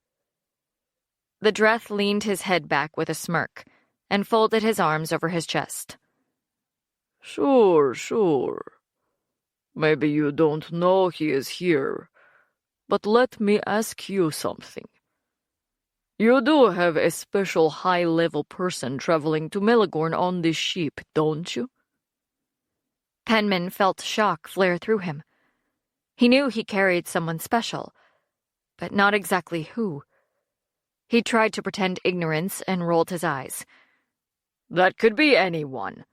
The Dreth leaned his head back with a smirk and folded his arms over his chest. Sure. Maybe you don't know he is here, but let me ask you something. You do have a special high-level person traveling to Melagorn on this ship, don't you? Penman felt shock flare through him. He knew he carried someone special, but not exactly who. He tried to pretend ignorance and rolled his eyes. That could be anyone.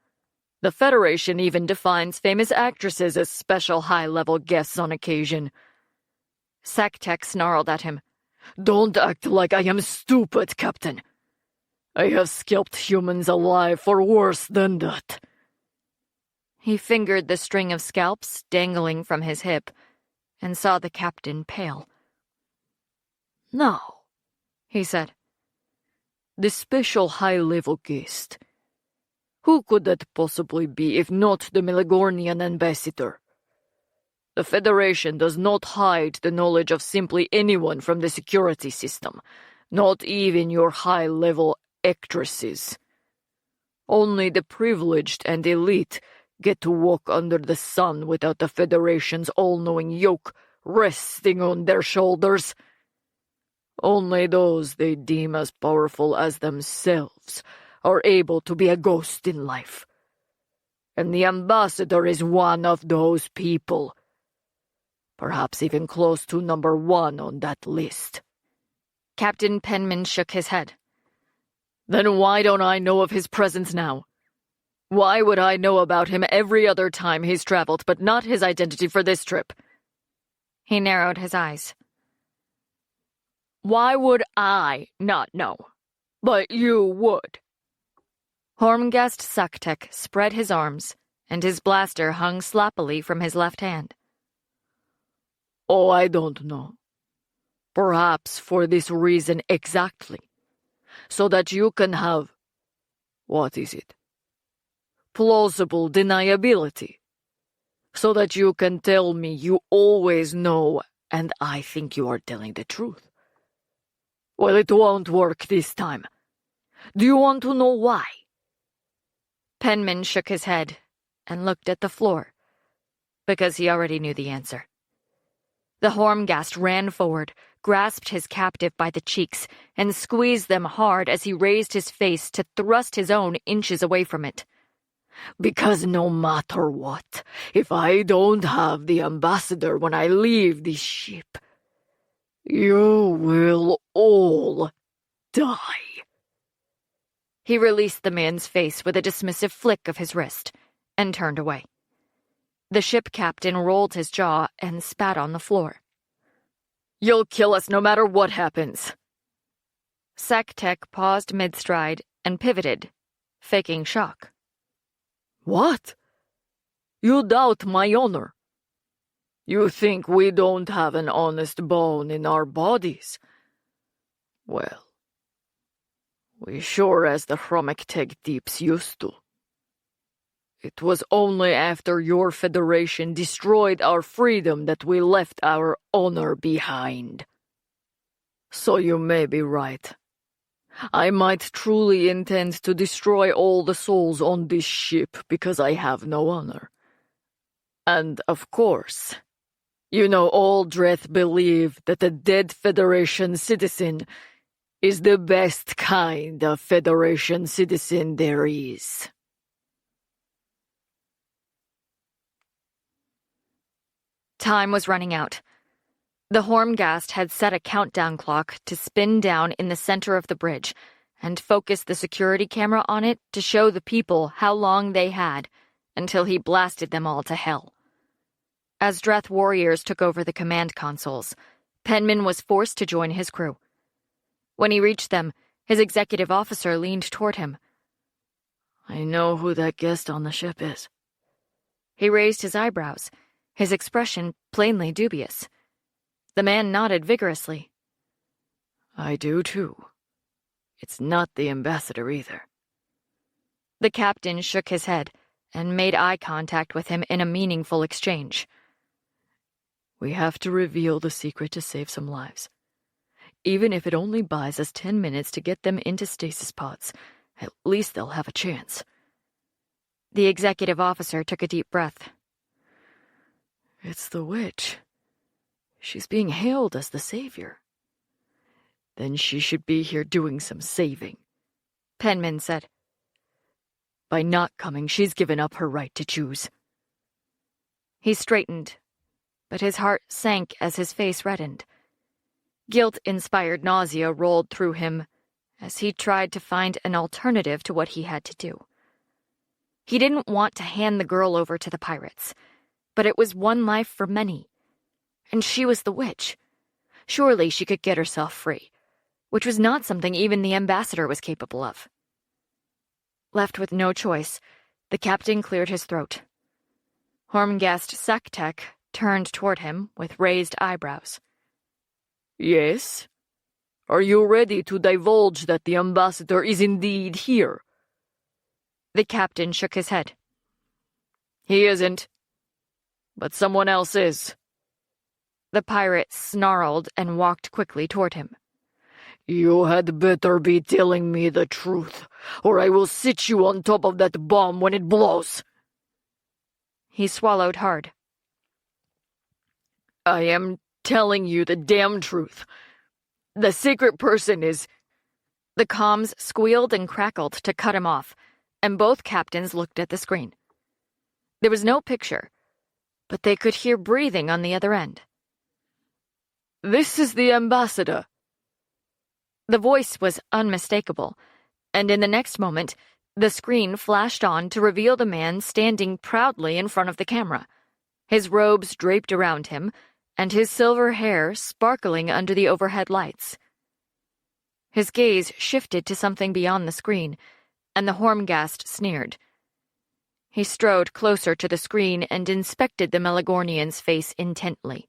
The Federation even defines famous actresses as special high-level guests on occasion. Saktek snarled at him. Don't act like I am stupid, Captain. I have scalped humans alive for worse than that. He fingered the string of scalps dangling from his hip and saw the captain pale. Now, he said, the special high-level guest. Who could that possibly be if not the Melagornian ambassador? The Federation does not hide the knowledge of simply anyone from the security system, not even your high-level actresses. Only the privileged and elite get to walk under the sun without the Federation's all-knowing yoke resting on their shoulders. Only those they deem as powerful as themselves are able to be a ghost in life. And the ambassador is one of those people. Perhaps even close to number 1 on that list. Captain Penman shook his head. Then why don't I know of his presence now? Why would I know about him every other time he's traveled, but not his identity for this trip? He narrowed his eyes. Why would I not know? But you would. Hormgast Saktek spread his arms, and his blaster hung sloppily from his left hand. Oh, I don't know. Perhaps for this reason exactly. So that you can have... what is it? Plausible deniability. So that you can tell me you always know and I think you are telling the truth. Well, it won't work this time. Do you want to know why? Penman shook his head and looked at the floor, because he already knew the answer. The Hormgast ran forward, grasped his captive by the cheeks, and squeezed them hard as he raised his face to thrust his own inches away from it. Because no matter what, if I don't have the ambassador when I leave this ship, you will all die. He released the man's face with a dismissive flick of his wrist and turned away. The ship captain rolled his jaw and spat on the floor. You'll kill us no matter what happens. Saktek paused mid-stride and pivoted, faking shock. What? You doubt my honor? You think we don't have an honest bone in our bodies? Well, we sure as the Hromektek Deeps used to. It was only after your federation destroyed our freedom that we left our honor behind. So you may be right. I might truly intend to destroy all the souls on this ship because I have no honor. And, of course, you know all Dreth believe that a dead Federation citizen is the best kind of Federation citizen there is. Time was running out. The Hormgast had set a countdown clock to spin down in the center of the bridge and focused the security camera on it to show the people how long they had until he blasted them all to hell. As Dreth warriors took over the command consoles, Penman was forced to join his crew. When he reached them, his executive officer leaned toward him. I know who that guest on the ship is. He raised his eyebrows, his expression plainly dubious. The man nodded vigorously. I do too. It's not the ambassador either. The captain shook his head and made eye contact with him in a meaningful exchange. We have to reveal the secret to save some lives. Even if it only buys us 10 minutes to get them into stasis pods, at least they'll have a chance. The executive officer took a deep breath. It's the witch. She's being hailed as the savior. Then she should be here doing some saving, Penman said. By not coming, she's given up her right to choose. He straightened, but his heart sank as his face reddened. Guilt-inspired nausea rolled through him as he tried to find an alternative to what he had to do. He didn't want to hand the girl over to the pirates, but it was one life for many. And she was the witch. Surely she could get herself free, which was not something even the ambassador was capable of. Left with no choice, the captain cleared his throat. Hormgast Saktek turned toward him with raised eyebrows. Yes? Are you ready to divulge that the ambassador is indeed here? The captain shook his head. He isn't. But someone else is. The pirate snarled and walked quickly toward him. You had better be telling me the truth, or I will sit you on top of that bomb when it blows. He swallowed hard. I am telling you the damn truth. The secret person is... The comms squealed and crackled to cut him off, and both captains looked at the screen. There was no picture, but they could hear breathing on the other end. This is the ambassador. The voice was unmistakable, and in the next moment, the screen flashed on to reveal the man standing proudly in front of the camera, his robes draped around him, and his silver hair sparkling under the overhead lights. His gaze shifted to something beyond the screen, and the Hormgast sneered. He strode closer to the screen and inspected the Melagornian's face intently.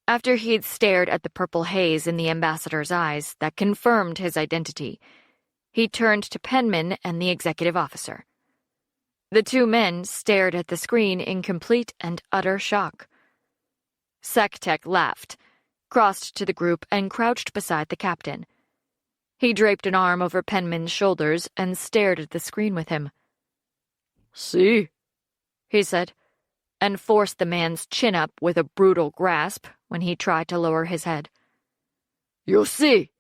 After he'd stared at the purple haze in the ambassador's eyes that confirmed his identity, he turned to Penman and the executive officer. The two men stared at the screen in complete and utter shock. Sektek laughed, crossed to the group, and crouched beside the captain. He draped an arm over Penman's shoulders and stared at the screen with him. "See?" he said, and forced the man's chin up with a brutal grasp when he tried to lower his head. "You see?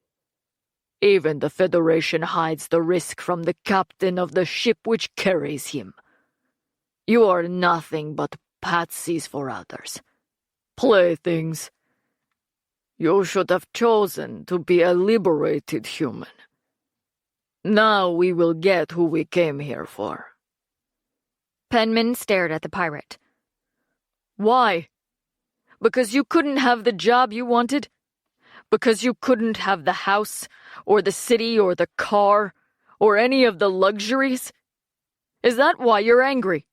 Even the Federation hides the risk from the captain of the ship which carries him. You are nothing but patsies for others. Playthings. You should have chosen to be a liberated human. Now we will get who we came here for." Penman stared at the pirate. "Why? Because you couldn't have the job you wanted? Because you couldn't have the house, or the city, or the car, or any of the luxuries? Is that why you're angry?"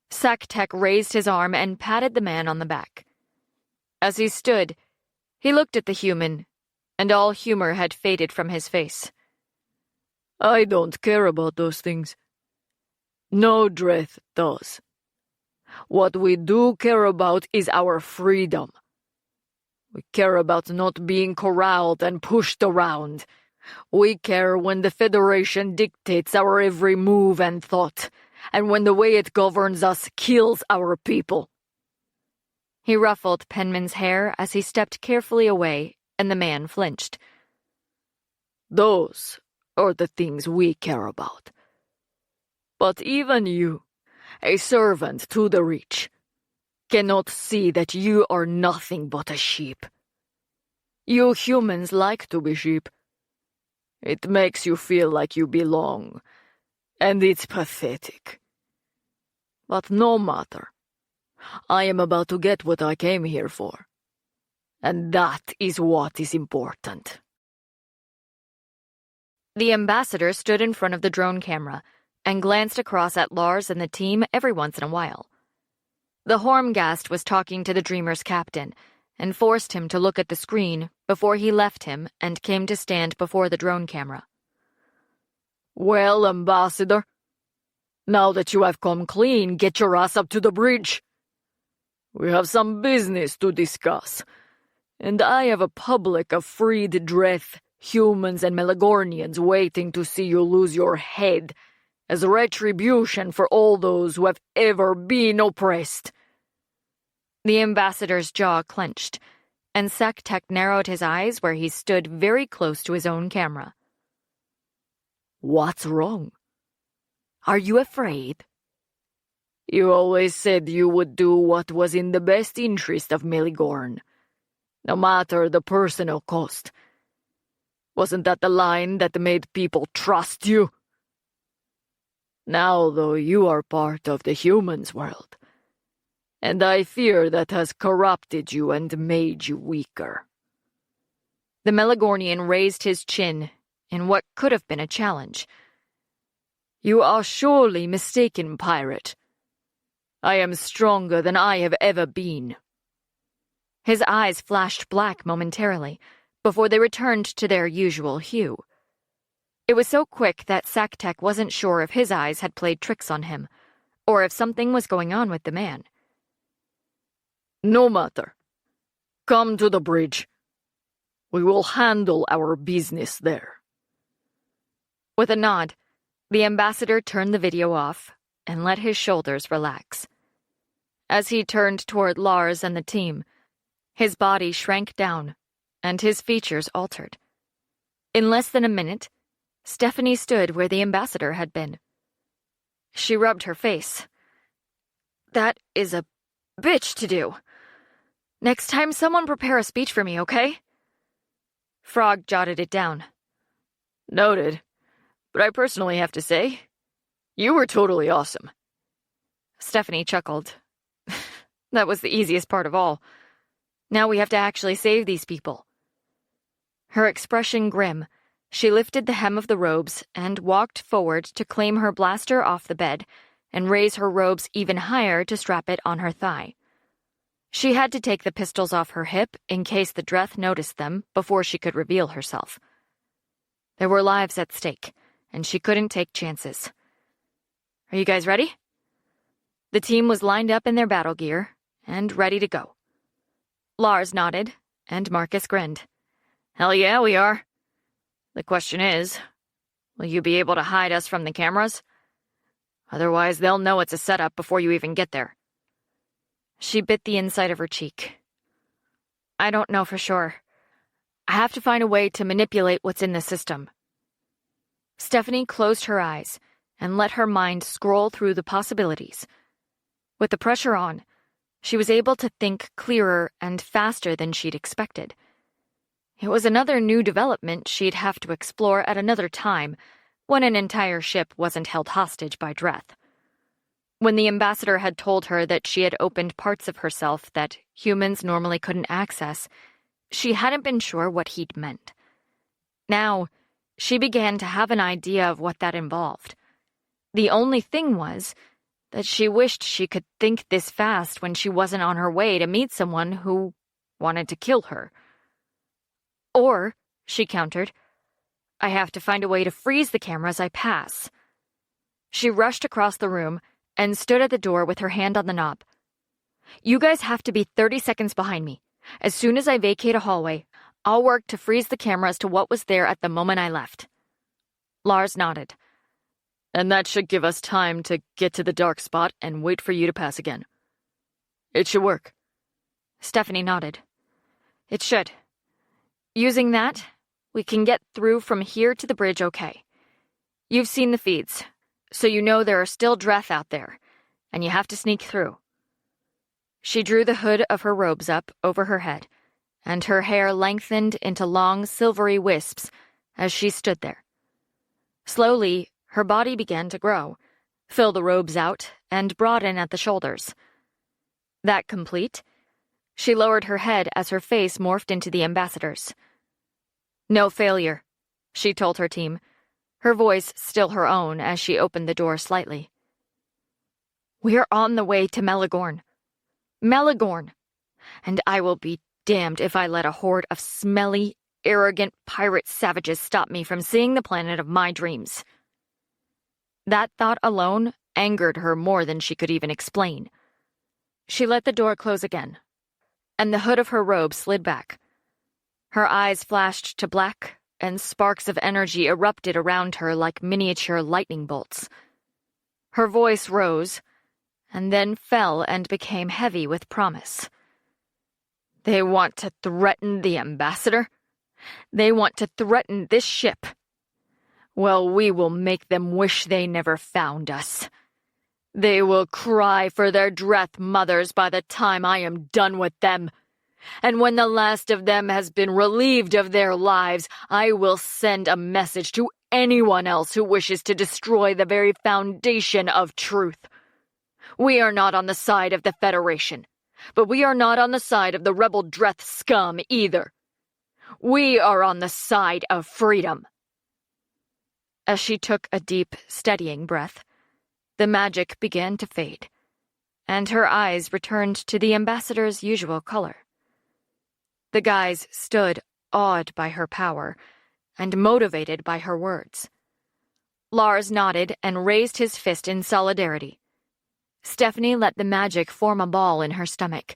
Sektek raised his arm and patted the man on the back. As he stood, he looked at the human, and all humor had faded from his face. "I don't care about those things. No Dreth does. What we do care about is our freedom. We care about not being corralled and pushed around. We care when the Federation dictates our every move and thought, and when the way it governs us kills our people." He ruffled Penman's hair as he stepped carefully away, and the man flinched. "Those are the things we care about. But even you, a servant to the rich, cannot see that you are nothing but a sheep. You humans like to be sheep. It makes you feel like you belong, and it's pathetic. But no matter. I am about to get what I came here for. And that is what is important." The ambassador stood in front of the drone camera and glanced across at Lars and the team every once in a while. The Hormgast was talking to the Dreamer's captain and forced him to look at the screen before he left him and came to stand before the drone camera. "Well, Ambassador, now that you have come clean, get your ass up to the bridge. We have some business to discuss, and I have a public of freed Dreth, humans and Melagornians waiting to see you lose your head as retribution for all those who have ever been oppressed." The ambassador's jaw clenched, and Sektek narrowed his eyes where he stood very close to his own camera. "What's wrong? Are you afraid? You always said you would do what was in the best interest of Meligorn, no matter the personal cost. Wasn't that the line that made people trust you? Now, though, you are part of the humans' world, and I fear that has corrupted you and made you weaker." The Melagornian raised his chin in what could have been a challenge. "You are surely mistaken, pirate. I am stronger than I have ever been." His eyes flashed black momentarily before they returned to their usual hue. It was so quick that Sektek wasn't sure if his eyes had played tricks on him, or if something was going on with the man. "No matter. Come to the bridge. We will handle our business there." With a nod, the ambassador turned the video off and let his shoulders relax. As he turned toward Lars and the team, his body shrank down, and his features altered. In less than a minute, Stephanie stood where the ambassador had been. She rubbed her face. "That is a bitch to do. Next time, someone prepare a speech for me, okay?" Frog jotted it down. "Noted. But I personally have to say, you were totally awesome." Stephanie chuckled. That was the easiest part of all. Now we have to actually save these people. Her expression grim, she lifted the hem of the robes and walked forward to claim her blaster off the bed and raise her robes even higher to strap it on her thigh. She had to take the pistols off her hip in case the Dreth noticed them before she could reveal herself. There were lives at stake, and she couldn't take chances. Are you guys ready? The team was lined up in their battle gear and ready to go. Lars nodded, and Marcus grinned. Hell yeah, we are. The question is, will you be able to hide us from the cameras? Otherwise, they'll know it's a setup before you even get there. She bit the inside of her cheek. I don't know for sure. I have to find a way to manipulate what's in the system. Stephanie closed her eyes and let her mind scroll through the possibilities. With the pressure on, she was able to think clearer and faster than she'd expected. It was another new development she'd have to explore at another time, when an entire ship wasn't held hostage by Dreth. When the ambassador had told her that she had opened parts of herself that humans normally couldn't access, she hadn't been sure what he'd meant. Now, she began to have an idea of what that involved. The only thing was that she wished she could think this fast when she wasn't on her way to meet someone who wanted to kill her. Or, she countered, I have to find a way to freeze the camera as I pass. She rushed across the room and stood at the door with her hand on the knob. You guys have to be 30 seconds behind me. As soon as I vacate a hallway, I'll work to freeze the cameras to what was there at the moment I left. Lars nodded. And that should give us time to get to the dark spot and wait for you to pass again. It should work. Stephanie nodded. It should. Using that, we can get through from here to the bridge okay. You've seen the feeds, so you know there are still Dreth out there, and you have to sneak through. She drew the hood of her robes up over her head, and her hair lengthened into long, silvery wisps as she stood there. Slowly, her body began to grow, fill the robes out, and broaden at the shoulders. That complete, she lowered her head as her face morphed into the ambassador's. No failure, she told her team, her voice still her own as she opened the door slightly. We're on the way to Melagorn. Melagorn! And I will be damned if I let a horde of smelly, arrogant pirate savages stop me from seeing the planet of my dreams. That thought alone angered her more than she could even explain. She let the door close again, and the hood of her robe slid back. Her eyes flashed to black, and sparks of energy erupted around her like miniature lightning bolts. Her voice rose, and then fell and became heavy with promise. They want to threaten the ambassador? They want to threaten this ship. Well, we will make them wish they never found us. They will cry for their Dreth mothers by the time I am done with them. And when the last of them has been relieved of their lives, I will send a message to anyone else who wishes to destroy the very foundation of truth. We are not on the side of the Federation, but we are not on the side of the rebel Dreth scum either. We are on the side of freedom. As she took a deep, steadying breath, the magic began to fade, and her eyes returned to the ambassador's usual color. The guys stood awed by her power and motivated by her words. Lars nodded and raised his fist in solidarity. Stephanie let the magic form a ball in her stomach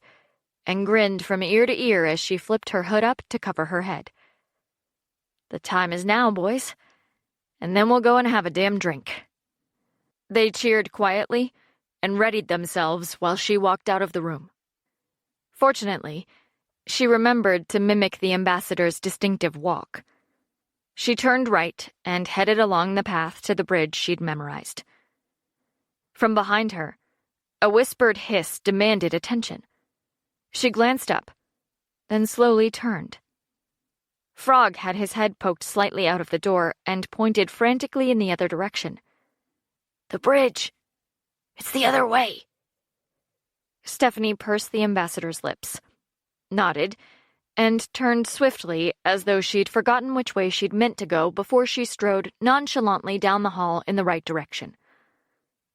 and grinned from ear to ear as she flipped her hood up to cover her head. The time is now, boys, and then we'll go and have a damn drink. They cheered quietly and readied themselves while she walked out of the room. Fortunately, she remembered to mimic the ambassador's distinctive walk. She turned right and headed along the path to the bridge she'd memorized. From behind her, a whispered hiss demanded attention. She glanced up, then slowly turned. Frog had his head poked slightly out of the door and pointed frantically in the other direction. The bridge! It's the other way! Stephanie pursed the ambassador's lips. nodded, and turned swiftly as though she'd forgotten which way she'd meant to go before she strode nonchalantly down the hall in the right direction.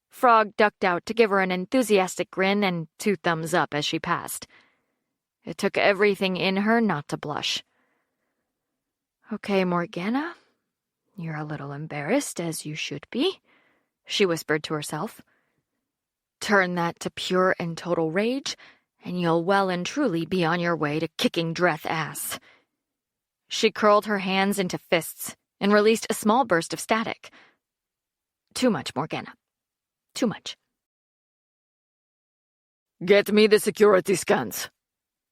Frog ducked out to give her an enthusiastic grin and 2 thumbs up as she passed. It took everything in her not to blush. "Okay, Morgana, you're a little embarrassed, as you should be," she whispered to herself. "Turn that to pure and total rage, and you'll well and truly be on your way to kicking Dreth ass." She curled her hands into fists and released a small burst of static. Too much, Morgana. Too much. "Get me the security scans,"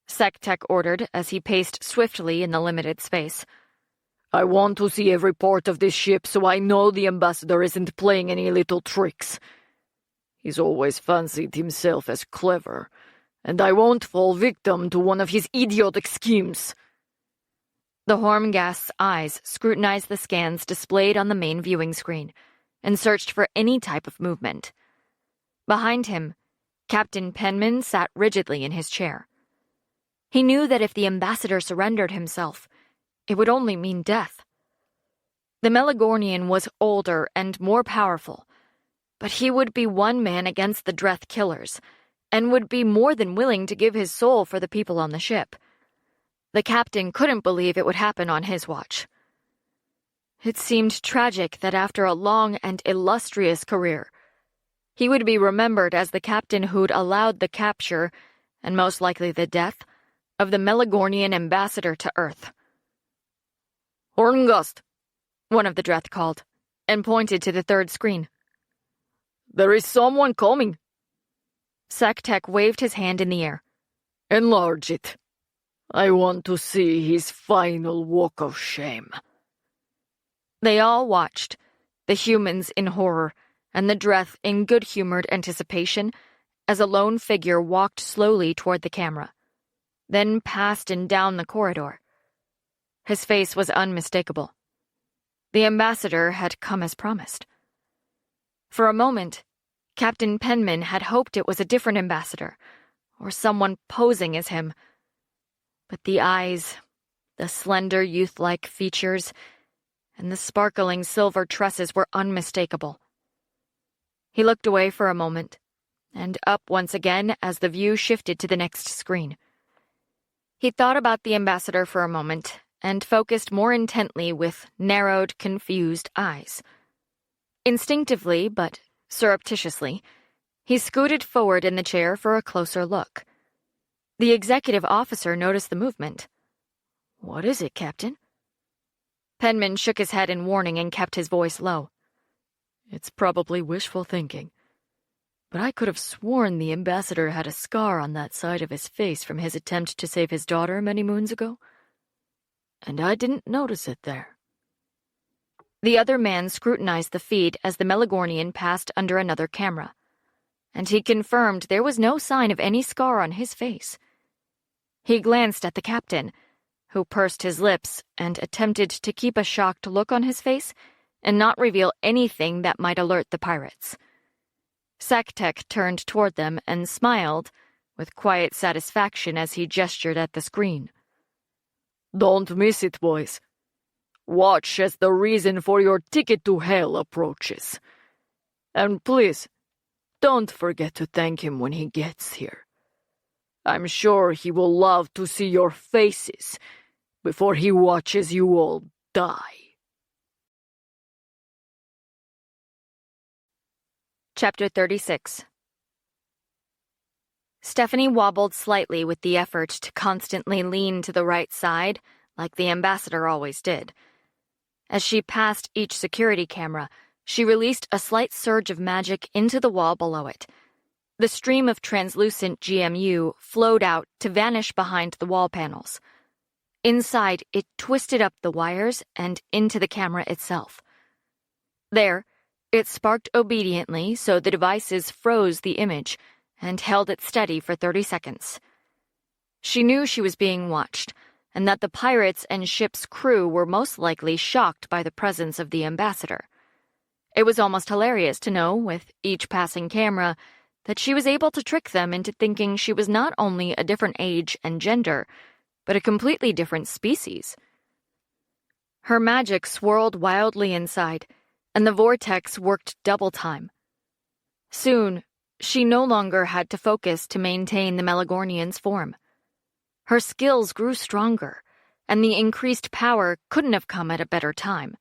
SecTech ordered as he paced swiftly in the limited space. "I want to see every part of this ship so I know the ambassador isn't playing any little tricks. He's always fancied himself as clever, and I won't fall victim to one of his idiotic schemes." The Hormghast's eyes scrutinized the scans displayed on the main viewing screen and searched for any type of movement. Behind him, Captain Penman sat rigidly in his chair. He knew that if the ambassador surrendered himself, it would only mean death. The Melagornian was older and more powerful, but he would be one man against the Dreth killers, and would be more than willing to give his soul for the people on the ship. The captain couldn't believe it would happen on his watch. It seemed tragic that after a long and illustrious career, he would be remembered as the captain who'd allowed the capture, and most likely the death, of the Melagornian ambassador to Earth. "Horngast," one of the Dreth called, and pointed to the third screen. "There is someone coming." SecTech waved his hand in the air. "Enlarge it. I want to see his final walk of shame." They all watched, the humans in horror and the Dreth in good-humored anticipation, as a lone figure walked slowly toward the camera, then past and down the corridor. His face was unmistakable. The ambassador had come as promised. For a moment, Captain Penman had hoped it was a different ambassador, or someone posing as him. But the eyes, the slender youth-like features, and the sparkling silver tresses were unmistakable. He looked away for a moment, and up once again as the view shifted to the next screen. He thought about the ambassador for a moment, and focused more intently with narrowed, confused eyes. Instinctively, but surreptitiously, he scooted forward in the chair for a closer look. The executive officer noticed the movement. "What is it, Captain?" Penman shook his head in warning and kept his voice low. "It's probably wishful thinking, but I could have sworn the ambassador had a scar on that side of his face from his attempt to save his daughter many moons ago, and I didn't notice it there." The other man scrutinized the feed as the Melagornian passed under another camera, and he confirmed there was no sign of any scar on his face. He glanced at the captain, who pursed his lips and attempted to keep a shocked look on his face and not reveal anything that might alert the pirates. SecTech turned toward them and smiled, with quiet satisfaction as he gestured at the screen. "Don't miss it, boys. Watch as the reason for your ticket to hell approaches. And please, don't forget to thank him when he gets here. I'm sure he will love to see your faces before he watches you all die." Chapter 36. Stephanie wobbled slightly with the effort to constantly lean to the right side, like the ambassador always did. As she passed each security camera, she released a slight surge of magic into the wall below it. The stream of translucent GMU flowed out to vanish behind the wall panels. Inside, it twisted up the wires and into the camera itself. There, it sparked obediently so the devices froze the image and held it steady for 30 seconds. She knew she was being watched, and that the pirates and ship's crew were most likely shocked by the presence of the ambassador. It was almost hilarious to know, with each passing camera, that she was able to trick them into thinking she was not only a different age and gender, but a completely different species. Her magic swirled wildly inside, and the vortex worked double time. Soon, she no longer had to focus to maintain the Melagornian's form. Her skills grew stronger, and the increased power couldn't have come at a better time.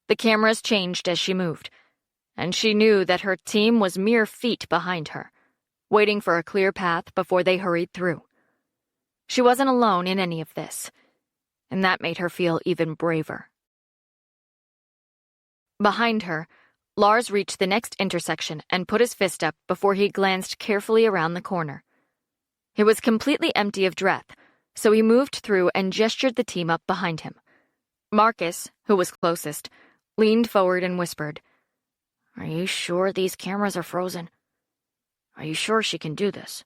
The cameras changed as she moved, and she knew that her team was mere feet behind her, waiting for a clear path before they hurried through. She wasn't alone in any of this, and that made her feel even braver. Behind her, Lars reached the next intersection and put his fist up before he glanced carefully around the corner. It was completely empty of Dreth, so he moved through and gestured the team up behind him. Marcus, who was closest, leaned forward and whispered, "Are you sure these cameras are frozen? Are you sure she can do this?"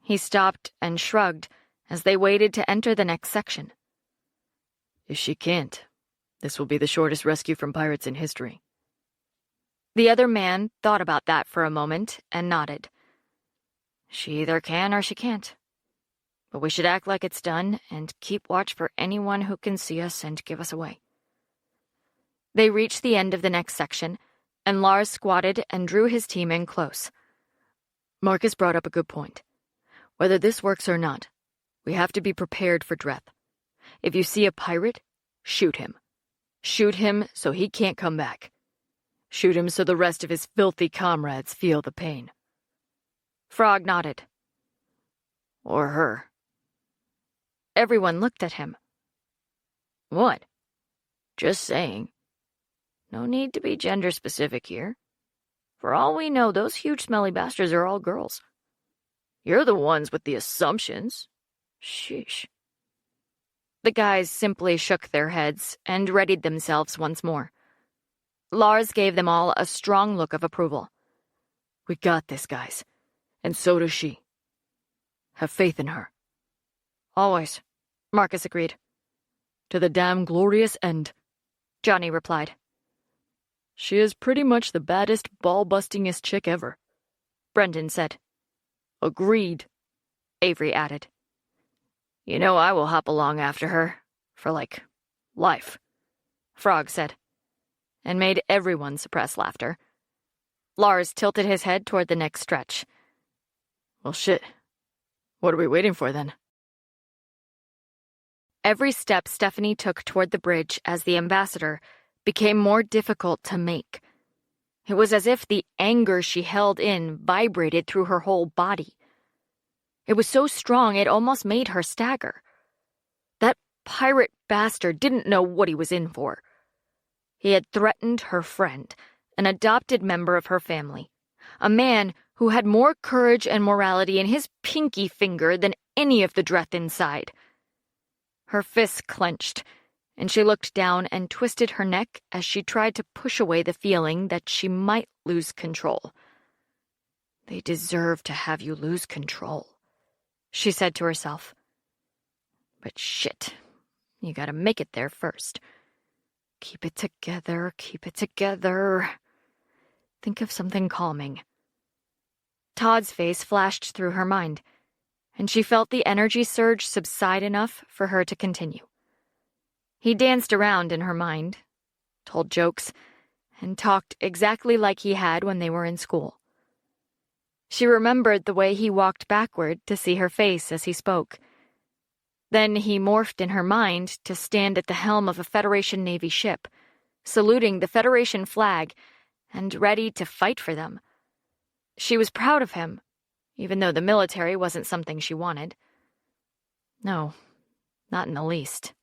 He stopped and shrugged as they waited to enter the next section. "If she can't, this will be the shortest rescue from pirates in history." The other man thought about that for a moment and nodded. "She either can or she can't. But we should act like it's done and keep watch for anyone who can see us and give us away." They reached the end of the next section, and Lars squatted and drew his team in close. Marcus brought up a good point. Whether this works or not, we have to be prepared for Dreth. If you see a pirate, shoot him. Shoot him so he can't come back. Shoot him so the rest of his filthy comrades feel the pain. Frog nodded. Or her. Everyone looked at him. What? Just saying. No need to be gender-specific here. For all we know, those huge smelly bastards are all girls. You're the ones with the assumptions. Sheesh. The guys simply shook their heads and readied themselves once more. Lars gave them all a strong look of approval. "We got this, guys. And so does she. Have faith in her." "Always," Marcus agreed. "To the damn glorious end," Johnny replied. "She is pretty much the baddest, ball-bustingest chick ever," Brendan said. "Agreed," Avery added. "You know I will hop along after her, for, life," Frog said, and made everyone suppress laughter. Lars tilted his head toward the next stretch. "Well, shit. What are we waiting for, then?" Every step Stephanie took toward the bridge as the ambassador became more difficult to make. It was as if the anger she held in vibrated through her whole body. It was so strong it almost made her stagger. That pirate bastard didn't know what he was in for. He had threatened her friend, an adopted member of her family, a man who had more courage and morality in his pinky finger than any of the Dreth inside. Her fists clenched, and she looked down and twisted her neck as she tried to push away the feeling that she might lose control. "They deserve to have you lose control," she said to herself. "But shit, you gotta make it there first. Keep it together, keep it together. Think of something calming." Todd's face flashed through her mind, and she felt the energy surge subside enough for her to continue. He danced around in her mind, told jokes, and talked exactly like he had when they were in school. She remembered the way he walked backward to see her face as he spoke. Then he morphed in her mind to stand at the helm of a Federation Navy ship, saluting the Federation flag and ready to fight for them. She was proud of him, even though the military wasn't something she wanted. No, not in the least.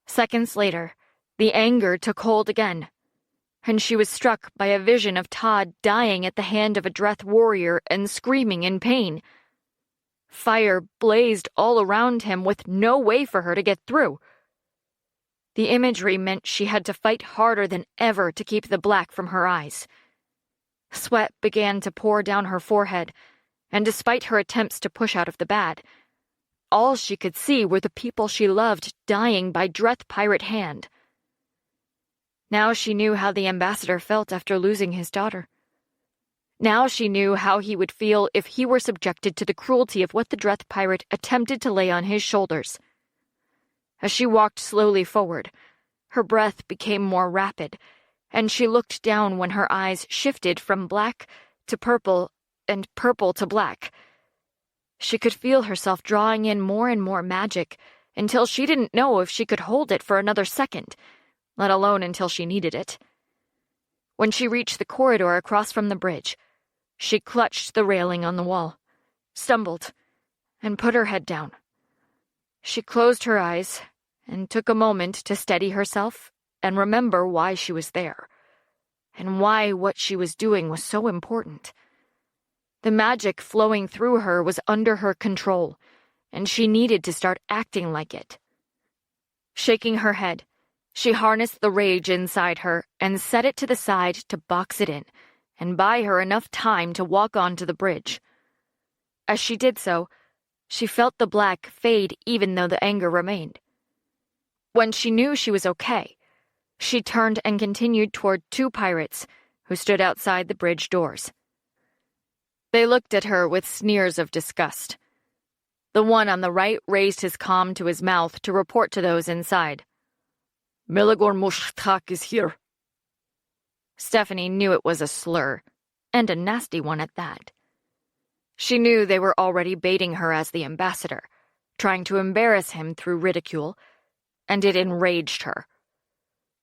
Seconds later, the anger took hold again, and she was struck by a vision of Todd dying at the hand of a Dreth warrior and screaming in pain. Fire blazed all around him with no way for her to get through. The imagery meant she had to fight harder than ever to keep the black from her eyes. Sweat began to pour down her forehead, and despite her attempts to push out of the bad, all she could see were the people she loved dying by Dreth pirate hand. Now she knew how the ambassador felt after losing his daughter. Now she knew how he would feel if he were subjected to the cruelty of what the Dreth pirate attempted to lay on his shoulders. As she walked slowly forward, her breath became more rapid, and she looked down when her eyes shifted from black to purple and purple to black. She could feel herself drawing in more and more magic until she didn't know if she could hold it for another second, let alone until she needed it. When she reached the corridor across from the bridge, she clutched the railing on the wall, stumbled, and put her head down. She closed her eyes and took a moment to steady herself and remember why she was there, and why what she was doing was so important. The magic flowing through her was under her control, and she needed to start acting like it. Shaking her head, she harnessed the rage inside her and set it to the side to box it in and buy her enough time to walk onto the bridge. As she did so, she felt the black fade even though the anger remained. When she knew she was okay, she turned and continued toward two pirates who stood outside the bridge doors. They looked at her with sneers of disgust. The one on the right raised his comm to his mouth to report to those inside. "Meligor Mushtak is here." Stephanie knew it was a slur, and a nasty one at that. She knew they were already baiting her as the ambassador, trying to embarrass him through ridicule, and it enraged her.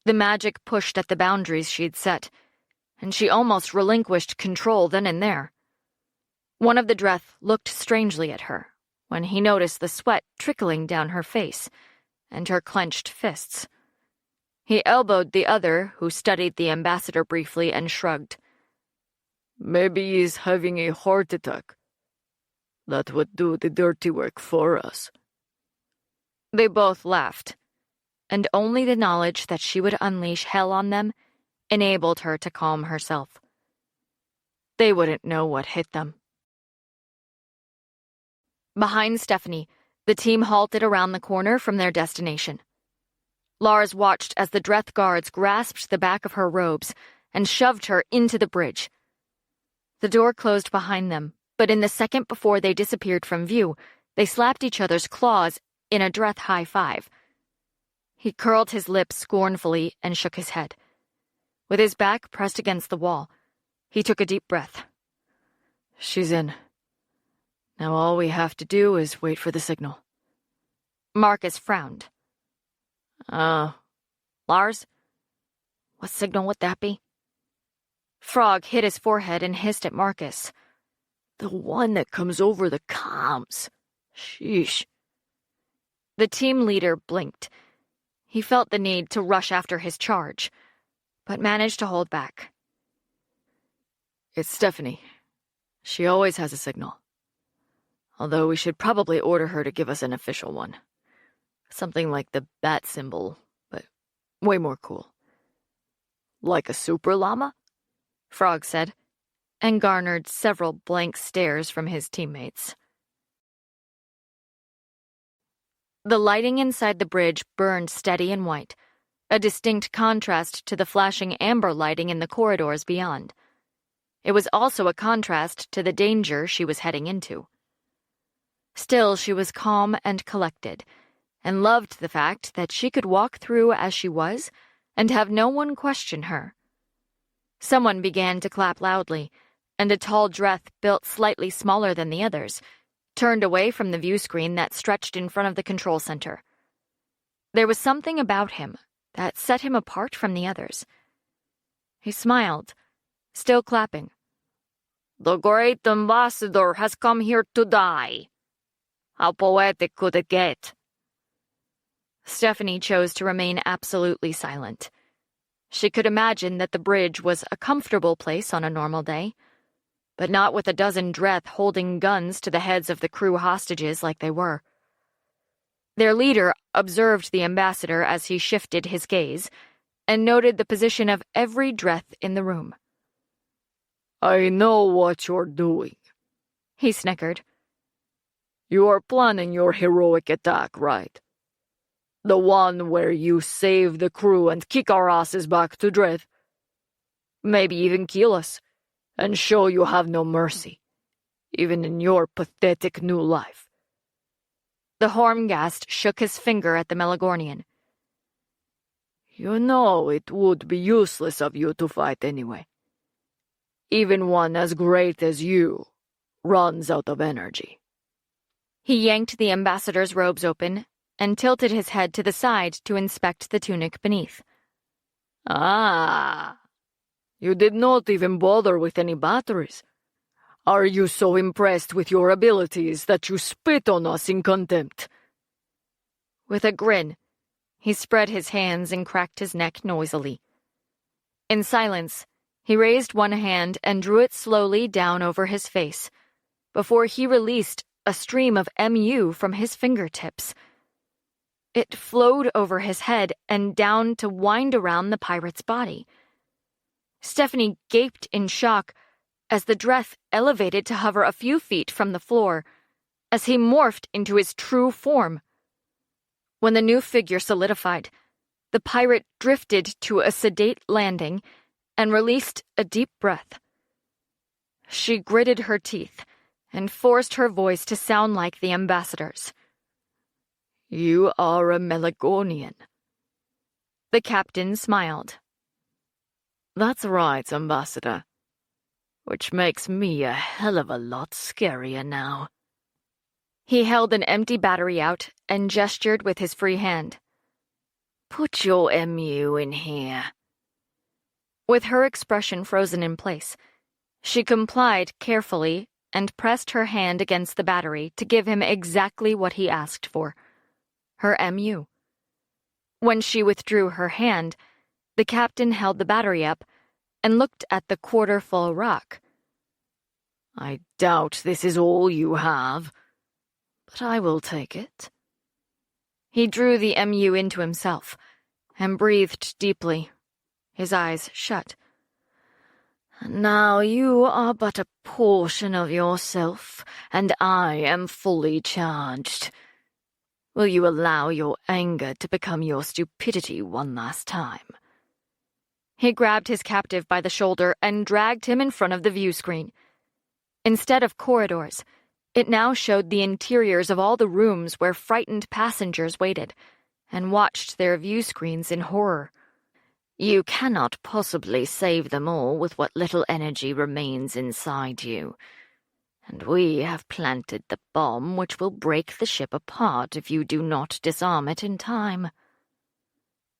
The magic pushed at the boundaries she'd set, and she almost relinquished control then and there. One of the Dreth looked strangely at her when he noticed the sweat trickling down her face and her clenched fists. He elbowed the other, who studied the ambassador briefly and shrugged. "Maybe he's having a heart attack. That would do the dirty work for us." They both laughed, and only the knowledge that she would unleash hell on them enabled her to calm herself. They wouldn't know what hit them. Behind Stephanie, the team halted around the corner from their destination. Lars watched as the Dreth guards grasped the back of her robes and shoved her into the bridge. The door closed behind them, but in the second before they disappeared from view, they slapped each other's claws in a Dreth high five. He curled his lips scornfully and shook his head. With his back pressed against the wall, he took a deep breath. "She's in. Now all we have to do is wait for the signal." Marcus frowned. Lars? What signal would that be? Frog hit his forehead and hissed at Marcus. "The one that comes over the comms. Sheesh." The team leader blinked. He felt the need to rush after his charge, but managed to hold back. "It's Stephanie. She always has a signal. Although we should probably order her to give us an official one. Something like the bat symbol, but way more cool." "Like a super llama?" Frog said, and garnered several blank stares from his teammates. The lighting inside the bridge burned steady and white, a distinct contrast to the flashing amber lighting in the corridors beyond. It was also a contrast to the danger she was heading into. Still, she was calm and collected, and loved the fact that she could walk through as she was and have no one question her. Someone began to clap loudly, and a tall Dreth built slightly smaller than the others turned away from the view screen that stretched in front of the control center. There was something about him that set him apart from the others. He smiled, still clapping. "The great ambassador has come here to die. How poetic could it get?" Stephanie chose to remain absolutely silent. She could imagine that the bridge was a comfortable place on a normal day, but not with a dozen Dreth holding guns to the heads of the crew hostages like they were. Their leader observed the ambassador as he shifted his gaze and noted the position of every Dreth in the room. "I know what you're doing," he snickered. "You are planning your heroic attack, right? The one where you save the crew and kick our asses back to Dreth. Maybe even kill us, and show you have no mercy, even in your pathetic new life." The Hormgast shook his finger at the Melagornian. "You know it would be useless of you to fight anyway. Even one as great as you runs out of energy." He yanked the ambassador's robes open and tilted his head to the side to inspect the tunic beneath. "Ah, you did not even bother with any batteries. Are you so impressed with your abilities that you spit on us in contempt?" With a grin, he spread his hands and cracked his neck noisily. In silence, he raised one hand and drew it slowly down over his face, before he released a stream of MU from his fingertips. It flowed over his head and down to wind around the pirate's body. Stephanie gaped in shock as the dress elevated to hover a few feet from the floor, as he morphed into his true form. When the new figure solidified, the pirate drifted to a sedate landing and released a deep breath. She gritted her teeth and forced her voice to sound like the ambassador's. "You are a Melagornian." The captain smiled. "That's right, Ambassador. Which makes me a hell of a lot scarier now." He held an empty battery out and gestured with his free hand. "Put your MU in here." With her expression frozen in place, she complied carefully and pressed her hand against the battery to give him exactly what he asked for, her MU. When she withdrew her hand, the captain held the battery up and looked at the quarter-full rock. "I doubt this is all you have, but I will take it." He drew the MU into himself and breathed deeply, his eyes shut. "Now you are but a portion of yourself, and I am fully charged. Will you allow your anger to become your stupidity one last time?" He grabbed his captive by the shoulder and dragged him in front of the view screen. Instead of corridors, it now showed the interiors of all the rooms where frightened passengers waited and watched their view screens in horror. "You cannot possibly save them all with what little energy remains inside you. And we have planted the bomb which will break the ship apart if you do not disarm it in time."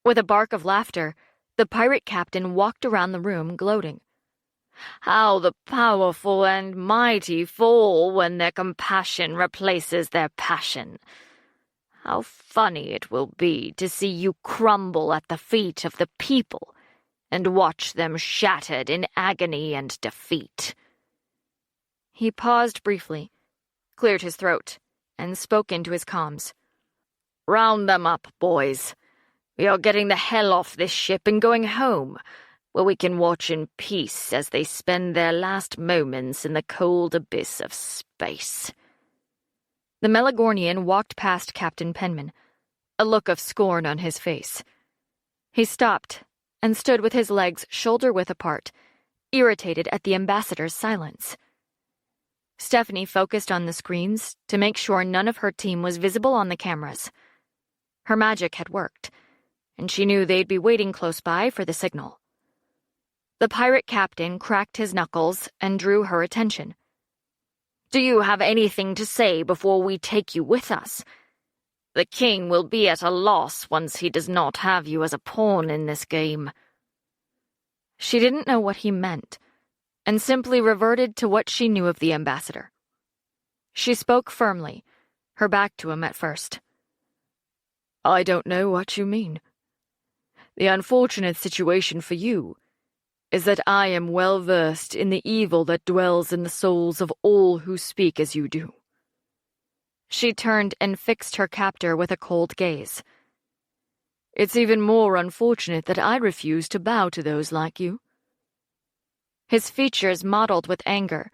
With a bark of laughter, the pirate captain walked around the room, gloating. "How the powerful and mighty fall when their compassion replaces their passion. How funny it will be to see you crumble at the feet of the people and watch them shattered in agony and defeat." He paused briefly, cleared his throat, and spoke into his comms. "Round them up, boys. We are getting the hell off this ship and going home, where we can watch in peace as they spend their last moments in the cold abyss of space." The Melagornian walked past Captain Penman, a look of scorn on his face. He stopped and stood with his legs shoulder-width apart, irritated at the ambassador's silence. Stephanie focused on the screens to make sure none of her team was visible on the cameras. Her magic had worked, and she knew they'd be waiting close by for the signal. The pirate captain cracked his knuckles and drew her attention. "Do you have anything to say before we take you with us? The king will be at a loss once he does not have you as a pawn in this game." She didn't know what he meant, and simply reverted to what she knew of the ambassador. She spoke firmly, her back to him at first. "I don't know what you mean. The unfortunate situation for you is that I am well versed in the evil that dwells in the souls of all who speak as you do." She turned and fixed her captor with a cold gaze. "It's even more unfortunate that I refuse to bow to those like you." His features mottled with anger,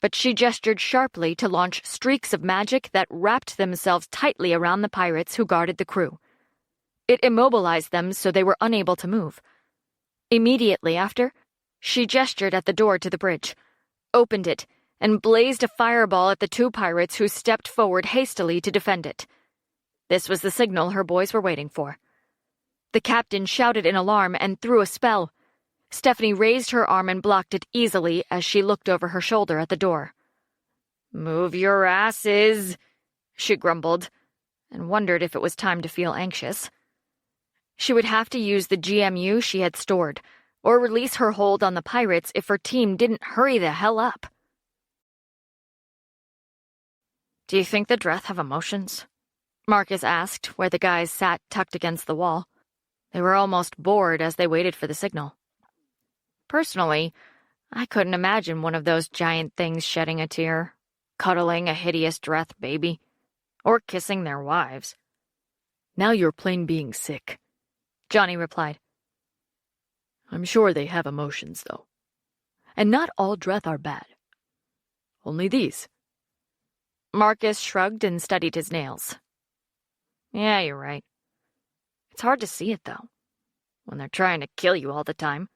but she gestured sharply to launch streaks of magic that wrapped themselves tightly around the pirates who guarded the crew. It immobilized them so they were unable to move. Immediately after, she gestured at the door to the bridge, opened it, and blazed a fireball at the two pirates who stepped forward hastily to defend it. This was the signal her boys were waiting for. The captain shouted in alarm and threw a spell. Stephanie raised her arm and blocked it easily as she looked over her shoulder at the door. "Move your asses," she grumbled, and wondered if it was time to feel anxious. She would have to use the GMU she had stored, or release her hold on the pirates if her team didn't hurry the hell up. "Do you think the Dreth have emotions?" Marcus asked, where the guys sat tucked against the wall. They were almost bored as they waited for the signal. "Personally, I couldn't imagine one of those giant things shedding a tear, cuddling a hideous Dreth baby, or kissing their wives." "Now you're plain being sick," Johnny replied. "I'm sure they have emotions, though. And not all Dreth are bad. Only these." Marcus shrugged and studied his nails. "Yeah, you're right. It's hard to see it, though, when they're trying to kill you all the time."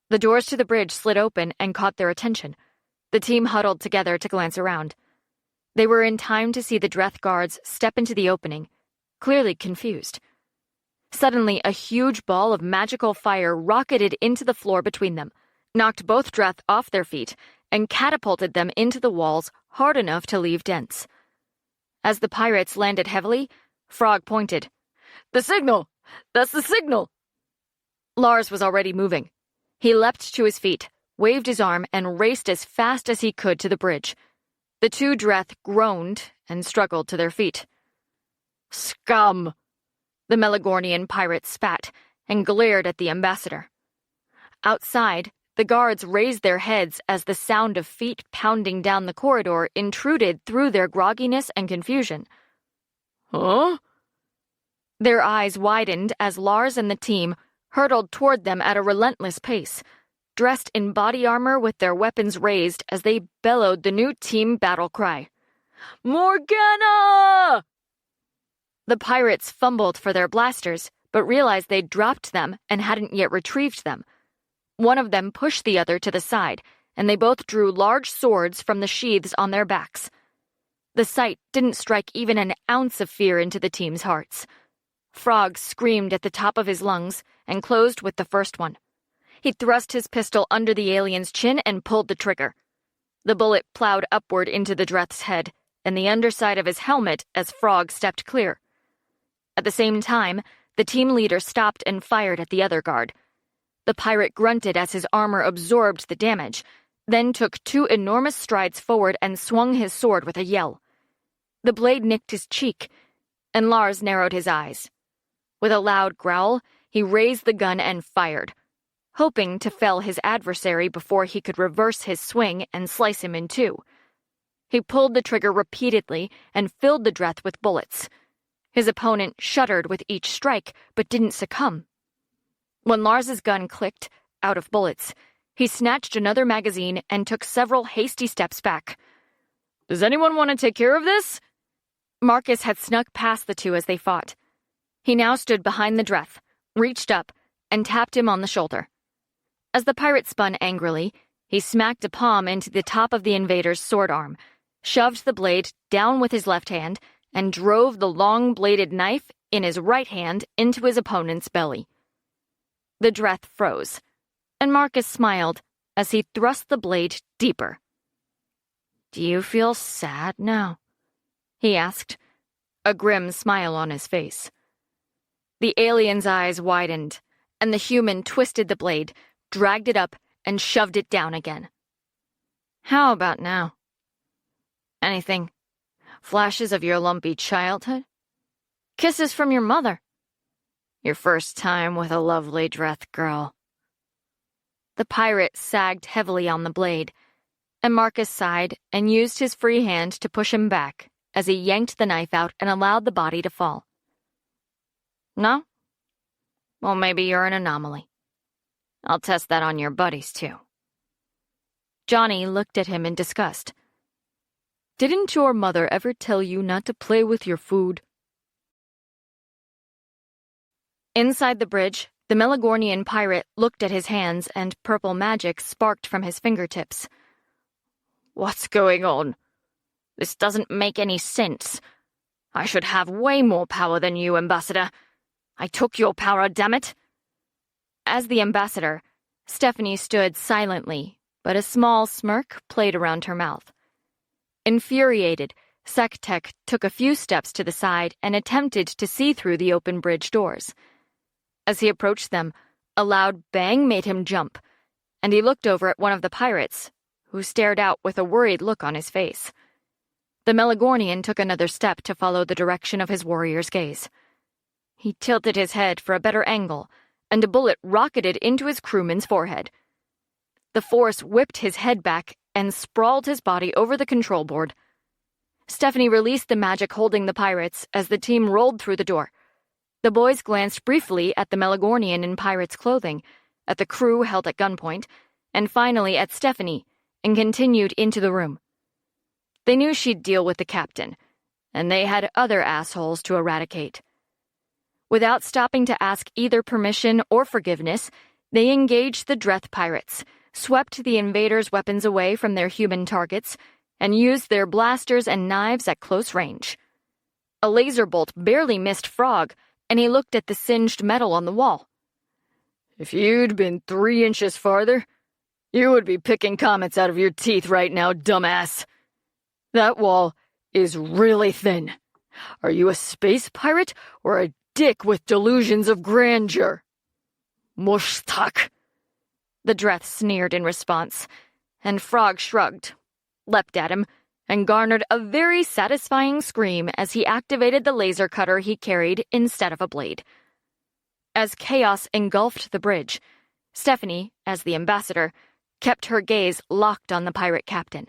The doors to the bridge slid open and caught their attention. The team huddled together to glance around. They were in time to see the Dreth guards step into the opening, clearly confused. Suddenly, a huge ball of magical fire rocketed into the floor between them, knocked both Dreth off their feet, and catapulted them into the walls hard enough to leave dents. As the pirates landed heavily, Frog pointed. "The signal! That's the signal!" Lars was already moving. He leapt to his feet, waved his arm, and raced as fast as he could to the bridge. The two Dreth groaned and struggled to their feet. "Scum!" The Melagornian pirate spat and glared at the ambassador. Outside, the guards raised their heads as the sound of feet pounding down the corridor intruded through their grogginess and confusion. "Huh?" Their eyes widened as Lars and the team hurtled toward them at a relentless pace, dressed in body armor with their weapons raised as they bellowed the new team battle cry. "Morgana!" The pirates fumbled for their blasters, but realized they'd dropped them and hadn't yet retrieved them. One of them pushed the other to the side, and they both drew large swords from the sheaths on their backs. The sight didn't strike even an ounce of fear into the team's hearts. Frog screamed at the top of his lungs and closed with the first one. He thrust his pistol under the alien's chin and pulled the trigger. The bullet plowed upward into the Dreth's head and the underside of his helmet as Frog stepped clear. At the same time, the team leader stopped and fired at the other guard. The pirate grunted as his armor absorbed the damage, then took two enormous strides forward and swung his sword with a yell. The blade nicked his cheek, and Lars narrowed his eyes. With a loud growl, he raised the gun and fired, hoping to fell his adversary before he could reverse his swing and slice him in two. He pulled the trigger repeatedly and filled the Dreth with bullets. His opponent shuddered with each strike, but didn't succumb. When Lars's gun clicked, out of bullets, he snatched another magazine and took several hasty steps back. "Does anyone want to take care of this?" Marcus had snuck past the two as they fought. He now stood behind the Dreth, reached up, and tapped him on the shoulder. As the pirate spun angrily, he smacked a palm into the top of the invader's sword arm, shoved the blade down with his left hand, and drove the long-bladed knife in his right hand into his opponent's belly. The Dreth froze, and Marcus smiled as he thrust the blade deeper. "Do you feel sad now?" he asked, a grim smile on his face. The alien's eyes widened, and the human twisted the blade, dragged it up, and shoved it down again. "How about now? Anything? Flashes of your lumpy childhood? Kisses from your mother? Your first time with a lovely Dreth girl?" The pirate sagged heavily on the blade, and Marcus sighed and used his free hand to push him back as he yanked the knife out and allowed the body to fall. "No? Well, maybe you're an anomaly. I'll test that on your buddies, too." Johnny looked at him in disgust. "Didn't your mother ever tell you not to play with your food?" Inside the bridge, the Melagornian pirate looked at his hands and purple magic sparked from his fingertips. What's going on? This doesn't make any sense. I should have way more power than you, Ambassador. I took your power, damn it. As the ambassador, Stephanie stood silently, but a small smirk played around her mouth. Infuriated, Sektek took a few steps to the side and attempted to see through the open bridge doors. As he approached them, a loud bang made him jump, and he looked over at one of the pirates, who stared out with a worried look on his face. The Melagornian took another step to follow the direction of his warrior's gaze. He tilted his head for a better angle, and a bullet rocketed into his crewman's forehead. The force whipped his head back and sprawled his body over the control board. Stephanie released the magic holding the pirates as the team rolled through the door. The boys glanced briefly at the Melagornian in pirate's clothing, at the crew held at gunpoint, and finally at Stephanie, and continued into the room. They knew she'd deal with the captain, and they had other assholes to eradicate. Without stopping to ask either permission or forgiveness, they engaged the Dreth pirates, swept the invaders' weapons away from their human targets, and used their blasters and knives at close range. A laser bolt barely missed Frog, and he looked at the singed metal on the wall. If you'd been 3 inches farther, you would be picking comets out of your teeth right now, dumbass. That wall is really thin. Are you a space pirate or a dick with delusions of grandeur? Mushtak. The Dreth sneered in response, and Frog shrugged, leapt at him, and garnered a very satisfying scream as he activated the laser cutter he carried instead of a blade. As chaos engulfed the bridge, Stephanie, as the ambassador, kept her gaze locked on the pirate captain.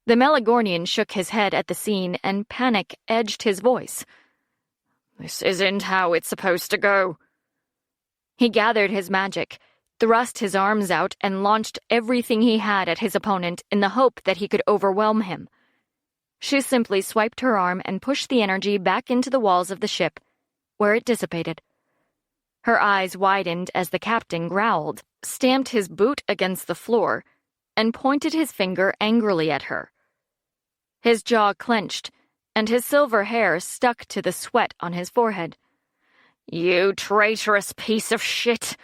The Melagornian shook his head at the scene, and panic edged his voice. This isn't how it's supposed to go. He gathered his magic, thrust his arms out, and launched everything he had at his opponent in the hope that he could overwhelm him. She simply swiped her arm and pushed the energy back into the walls of the ship, where it dissipated. Her eyes widened as the captain growled, stamped his boot against the floor, and pointed his finger angrily at her. His jaw clenched, and his silver hair stuck to the sweat on his forehead. You traitorous piece of shit!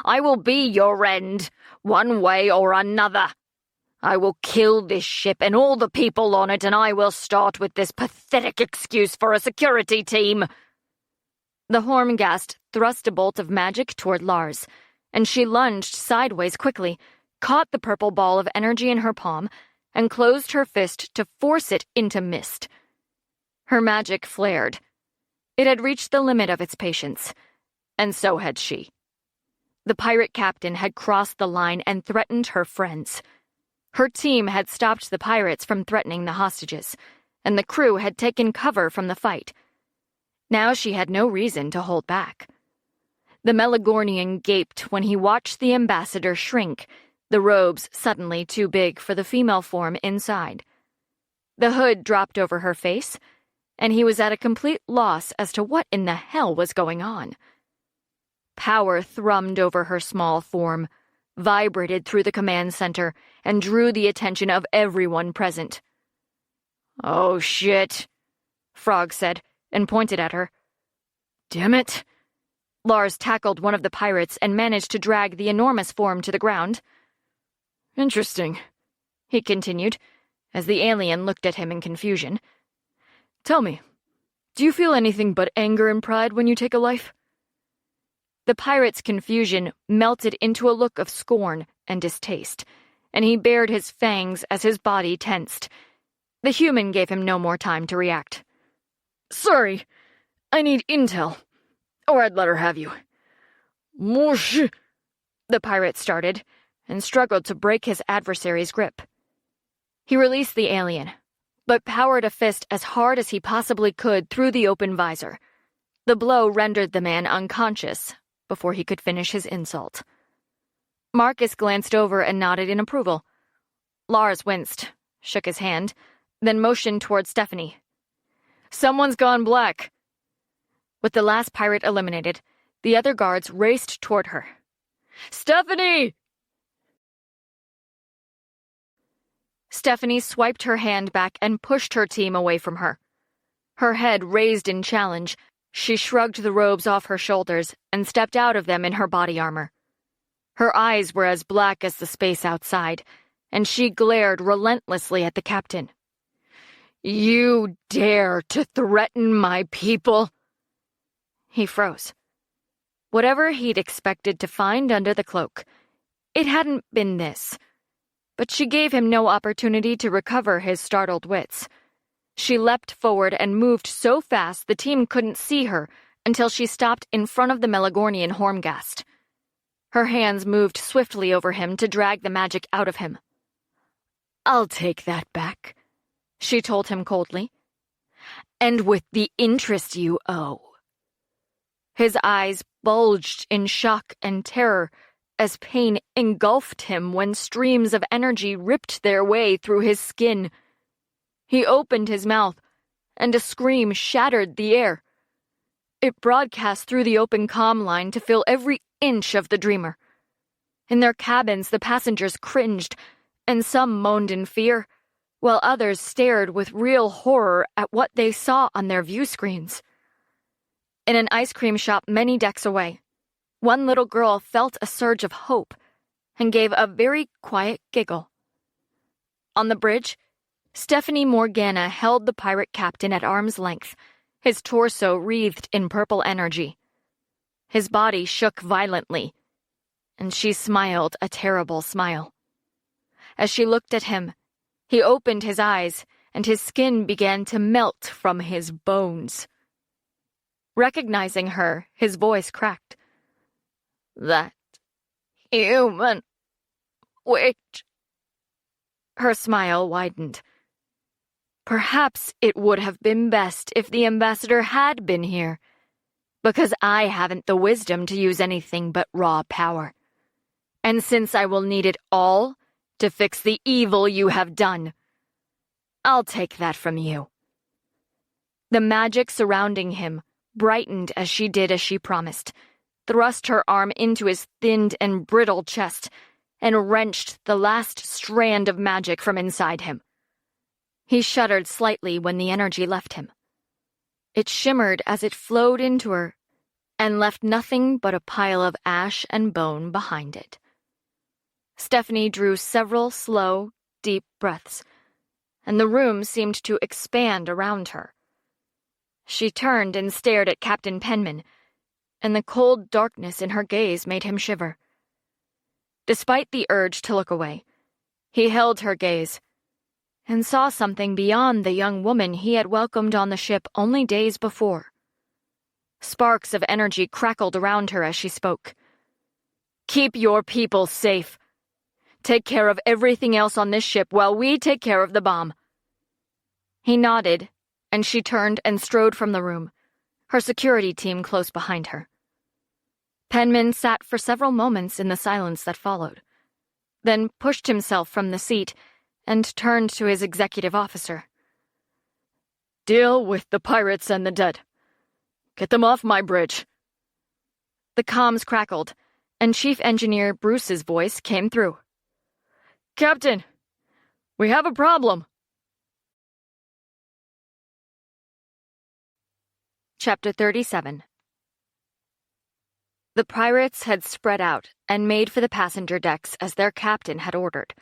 I will be your end, one way or another. I will kill this ship and all the people on it, and I will start with this pathetic excuse for a security team. The Hormgast thrust a bolt of magic toward Lars, and she lunged sideways quickly, caught the purple ball of energy in her palm, and closed her fist to force it into mist. Her magic flared. It had reached the limit of its patience, and so had she. The pirate captain had crossed the line and threatened her friends. Her team had stopped the pirates from threatening the hostages, and the crew had taken cover from the fight. Now she had no reason to hold back. The Melagornian gaped when he watched the ambassador shrink, the robes suddenly too big for the female form inside. The hood dropped over her face, and he was at a complete loss as to what in the hell was going on. Power thrummed over her small form, vibrated through the command center, and drew the attention of everyone present. "Oh, shit," Frog said, and pointed at her. "Damn it." Lars tackled one of the pirates and managed to drag the enormous form to the ground. "Interesting," he continued, as the alien looked at him in confusion. "Tell me, do you feel anything but anger and pride when you take a life?" The pirate's confusion melted into a look of scorn and distaste, and he bared his fangs as his body tensed. The human gave him no more time to react. "Sorry, I need intel, or I'd let her have you." "Mush!" the pirate started, and struggled to break his adversary's grip. He released the alien, but powered a fist as hard as he possibly could through the open visor. The blow rendered the man unconscious before he could finish his insult. Marcus glanced over and nodded in approval. Lars winced, shook his hand, then motioned toward Stephanie. "Someone's gone black." With the last pirate eliminated, the other guards raced toward her. "Stephanie!" Stephanie swiped her hand back and pushed her team away from her. Her head raised in challenge, she shrugged the robes off her shoulders and stepped out of them in her body armor. Her eyes were as black as the space outside, and she glared relentlessly at the captain. "You dare to threaten my people?" He froze. Whatever he'd expected to find under the cloak, it hadn't been this. But she gave him no opportunity to recover his startled wits. She leapt forward and moved so fast the team couldn't see her until she stopped in front of the Melagornian Hormgast. Her hands moved swiftly over him to drag the magic out of him. "I'll take that back," she told him coldly. "And with the interest you owe." His eyes bulged in shock and terror as pain engulfed him when streams of energy ripped their way through his skin. He opened his mouth, and a scream shattered the air. It broadcast through the open comm line to fill every inch of the dreamer. In their cabins, the passengers cringed, and some moaned in fear, while others stared with real horror at what they saw on their view screens. In an ice cream shop many decks away, one little girl felt a surge of hope and gave a very quiet giggle. On the bridge, Stephanie Morgana held the pirate captain at arm's length, his torso wreathed in purple energy. His body shook violently, and she smiled a terrible smile. As she looked at him, he opened his eyes, and his skin began to melt from his bones. Recognizing her, his voice cracked. "That human witch." Her smile widened. "Perhaps it would have been best if the ambassador had been here, because I haven't the wisdom to use anything but raw power. And since I will need it all to fix the evil you have done, I'll take that from you." The magic surrounding him brightened as she did as she promised, thrust her arm into his thinned and brittle chest, and wrenched the last strand of magic from inside him. He shuddered slightly when the energy left him. It shimmered as it flowed into her, and left nothing but a pile of ash and bone behind it. Stephanie drew several slow, deep breaths, and the room seemed to expand around her. She turned and stared at Captain Penman, and the cold darkness in her gaze made him shiver. Despite the urge to look away, he held her gaze and saw something beyond the young woman he had welcomed on the ship only days before. Sparks of energy crackled around her as she spoke. "Keep your people safe. Take care of everything else on this ship while we take care of the bomb." He nodded, and she turned and strode from the room, her security team close behind her. Penman sat for several moments in the silence that followed, then pushed himself from the seat and turned to his executive officer. "Deal with the pirates and the dead. Get them off my bridge." The comms crackled, and Chief Engineer Bruce's voice came through. "Captain, we have a problem." Chapter 37. The pirates had spread out and made for the passenger decks as their captain had ordered.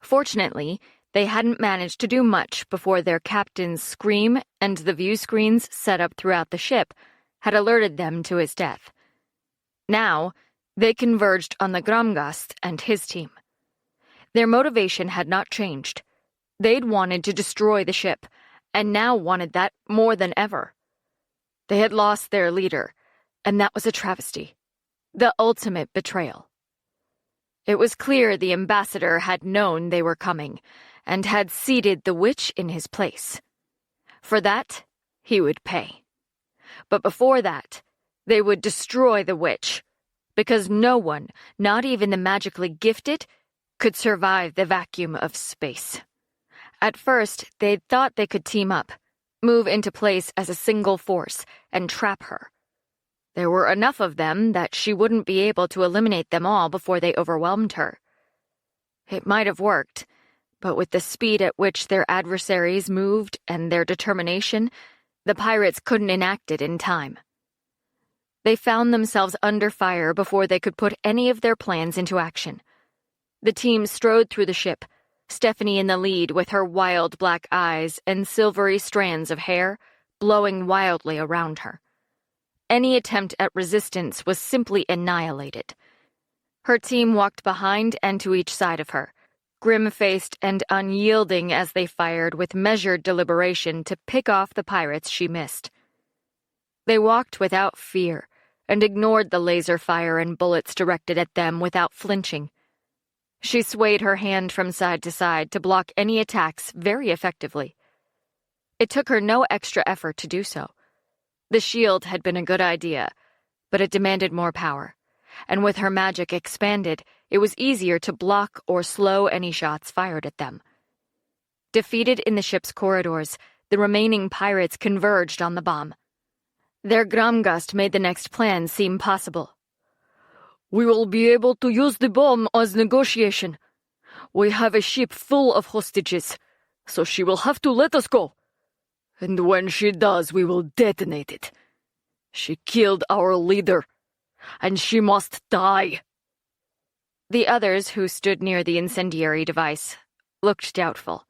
Fortunately, they hadn't managed to do much before their captain's scream and the view screens set up throughout the ship had alerted them to his death. Now, they converged on the Gromgast and his team. Their motivation had not changed. They'd wanted to destroy the ship, and now wanted that more than ever. They had lost their leader, and that was a travesty. The ultimate betrayal. It was clear the ambassador had known they were coming, and had seated the witch in his place. For that, he would pay. But before that, they would destroy the witch, because no one, not even the magically gifted, could survive the vacuum of space. At first, they'd thought they could team up, move into place as a single force, and trap her. There were enough of them that she wouldn't be able to eliminate them all before they overwhelmed her. It might have worked, But with the speed at which their adversaries moved and their determination, the pirates couldn't enact it in time. They found themselves under fire before they could put any of their plans into action. The team strode through the ship, Stephanie in the lead with her wild black eyes and silvery strands of hair blowing wildly around her. Any attempt at resistance was simply annihilated. Her team walked behind and to each side of her, grim-faced and unyielding as they fired with measured deliberation to pick off the pirates she missed. They walked without fear and ignored the laser fire and bullets directed at them without flinching. She swayed her hand from side to side to block any attacks very effectively. It took her no extra effort to do so. The shield had been a good idea, but it demanded more power, and with her magic expanded, it was easier to block or slow any shots fired at them. Defeated in the ship's corridors, the remaining pirates converged on the bomb. Their Gramgast made the next plan seem possible. We will be able to use the bomb as negotiation. We have a ship full of hostages, so she will have to let us go. And when she does, we will detonate it. She killed our leader, and she must die. The others who stood near the incendiary device looked doubtful.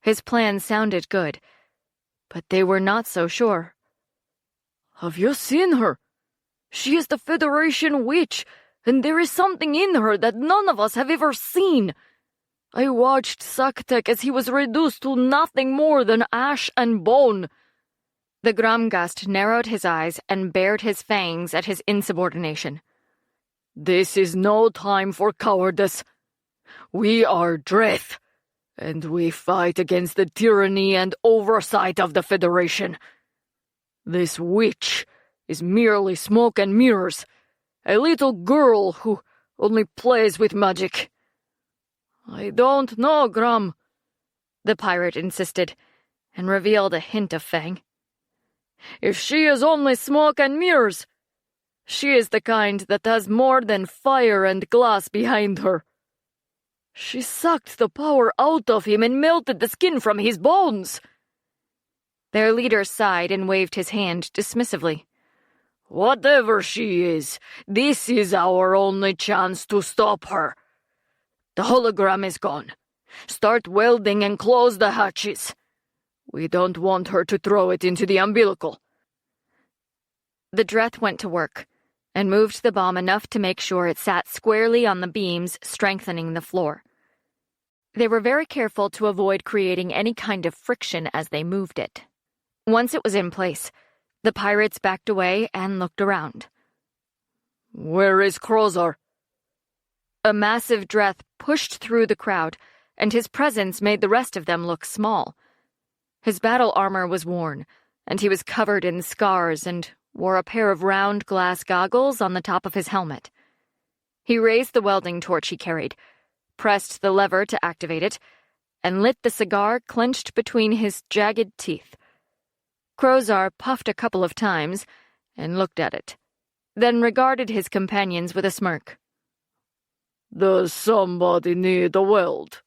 His plan sounded good, but they were not so sure. Have you seen her? She is the Federation witch, and there is something in her that none of us have ever seen. I watched Saktek as he was reduced to nothing more than ash and bone. The Gramgast narrowed his eyes and bared his fangs at his insubordination. This is no time for cowardice. We are Dreth, and we fight against the tyranny and oversight of the Federation. This witch is merely smoke and mirrors, a little girl who only plays with magic. I don't know, Gram, the pirate insisted, and revealed a hint of fang. If she is only smoke and mirrors, she is the kind that has more than fire and glass behind her. She sucked the power out of him and melted the skin from his bones. Their leader sighed and waved his hand dismissively. Whatever she is, this is our only chance to stop her. The hologram is gone. Start welding and close the hatches. We don't want her to throw it into the umbilical. The Dreth went to work and moved the bomb enough to make sure it sat squarely on the beams, strengthening the floor. They were very careful to avoid creating any kind of friction as they moved it. Once it was in place, the pirates backed away and looked around. Where is Krozar? A massive Dreth pushed through the crowd, and his presence made the rest of them look small. His battle armor was worn, and he was covered in scars and wore a pair of round glass goggles on the top of his helmet. He raised the welding torch he carried, pressed the lever to activate it, and lit the cigar clenched between his jagged teeth. Krozar puffed a couple of times and looked at it, then regarded his companions with a smirk. Does somebody need a weld?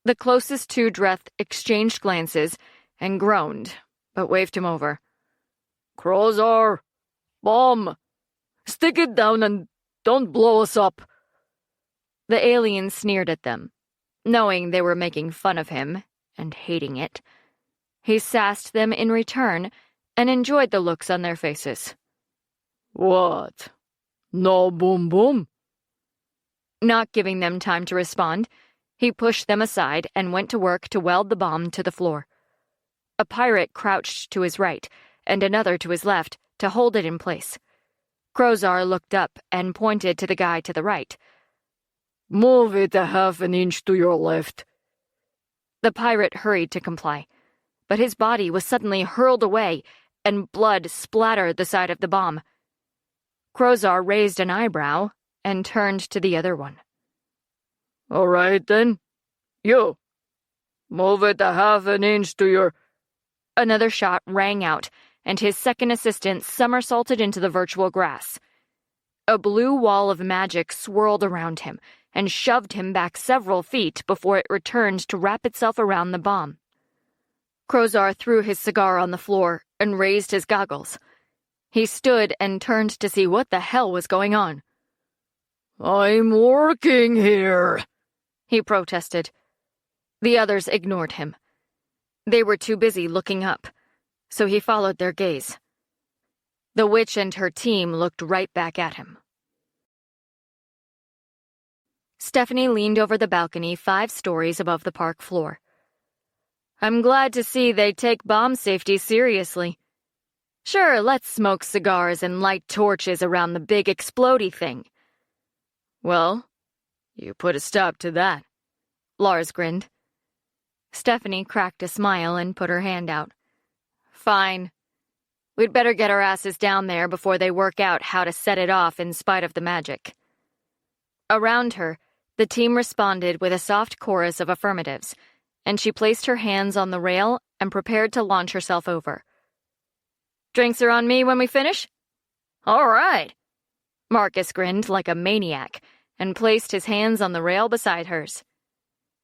The closest two Dreth exchanged glances and groaned, but waved him over. Krozar! Bomb! Stick it down and don't blow us up. The alien sneered at them, knowing they were making fun of him and hating it. He sassed them in return and enjoyed the looks on their faces. What? No boom boom? Not giving them time to respond, he pushed them aside and went to work to weld the bomb to the floor. A pirate crouched to his right and another to his left to hold it in place. Krozar looked up and pointed to the guy to the right. Move it a half an inch to your left. The pirate hurried to comply, but his body was suddenly hurled away and blood splattered the side of the bomb. Krozar raised an eyebrow and turned to the other one. All right, then. You. Move it a half an inch to your... Another shot rang out, and his second assistant somersaulted into the virtual grass. A blue wall of magic swirled around him, and shoved him back several feet before it returned to wrap itself around the bomb. Crozar threw his cigar on the floor and raised his goggles. He stood and turned to see what the hell was going on. "I'm working here," he protested. The others ignored him. They were too busy looking up, so he followed their gaze. The witch and her team looked right back at him. Stephanie leaned over the balcony 5 stories above the park floor. "I'm glad to see they take bomb safety seriously. Sure, let's smoke cigars and light torches around the big explodey thing." "Well, you put a stop to that," Lars grinned. Stephanie cracked a smile and put her hand out. "Fine. We'd better get our asses down there before they work out how to set it off in spite of the magic." Around her, the team responded with a soft chorus of affirmatives, and she placed her hands on the rail and prepared to launch herself over. "Drinks are on me when we finish?" "All right." Marcus grinned like a maniac and placed his hands on the rail beside hers.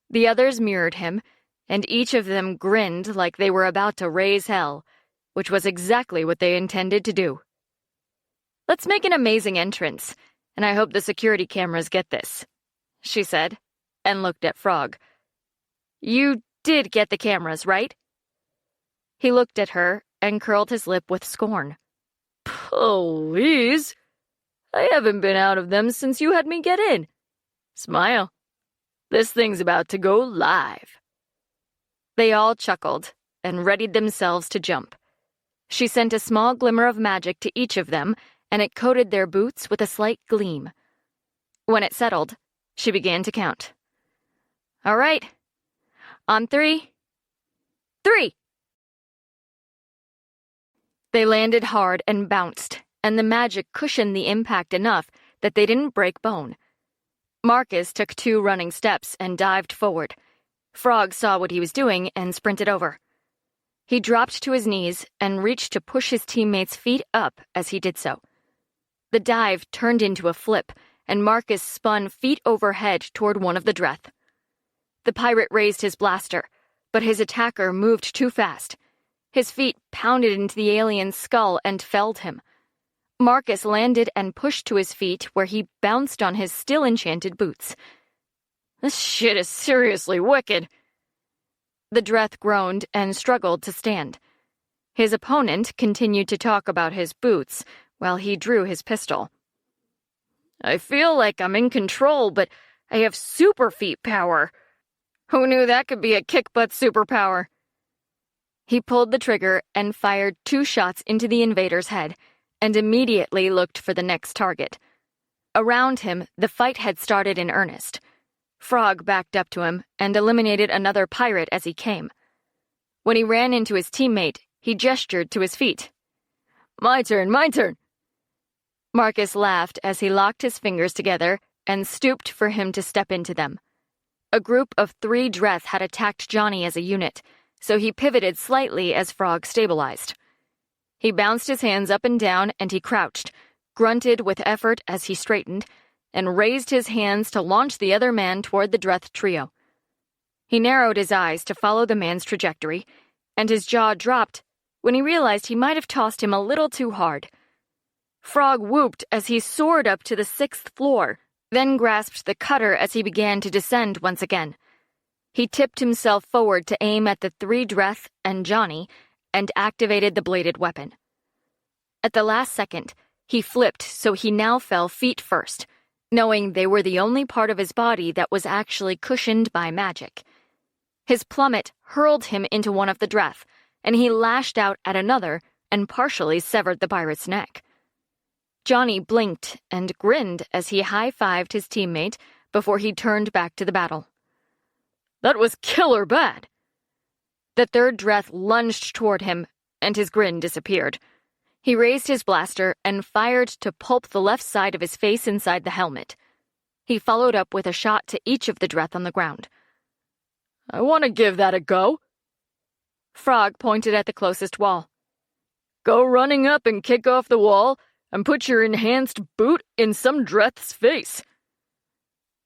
The others mirrored him, and each of them grinned like they were about to raise hell, which was exactly what they intended to do. "Let's make an amazing entrance, and I hope the security cameras get this," she said, and looked at Frog. "You did get the cameras, right?" He looked at her and curled his lip with scorn. "Please? I haven't been out of them since you had me get in. Smile. This thing's about to go live." They all chuckled and readied themselves to jump. She sent a small glimmer of magic to each of them, and it coated their boots with a slight gleam. When it settled, she began to count. "All right. On 3. 3!" They landed hard and bounced, and the magic cushioned the impact enough that they didn't break bone. Marcus took 2 running steps and dived forward. Frog saw what he was doing and sprinted over. He dropped to his knees and reached to push his teammates' feet up as he did so. The dive turned into a flip, and Marcus spun feet overhead toward one of the Dreth. The pirate raised his blaster, but his attacker moved too fast. His feet pounded into the alien's skull and felled him. Marcus landed and pushed to his feet, where he bounced on his still enchanted boots. "This shit is seriously wicked." The Dreth groaned and struggled to stand. His opponent continued to talk about his boots while he drew his pistol. "I feel like I'm in control, but I have super feet power. Who knew that could be a kick-butt superpower?" He pulled the trigger and fired 2 shots into the invader's head, and immediately looked for the next target. Around him, the fight had started in earnest. Frog backed up to him and eliminated another pirate as he came. When he ran into his teammate, he gestured to his feet. My turn, my turn." Marcus laughed as he locked his fingers together and stooped for him to step into them. A group of 3 Dreth had attacked Johnny as a unit, so he pivoted slightly as Frog stabilized. He bounced his hands up and down and he crouched, grunted with effort as he straightened, and raised his hands to launch the other man toward the Dreth trio. He narrowed his eyes to follow the man's trajectory, and his jaw dropped when he realized he might have tossed him a little too hard. Frog whooped as he soared up to the 6th floor, then grasped the cutter as he began to descend once again. He tipped himself forward to aim at the 3 Dreth and Johnny, and activated the bladed weapon. At the last second, he flipped so he now fell feet first, knowing they were the only part of his body that was actually cushioned by magic. His plummet hurled him into one of the Dreth, and he lashed out at another and partially severed the pirate's neck. Johnny blinked and grinned as he high-fived his teammate before he turned back to the battle. "That was killer bad." The 3rd Dreth lunged toward him, and his grin disappeared. He raised his blaster and fired to pulp the left side of his face inside the helmet. He followed up with a shot to each of the Dreth on the ground. "I want to give that a go." Frog pointed at the closest wall. "Go running up and kick off the wall and put your enhanced boot in some Dreth's face."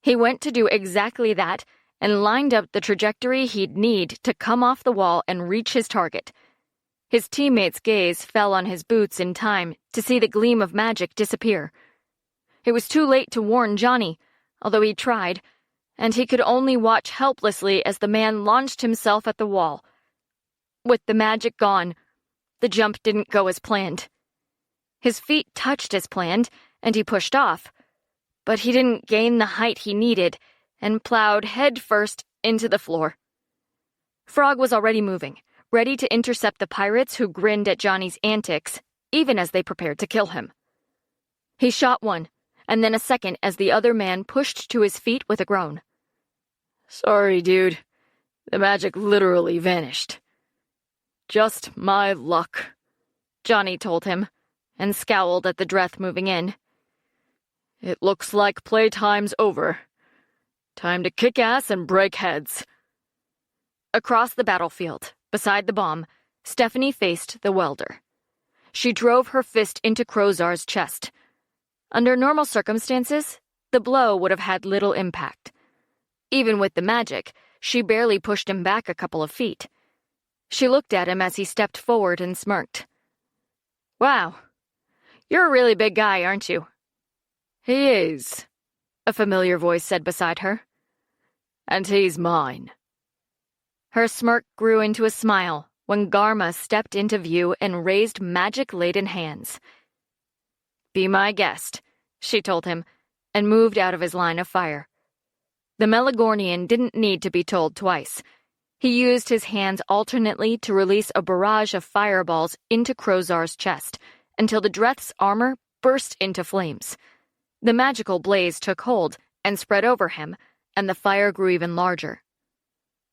He went to do exactly that and lined up the trajectory he'd need to come off the wall and reach his target. His teammate's gaze fell on his boots in time to see the gleam of magic disappear. It was too late to warn Johnny, although he tried, and he could only watch helplessly as the man launched himself at the wall. With the magic gone, the jump didn't go as planned. His feet touched as planned, and he pushed off, but he didn't gain the height he needed and plowed headfirst into the floor. Frog was already moving, ready to intercept the pirates who grinned at Johnny's antics, even as they prepared to kill him. He shot one, and then a second as the other man pushed to his feet with a groan. Sorry, dude. The magic literally vanished. Just my luck, Johnny told him, and scowled at the Dreth moving in. It looks like playtime's over. Time to kick ass and break heads. Across the battlefield, beside the bomb, Stephanie faced the welder. She drove her fist into Crozar's chest. Under normal circumstances, the blow would have had little impact. Even with the magic, she barely pushed him back a couple of feet. She looked at him as he stepped forward and smirked. Wow, you're a really big guy, aren't you? He is, a familiar voice said beside her. And he's mine. Her smirk grew into a smile when Garma stepped into view and raised magic-laden hands. Be my guest, she told him, and moved out of his line of fire. The Melagornian didn't need to be told twice. He used his hands alternately to release a barrage of fireballs into Crozar's chest until the Dreth's armor burst into flames. The magical blaze took hold and spread over him, and the fire grew even larger.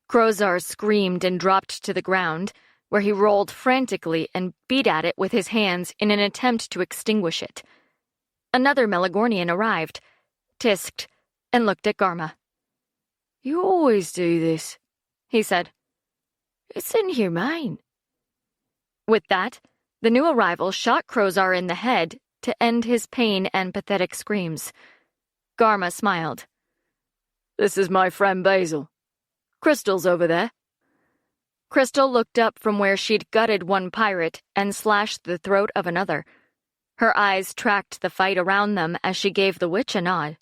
Crozar screamed and dropped to the ground, where he rolled frantically and beat at it with his hands in an attempt to extinguish it. Another Melagornian arrived, tisked, and looked at Garma. You always do this, he said. It's inhumane. With that, the new arrival shot Crozar in the head to end his pain and pathetic screams. Garma smiled. This is my friend Basil. Crystal's over there. Crystal looked up from where she'd gutted one pirate and slashed the throat of another. Her eyes tracked the fight around them as she gave the witch a nod.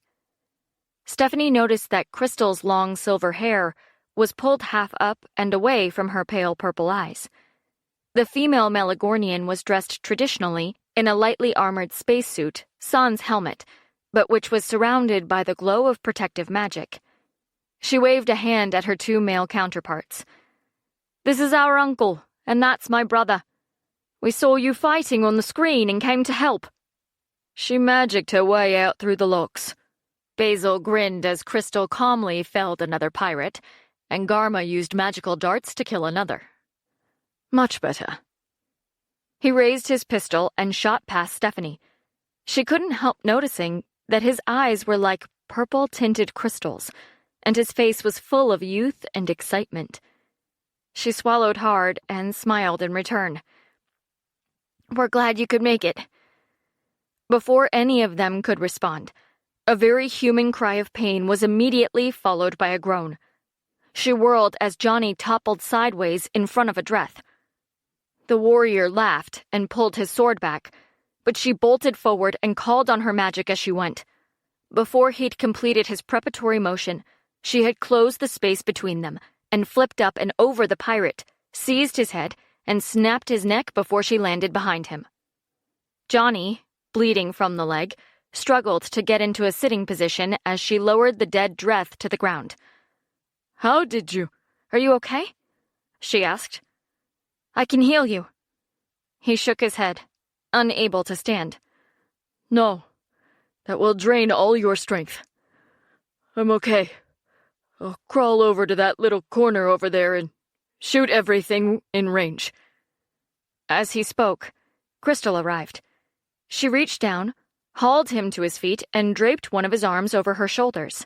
Stephanie noticed that Crystal's long silver hair was pulled half up and away from her pale purple eyes. The female Melagornian was dressed traditionally in a lightly armored spacesuit, sans helmet, but which was surrounded by the glow of protective magic. She waved a hand at her two male counterparts. This is our uncle, and that's my brother. We saw you fighting on the screen and came to help. She magicked her way out through the locks. Basil grinned as Crystal calmly felled another pirate, and Garma used magical darts to kill another. Much better. He raised his pistol and shot past Stephanie. She couldn't help noticing that his eyes were like purple-tinted crystals, and his face was full of youth and excitement. She swallowed hard and smiled in return. We're glad you could make it. Before any of them could respond, a very human cry of pain was immediately followed by a groan. She whirled as Johnny toppled sideways in front of a Dreth. The warrior laughed and pulled his sword back, but she bolted forward and called on her magic as she went. Before he'd completed his preparatory motion, she had closed the space between them and flipped up and over the pirate, seized his head, and snapped his neck before she landed behind him. Johnny, bleeding from the leg, struggled to get into a sitting position as she lowered the dead Dreth to the ground. How did you? Are you okay? She asked. I can heal you. He shook his head, unable to stand. No, that will drain all your strength. I'm okay. I'll crawl over to that little corner over there and shoot everything in range. As he spoke, Crystal arrived. She reached down, hauled him to his feet, and draped one of his arms over her shoulders.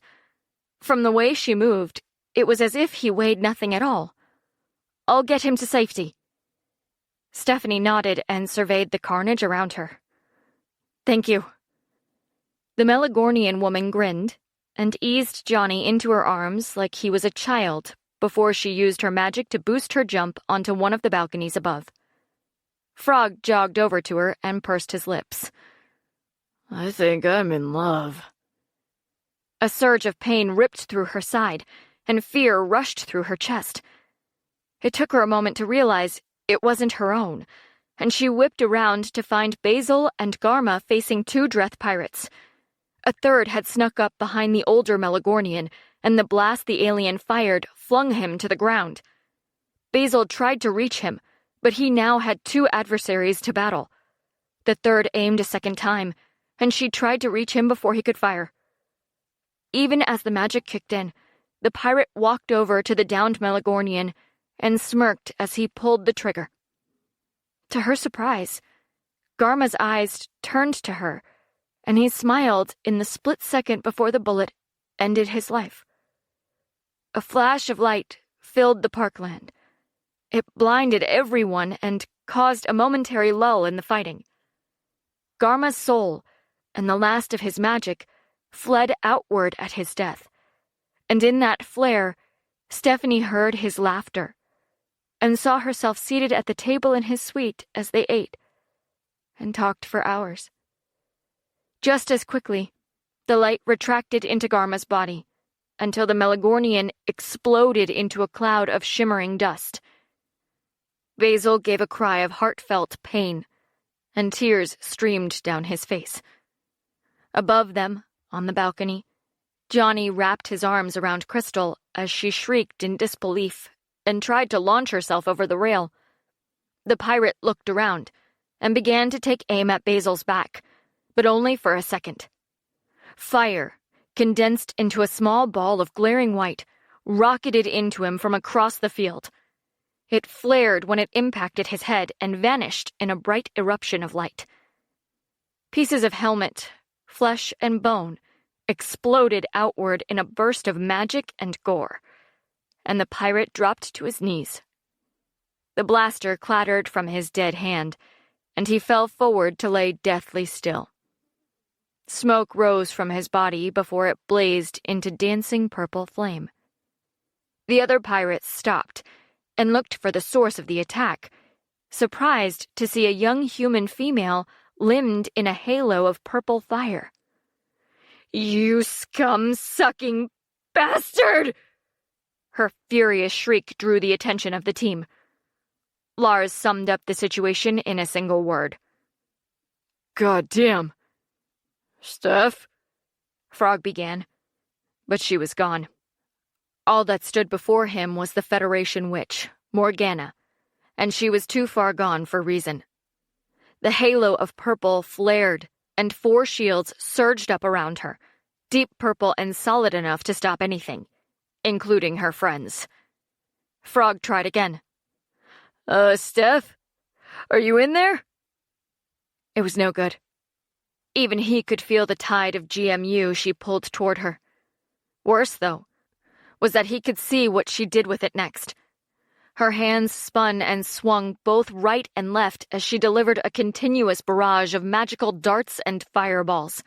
From the way she moved, it was as if he weighed nothing at all. I'll get him to safety. Stephanie nodded and surveyed the carnage around her. Thank you. The Melagornian woman grinned, and eased Johnny into her arms like he was a child before she used her magic to boost her jump onto one of the balconies above. Frog jogged over to her and pursed his lips. I think I'm in love. A surge of pain ripped through her side, and fear rushed through her chest. It took her a moment to realize it wasn't her own, and she whipped around to find Basil and Garma facing two Dreth pirates. A third had snuck up behind the older Melagornian, and the blast the alien fired flung him to the ground. Basil tried to reach him, but he now had two adversaries to battle. The third aimed a second time, and she tried to reach him before he could fire. Even as the magic kicked in, the pirate walked over to the downed Melagornian and smirked as he pulled the trigger. To her surprise, Garma's eyes turned to her, and he smiled in the split second before the bullet ended his life. A flash of light filled the parkland. It blinded everyone and caused a momentary lull in the fighting. Garma's soul, and the last of his magic, fled outward at his death, and in that flare, Stephanie heard his laughter and saw herself seated at the table in his suite as they ate and talked for hours. Just as quickly, the light retracted into Garma's body until the Melagornian exploded into a cloud of shimmering dust. Basil gave a cry of heartfelt pain, and tears streamed down his face. Above them, on the balcony, Johnny wrapped his arms around Crystal as she shrieked in disbelief and tried to launch herself over the rail. The pirate looked around and began to take aim at Basil's back, but only for a second. Fire, condensed into a small ball of glaring white, rocketed into him from across the field. It flared when it impacted his head and vanished in a bright eruption of light. Pieces of helmet, flesh and bone, exploded outward in a burst of magic and gore, and the pirate dropped to his knees. The blaster clattered from his dead hand, and he fell forward to lay deathly still. Smoke rose from his body before it blazed into dancing purple flame. The other pirates stopped and looked for the source of the attack, surprised to see a young human female limbed in a halo of purple fire. "You scum-sucking bastard!" Her furious shriek drew the attention of the team. Lars summed up the situation in a single word. God damn. Steph? Frog began, but she was gone. All that stood before him was the Federation witch, Morgana, and she was too far gone for reason. The halo of purple flared, and 4 shields surged up around her, deep purple and solid enough to stop anything, including her friends. Frog tried again. Steph? Are you in there?" It was no good. Even he could feel the tide of GMU she pulled toward her. Worse, though, was that he could see what she did with it next. Her hands spun and swung both right and left as she delivered a continuous barrage of magical darts and fireballs.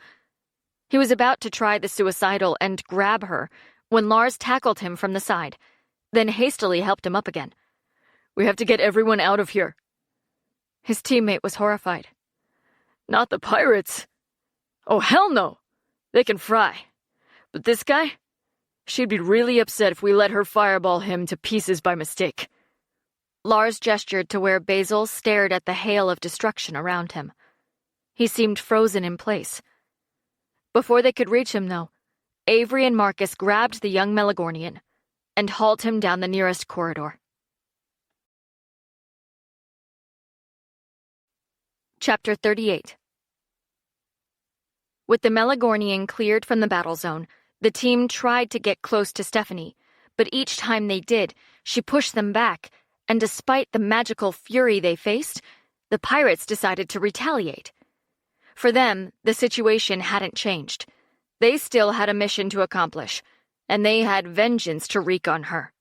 He was about to try the suicidal and grab her when Lars tackled him from the side, then hastily helped him up again. "We have to get everyone out of here." His teammate was horrified. "Not the pirates. Oh, hell no. They can fry. But this guy? She'd be really upset if we let her fireball him to pieces by mistake." Lars gestured to where Basil stared at the hail of destruction around him. He seemed frozen in place. Before they could reach him, though, Avery and Marcus grabbed the young Melagornian and hauled him down the nearest corridor. Chapter 38. With the Melagornian cleared from the battle zone, the team tried to get close to Stephanie, but each time they did, she pushed them back, and despite the magical fury they faced, the pirates decided to retaliate. For them, the situation hadn't changed. They still had a mission to accomplish, and they had vengeance to wreak on her.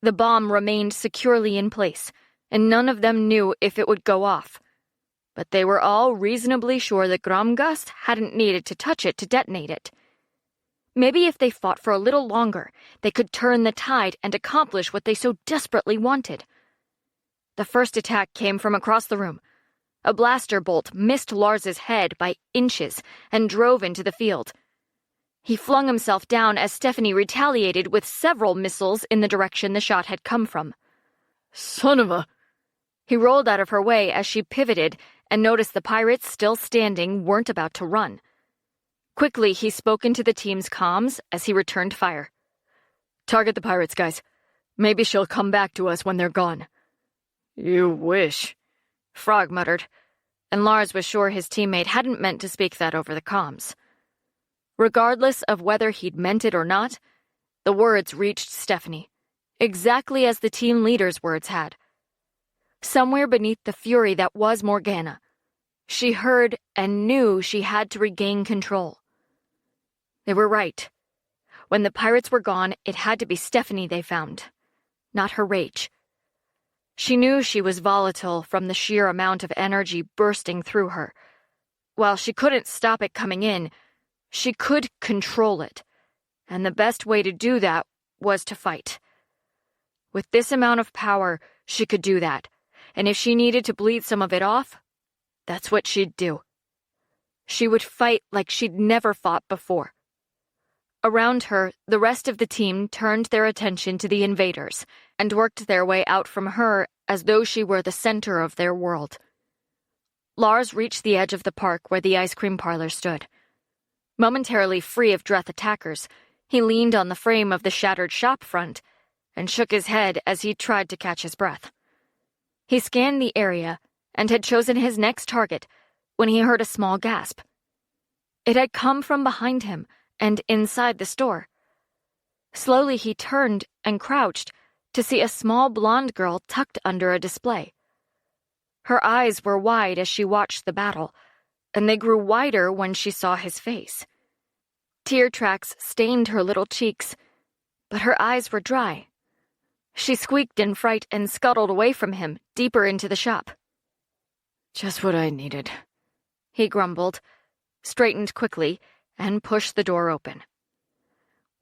The bomb remained securely in place, and none of them knew if it would go off. But they were all reasonably sure that Gramgast hadn't needed to touch it to detonate it. Maybe if they fought for a little longer, they could turn the tide and accomplish what they so desperately wanted. The first attack came from across the room. A blaster bolt missed Lars's head by inches and drove into the field. He flung himself down as Stephanie retaliated with several missiles in the direction the shot had come from. Son of a... He rolled out of her way as she pivoted and noticed the pirates still standing weren't about to run. Quickly, he spoke into the team's comms as he returned fire. Target the pirates, guys. Maybe she'll come back to us when they're gone. You wish, Frog muttered, and Lars was sure his teammate hadn't meant to speak that over the comms. Regardless of whether he'd meant it or not, the words reached Stephanie, exactly as the team leader's words had. Somewhere beneath the fury that was Morgana, she heard and knew she had to regain control. They were right. When the pirates were gone, it had to be Stephanie they found, not her rage. She knew she was volatile from the sheer amount of energy bursting through her. While she couldn't stop it coming in, she could control it, and the best way to do that was to fight. With this amount of power, she could do that, and if she needed to bleed some of it off, that's what she'd do. She would fight like she'd never fought before. Around her, the rest of the team turned their attention to the invaders and worked their way out from her as though she were the center of their world. Lars reached the edge of the park where the ice cream parlor stood. Momentarily free of Dreth attackers, he leaned on the frame of the shattered shop front and shook his head as he tried to catch his breath. He scanned the area and had chosen his next target when he heard a small gasp. It had come from behind him and inside the store. Slowly he turned and crouched to see a small blonde girl tucked under a display. Her eyes were wide as she watched the battle, and they grew wider when she saw his face. Tear tracks stained her little cheeks, but her eyes were dry. She squeaked in fright and scuttled away from him, deeper into the shop. Just what I needed, he grumbled, straightened quickly, and pushed the door open.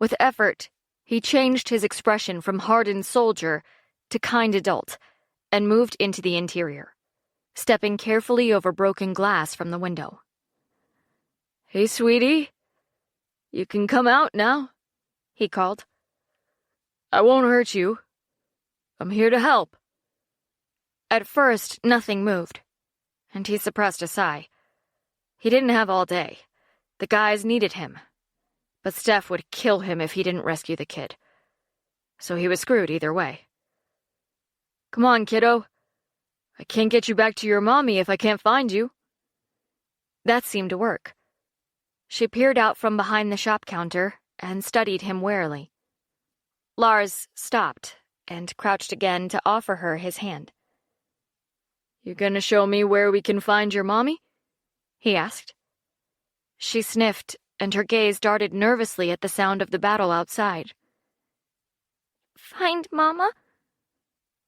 With effort, he changed his expression from hardened soldier to kind adult and moved into the interior, stepping carefully over broken glass from the window. Hey, sweetie. You can come out now, he called. I won't hurt you. I'm here to help. At first, nothing moved, and he suppressed a sigh. He didn't have all day. The guys needed him, but Steph would kill him if he didn't rescue the kid. So he was screwed either way. Come on, kiddo. I can't get you back to your mommy if I can't find you. That seemed to work. She peered out from behind the shop counter and studied him warily. Lars stopped and crouched again to offer her his hand. You gonna show me where we can find your mommy? He asked. She sniffed, and her gaze darted nervously at the sound of the battle outside. Find Mama?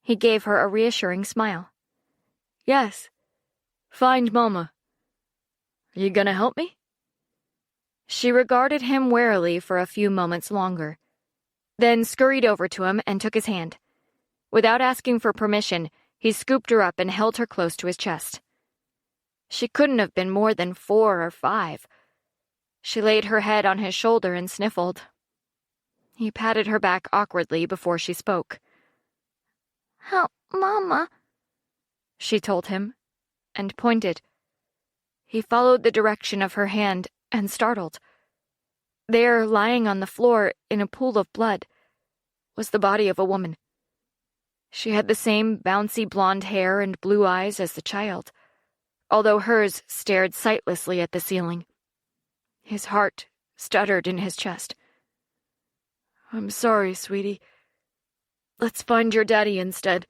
He gave her a reassuring smile. Yes, find Mama. Are you gonna help me? She regarded him warily for a few moments longer, then scurried over to him and took his hand. Without asking for permission, he scooped her up and held her close to his chest. She couldn't have been more than 4 or 5. She laid her head on his shoulder and sniffled. He patted her back awkwardly before she spoke. Help, Mama, she told him, and pointed. He followed the direction of her hand and startled. There, lying on the floor in a pool of blood, was the body of a woman. She had the same bouncy blonde hair and blue eyes as the child, although hers stared sightlessly at the ceiling. His heart stuttered in his chest. I'm sorry, sweetie. Let's find your daddy instead.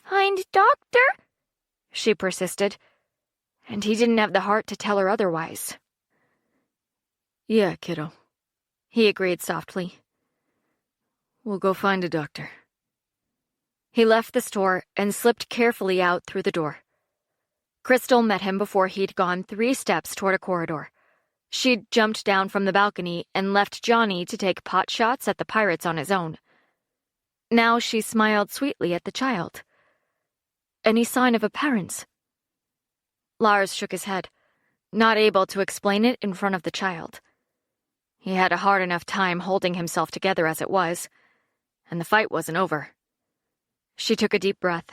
Find doctor? She persisted, and he didn't have the heart to tell her otherwise. Yeah, kiddo, he agreed softly. We'll go find a doctor. He left the store and slipped carefully out through the door. Crystal met him before he'd gone 3 steps toward a corridor. She'd jumped down from the balcony and left Johnny to take pot shots at the pirates on his own. Now she smiled sweetly at the child. Any sign of a parents? Lars shook his head, not able to explain it in front of the child. He had a hard enough time holding himself together as it was, and the fight wasn't over. She took a deep breath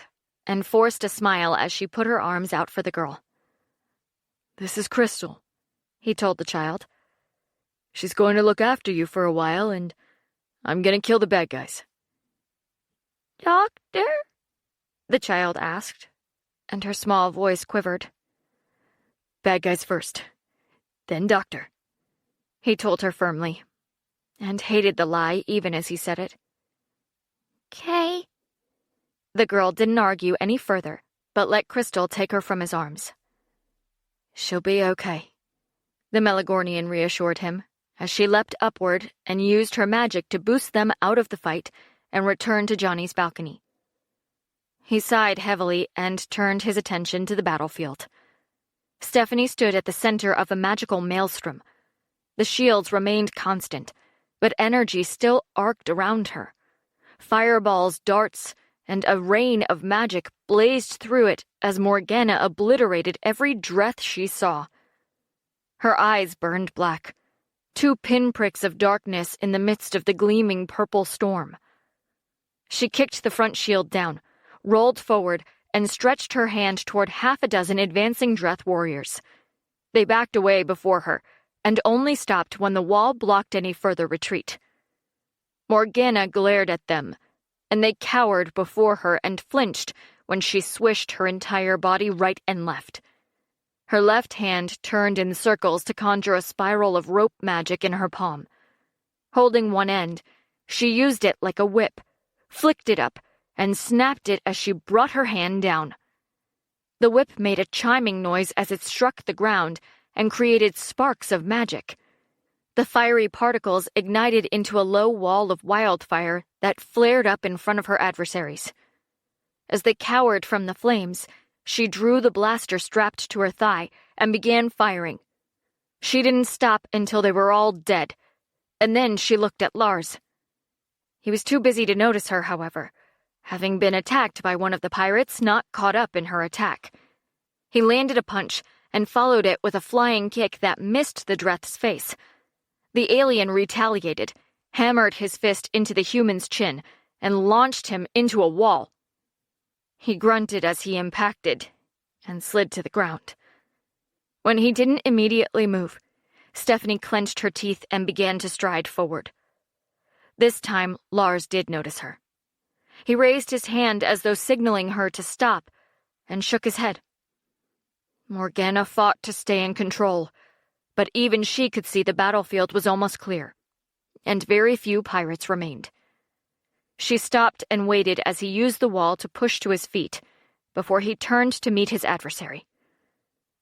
and forced a smile as she put her arms out for the girl. This is Crystal, he told the child. She's going to look after you for a while, and I'm going to kill the bad guys. Doctor? The child asked, and her small voice quivered. Bad guys first, then doctor, he told her firmly, and hated the lie even as he said it. "'Kay." The girl didn't argue any further, but let Crystal take her from his arms. She'll be okay, the Melagornian reassured him, as she leapt upward and used her magic to boost them out of the fight and return to Johnny's balcony. He sighed heavily and turned his attention to the battlefield. Stephanie stood at the center of a magical maelstrom. The shields remained constant, but energy still arced around her. Fireballs, darts, and a rain of magic blazed through it as Morgana obliterated every dreth she saw. Her eyes burned black, 2 pinpricks of darkness in the midst of the gleaming purple storm. She kicked the front shield down, rolled forward, and stretched her hand toward 6 advancing Dreth warriors. They backed away before her, and only stopped when the wall blocked any further retreat. Morgana glared at them, and they cowered before her and flinched when she swished her entire body right and left. Her left hand turned in circles to conjure a spiral of rope magic in her palm. Holding one end, she used it like a whip, flicked it up, and snapped it as she brought her hand down. The whip made a chiming noise as it struck the ground and created sparks of magic. The fiery particles ignited into a low wall of wildfire that flared up in front of her adversaries. As they cowered from the flames, she drew the blaster strapped to her thigh and began firing. She didn't stop until they were all dead, and then she looked at Lars. He was too busy to notice her, however, having been attacked by one of the pirates not caught up in her attack. He landed a punch and followed it with a flying kick that missed the Dreth's face. The alien retaliated, hammered his fist into the human's chin, and launched him into a wall. He grunted as he impacted and slid to the ground. When he didn't immediately move, Stephanie clenched her teeth and began to stride forward. This time, Lars did notice her. He raised his hand as though signaling her to stop, and shook his head. Morgana fought to stay in control, but even she could see the battlefield was almost clear, and very few pirates remained. She stopped and waited as he used the wall to push to his feet, before he turned to meet his adversary.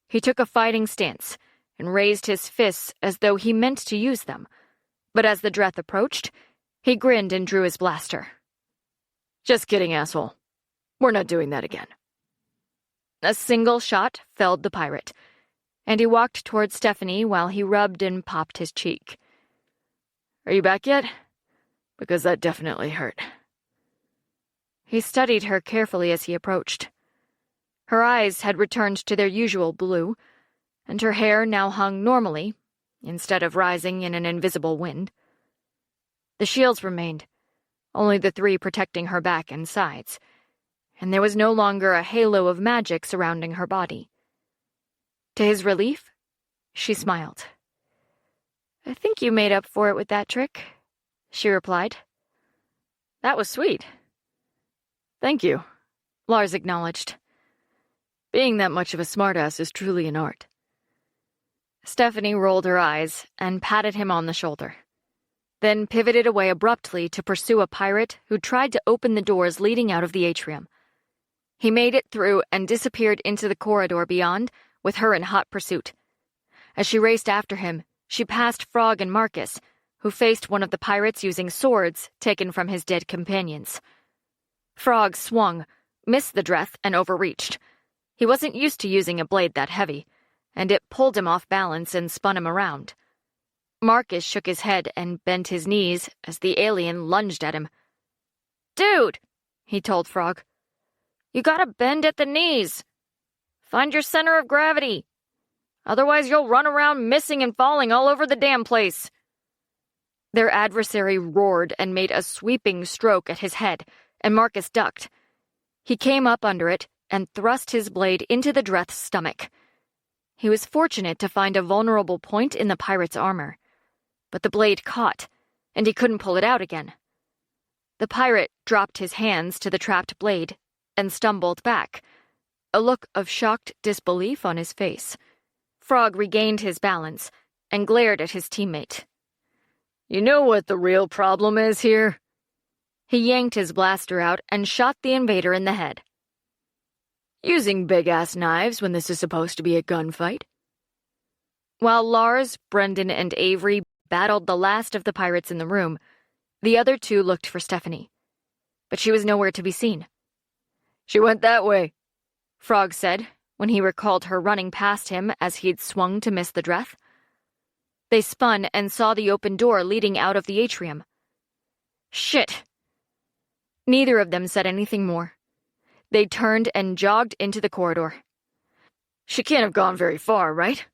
He took a fighting stance and raised his fists as though he meant to use them, but as the Dreth approached, he grinned and drew his blaster. Just kidding, asshole. We're not doing that again. A single shot felled the pirate, and he walked toward Stephanie while he rubbed and popped his cheek. Are you back yet? Because that definitely hurt. He studied her carefully as he approached. Her eyes had returned to their usual blue, and her hair now hung normally, instead of rising in an invisible wind. The shields remained, only the 3 protecting her back and sides, and there was no longer a halo of magic surrounding her body. To his relief, she smiled. "I think you made up for it with that trick," she replied. "That was sweet." "Thank you," Lars acknowledged. "Being that much of a smartass is truly an art." Stephanie rolled her eyes and patted him on the shoulder, then pivoted away abruptly to pursue a pirate who tried to open the doors leading out of the atrium. He made it through and disappeared into the corridor beyond, with her in hot pursuit. As she raced after him, she passed Frog and Marcus, who faced one of the pirates using swords taken from his dead companions. Frog swung, missed the Dreth, and overreached. He wasn't used to using a blade that heavy, and it pulled him off balance and spun him around. Marcus shook his head and bent his knees as the alien lunged at him. "Dude," he told Frog, "you gotta bend at the knees. Find your center of gravity. Otherwise you'll run around missing and falling all over the damn place." Their adversary roared and made a sweeping stroke at his head, and Marcus ducked. He came up under it and thrust his blade into the Dreth's stomach. He was fortunate to find a vulnerable point in the pirate's armor, but the blade caught, and he couldn't pull it out again. The pirate dropped his hands to the trapped blade and stumbled back, a look of shocked disbelief on his face. Frog regained his balance and glared at his teammate. "You know what the real problem is here?" He yanked his blaster out and shot the invader in the head. "Using big-ass knives when this is supposed to be a gunfight." While Lars, Brendan, and Avery battled the last of the pirates in the room, the other two looked for Stephanie. But she was nowhere to be seen. "She went that way," Frog said, when he recalled her running past him as he'd swung to miss the Dreth. They spun and saw the open door leading out of the atrium. "Shit!" Neither of them said anything more. They turned and jogged into the corridor. "She can't have gone very far, right?"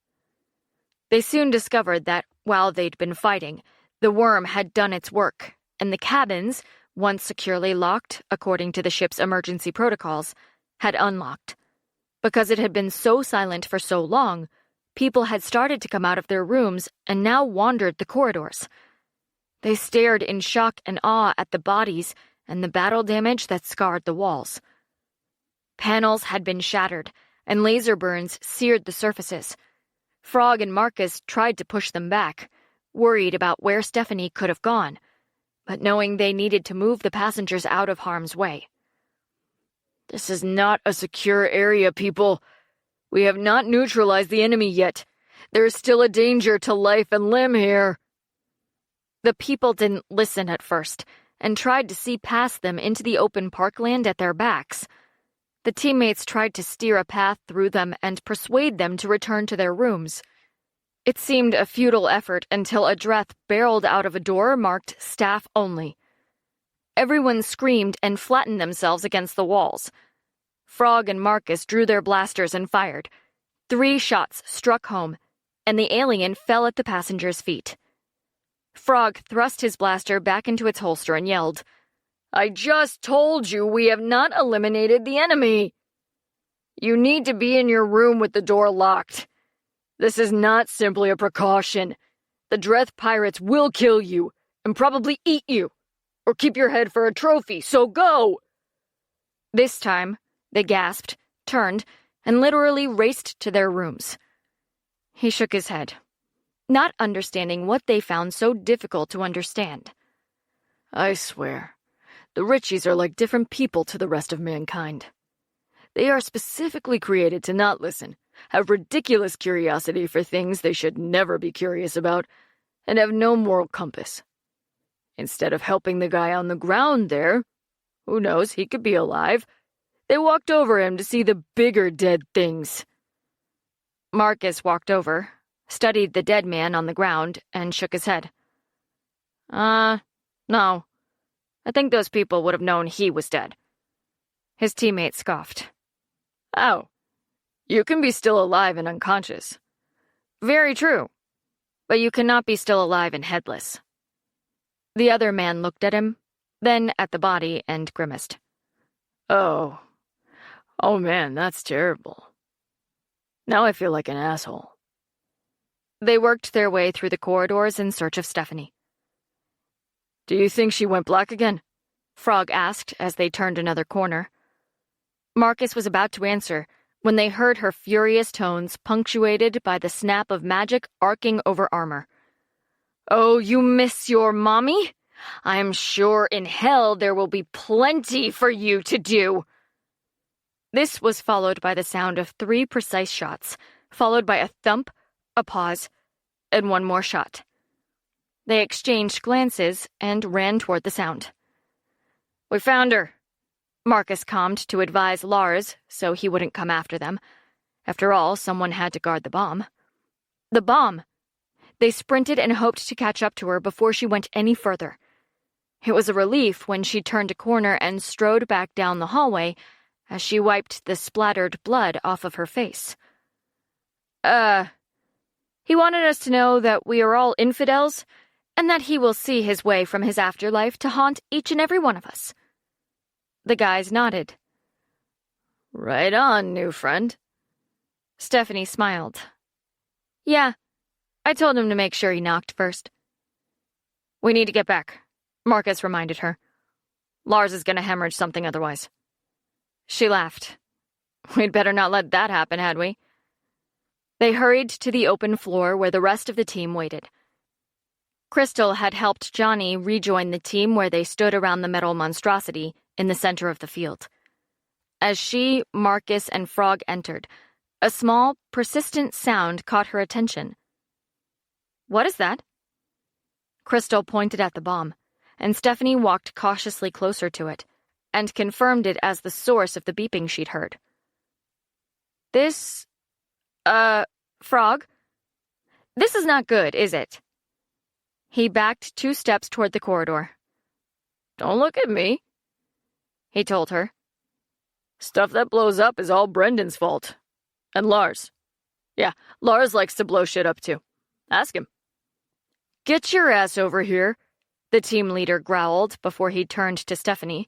They soon discovered that, while they'd been fighting, the worm had done its work, and the cabins, once securely locked according to the ship's emergency protocols, had unlocked. Because it had been so silent for so long, people had started to come out of their rooms and now wandered the corridors. They stared in shock and awe at the bodies and the battle damage that scarred the walls. Panels had been shattered, and laser burns seared the surfaces. Frog and Marcus tried to push them back, worried about where Stephanie could have gone, but knowing they needed to move the passengers out of harm's way. "This is not a secure area, people. We have not neutralized the enemy yet. There is still a danger to life and limb here." The people didn't listen at first, and tried to see past them into the open parkland at their backs. The teammates tried to steer a path through them and persuade them to return to their rooms. It seemed a futile effort until a Dreth barreled out of a door marked "Staff Only." Everyone screamed and flattened themselves against the walls. Frog and Marcus drew their blasters and fired. 3 shots struck home, and the alien fell at the passenger's feet. Frog thrust his blaster back into its holster and yelled, "I just told you we have not eliminated the enemy. You need to be in your room with the door locked. This is not simply a precaution. The Dreth pirates will kill you and probably eat you, or keep your head for a trophy, so go!" This time, they gasped, turned, and literally raced to their rooms. He shook his head, not understanding what they found so difficult to understand. "I swear, the Richies are like different people to the rest of mankind. They are specifically created to not listen, have ridiculous curiosity for things they should never be curious about, and have no moral compass. Instead of helping the guy on the ground there, who knows, he could be alive, they walked over him to see the bigger dead things." Marcus walked over, studied the dead man on the ground, and shook his head. No. I think those people would have known he was dead." His teammate scoffed. "Oh, you can be still alive and unconscious." "Very true. But you cannot be still alive and headless." The other man looked at him, then at the body, and grimaced. Oh man, that's terrible. Now I feel like an asshole." They worked their way through the corridors in search of Stephanie. "Do you think she went black again?" Frog asked as they turned another corner. Marcus was about to answer when they heard her furious tones punctuated by the snap of magic arcing over armor. "Oh, you miss your mommy? I'm sure in hell there will be plenty for you to do." This was followed by the sound of 3 precise shots, followed by a thump, a pause, and one more shot. They exchanged glances and ran toward the sound. "We found her," Marcus calmed to advise Lars so he wouldn't come after them, After all, someone had to guard the bomb. The bomb! They sprinted and hoped to catch up to her before she went any further. It was a relief when she turned a corner and strode back down the hallway as she wiped the splattered blood off of her face. He wanted us to know that we are all infidels, and that he will see his way from his afterlife to haunt each and every one of us. The guys nodded. Right on, new friend. Stephanie smiled. Yeah, I told him to make sure he knocked first. We need to get back, Marcus reminded her. Lars is going to hemorrhage something otherwise. She laughed. We'd better not let that happen, had we? They hurried to the open floor where the rest of the team waited. Crystal had helped Johnny rejoin the team where they stood around the metal monstrosity in the center of the field. As she, Marcus, and Frog entered, a small, persistent sound caught her attention. What is that? Crystal pointed at the bomb, and Stephanie walked cautiously closer to it, and confirmed it as the source of the beeping she'd heard. This, Frog? This is not good, is it? He backed 2 steps toward the corridor. Don't look at me, he told her. Stuff that blows up is all Brendan's fault. And Lars. Yeah, Lars likes to blow shit up too. Ask him. Get your ass over here, the team leader growled before he turned to Stephanie.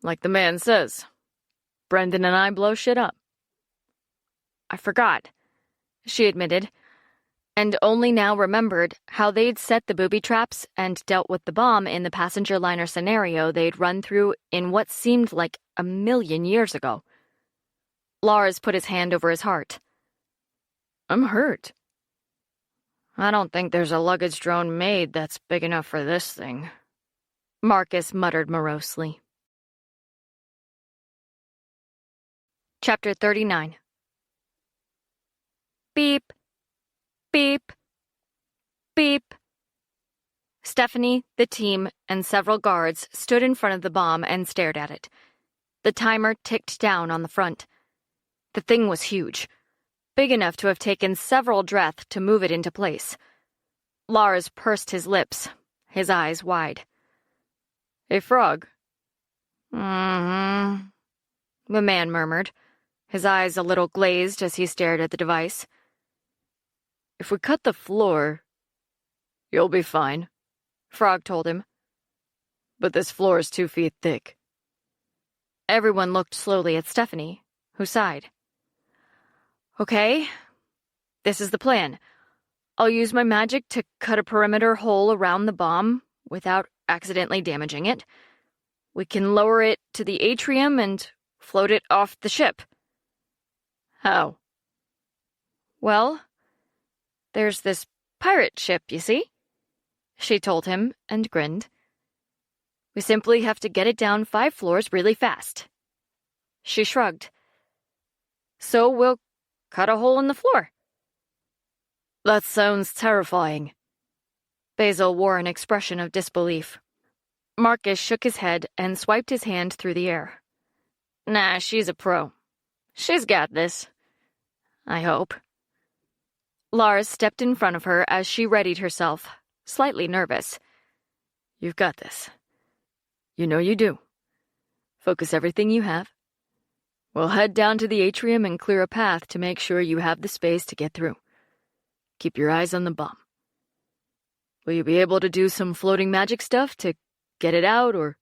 Like the man says, Brendan and I blow shit up. I forgot, she admitted, and only now remembered how they'd set the booby traps and dealt with the bomb in the passenger liner scenario they'd run through in what seemed like 1,000,000 years ago. Lars put his hand over his heart. I'm hurt. I don't think there's a luggage drone made that's big enough for this thing, Marcus muttered morosely. Chapter 39. Beep, beep, beep. Stephanie, the team, and several guards stood in front of the bomb and stared at it. The timer ticked down on the front. The thing was huge, big enough to have taken several dreth to move it into place. Lars pursed his lips, his eyes wide. Hey, Frog. The man murmured, his eyes a little glazed as he stared at the device. If we cut the floor, you'll be fine, Frog told him. But this floor is 2 feet thick. Everyone looked slowly at Stephanie, who sighed. Okay, this is the plan. I'll use my magic to cut a perimeter hole around the bomb without accidentally damaging it. We can lower it to the atrium and float it off the ship. How? Well, there's this pirate ship, you see? She told him and grinned. We simply have to get it down 5 floors really fast. She shrugged. So we'll cut a hole in the floor. That sounds terrifying. Basil wore an expression of disbelief. Marcus shook his head and swiped his hand through the air. Nah, she's a pro. She's got this. I hope. Lars stepped in front of her as she readied herself, slightly nervous. You've got this. You know you do. Focus everything you have. We'll head down to the atrium and clear a path to make sure you have the space to get through. Keep your eyes on the bomb. Will you be able to do some floating magic stuff to get it out, or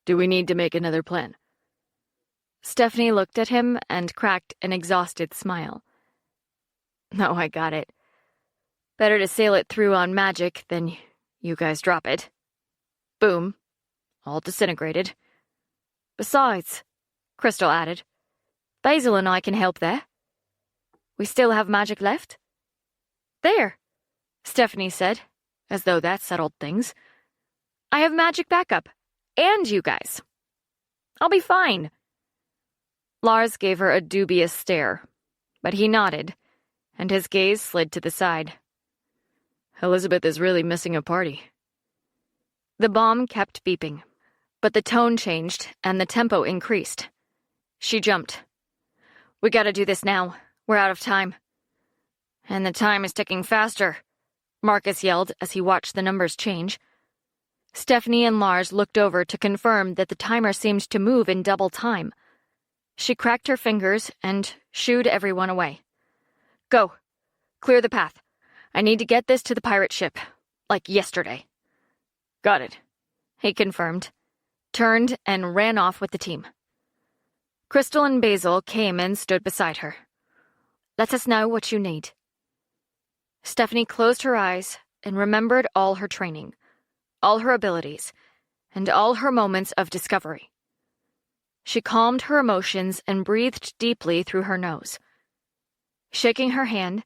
do we need to make another plan? Stephanie looked at him and cracked an exhausted smile. No, I got it. Better to sail it through on magic than you guys drop it. Boom. All disintegrated. Besides, Crystal added, Basil and I can help there. We still have magic left? There, Stephanie said, as though that settled things. I have magic backup, and you guys. I'll be fine. Lars gave her a dubious stare, but he nodded, and his gaze slid to the side. Elizabeth is really missing a party. The bomb kept beeping, but the tone changed and the tempo increased. She jumped. We gotta do this now. We're out of time. And the time is ticking faster, Marcus yelled as he watched the numbers change. Stephanie and Lars looked over to confirm that the timer seemed to move in double time. She cracked her fingers and shooed everyone away. Go. Clear the path. I need to get this to the pirate ship, like yesterday. Got it, he confirmed, turned and ran off with the team. Crystal and Basil came and stood beside her. Let us know what you need. Stephanie closed her eyes and remembered all her training, all her abilities, and all her moments of discovery. She calmed her emotions and breathed deeply through her nose. Shaking her hand,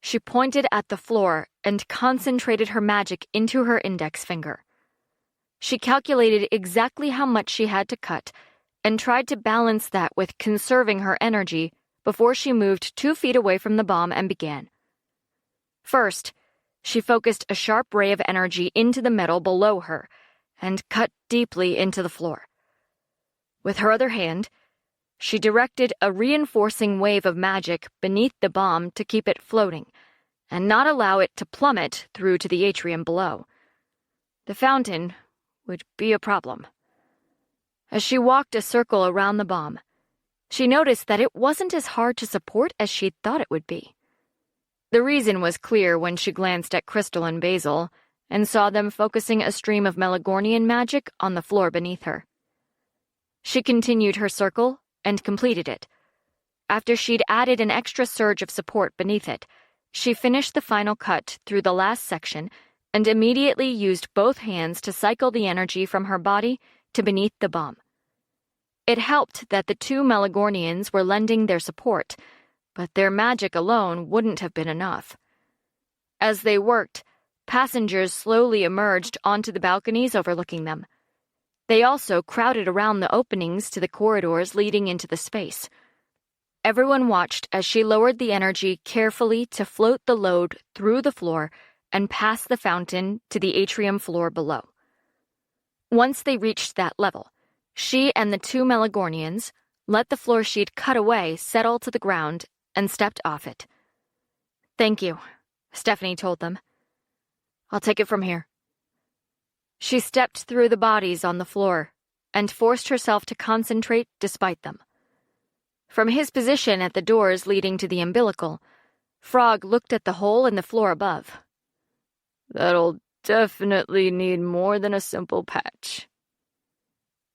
she pointed at the floor and concentrated her magic into her index finger. She calculated exactly how much she had to cut and tried to balance that with conserving her energy before she moved 2 feet away from the bomb and began. First, she focused a sharp ray of energy into the metal below her and cut deeply into the floor. With her other hand, she directed a reinforcing wave of magic beneath the bomb to keep it floating and not allow it to plummet through to the atrium below. The fountain would be a problem. As she walked a circle around the bomb, she noticed that it wasn't as hard to support as she'd thought it would be. The reason was clear when she glanced at Crystal and Basil and saw them focusing a stream of Melagornian magic on the floor beneath her. She continued her circle and completed it. After she'd added an extra surge of support beneath it, she finished the final cut through the last section and immediately used both hands to cycle the energy from her body to beneath the bomb. It helped that the 2 Melagornians were lending their support, but their magic alone wouldn't have been enough. As they worked, passengers slowly emerged onto the balconies overlooking them. They also crowded around the openings to the corridors leading into the space. Everyone watched as she lowered the energy carefully to float the load through the floor and past the fountain to the atrium floor below. Once they reached that level, she and the 2 Melagornians let the floor she'd cut away settle to the ground and stepped off it. Thank you, Stephanie told them. I'll take it from here. She stepped through the bodies on the floor and forced herself to concentrate despite them. From his position at the doors leading to the umbilical, Frog looked at the hole in the floor above. That'll definitely need more than a simple patch.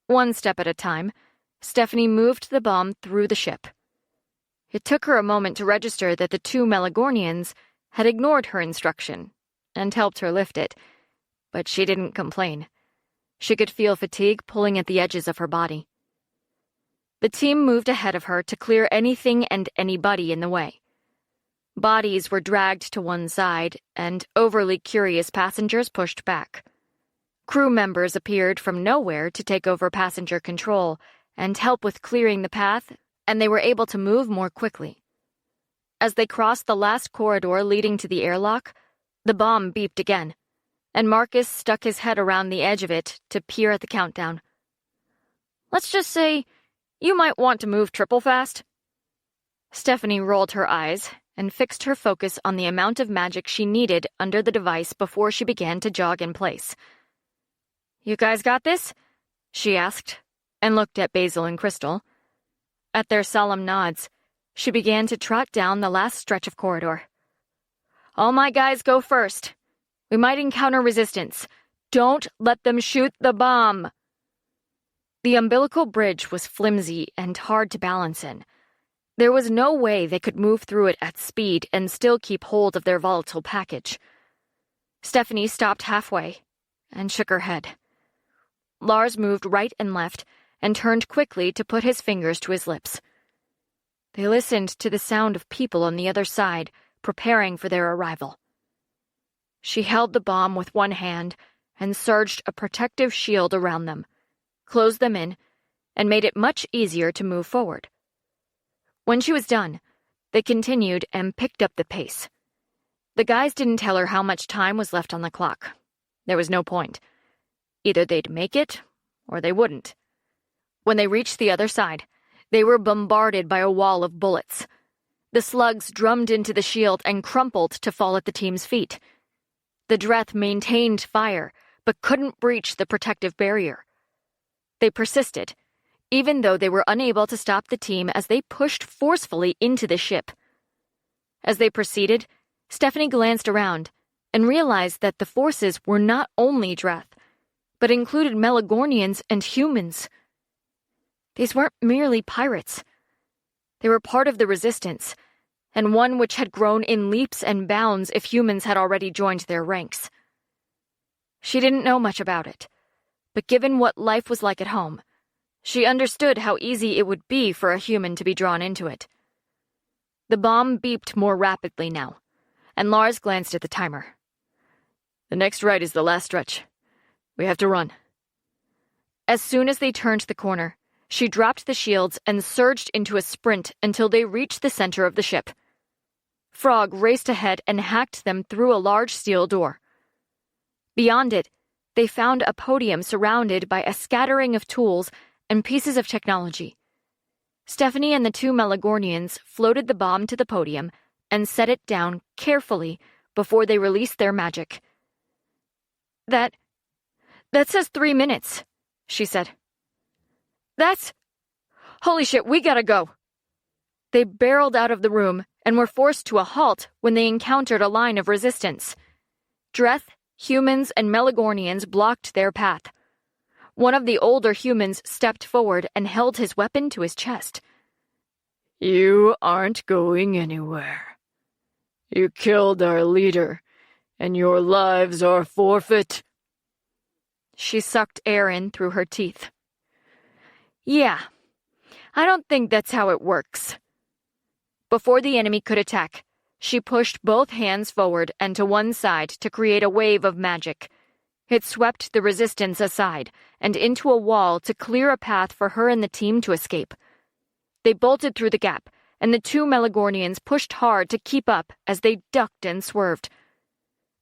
One step at a time, Stephanie moved the bomb through the ship. It took her a moment to register that the 2 Melagornians had ignored her instruction and helped her lift it, but she didn't complain. She could feel fatigue pulling at the edges of her body. The team moved ahead of her to clear anything and anybody in the way. Bodies were dragged to one side, and overly curious passengers pushed back. Crew members appeared from nowhere to take over passenger control and help with clearing the path, and they were able to move more quickly. As they crossed the last corridor leading to the airlock, the bomb beeped again, and Marcus stuck his head around the edge of it to peer at the countdown. Let's just say you might want to move triple fast. Stephanie rolled her eyes and fixed her focus on the amount of magic she needed under the device before she began to jog in place. You guys got this? She asked, and looked at Basil and Crystal. At their solemn nods, she began to trot down the last stretch of corridor. All my guys go first. We might encounter resistance. Don't let them shoot the bomb. The umbilical bridge was flimsy and hard to balance in. There was no way they could move through it at speed and still keep hold of their volatile package. Stephanie stopped halfway and shook her head. Lars moved right and left and turned quickly to put his fingers to his lips. They listened to the sound of people on the other side, preparing for their arrival. She held the bomb with one hand and surged a protective shield around them, closed them in, and made it much easier to move forward. When she was done, they continued and picked up the pace. The guys didn't tell her how much time was left on the clock. There was no point. Either they'd make it, or they wouldn't. When they reached the other side, They were bombarded by a wall of bullets. The slugs drummed into the shield and crumpled to fall at the team's feet. The Dreth maintained fire, but couldn't breach the protective barrier. They persisted, even though they were unable to stop the team as they pushed forcefully into the ship. As they proceeded, Stephanie glanced around and realized that the forces were not only Dreth, but included Melagornians and humans. These weren't merely pirates. They were part of the Resistance, and one which had grown in leaps and bounds if humans had already joined their ranks. She didn't know much about it, but given what life was like at home, she understood how easy it would be for a human to be drawn into it. The bomb beeped more rapidly now, and Lars glanced at the timer. The next right is the last stretch. We have to run. As soon as they turned the corner, she dropped the shields and surged into a sprint until they reached the center of the ship. Frog raced ahead and hacked them through a large steel door. Beyond it, they found a podium surrounded by a scattering of tools and pieces of technology. Stephanie and the two Melagornians floated the bomb to the podium and set it down carefully before they released their magic. That says 3 minutes, she said. Holy shit, we gotta go. They barreled out of the room and were forced to a halt when they encountered a line of resistance. Dreth, humans, and Melagornians blocked their path. One of the older humans stepped forward and held his weapon to his chest. You aren't going anywhere. You killed our leader, and your lives are forfeit. She sucked air in through her teeth. Yeah, I don't think that's how it works. Before the enemy could attack, she pushed both hands forward and to one side to create a wave of magic. It swept the resistance aside and into a wall to clear a path for her and the team to escape. They bolted through the gap, and the two Melagornians pushed hard to keep up as they ducked and swerved.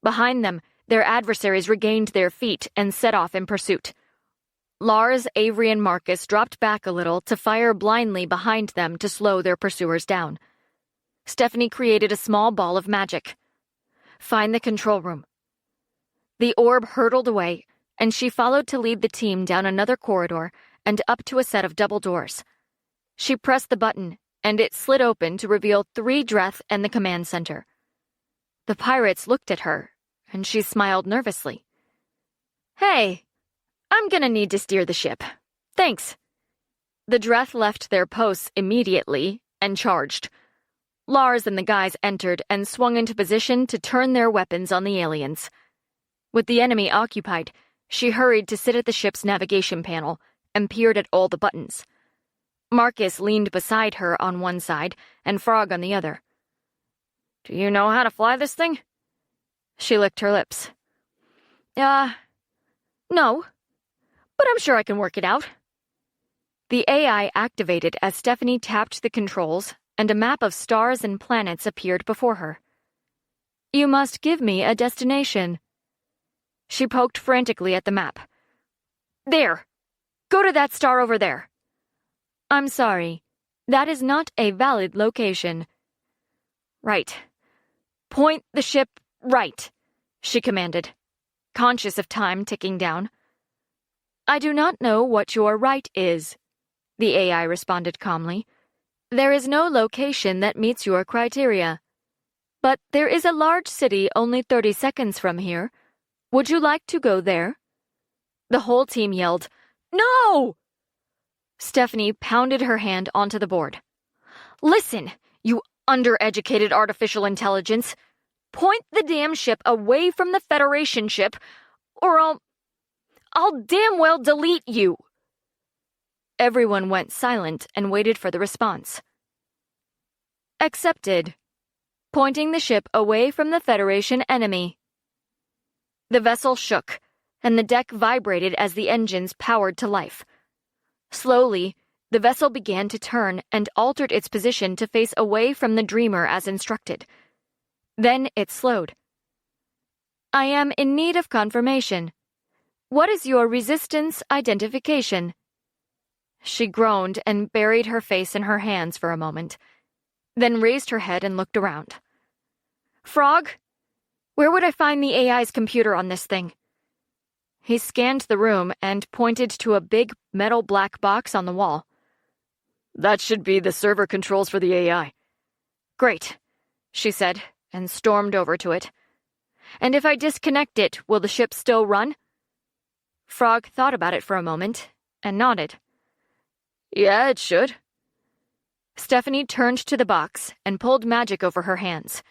Behind them, their adversaries regained their feet and set off in pursuit. Lars, Avery, and Marcus dropped back a little to fire blindly behind them to slow their pursuers down. Stephanie created a small ball of magic. Find the control room. The orb hurtled away, and she followed to lead the team down another corridor and up to a set of double doors. She pressed the button, and it slid open to reveal 3 Dreth and the command center. The pirates looked at her, and she smiled nervously. Hey, I'm gonna need to steer the ship. Thanks. The Dreth left their posts immediately and charged. Lars and the guys entered and swung into position to turn their weapons on the aliens. With the enemy occupied, she hurried to sit at the ship's navigation panel and peered at all the buttons. Marcus leaned beside her on one side and Frog on the other. Do you know how to fly this thing? She licked her lips. No, but I'm sure I can work it out. The AI activated as Stephanie tapped the controls, and a map of stars and planets appeared before her. You must give me a destination. She poked frantically at the map. There! Go to that star over there. I'm sorry. That is not a valid location. Right. Point the ship right, she commanded, conscious of time ticking down. I do not know what your right is, the AI responded calmly. There is no location that meets your criteria. But there is a large city only 30 seconds from here. Would you like to go there? The whole team yelled, No! Stephanie pounded her hand onto the board. Listen, you undereducated artificial intelligence. Point the damn ship away from the Federation ship, or I'll damn well delete you. Everyone went silent and waited for the response. Accepted. Pointing the ship away from the Federation enemy. The vessel shook, and the deck vibrated as the engines powered to life. Slowly, the vessel began to turn and altered its position to face away from the dreamer as instructed. Then it slowed. I am in need of confirmation. What is your resistance identification? She groaned and buried her face in her hands for a moment, then raised her head and looked around. "Frog, where would I find the AI's computer on this thing?" He scanned the room and pointed to a big metal black box on the wall. "That should be the server controls for the AI. "Great," she said, and stormed over to it. "And if I disconnect it, will the ship still run?" Frog thought about it for a moment and nodded. "Yeah, it should." Stephanie turned to the box and pulled magic over her hands.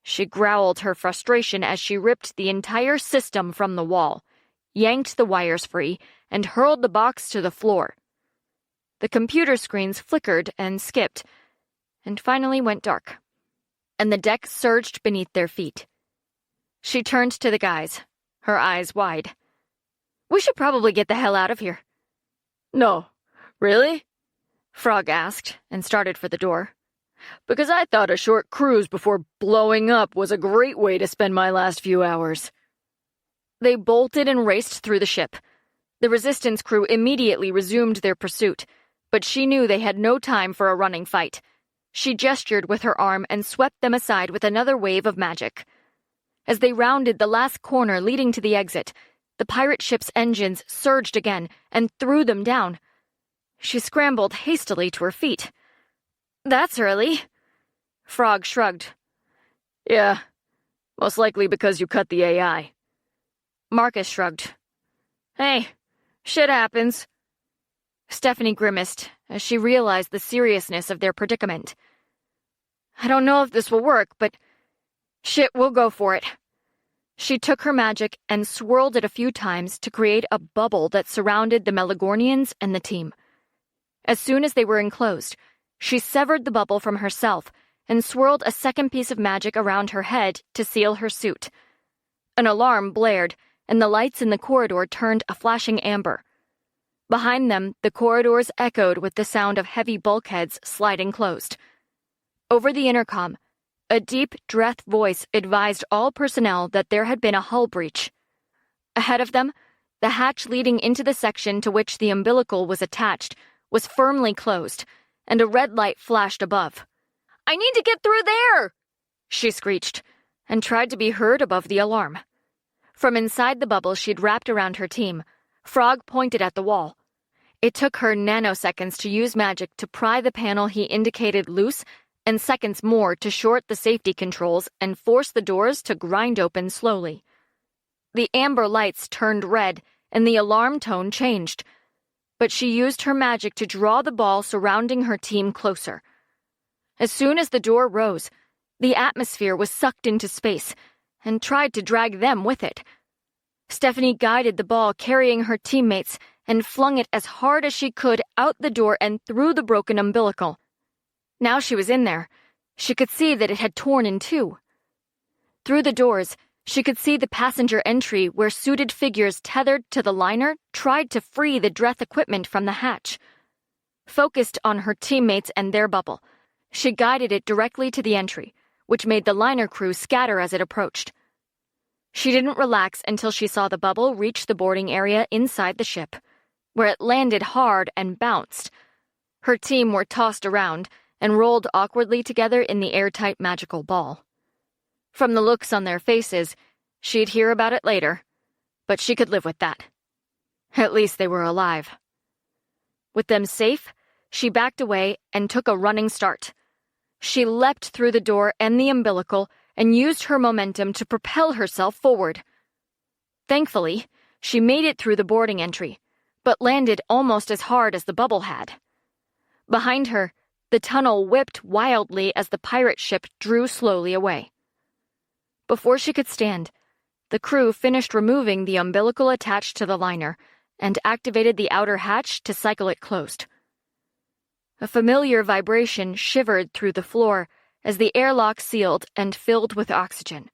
She growled her frustration as she ripped the entire system from the wall, yanked the wires free, and hurled the box to the floor. The computer screens flickered and skipped, and finally went dark, and the deck surged beneath their feet. She turned to the guys, her eyes wide. "We should probably get the hell out of here." "No, really?" Frog asked and started for the door. "Because I thought a short cruise before blowing up was a great way to spend my last few hours." They bolted and raced through the ship. The Resistance crew immediately resumed their pursuit, but she knew they had no time for a running fight. She gestured with her arm and swept them aside with another wave of magic. As they rounded the last corner leading to the exit, the pirate ship's engines surged again and threw them down. She scrambled hastily to her feet. "That's early." Frog shrugged. "Yeah, most likely because you cut the AI. Marcus shrugged. "Hey, shit happens." Stephanie grimaced as she realized the seriousness of their predicament. "I don't know if this will work, but shit, we'll go for it." She took her magic and swirled it a few times to create a bubble that surrounded the Melagornians and the team. As soon as they were enclosed, she severed the bubble from herself and swirled a second piece of magic around her head to seal her suit. An alarm blared, and the lights in the corridor turned a flashing amber. Behind them, the corridors echoed with the sound of heavy bulkheads sliding closed. Over the intercom, a deep, breath voice advised all personnel that there had been a hull breach. Ahead of them, the hatch leading into the section to which the umbilical was attached was firmly closed, and a red light flashed above. "I need to get through there!" she screeched, and tried to be heard above the alarm. From inside the bubble she'd wrapped around her team, Frog pointed at the wall. It took her nanoseconds to use magic to pry the panel he indicated loose, and seconds more to short the safety controls and force the doors to grind open slowly. The amber lights turned red, and the alarm tone changed. But she used her magic to draw the ball surrounding her team closer. As soon as the door rose, the atmosphere was sucked into space and tried to drag them with it. Stephanie guided the ball carrying her teammates and flung it as hard as she could out the door and through the broken umbilical. Now she was in there. She could see that it had torn in two. Through the doors, she could see the passenger entry where suited figures tethered to the liner tried to free the Dreth equipment from the hatch. Focused on her teammates and their bubble, she guided it directly to the entry, which made the liner crew scatter as it approached. She didn't relax until she saw the bubble reach the boarding area inside the ship, where it landed hard and bounced. Her team were tossed around and rolled awkwardly together in the airtight magical ball. From the looks on their faces, she'd hear about it later, but she could live with that. At least they were alive. With them safe, she backed away and took a running start. She leapt through the door and the umbilical and used her momentum to propel herself forward. Thankfully, she made it through the boarding entry, but landed almost as hard as the bubble had. Behind her, the tunnel whipped wildly as the pirate ship drew slowly away. Before she could stand, the crew finished removing the umbilical attached to the liner and activated the outer hatch to cycle it closed. A familiar vibration shivered through the floor as the airlock sealed and filled with oxygen.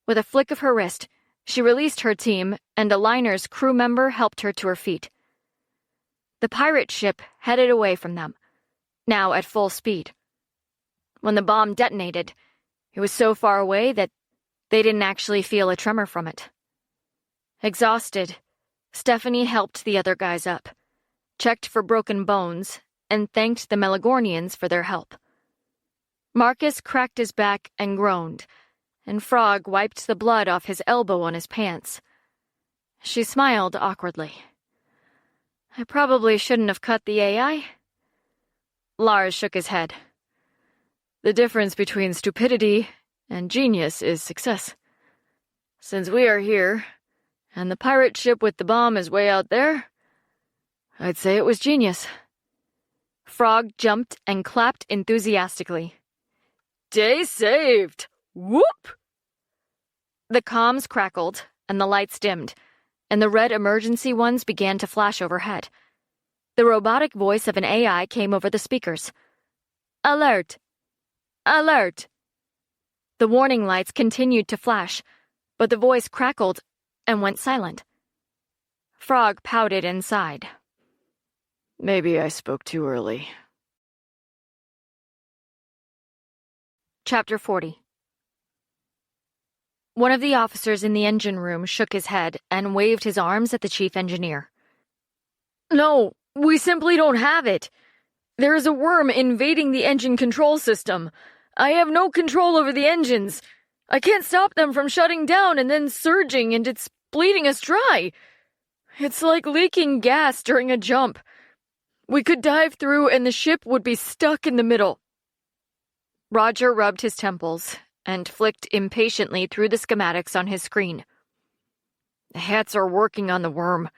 With a flick of her wrist, she released her team, and a liner's crew member helped her to her feet. The pirate ship headed away from them, now at full speed. When the bomb detonated, it was so far away that they didn't actually feel a tremor from it. Exhausted, Stephanie helped the other guys up. checked for broken bones, and thanked the Melagornians for their help. Marcus cracked his back and groaned, and Frog wiped the blood off his elbow on his pants. She smiled awkwardly. I probably shouldn't have cut the AI. Lars shook his head. The difference between stupidity and genius is success. Since we are here, and the pirate ship with the bomb is way out there, I'd say it was genius. Frog jumped and clapped enthusiastically. Day saved! Whoop! The comms crackled, and the lights dimmed, and the red emergency ones began to flash overhead. The robotic voice of an AI came over the speakers. Alert! Alert! The warning lights continued to flash, but the voice crackled and went silent. Frog pouted and sighed. Maybe I spoke too early. Chapter 40. One of the officers in the engine room shook his head and waved his arms at the chief engineer. No, we simply don't have it. There is a worm invading the engine control system. I have no control over the engines. I can't stop them from shutting down and then surging, and it's bleeding us dry. It's like leaking gas during a jump. We could dive through and the ship would be stuck in the middle. Roger rubbed his temples and flicked impatiently through the schematics on his screen. The hats are working on the worm.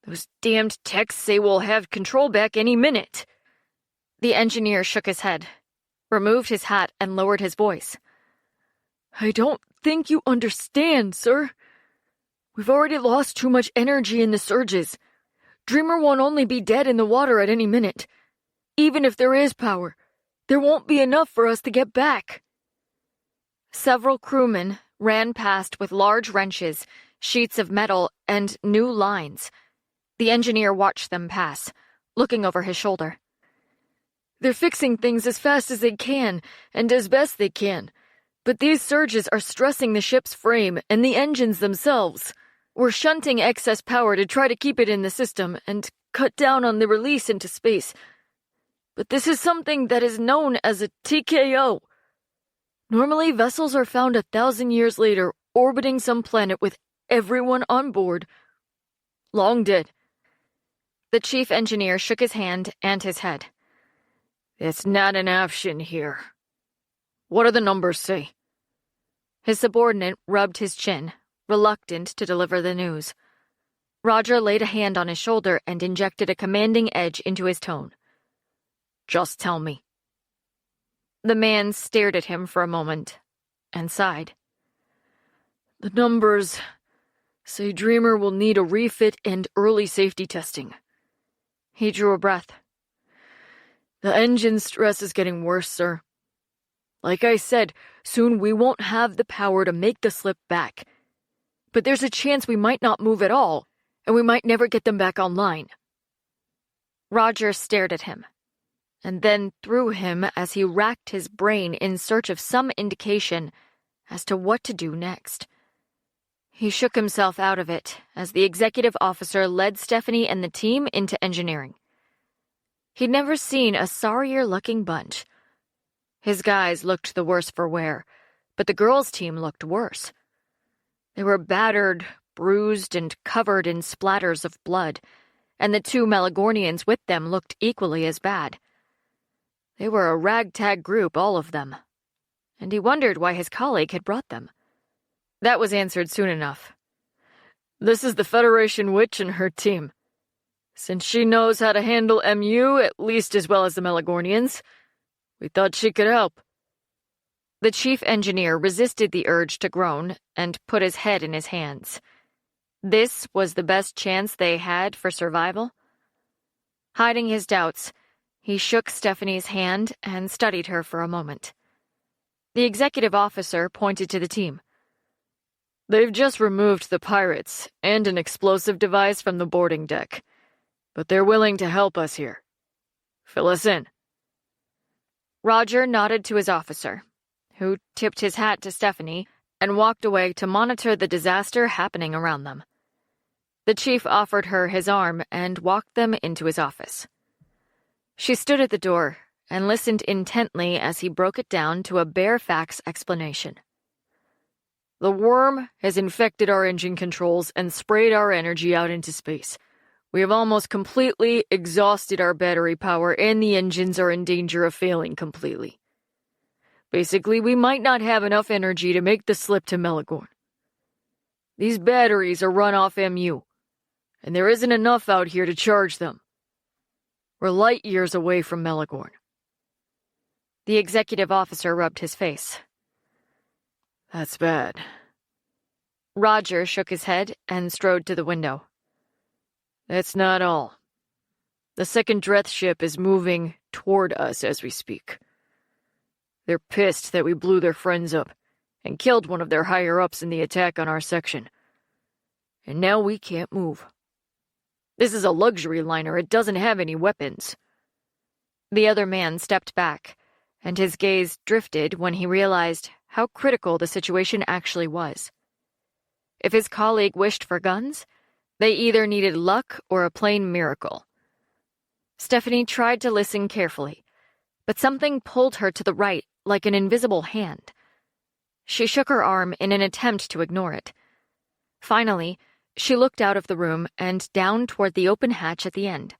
Those damned techs say we'll have control back any minute. The engineer shook his head, removed his hat, and lowered his voice. I don't think you understand, sir. We've already lost too much energy in the surges. Dreamer won't only be dead in the water at any minute. Even if there is power, there won't be enough for us to get back. Several crewmen ran past with large wrenches, sheets of metal, and new lines. The engineer watched them pass, looking over his shoulder. They're fixing things as fast as they can, and as best they can. But these surges are stressing the ship's frame and the engines themselves. We're shunting excess power to try to keep it in the system and cut down on the release into space. But this is something that is known as a TKO. Normally, vessels are found 1,000 years later orbiting some planet with everyone on board. Long dead. The chief engineer shook his hand and his head. It's not an option here. What do the numbers say? His subordinate rubbed his chin, reluctant to deliver the news. Roger laid a hand on his shoulder and injected a commanding edge into his tone. Just tell me. The man stared at him for a moment and sighed. The numbers say Dreamer will need a refit and early safety testing. He drew a breath. The engine stress is getting worse, sir. Like I said, soon we won't have the power to make the slip back. But there's a chance we might not move at all, and we might never get them back online. Roger stared at him, and then through him as he racked his brain in search of some indication as to what to do next. He shook himself out of it as the executive officer led Stephanie and the team into engineering. He'd never seen a sorrier-looking bunch. His guys looked the worse for wear, but the girls' team looked worse. They were battered, bruised, and covered in splatters of blood, and the two Melagornians with them looked equally as bad. They were a ragtag group, all of them, and he wondered why his colleague had brought them. That was answered soon enough. This is the Federation Witch and her team. Since she knows how to handle MU at least as well as the Melagornians, we thought she could help. The chief engineer resisted the urge to groan and put his head in his hands. This was the best chance they had for survival. Hiding his doubts, he shook Stephanie's hand and studied her for a moment. The executive officer pointed to the team. They've just removed the pirates and an explosive device from the boarding deck, but they're willing to help us here. Fill us in. Roger nodded to his officer, who tipped his hat to Stephanie and walked away to monitor the disaster happening around them. The chief offered her his arm and walked them into his office. She stood at the door and listened intently as he broke it down to a bare facts explanation. The worm has infected our engine controls and sprayed our energy out into space. We have almost completely exhausted our battery power, and the engines are in danger of failing completely. Basically, we might not have enough energy to make the slip to Melagorn. These batteries are run off MU, and there isn't enough out here to charge them. We're light years away from Melagorn. The executive officer rubbed his face. That's bad. Roger shook his head and strode to the window. That's not all. The second Dreth ship is moving toward us as we speak. They're pissed that we blew their friends up and killed one of their higher-ups in the attack on our section. And now we can't move. This is a luxury liner. It doesn't have any weapons. The other man stepped back, and his gaze drifted when he realized how critical the situation actually was. If his colleague wished for guns, they either needed luck or a plain miracle. Stephanie tried to listen carefully, but something pulled her to the right like an invisible hand. She shook her arm in an attempt to ignore it. Finally, she looked out of the room and down toward the open hatch at the end.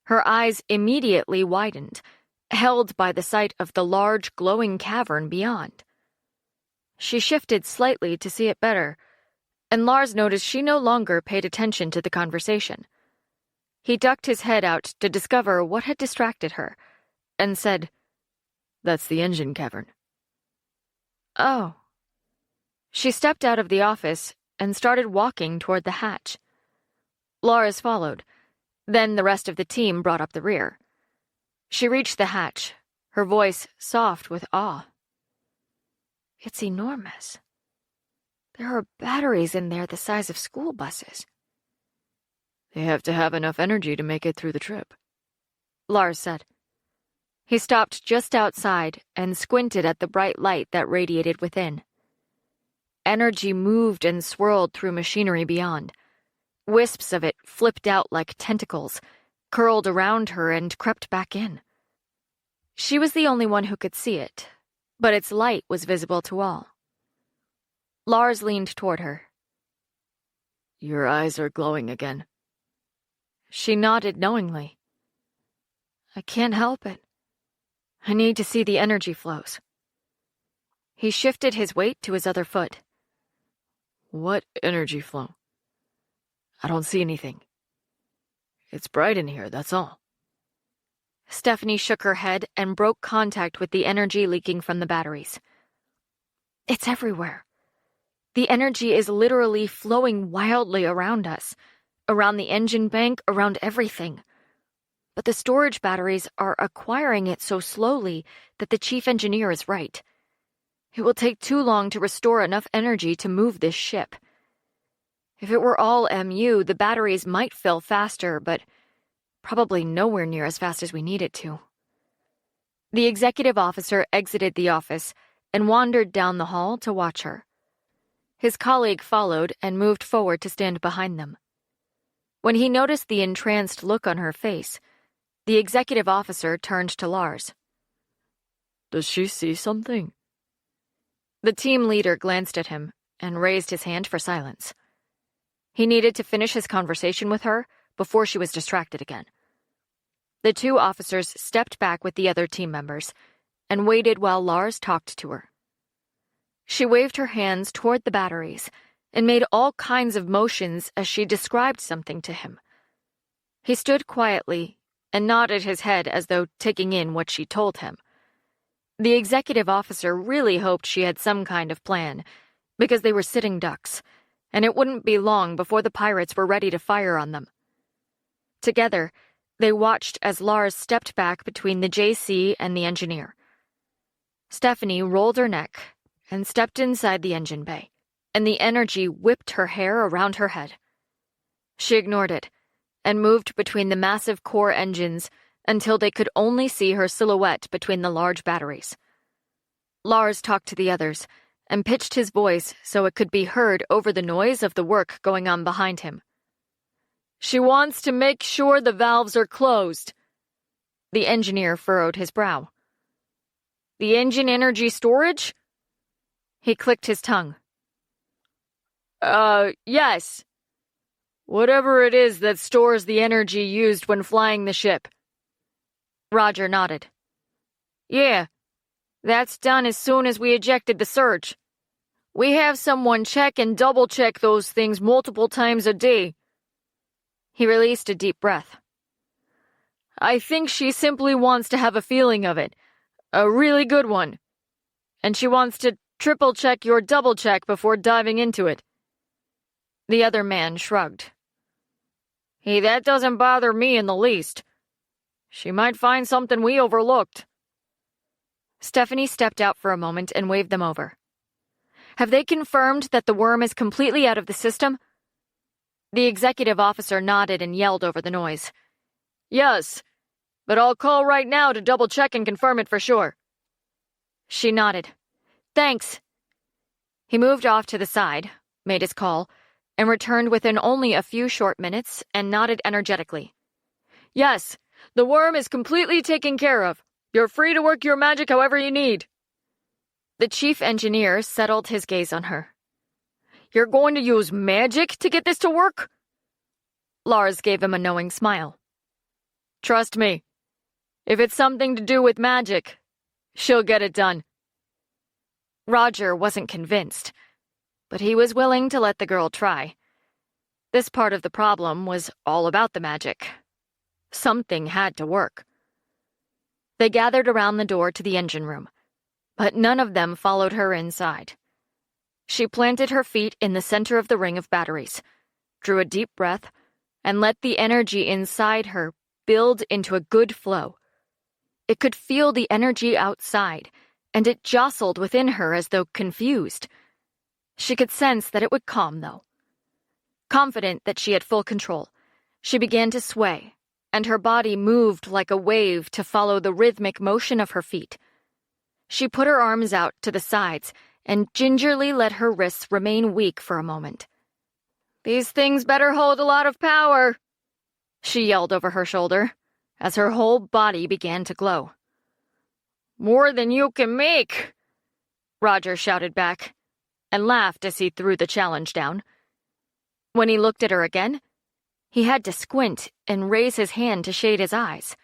Her eyes immediately widened, held by the sight of the large, glowing cavern beyond. She shifted slightly to see it better, and Lars noticed she no longer paid attention to the conversation. He ducked his head out to discover what had distracted her, and said, "That's the engine cavern." "Oh." She stepped out of the office and started walking toward the hatch. Lars followed. Then the rest of the team brought up the rear. She reached the hatch, her voice soft with awe. "It's enormous. There are batteries in there the size of school buses." "They have to have enough energy to make it through the trip," Lars said. He stopped just outside and squinted at the bright light that radiated within. Energy moved and swirled through machinery beyond. Wisps of it flipped out like tentacles, curled around her and crept back in. She was the only one who could see it, but its light was visible to all. Lars leaned toward her. "Your eyes are glowing again." She nodded knowingly. "I can't help it. I need to see the energy flows." He shifted his weight to his other foot. "What energy flow? I don't see anything. It's bright in here, that's all." Stephanie shook her head and broke contact with the energy leaking from the batteries. "It's everywhere. The energy is literally flowing wildly around us, around the engine bank, around everything. But the storage batteries are acquiring it so slowly that the chief engineer is right. It will take too long to restore enough energy to move this ship. If it were all MU, the batteries might fill faster, but probably nowhere near as fast as we need it to." The executive officer exited the office and wandered down the hall to watch her. His colleague followed and moved forward to stand behind them. When he noticed the entranced look on her face, the executive officer turned to Lars. "Does she see something?" The team leader glanced at him and raised his hand for silence. He needed to finish his conversation with her before she was distracted again. The two officers stepped back with the other team members and waited while Lars talked to her. She waved her hands toward the batteries and made all kinds of motions as she described something to him. He stood quietly and nodded his head as though taking in what she told him. The executive officer really hoped she had some kind of plan, because they were sitting ducks, and it wouldn't be long before the pirates were ready to fire on them. Together, they watched as Lars stepped back between the JC and the engineer. Stephanie rolled her neck and stepped inside the engine bay, and the energy whipped her hair around her head. She ignored it and moved between the massive core engines until they could only see her silhouette between the large batteries. Lars talked to the others and pitched his voice so it could be heard over the noise of the work going on behind him. She wants to make sure the valves are closed. The engineer furrowed his brow. The engine energy storage? He clicked his tongue. Yes. Whatever it is that stores the energy used when flying the ship. Roger nodded. Yeah, that's done as soon as we ejected the surge. We have someone check and double-check those things multiple times a day. He released a deep breath. I think she simply wants to have a feeling of it. A really good one. And she wants to triple-check your double-check before diving into it. The other man shrugged. Hey, that doesn't bother me in the least. She might find something we overlooked. Stephanie stepped out for a moment and waved them over. Have they confirmed that the worm is completely out of the system? The executive officer nodded and yelled over the noise. Yes, but I'll call right now to double-check and confirm it for sure. She nodded. Thanks. He moved off to the side, made his call, and returned within only a few short minutes and nodded energetically. Yes, the worm is completely taken care of. You're free to work your magic however you need. The chief engineer settled his gaze on her. You're going to use magic to get this to work? Lars gave him a knowing smile. Trust me. If it's something to do with magic, she'll get it done. Roger wasn't convinced, but he was willing to let the girl try. This part of the problem was all about the magic. Something had to work. They gathered around the door to the engine room, but none of them followed her inside. She planted her feet in the center of the ring of batteries, drew a deep breath, and let the energy inside her build into a good flow. It could feel the energy outside, and it jostled within her as though confused. She could sense that it would calm, though. Confident that she had full control, she began to sway, and her body moved like a wave to follow the rhythmic motion of her feet. She put her arms out to the sides and gingerly let her wrists remain weak for a moment. These things better hold a lot of power, she yelled over her shoulder, as her whole body began to glow. More than you can make, Roger shouted back, and laughed as he threw the challenge down. When he looked at her again, he had to squint and raise his hand to shade his eyes.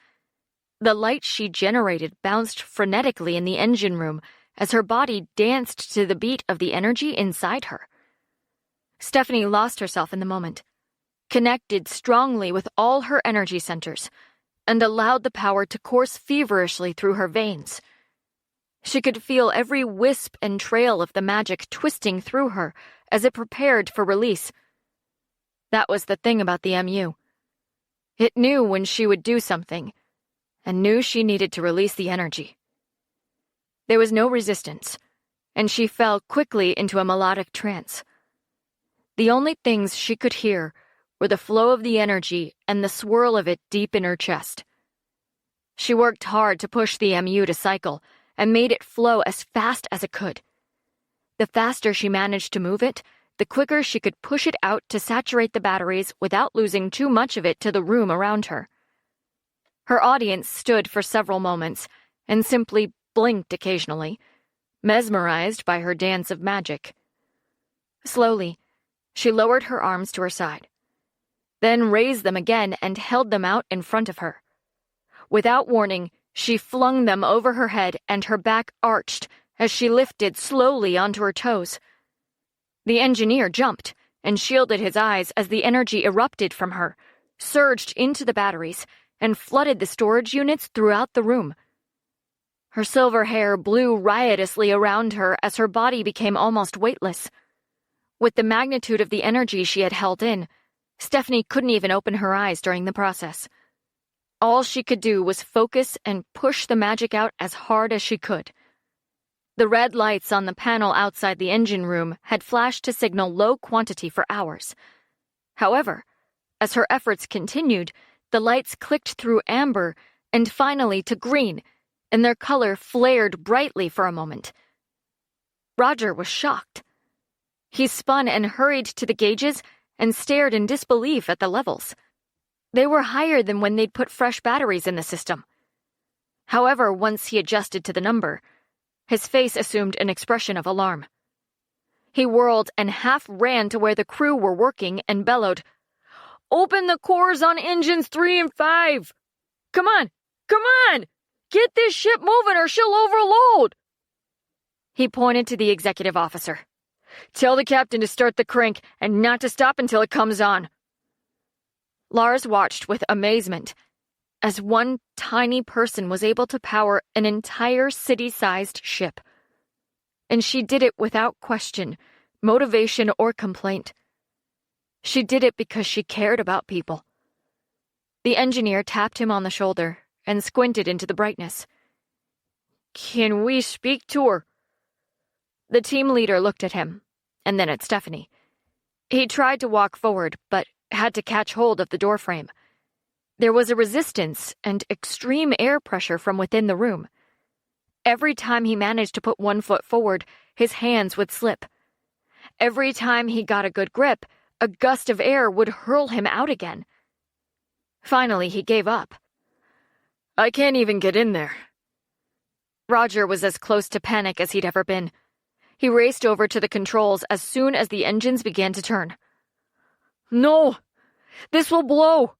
The light she generated bounced frenetically in the engine room as her body danced to the beat of the energy inside her. Stephanie lost herself in the moment, connected strongly with all her energy centers, and allowed the power to course feverishly through her veins. She could feel every wisp and trail of the magic twisting through her as it prepared for release. That was the thing about the MU. It knew when she would do something, and knew she needed to release the energy. There was no resistance, and she fell quickly into a melodic trance. The only things she could hear were the flow of the energy and the swirl of it deep in her chest. She worked hard to push the MU to cycle and made it flow as fast as it could. The faster she managed to move it, the quicker she could push it out to saturate the batteries without losing too much of it to the room around her. Her audience stood for several moments and simply blinked occasionally, mesmerized by her dance of magic. Slowly, she lowered her arms to her side, then raised them again and held them out in front of her. Without warning, she flung them over her head and her back arched as she lifted slowly onto her toes. The engineer jumped and shielded his eyes as the energy erupted from her, surged into the batteries, and flooded the storage units throughout the room. Her silver hair blew riotously around her as her body became almost weightless. With the magnitude of the energy she had held in, Stephanie couldn't even open her eyes during the process. All she could do was focus and push the magic out as hard as she could. The red lights on the panel outside the engine room had flashed to signal low quantity for hours. However, as her efforts continued, the lights clicked through amber and finally to green, and their color flared brightly for a moment. Roger was shocked. He spun and hurried to the gauges and stared in disbelief at the levels. They were higher than when they'd put fresh batteries in the system. However, once he adjusted to the number, his face assumed an expression of alarm. He whirled and half ran to where the crew were working and bellowed, "Open the cores on engines 3 and 5! Come on! Come on! Get this ship moving or she'll overload!" He pointed to the executive officer. "Tell the captain to start the crank and not to stop until it comes on." Lars watched with amazement as one tiny person was able to power an entire city-sized ship. And she did it without question, motivation, or complaint. She did it because she cared about people. The engineer tapped him on the shoulder and squinted into the brightness. "Can we speak to her?" The team leader looked at him, and then at Stephanie. He tried to walk forward, but had to catch hold of the doorframe. There was a resistance and extreme air pressure from within the room. Every time he managed to put one foot forward, his hands would slip. Every time he got a good grip, a gust of air would hurl him out again. Finally, he gave up. "I can't even get in there." Roger was as close to panic as he'd ever been. He raced over to the controls as soon as the engines began to turn. "No! This will blow!"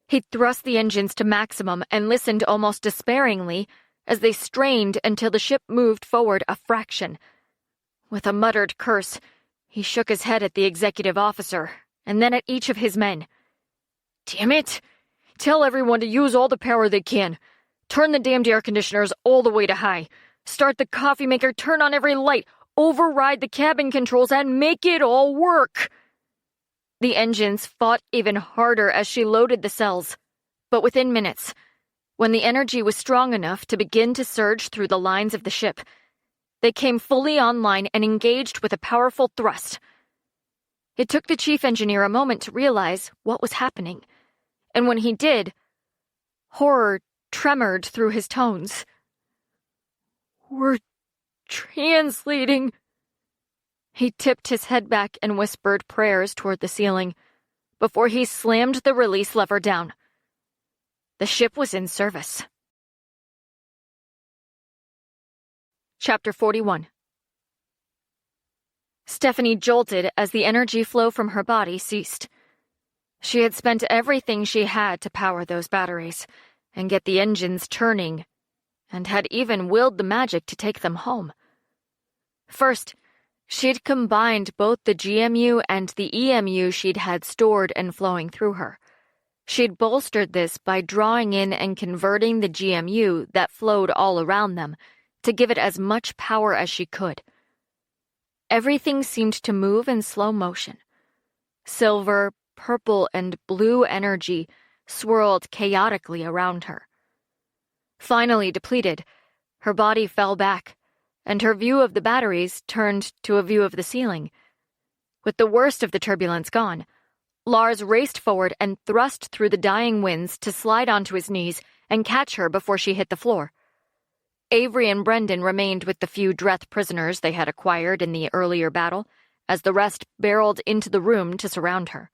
He thrust the engines to maximum and listened almost despairingly as they strained until the ship moved forward a fraction. With a muttered curse, he shook his head at the executive officer and then at each of his men. "Damn it! Tell everyone to use all the power they can. Turn the damned air conditioners all the way to high. Start the coffee maker, turn on every light, override the cabin controls, and make it all work." The engines fought even harder as she loaded the cells, but within minutes, when the energy was strong enough to begin to surge through the lines of the ship, they came fully online and engaged with a powerful thrust. It took the chief engineer a moment to realize what was happening, and when he did, horror tremored through his tones. "We're translating." He tipped his head back and whispered prayers toward the ceiling before he slammed the release lever down. The ship was in service. Chapter 41. Stephanie jolted as the energy flow from her body ceased. She had spent everything she had to power those batteries and get the engines turning, and had even willed the magic to take them home. First, she'd combined both the GMU and the EMU she'd had stored and flowing through her. She'd bolstered this by drawing in and converting the GMU that flowed all around them to give it as much power as she could. Everything seemed to move in slow motion. Silver, purple, and blue energy swirled chaotically around her. Finally depleted, her body fell back, and her view of the batteries turned to a view of the ceiling. With the worst of the turbulence gone, Lars raced forward and thrust through the dying winds to slide onto his knees and catch her before she hit the floor. Avery and Brendan remained with the few Dreth prisoners they had acquired in the earlier battle, as the rest barreled into the room to surround her.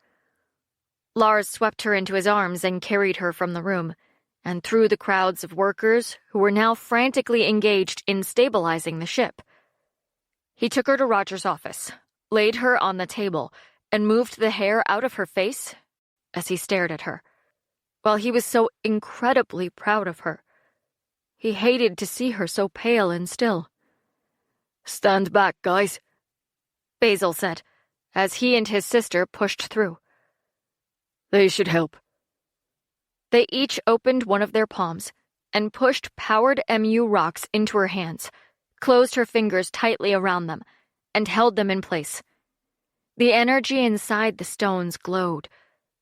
Lars swept her into his arms and carried her from the room, and through the crowds of workers who were now frantically engaged in stabilizing the ship. He took her to Roger's office, laid her on the table, and moved the hair out of her face as he stared at her. While he was so incredibly proud of her, he hated to see her so pale and still. "Stand back, guys," Basil said, as he and his sister pushed through. "They should help." They each opened one of their palms and pushed powered MU rocks into her hands, closed her fingers tightly around them, and held them in place. The energy inside the stones glowed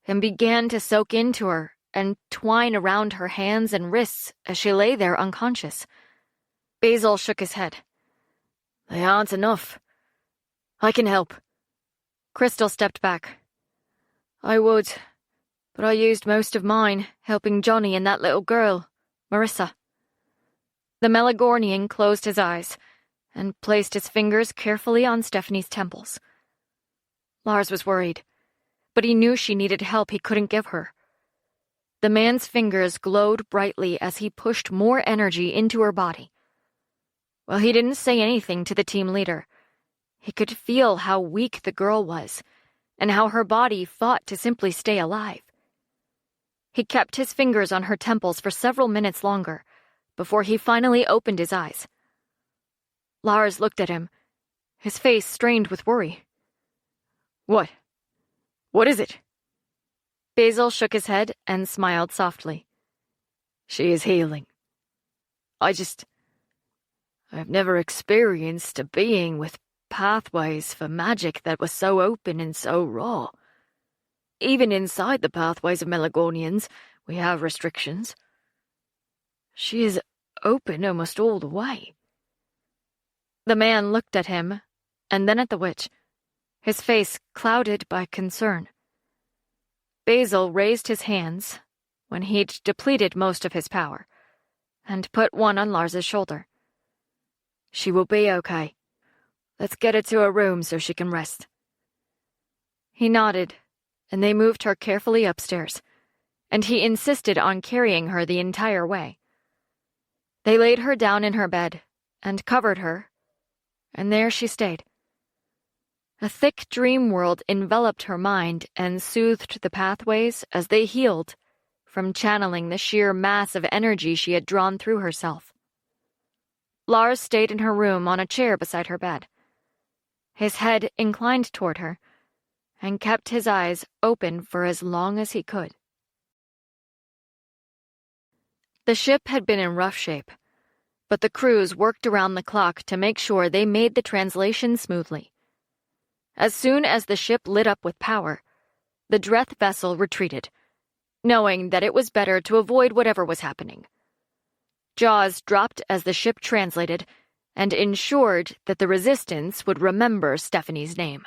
and began to soak into her and twine around her hands and wrists as she lay there unconscious. Basil shook his head. "They aren't enough. I can help." Crystal stepped back. "I would, but I used most of mine helping Johnny and that little girl, Marissa." The Melagornian closed his eyes and placed his fingers carefully on Stephanie's temples. Lars was worried. but he knew she needed help he couldn't give her. The man's fingers glowed brightly as he pushed more energy into her body. While he didn't say anything to the team leader, he could feel how weak the girl was and how her body fought to simply stay alive. He kept his fingers on her temples for several minutes longer before he finally opened his eyes. Lars looked at him, his face strained with worry. What? What is it? Basil shook his head and smiled softly. She is healing. I've never experienced a being with pathways for magic that was so open and so raw. Even inside the pathways of Melagornians, we have restrictions. She is open almost all the way. The man looked at him, and then at the witch, his face clouded by concern. Basil raised his hands, when he'd depleted most of his power, and put one on Lars's shoulder. She will be okay. Let's get her to her room so she can rest. He nodded, and they moved her carefully upstairs, and he insisted on carrying her the entire way. They laid her down in her bed and covered her, and there she stayed. A thick dream world enveloped her mind and soothed the pathways as they healed from channeling the sheer mass of energy she had drawn through herself. Lars stayed in her room on a chair beside her bed, his head inclined toward her, and kept his eyes open for as long as he could. The ship had been in rough shape, but the crews worked around the clock to make sure they made the translation smoothly. As soon as the ship lit up with power, the Dreth vessel retreated, knowing that it was better to avoid whatever was happening. Jaws dropped as the ship translated and ensured that the Resistance would remember Stephanie's name.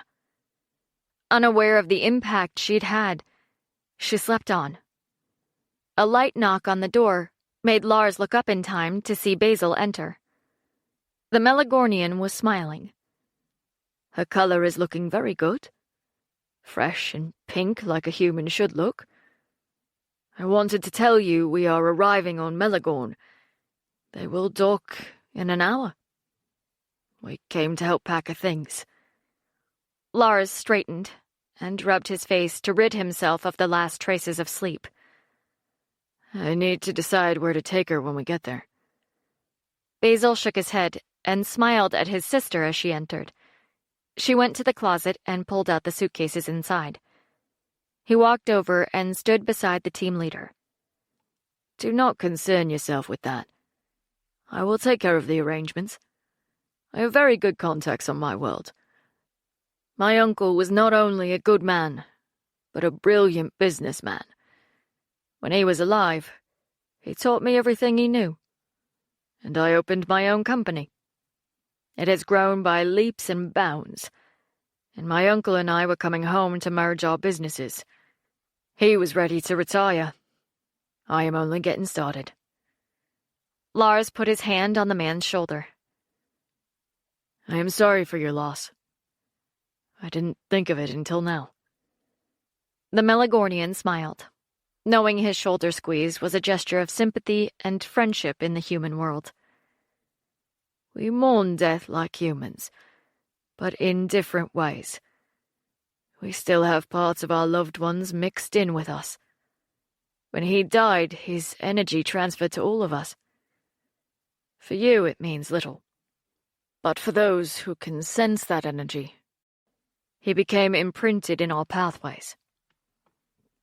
Unaware of the impact she'd had, she slept on. A light knock on the door made Lars look up in time to see Basil enter. The Melagornian was smiling. Her color is looking very good. Fresh and pink like a human should look. I wanted to tell you we are arriving on Melagorn. They will dock in an hour. We came to help pack her things. Lars straightened and rubbed his face to rid himself of the last traces of sleep. I need to decide where to take her when we get there. Basil shook his head and smiled at his sister as she entered. She went to the closet and pulled out the suitcases inside. He walked over and stood beside the team leader. Do not concern yourself with that. I will take care of the arrangements. I have very good contacts on my world. My uncle was not only a good man, but a brilliant businessman. When he was alive, he taught me everything he knew. And I opened my own company. It has grown by leaps and bounds, and my uncle and I were coming home to merge our businesses. He was ready to retire. I am only getting started. Lars put his hand on the man's shoulder. I am sorry for your loss. I didn't think of it until now. The Melagornian smiled, knowing his shoulder squeeze was a gesture of sympathy and friendship in the human world. We mourn death like humans, but in different ways. We still have parts of our loved ones mixed in with us. When he died, his energy transferred to all of us. For you, it means little. But for those who can sense that energy, he became imprinted in our pathways.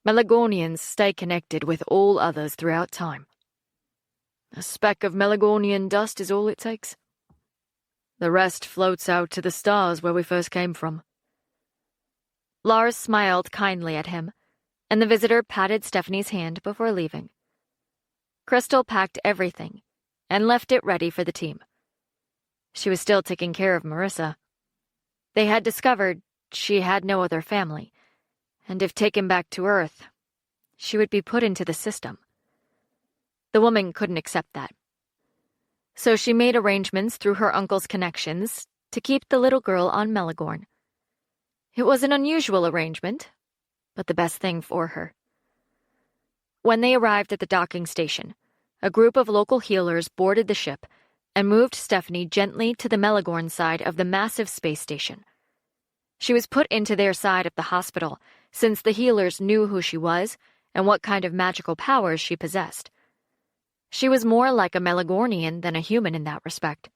Melagornians stay connected with all others throughout time. A speck of Melagornian dust is all it takes. The rest floats out to the stars where we first came from. Lars smiled kindly at him, and the visitor patted Stephanie's hand before leaving. Crystal packed everything and left it ready for the team. She was still taking care of Marissa. They had discovered she had no other family, and if taken back to Earth, she would be put into the system. The woman couldn't accept that. So she made arrangements through her uncle's connections to keep the little girl on Melagorn. It was an unusual arrangement, but the best thing for her. When they arrived at the docking station, a group of local healers boarded the ship and moved Stephanie gently to the Melagorn side of the massive space station. She was put into their side of the hospital, since the healers knew who she was and what kind of magical powers she possessed. She was more like a Melagornian than a human in that respect.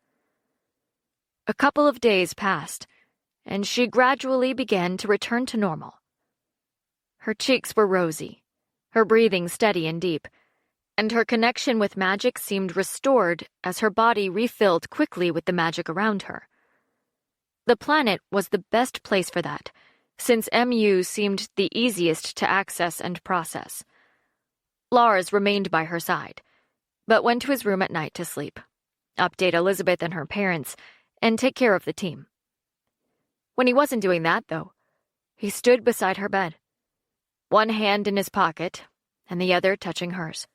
A couple of days passed, and she gradually began to return to normal. Her cheeks were rosy, her breathing steady and deep, and her connection with magic seemed restored as her body refilled quickly with the magic around her. The planet was the best place for that, since MU seemed the easiest to access and process. Lars remained by her side, but went to his room at night to sleep, update Elizabeth and her parents, and take care of the team. When he wasn't doing that, though, he stood beside her bed, one hand in his pocket and the other touching hers.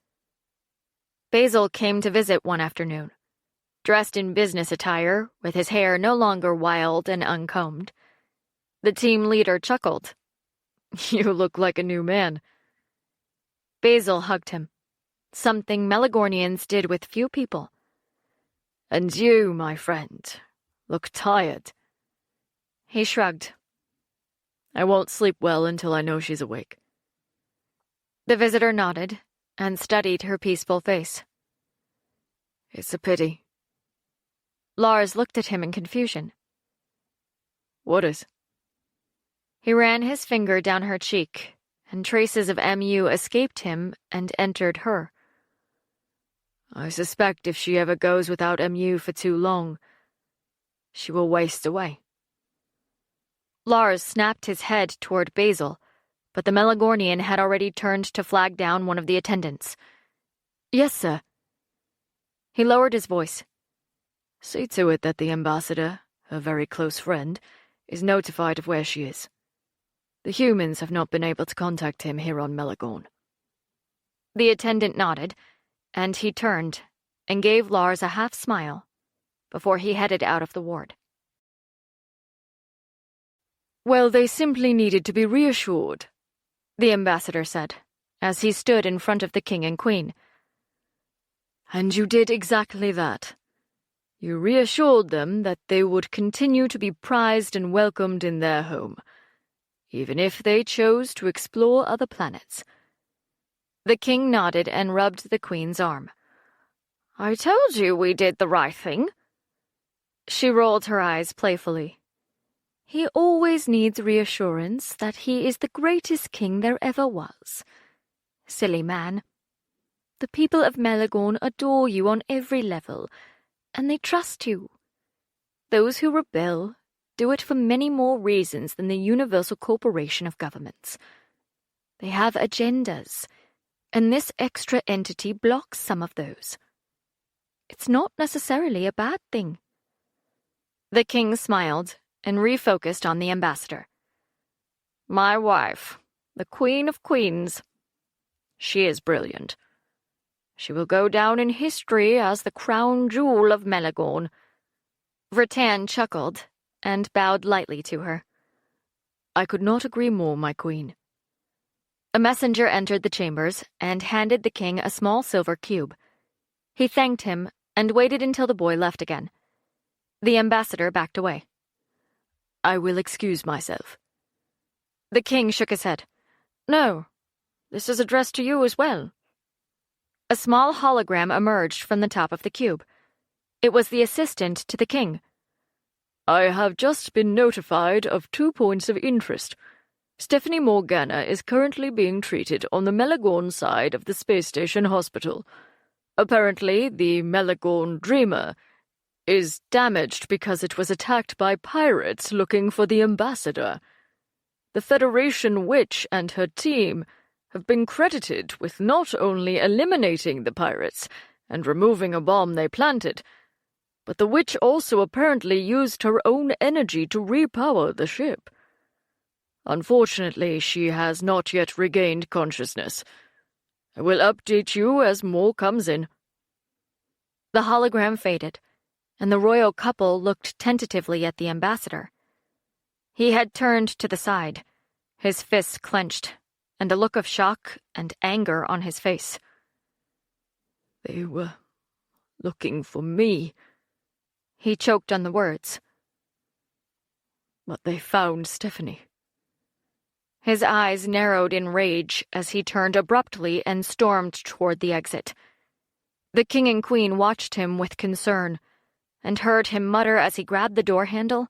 Basil came to visit one afternoon, dressed in business attire, with his hair no longer wild and uncombed. The team leader chuckled. "You look like a new man." Basil hugged him, something Melagornians did with few people. "And you, my friend, look tired." He shrugged. "I won't sleep well until I know she's awake." The visitor nodded and studied her peaceful face. "It's a pity." Lars looked at him in confusion. "What is?" He ran his finger down her cheek, and traces of MU escaped him and entered her. "I suspect if she ever goes without MU for too long, she will waste away." Lars snapped his head toward Basil, but the Melagornian had already turned to flag down one of the attendants. "Yes, sir." He lowered his voice. "See to it that the ambassador, her very close friend, is notified of where she is. The humans have not been able to contact him here on Melagorn." The attendant nodded, and he turned and gave Lars a half-smile before he headed out of the ward. "Well, they simply needed to be reassured," the ambassador said, as he stood in front of the king and queen. "And you did exactly that. You reassured them that they would continue to be prized and welcomed in their home, even if they chose to explore other planets." The king nodded and rubbed the queen's arm. "I told you we did the right thing." She rolled her eyes playfully. "He always needs reassurance that he is the greatest king there ever was. Silly man. The people of Melagorn adore you on every level, and they trust you. Those who rebel do it for many more reasons than the universal corporation of governments. They have agendas, and this extra entity blocks some of those. It's not necessarily a bad thing." The king smiled and refocused on the ambassador. "My wife, the Queen of Queens. She is brilliant. She will go down in history as the crown jewel of Melagorn." Vertan chuckled and bowed lightly to her. "I could not agree more, my queen." A messenger entered the chambers and handed the king a small silver cube. He thanked him and waited until the boy left again. The ambassador backed away. "I will excuse myself." The king shook his head. "No, this is addressed to you as well." A small hologram emerged from the top of the cube. It was the assistant to the king. "I have just been notified of 2 points of interest. Stephanie Morgana is currently being treated on the Melagorn side of the space station hospital. Apparently, the Melagorn Dreamer is damaged because it was attacked by pirates looking for the ambassador. The Federation Witch and her team have been credited with not only eliminating the pirates and removing a bomb they planted, but the witch also apparently used her own energy to repower the ship. Unfortunately, she has not yet regained consciousness. I will update you as more comes in." The hologram faded, and the royal couple looked tentatively at the ambassador. He had turned to the side, his fists clenched, and a look of shock and anger on his face. They were looking for me. He choked on the words. But they found Stephanie. His eyes narrowed in rage as he turned abruptly and stormed toward the exit. The king and queen watched him with concern, and heard him mutter as he grabbed the door handle,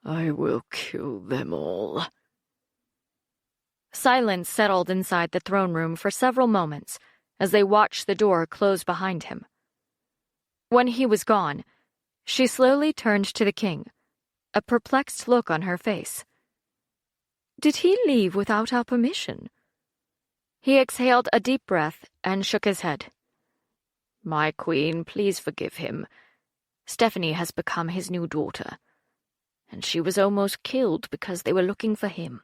I will kill them all. Silence settled inside the throne room for several moments as they watched the door close behind him. When he was gone, she slowly turned to the king, a perplexed look on her face. Did he leave without our permission? He exhaled a deep breath and shook his head. My queen, please forgive him. Stephanie has become his new daughter, and she was almost killed because they were looking for him.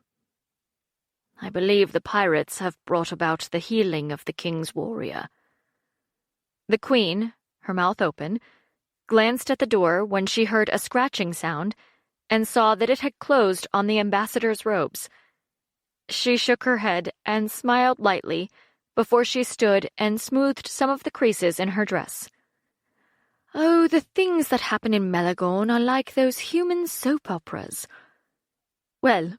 I believe the pirates have brought about the healing of the king's warrior. The queen, her mouth open, glanced at the door when she heard a scratching sound and saw that it had closed on the ambassador's robes. She shook her head and smiled lightly before she stood and smoothed some of the creases in her dress. Oh, the things that happen in Melagorn are like those human soap operas. Well,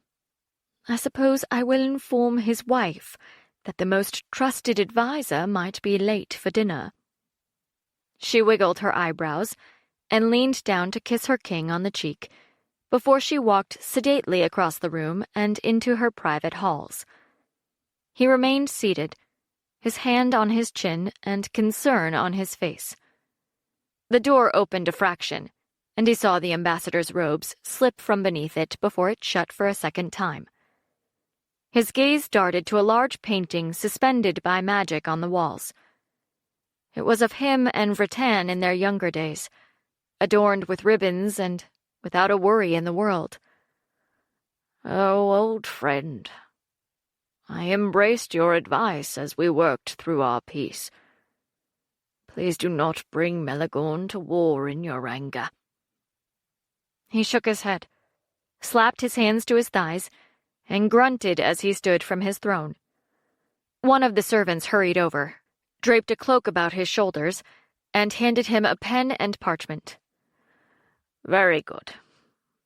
I suppose I will inform his wife that the most trusted adviser might be late for dinner. She wiggled her eyebrows and leaned down to kiss her king on the cheek before she walked sedately across the room and into her private halls. He remained seated, his hand on his chin and concern on his face. The door opened a fraction, and he saw the ambassador's robes slip from beneath it before it shut for a second time. His gaze darted to a large painting suspended by magic on the walls. It was of him and Vratan in their younger days, adorned with ribbons and without a worry in the world. Oh, old friend, I embraced your advice as we worked through our peace. Please do not bring Melagorn to war in your anger. He shook his head, slapped his hands to his thighs, and grunted as he stood from his throne. One of the servants hurried over, draped a cloak about his shoulders, and handed him a pen and parchment. Very good.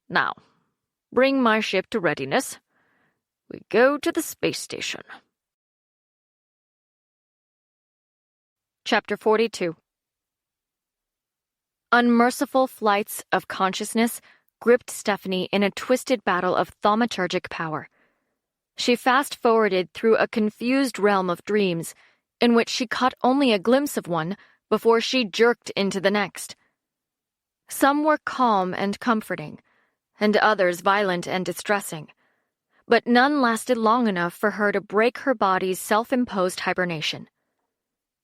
Now, bring my ship to readiness. We go to the space station. Chapter 42. Unmerciful flights of consciousness gripped Stephanie in a twisted battle of thaumaturgic power. She fast-forwarded through a confused realm of dreams in which she caught only a glimpse of one before she jerked into the next. Some were calm and comforting, and others violent and distressing, but none lasted long enough for her to break her body's self-imposed hibernation.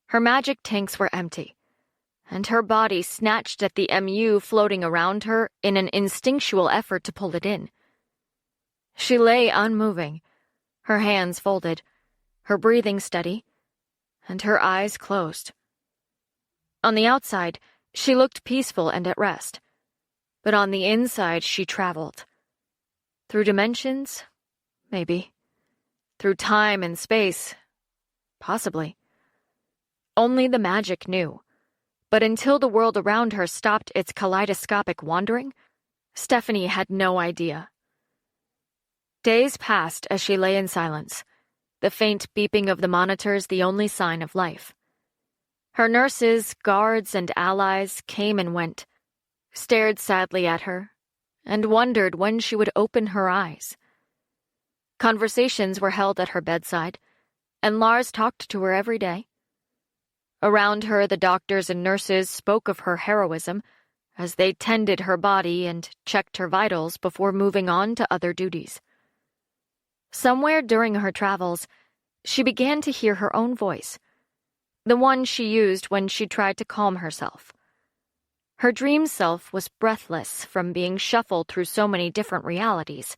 Her magic tanks were empty, and her body snatched at the MU floating around her in an instinctual effort to pull it in. She lay unmoving, her hands folded, her breathing steady, and her eyes closed. On the outside, she looked peaceful and at rest, but on the inside she traveled. Through dimensions? Maybe. Through time and space? Possibly. Only the magic knew. But until the world around her stopped its kaleidoscopic wandering, Stephanie had no idea. Days passed as she lay in silence, the faint beeping of the monitors the only sign of life. Her nurses, guards, and allies came and went, stared sadly at her, and wondered when she would open her eyes. Conversations were held at her bedside, and Lars talked to her every day. Around her, the doctors and nurses spoke of her heroism as they tended her body and checked her vitals before moving on to other duties. Somewhere during her travels, she began to hear her own voice, the one she used when she tried to calm herself. Her dream self was breathless from being shuffled through so many different realities,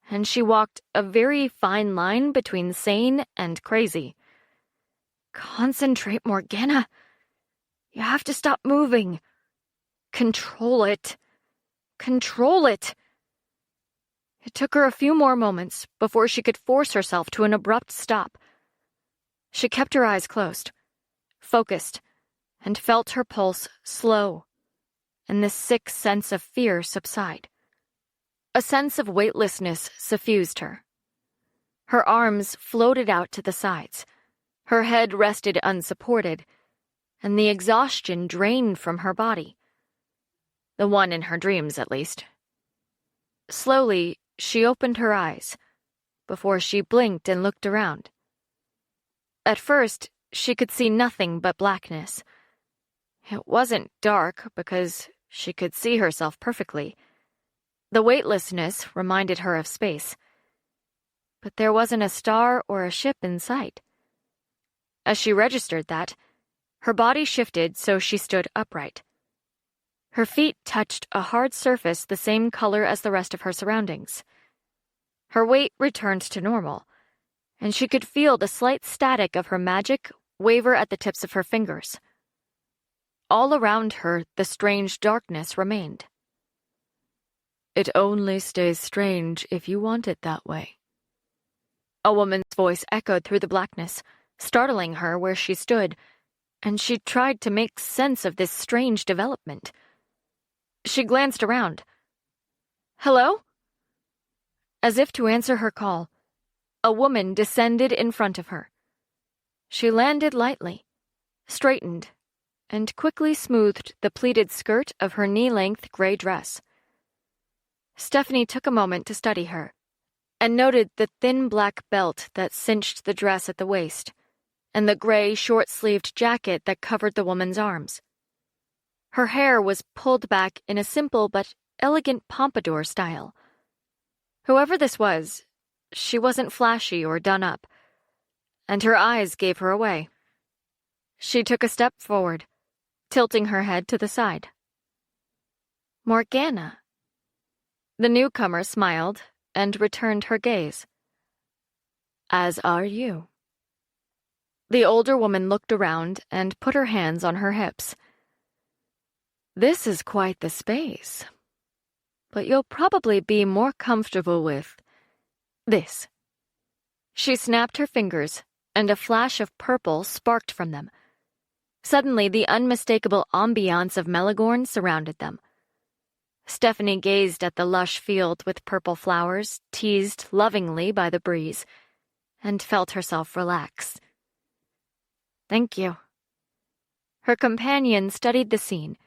and she walked a very fine line between sane and crazy. Concentrate, Morgana. You have to stop moving. Control it. Control it. It took her a few more moments before she could force herself to an abrupt stop. She kept her eyes closed, focused, and felt her pulse slow, and the sick sense of fear subside. A sense of weightlessness suffused her. Her arms floated out to the sides, her head rested unsupported, and the exhaustion drained from her body. The one in her dreams, at least. Slowly, she opened her eyes, before she blinked and looked around. At first, she could see nothing but blackness. It wasn't dark because she could see herself perfectly. The weightlessness reminded her of space. But there wasn't a star or a ship in sight. As she registered that, her body shifted so she stood upright. Her feet touched a hard surface the same color as the rest of her surroundings. Her weight returned to normal, and she could feel the slight static of her magic waver at the tips of her fingers. All around her, the strange darkness remained. It only stays strange if you want it that way. A woman's voice echoed through the blackness, startling her where she stood, and she tried to make sense of this strange development. She glanced around. "Hello?" As if to answer her call, a woman descended in front of her. She landed lightly, straightened, and quickly smoothed the pleated skirt of her knee-length gray dress. Stephanie took a moment to study her, and noted the thin black belt that cinched the dress at the waist, and the gray, short-sleeved jacket that covered the woman's arms. Her hair was pulled back in a simple but elegant pompadour style. Whoever this was, she wasn't flashy or done up, and her eyes gave her away. She took a step forward, tilting her head to the side. "Morgana." The newcomer smiled and returned her gaze. "As are you." The older woman looked around and put her hands on her hips. "This is quite the space, but you'll probably be more comfortable with this." She snapped her fingers, and a flash of purple sparked from them. Suddenly, the unmistakable ambiance of Melagorn surrounded them. Stephanie gazed at the lush field with purple flowers, teased lovingly by the breeze, and felt herself relax. "Thank you." Her companion studied the scene,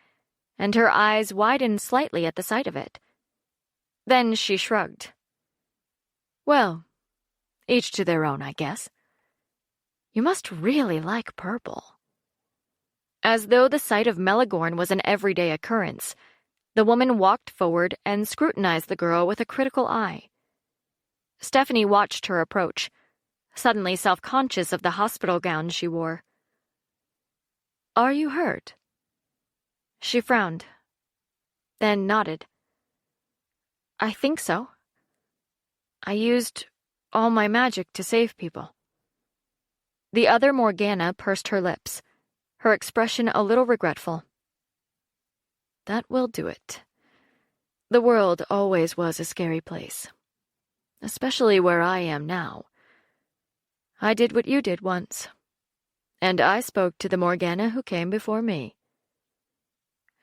and her eyes widened slightly at the sight of it. Then she shrugged. "Well, each to their own, I guess. You must really like purple." As though the sight of Melagorn was an everyday occurrence, the woman walked forward and scrutinized the girl with a critical eye. Stephanie watched her approach, suddenly self-conscious of the hospital gown she wore. "Are you hurt?" She frowned, then nodded. "I think so. I used all my magic to save people." The other Morgana pursed her lips, her expression a little regretful. "That will do it. The world always was a scary place, especially where I am now. I did what you did once, and I spoke to the Morgana who came before me."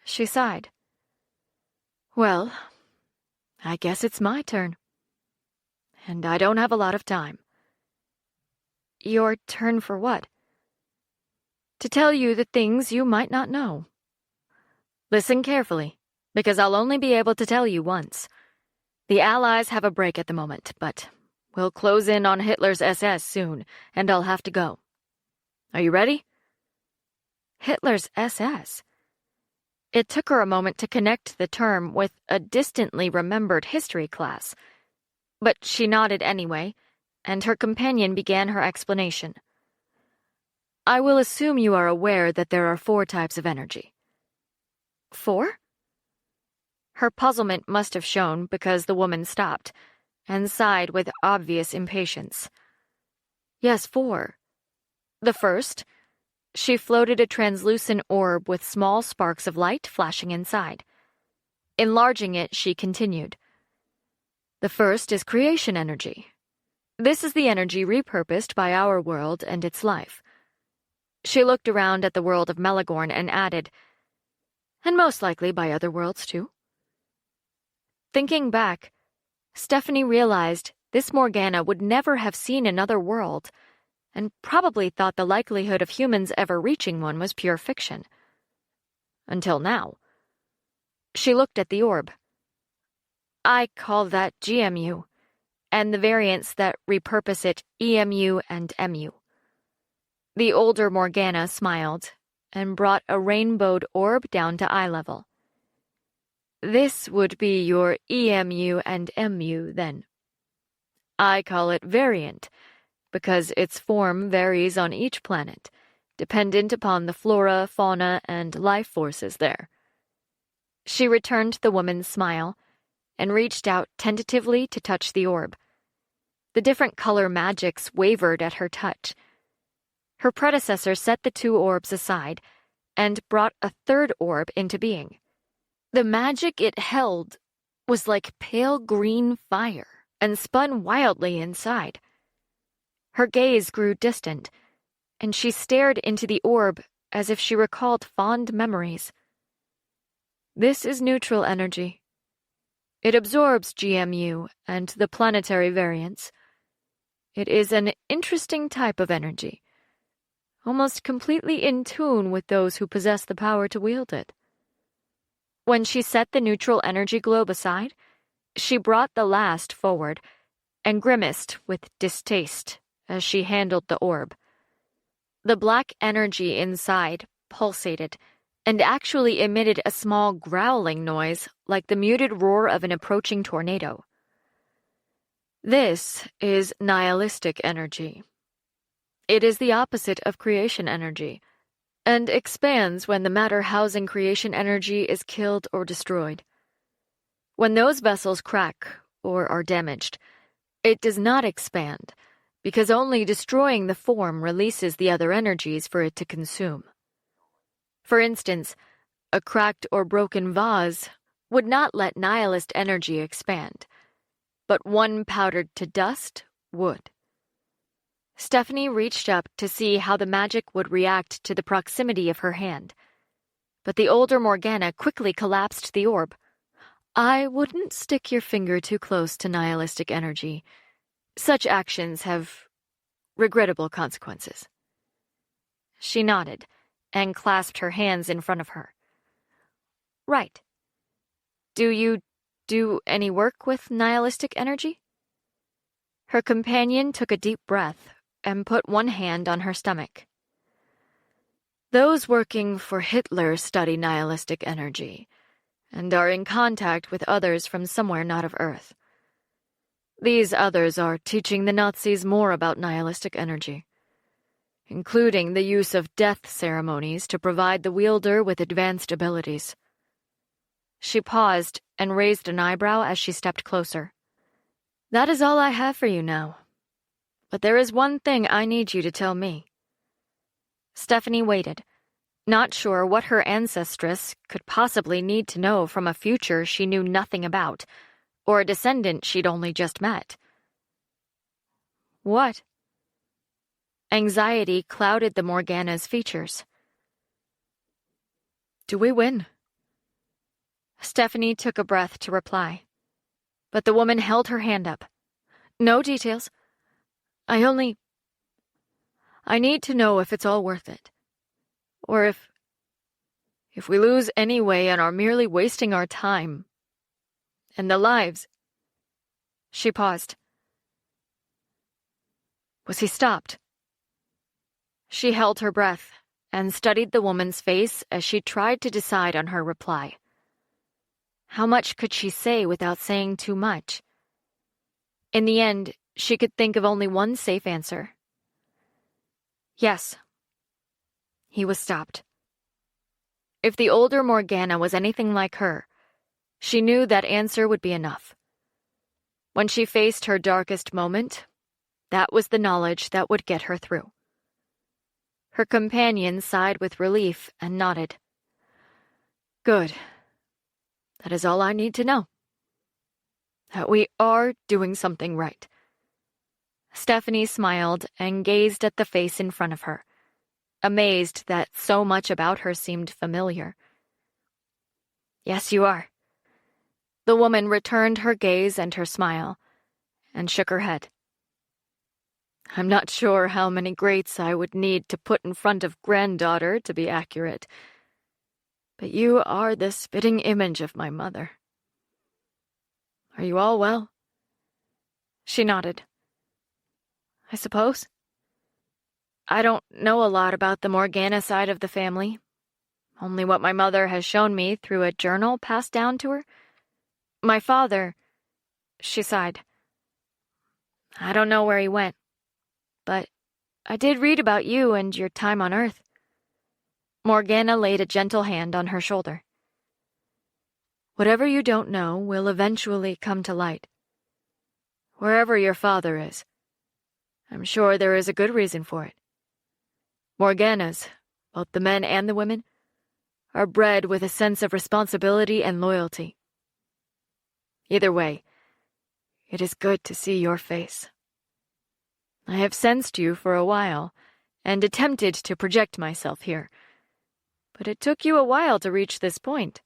She sighed. "Well, I guess it's my turn. And I don't have a lot of time." "Your turn for what?" "To tell you the things you might not know. Listen carefully, because I'll only be able to tell you once. The Allies have a break at the moment, but we'll close in on Hitler's SS soon, and I'll have to go. Are you ready?" Hitler's SS? It took her a moment to connect the term with a distantly remembered history class, but she nodded anyway, and her companion began her explanation. "I will assume you are aware that there are 4 types of energy." 4? Her puzzlement must have shown because the woman stopped and sighed with obvious impatience. "Yes, 4. The first," she floated a translucent orb with small sparks of light flashing inside. Enlarging it, she continued. The first is creation energy. This is the energy repurposed by our world and its life. She looked around at the world of Melagorn and added, and most likely by other worlds too. Thinking back, Stephanie realized this Morgana would never have seen another world, and probably thought the likelihood of humans ever reaching one was pure fiction. Until now. She looked at the orb. I call that GMU, and the variants that repurpose it EMU and MU. The older Morgana smiled and brought a rainbowed orb down to eye level. This would be your EMU and MU then. I call it variant, because its form varies on each planet, dependent upon the flora, fauna, and life forces there. She returned the woman's smile and reached out tentatively to touch the orb. The different color magics wavered at her touch. Her predecessor set the two orbs aside and brought a third orb into being. The magic it held was like pale green fire and spun wildly inside. Her gaze grew distant, and she stared into the orb as if she recalled fond memories. This is neutral energy. It absorbs GMU and the planetary variants. It is an interesting type of energy, almost completely in tune with those who possess the power to wield it. When she set the neutral energy globe aside, she brought the last forward and grimaced with distaste as she handled the orb. The black energy inside pulsated and actually emitted a small growling noise like the muted roar of an approaching tornado. This is nihilistic energy. It is the opposite of creation energy, and expands when the matter housing creation energy is killed or destroyed. When those vessels crack or are damaged, it does not expand, because only destroying the form releases the other energies for it to consume. For instance, a cracked or broken vase would not let nihilist energy expand, but one powdered to dust would. Stephanie reached up to see how the magic would react to the proximity of her hand, but the older Morgana quickly collapsed the orb. I wouldn't stick your finger too close to nihilistic energy. Such actions have regrettable consequences. She nodded and clasped her hands in front of her. Right. Do you do any work with nihilistic energy? Her companion took a deep breath and put one hand on her stomach. Those working for Hitler study nihilistic energy and are in contact with others from somewhere not of Earth. These others are teaching the Nazis more about nihilistic energy, including the use of death ceremonies to provide the wielder with advanced abilities. She paused and raised an eyebrow as she stepped closer. That is all I have for you now. But there is one thing I need you to tell me. Stephanie waited, not sure what her ancestress could possibly need to know from a future she knew nothing about, or a descendant she'd only just met. What? Anxiety clouded the Morgana's features. Do we win? Stephanie took a breath to reply, but the woman held her hand up. No details. I need to know if it's all worth it. Or if we lose anyway and are merely wasting our time. And the lives. She paused. Was he stopped? She held her breath and studied the woman's face as she tried to decide on her reply. How much could she say without saying too much? In the end, she could think of only one safe answer. Yes. He was stopped. If the older Morgana was anything like her, she knew that answer would be enough. When she faced her darkest moment, that was the knowledge that would get her through. Her companion sighed with relief and nodded. Good. That is all I need to know. that we are doing something right. Stephanie smiled and gazed at the face in front of her, amazed that so much about her seemed familiar. Yes, you are. The woman returned her gaze and her smile, and shook her head. I'm not sure how many greats I would need to put in front of granddaughter to be accurate, but you are the spitting image of my mother. Are you all well? She nodded. I suppose. I don't know a lot about the Morgana side of the family, only what my mother has shown me through a journal passed down to her. My father, she sighed. I don't know where he went, but I did read about you and your time on Earth. Morgana laid a gentle hand on her shoulder. Whatever you don't know will eventually come to light. Wherever your father is, I'm sure there is a good reason for it. Morganas, both the men and the women, are bred with a sense of responsibility and loyalty. Either way, it is good to see your face. I have sensed you for a while, and attempted to project myself here, but it took you a while to reach this point.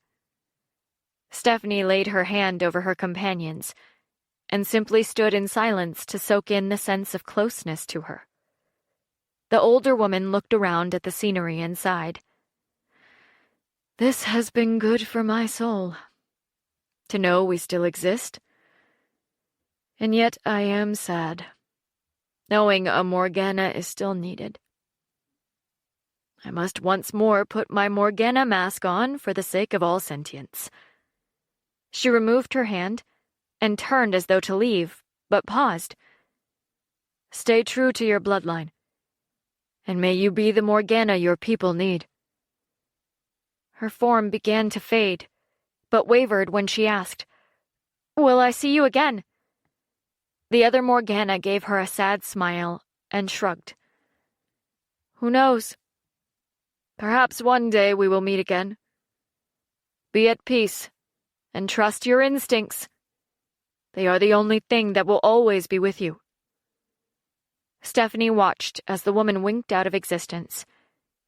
Stephanie laid her hand over her companion's, and simply stood in silence to soak in the sense of closeness to her. The older woman looked around at the scenery and sighed. This has been good for my soul, to know we still exist. And yet I am sad, knowing a Morgana is still needed. I must once more put my Morgana mask on for the sake of all sentience. She removed her hand and turned as though to leave, but paused. Stay true to your bloodline, and may you be the Morgana your people need. Her form began to fade, but wavered when she asked, Will I see you again? The other Morgana gave her a sad smile and shrugged. Who knows? Perhaps one day we will meet again. Be at peace, and trust your instincts. They are the only thing that will always be with you. Stephanie watched as the woman winked out of existence,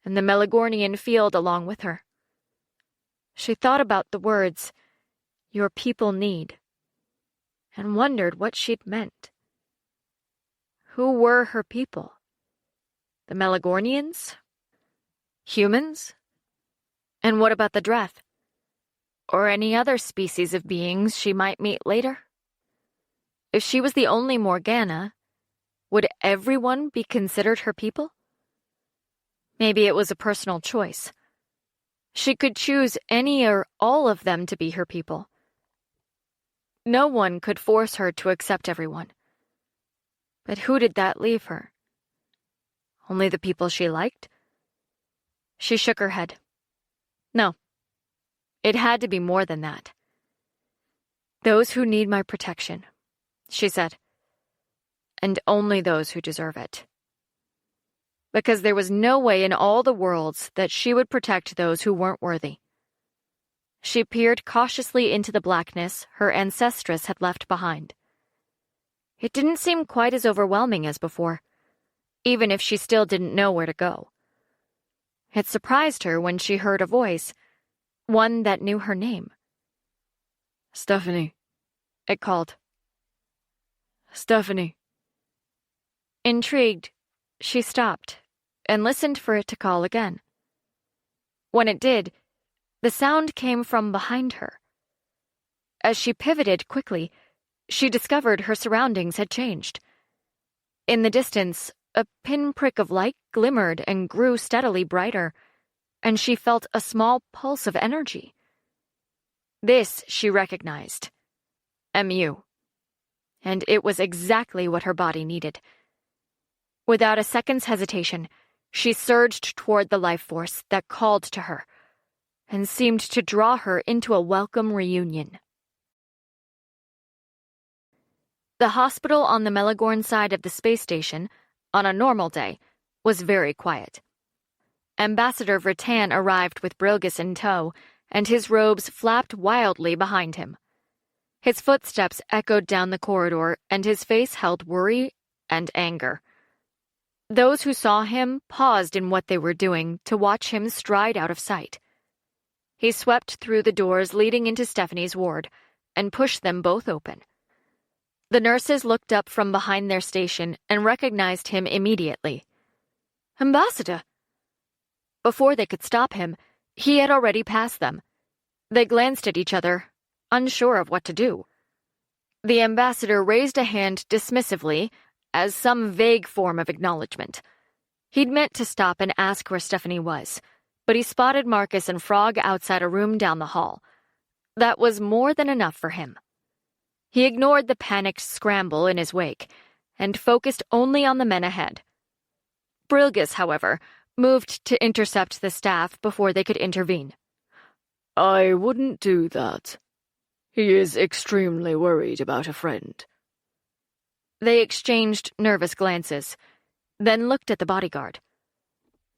and the Melagornian field along with her. She thought about the words, your people need, and wondered what she'd meant. Who were her people? The Melagornians? Humans? And what about the Dreth? Or any other species of beings she might meet later? If she was the only Morgana, would everyone be considered her people? Maybe it was a personal choice. She could choose any or all of them to be her people. No one could force her to accept everyone. But who did that leave her? Only the people she liked? She shook her head. No, it had to be more than that. Those who need my protection, she said, and only those who deserve it. Because there was no way in all the worlds that she would protect those who weren't worthy. She peered cautiously into the blackness her ancestress had left behind. It didn't seem quite as overwhelming as before, even if she still didn't know where to go. It surprised her when she heard a voice, one that knew her name. Stephanie, it called. Stephanie. Intrigued, she stopped and listened for it to call again. When it did, the sound came from behind her. As she pivoted quickly, she discovered her surroundings had changed. In the distance, a pinprick of light glimmered and grew steadily brighter, and she felt a small pulse of energy. This she recognized. MU. And it was exactly what her body needed. Without a second's hesitation, she surged toward the life force that called to her, and seemed to draw her into a welcome reunion. The hospital on the Melagorn side of the space station, on a normal day, was very quiet. Ambassador Vertan arrived with Brilgus in tow, and his robes flapped wildly behind him. His footsteps echoed down the corridor, and his face held worry and anger. Those who saw him paused in what they were doing to watch him stride out of sight. He swept through the doors leading into Stephanie's ward and pushed them both open. The nurses looked up from behind their station and recognized him immediately. "Ambassador!" Before they could stop him, he had already passed them. They glanced at each other, unsure of what to do. The ambassador raised a hand dismissively, as some vague form of acknowledgement. He'd meant to stop and ask where Stephanie was, but he spotted Marcus and Frog outside a room down the hall. That was more than enough for him. He ignored the panicked scramble in his wake, and focused only on the men ahead. Brilgus, however, moved to intercept the staff before they could intervene. "I wouldn't do that. He is extremely worried about a friend." They exchanged nervous glances, then looked at the bodyguard.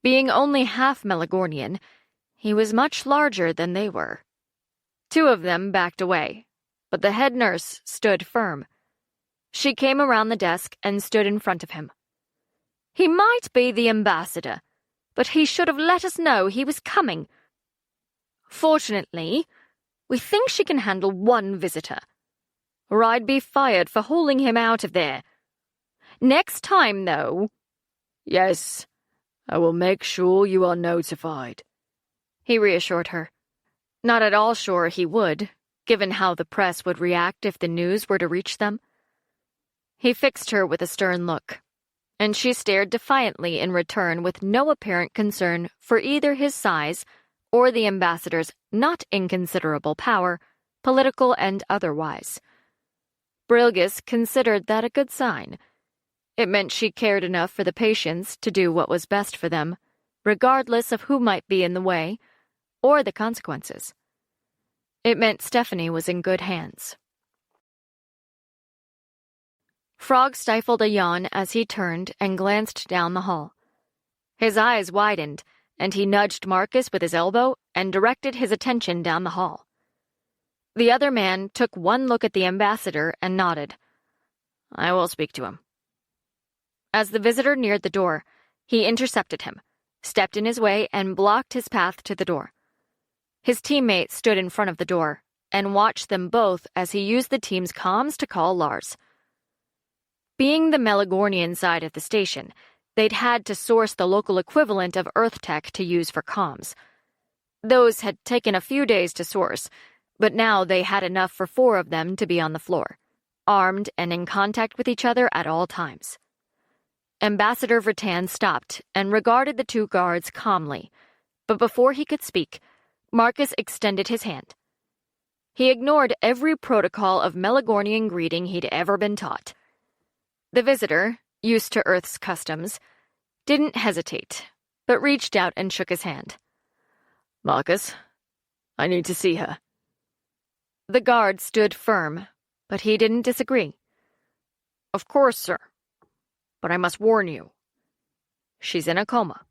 Being only half Melagornian, he was much larger than they were. Two of them backed away, but the head nurse stood firm. She came around the desk and stood in front of him. "He might be the ambassador, but he should have let us know he was coming. Fortunately, we think she can handle one visitor, or I'd be fired for hauling him out of there. Next time, though—" "Yes, I will make sure you are notified," he reassured her. Not at all sure he would, given how the press would react if the news were to reach them. He fixed her with a stern look, and she stared defiantly in return with no apparent concern for either his size or the ambassador's not inconsiderable power, political and otherwise. Brilgus considered that a good sign. It meant she cared enough for the patients to do what was best for them, regardless of who might be in the way or the consequences. It meant Stephanie was in good hands. Frog stifled a yawn as he turned and glanced down the hall. His eyes widened, and he nudged Marcus with his elbow and directed his attention down the hall. The other man took one look at the ambassador and nodded. "I will speak to him." As the visitor neared the door, he intercepted him, stepped in his way, and blocked his path to the door. His teammate stood in front of the door and watched them both as he used the team's comms to call Lars. Being the Melagornian side of the station, they'd had to source the local equivalent of Earth tech to use for comms. Those had taken a few days to source, but now they had enough for 4 of them to be on the floor, armed and in contact with each other at all times. Ambassador Vertan stopped and regarded the 2 guards calmly, but before he could speak, Marcus extended his hand. He ignored every protocol of Melagornian greeting he'd ever been taught. The visitor, used to Earth's customs, didn't hesitate, but reached out and shook his hand. "Marcus, I need to see her." The guard stood firm, but he didn't disagree. "Of course, sir. But I must warn you. She's in a coma.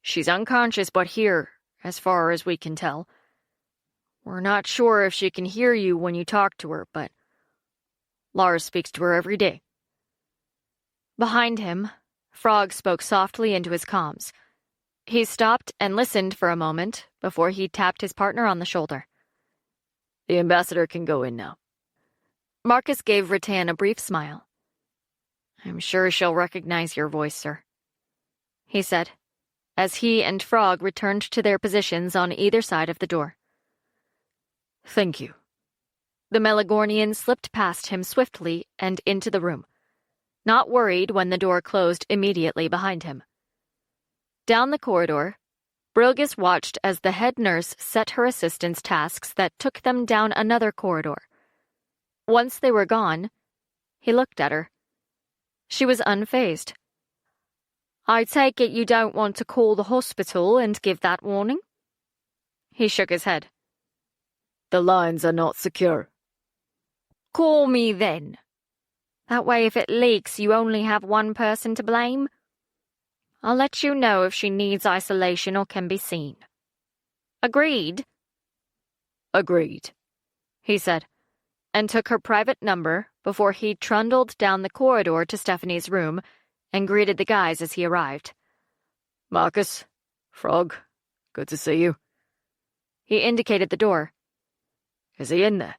She's unconscious but here, as far as we can tell. We're not sure if she can hear you when you talk to her, but Lars speaks to her every day." Behind him, Frog spoke softly into his comms. He stopped and listened for a moment before he tapped his partner on the shoulder. "The ambassador can go in now." Marcus gave Rattan a brief smile. "I'm sure she'll recognize your voice, sir," he said, as he and Frog returned to their positions on either side of the door. "Thank you." The Melagornian slipped past him swiftly and into the room, not worried when the door closed immediately behind him. Down the corridor, Brilgus watched as the head nurse set her assistants tasks that took them down another corridor. Once they were gone, he looked at her. She was unfazed. "I take it you don't want to call the hospital and give that warning?" He shook his head. "The lines are not secure." "Call me then. That way if it leaks you only have one person to blame. I'll let you know if she needs isolation or can be seen." "Agreed?" "Agreed," he said. and took her private number before he trundled down the corridor to Stephanie's room and greeted the guys as he arrived. Marcus, Frog, good to see you. He indicated the door. Is he in there?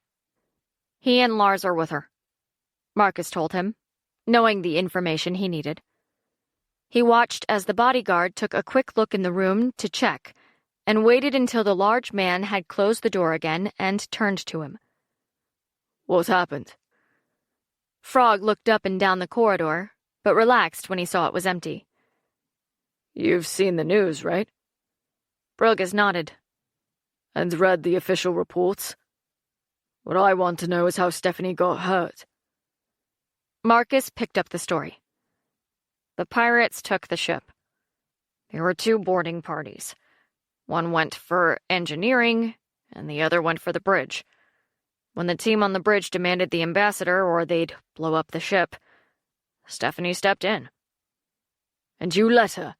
He and Lars are with her, Marcus told him, knowing the information he needed. He watched as the bodyguard took a quick look in the room to check and waited until the large man had closed the door again and turned to him. What happened? Frog looked up and down the corridor, but relaxed when he saw it was empty. You've seen the news, right? Brilgus nodded. And read the official reports? What I want to know is how Stephanie got hurt. Marcus picked up the story. The pirates took the ship. There were 2 boarding parties. One went for engineering, and the other went for the bridge. When the team on the bridge demanded the ambassador or they'd blow up the ship, Stephanie stepped in. And you let her?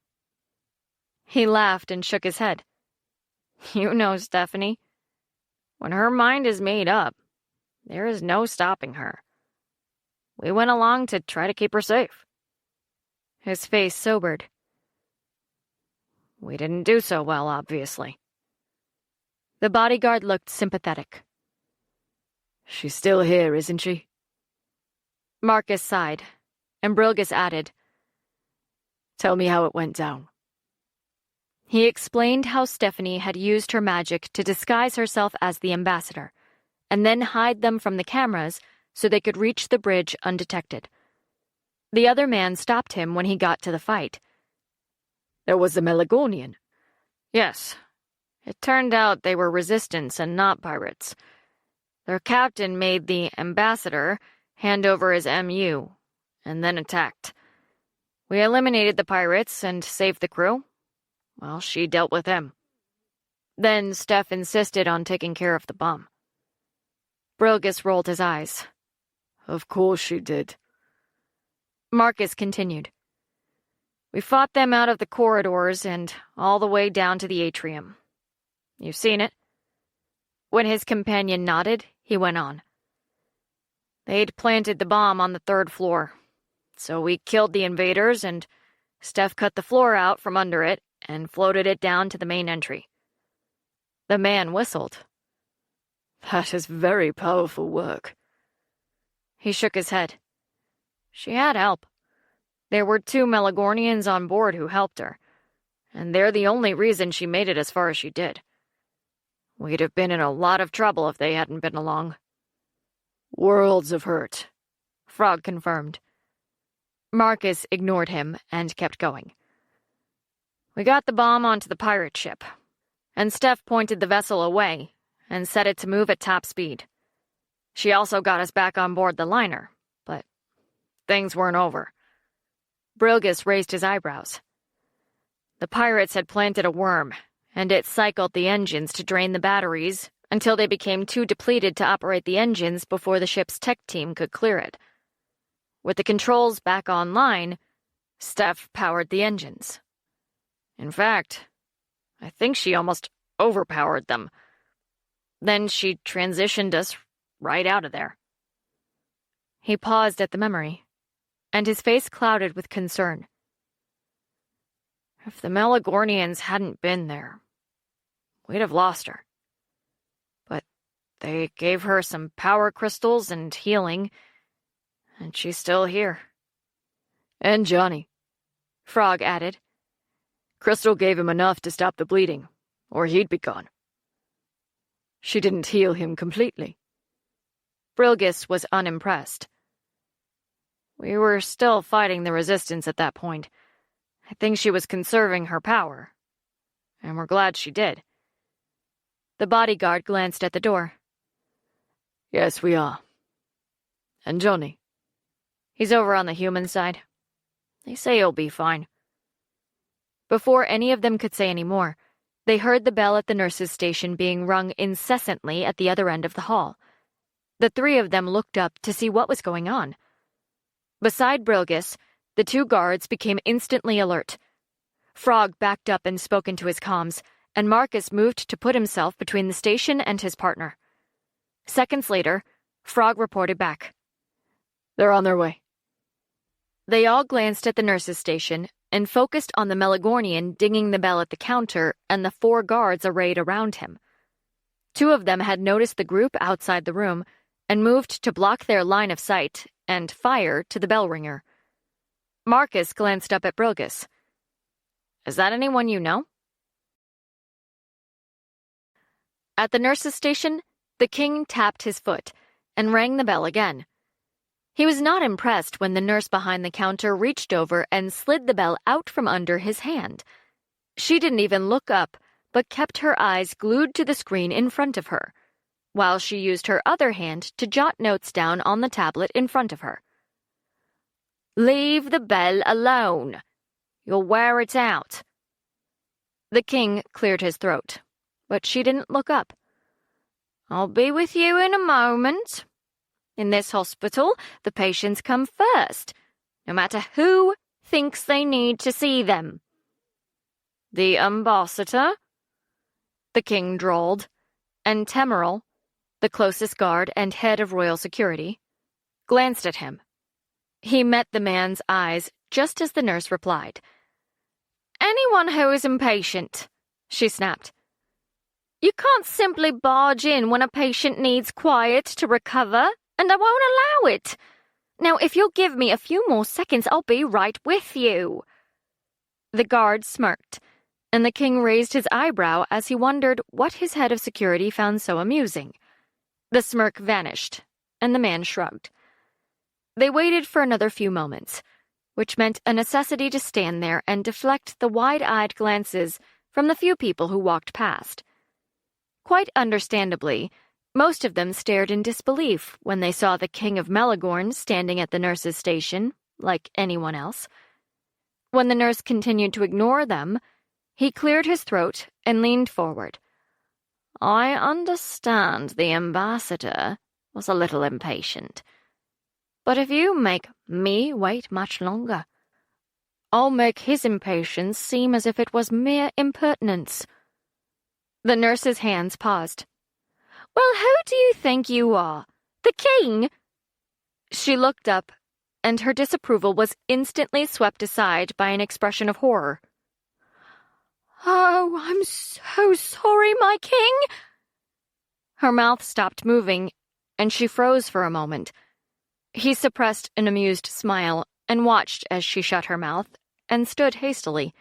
He laughed and shook his head. You know Stephanie. When her mind is made up, there is no stopping her. We went along to try to keep her safe. His face sobered. We didn't do so well, obviously. The bodyguard looked sympathetic. She's still here, isn't she? Marcus sighed, and Brilgus added, Tell me how it went down. He explained how Stephanie had used her magic to disguise herself as the ambassador, and then hide them from the cameras so they could reach the bridge undetected. The other man stopped him when he got to the fight. There was the Melagornian. Yes. It turned out they were resistance and not pirates. Their captain made the ambassador hand over his MU, and then attacked. We eliminated the pirates and saved the crew. Well, she dealt with him. Then Steph insisted on taking care of the bomb. Brilgus rolled his eyes. Of course she did. Marcus continued. We fought them out of the corridors and all the way down to the atrium. You've seen it? When his companion nodded, he went on. They'd planted the bomb on the 3rd floor. So we killed the invaders and Steph cut the floor out from under it and floated it down to the main entry. The man whistled. That is very powerful work. He shook his head. She had help. There were 2 Melagornians on board who helped her, and they're the only reason she made it as far as she did. We'd have been in a lot of trouble if they hadn't been along. Worlds of hurt, Frog confirmed. Marcus ignored him and kept going. We got the bomb onto the pirate ship, and Steph pointed the vessel away and set it to move at top speed. She also got us back on board the liner, but things weren't over. Brilgus raised his eyebrows. The pirates had planted a worm, and it cycled the engines to drain the batteries until they became too depleted to operate the engines before the ship's tech team could clear it. With the controls back online, Steph powered the engines. In fact, I think she almost overpowered them. Then she transitioned us right out of there. He paused at the memory, and his face clouded with concern. If the Melagornians hadn't been there, we'd have lost her. But they gave her some power crystals and healing, and she's still here. And Johnny, Frog added. Crystal gave him enough to stop the bleeding, or he'd be gone. She didn't heal him completely. Brilgus was unimpressed. We were still fighting the resistance at that point. I think she was conserving her power, and we're glad she did. The bodyguard glanced at the door. Yes, we are. And Johnny? He's over on the human side. They say he'll be fine. Before any of them could say any more, they heard the bell at the nurse's station being rung incessantly at the other end of the hall. The 3 of them looked up to see what was going on. Beside Brilgus, the 2 guards became instantly alert. Frog backed up and spoke into his comms, and Marcus moved to put himself between the station and his partner. Seconds later, Frog reported back. They're on their way. They all glanced at the nurse's station and focused on the Melagornian dinging the bell at the counter and the 4 guards arrayed around him. 2 of them had noticed the group outside the room and moved to block their line of sight and fire to the bell ringer. Marcus glanced up at Brilgus. Is that anyone you know? At the nurse's station, the king tapped his foot and rang the bell again. He was not impressed when the nurse behind the counter reached over and slid the bell out from under his hand. She didn't even look up, but kept her eyes glued to the screen in front of her, while she used her other hand to jot notes down on the tablet in front of her. Leave the bell alone. You'll wear it out. The king cleared his throat, but she didn't look up. I'll be with you in a moment. In this hospital, the patients come first, no matter who thinks they need to see them. The ambassador? The king drawled, and Temeril, the closest guard and head of royal security, glanced at him. He met the man's eyes just as the nurse replied. Anyone who is impatient, she snapped. You can't simply barge in when a patient needs quiet to recover, and I won't allow it. Now, if you'll give me a few more seconds, I'll be right with you. The guard smirked, and the king raised his eyebrow as he wondered what his head of security found so amusing. The smirk vanished, and the man shrugged. They waited for another few moments, which meant a necessity to stand there and deflect the wide-eyed glances from the few people who walked past. Quite understandably, most of them stared in disbelief when they saw the King of Melagorn standing at the nurse's station, like anyone else. When the nurse continued to ignore them, he cleared his throat and leaned forward. I understand the ambassador was a little impatient. But if you make me wait much longer, I'll make his impatience seem as if it was mere impertinence. The nurse's hands paused. Well, who do you think you are? The king? She looked up, and her disapproval was instantly swept aside by an expression of horror. Oh, I'm so sorry, my king! Her mouth stopped moving, and she froze for a moment. He suppressed an amused smile and watched as she shut her mouth and stood hastily.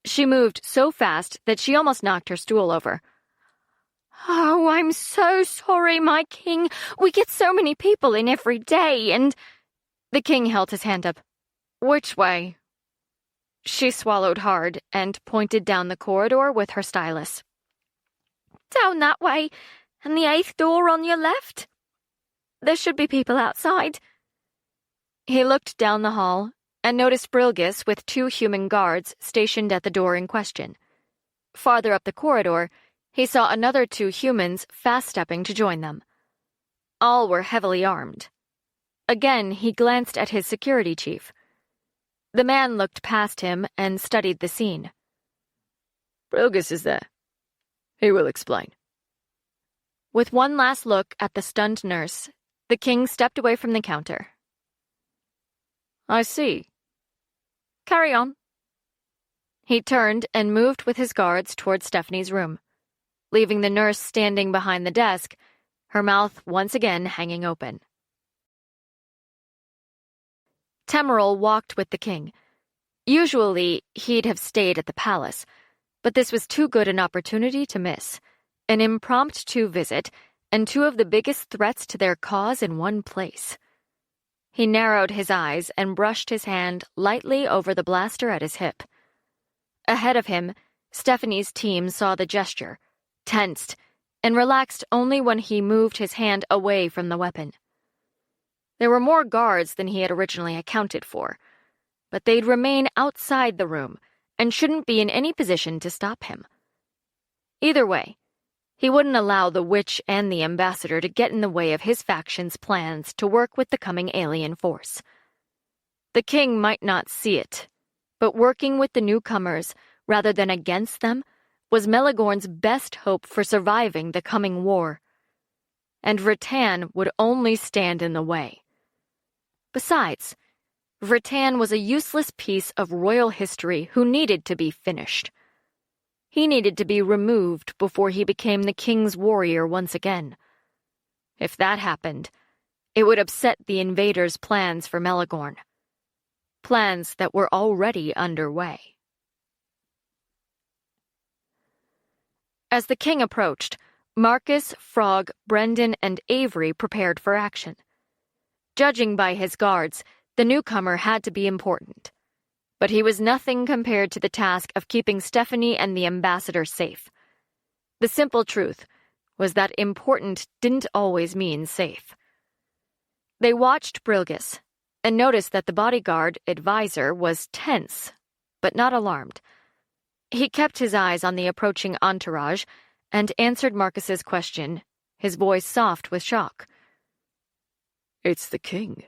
She moved so fast that she almost knocked her stool over. Oh, I'm so sorry, my king. We get so many people in every day, and... The king held his hand up. Which way? She swallowed hard and pointed down the corridor with her stylus. Down that way, and the 8th door on your left. There should be people outside. He looked down the hall and noticed Brilgus with 2 human guards stationed at the door in question. Farther up the corridor, he saw another 2 humans fast-stepping to join them. All were heavily armed. Again, he glanced at his security chief. The man looked past him and studied the scene. Brilgus is there. He will explain. With one last look at the stunned nurse, the king stepped away from the counter. I see. Carry on. He turned and moved with his guards toward Stephanie's room, leaving the nurse standing behind the desk, her mouth once again hanging open. Temeril walked with the king. Usually, he'd have stayed at the palace, but this was too good an opportunity to miss. An impromptu visit, and 2 of the biggest threats to their cause in one place. He narrowed his eyes and brushed his hand lightly over the blaster at his hip. Ahead of him, Stephanie's team saw the gesture, tensed, and relaxed only when he moved his hand away from the weapon. There were more guards than he had originally accounted for, but they'd remain outside the room and shouldn't be in any position to stop him. Either way, he wouldn't allow the witch and the ambassador to get in the way of his faction's plans to work with the coming alien force. The king might not see it, but working with the newcomers rather than against them was Melagorn's best hope for surviving the coming war. and Rattan would only stand in the way. Besides, Rattan was a useless piece of royal history who needed to be finished. He needed to be removed before he became the king's warrior once again. If that happened, it would upset the invaders' plans for Melagorn. Plans that were already underway. As the king approached, Marcus, Frog, Brendan, and Avery prepared for action. Judging by his guards, the newcomer had to be important. But he was nothing compared to the task of keeping Stephanie and the ambassador safe. The simple truth was that important didn't always mean safe. They watched Brilgus and noticed that the bodyguard advisor was tense, but not alarmed. He kept his eyes on the approaching entourage and answered Marcus's question, his voice soft with shock. "It's the king."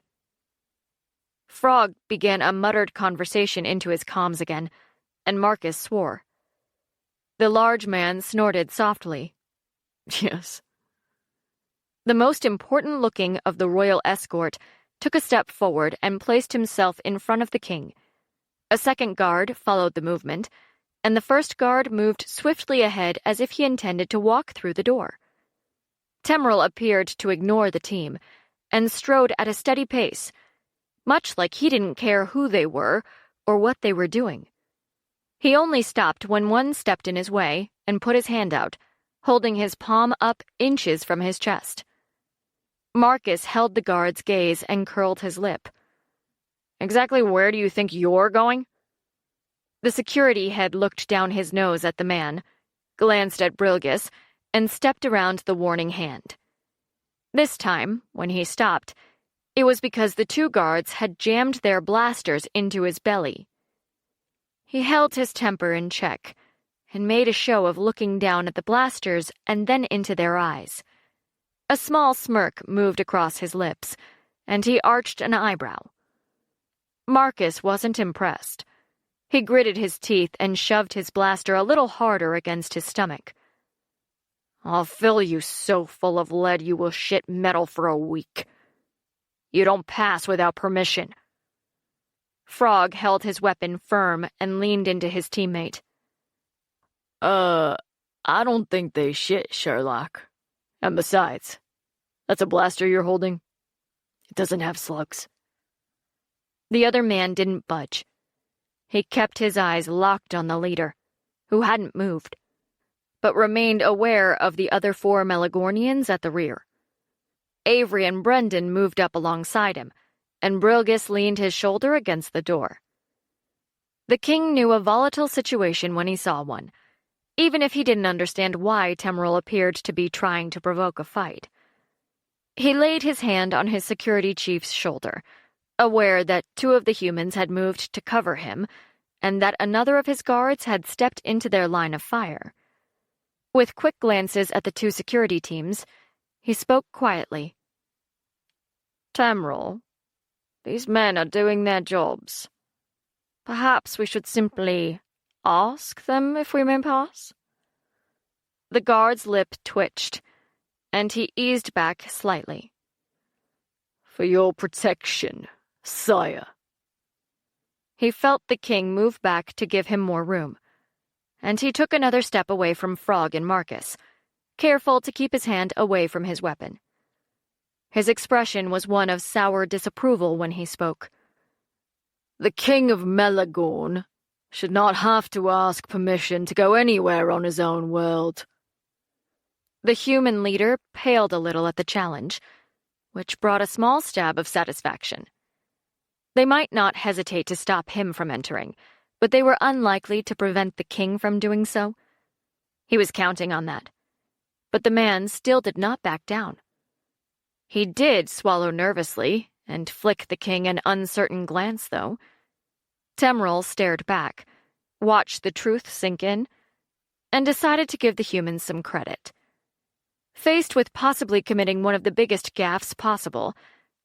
Frog began a muttered conversation into his comms again, and Marcus swore. The large man snorted softly. "Yes." The most important-looking of the royal escort took a step forward and placed himself in front of the king. A second guard followed the movement, and the first guard moved swiftly ahead as if he intended to walk through the door. Temerl appeared to ignore the team and strode at a steady pace, much like he didn't care who they were or what they were doing. He only stopped when one stepped in his way and put his hand out, holding his palm up inches from his chest. Marcus held the guard's gaze and curled his lip. "Exactly where do you think you're going?" The security head looked down his nose at the man, glanced at Brilgus, and stepped around the warning hand. This time, when he stopped, it was because the two guards had jammed their blasters into his belly. He held his temper in check and made a show of looking down at the blasters and then into their eyes. A small smirk moved across his lips, and he arched an eyebrow. Marcus wasn't impressed. He gritted his teeth and shoved his blaster a little harder against his stomach. "I'll fill you so full of lead you will shit metal for a week. You don't pass without permission." Frog held his weapon firm and leaned into his teammate. I don't think they shit, Sherlock. And besides, that's a blaster you're holding. It doesn't have slugs." The other man didn't budge. He kept his eyes locked on the leader, who hadn't moved, but remained aware of the other 4 Melagornians at the rear. Avery and Brendan moved up alongside him, and Brilgus leaned his shoulder against the door. The king knew a volatile situation when he saw one, even if he didn't understand why Temerl appeared to be trying to provoke a fight. He laid his hand on his security chief's shoulder, aware that 2 of the humans had moved to cover him, and that another of his guards had stepped into their line of fire. With quick glances at the 2 security teams, he spoke quietly. "Temerl, these men are doing their jobs. Perhaps we should simply ask them if we may pass?" The guard's lip twitched, and he eased back slightly. "For your protection, sire." He felt the king move back to give him more room, and he took another step away from Frog and Marcus, careful to keep his hand away from his weapon. His expression was one of sour disapproval when he spoke. "The king of Melagorn should not have to ask permission to go anywhere on his own world." The human leader paled a little at the challenge, which brought a small stab of satisfaction. They might not hesitate to stop him from entering, but they were unlikely to prevent the king from doing so. He was counting on that. But the man still did not back down. He did swallow nervously and flick the king an uncertain glance, though. Temerl stared back, watched the truth sink in, and decided to give the humans some credit. Faced with possibly committing one of the biggest gaffes possible,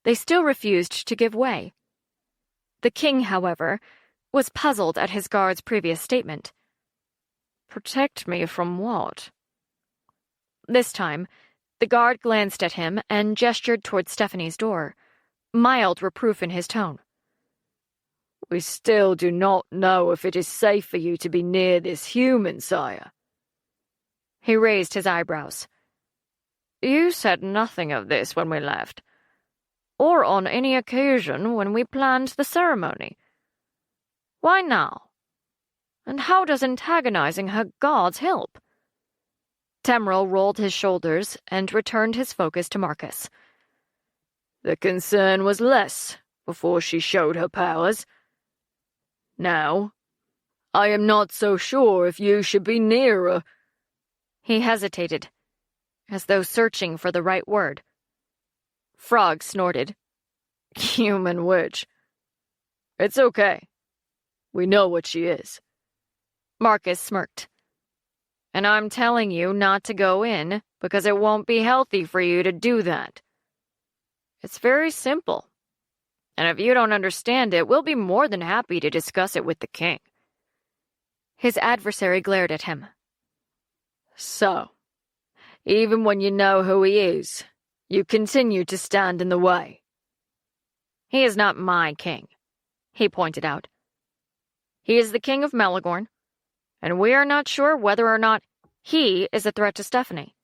they still refused to give way. The king, however, was puzzled at his guard's previous statement. "Protect me from what?" This time, The guard glanced at him and gestured toward Stephanie's door, mild reproof in his tone. We still do not know if it is safe for you to be near this human, sire. He raised his eyebrows. You said nothing of this when we left, or on any occasion when we planned the ceremony. Why now? And how does antagonizing her gods help? Temrel rolled his shoulders and returned his focus to Marcus. The concern was less before she showed her powers. Now, I am not so sure if you should be nearer. He hesitated, as though searching for the right word. Frog snorted. Human witch. It's okay. We know what she is. Marcus smirked. And I'm telling you not to go in, because it won't be healthy for you to do that. It's very simple. And if you don't understand it, we'll be more than happy to discuss it with the king. His adversary glared at him. So, even when you know who he is, you continue to stand in the way. He is not my king, he pointed out. He is the king of Melagorn, and we are not sure whether or not he is a threat to Stephanie.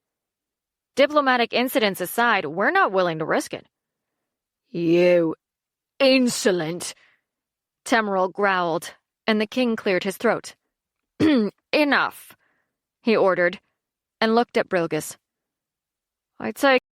Diplomatic incidents aside, we're not willing to risk it. You insolent! Temrel growled, and the king cleared his throat. Enough, he ordered, and looked at Brilgus. I take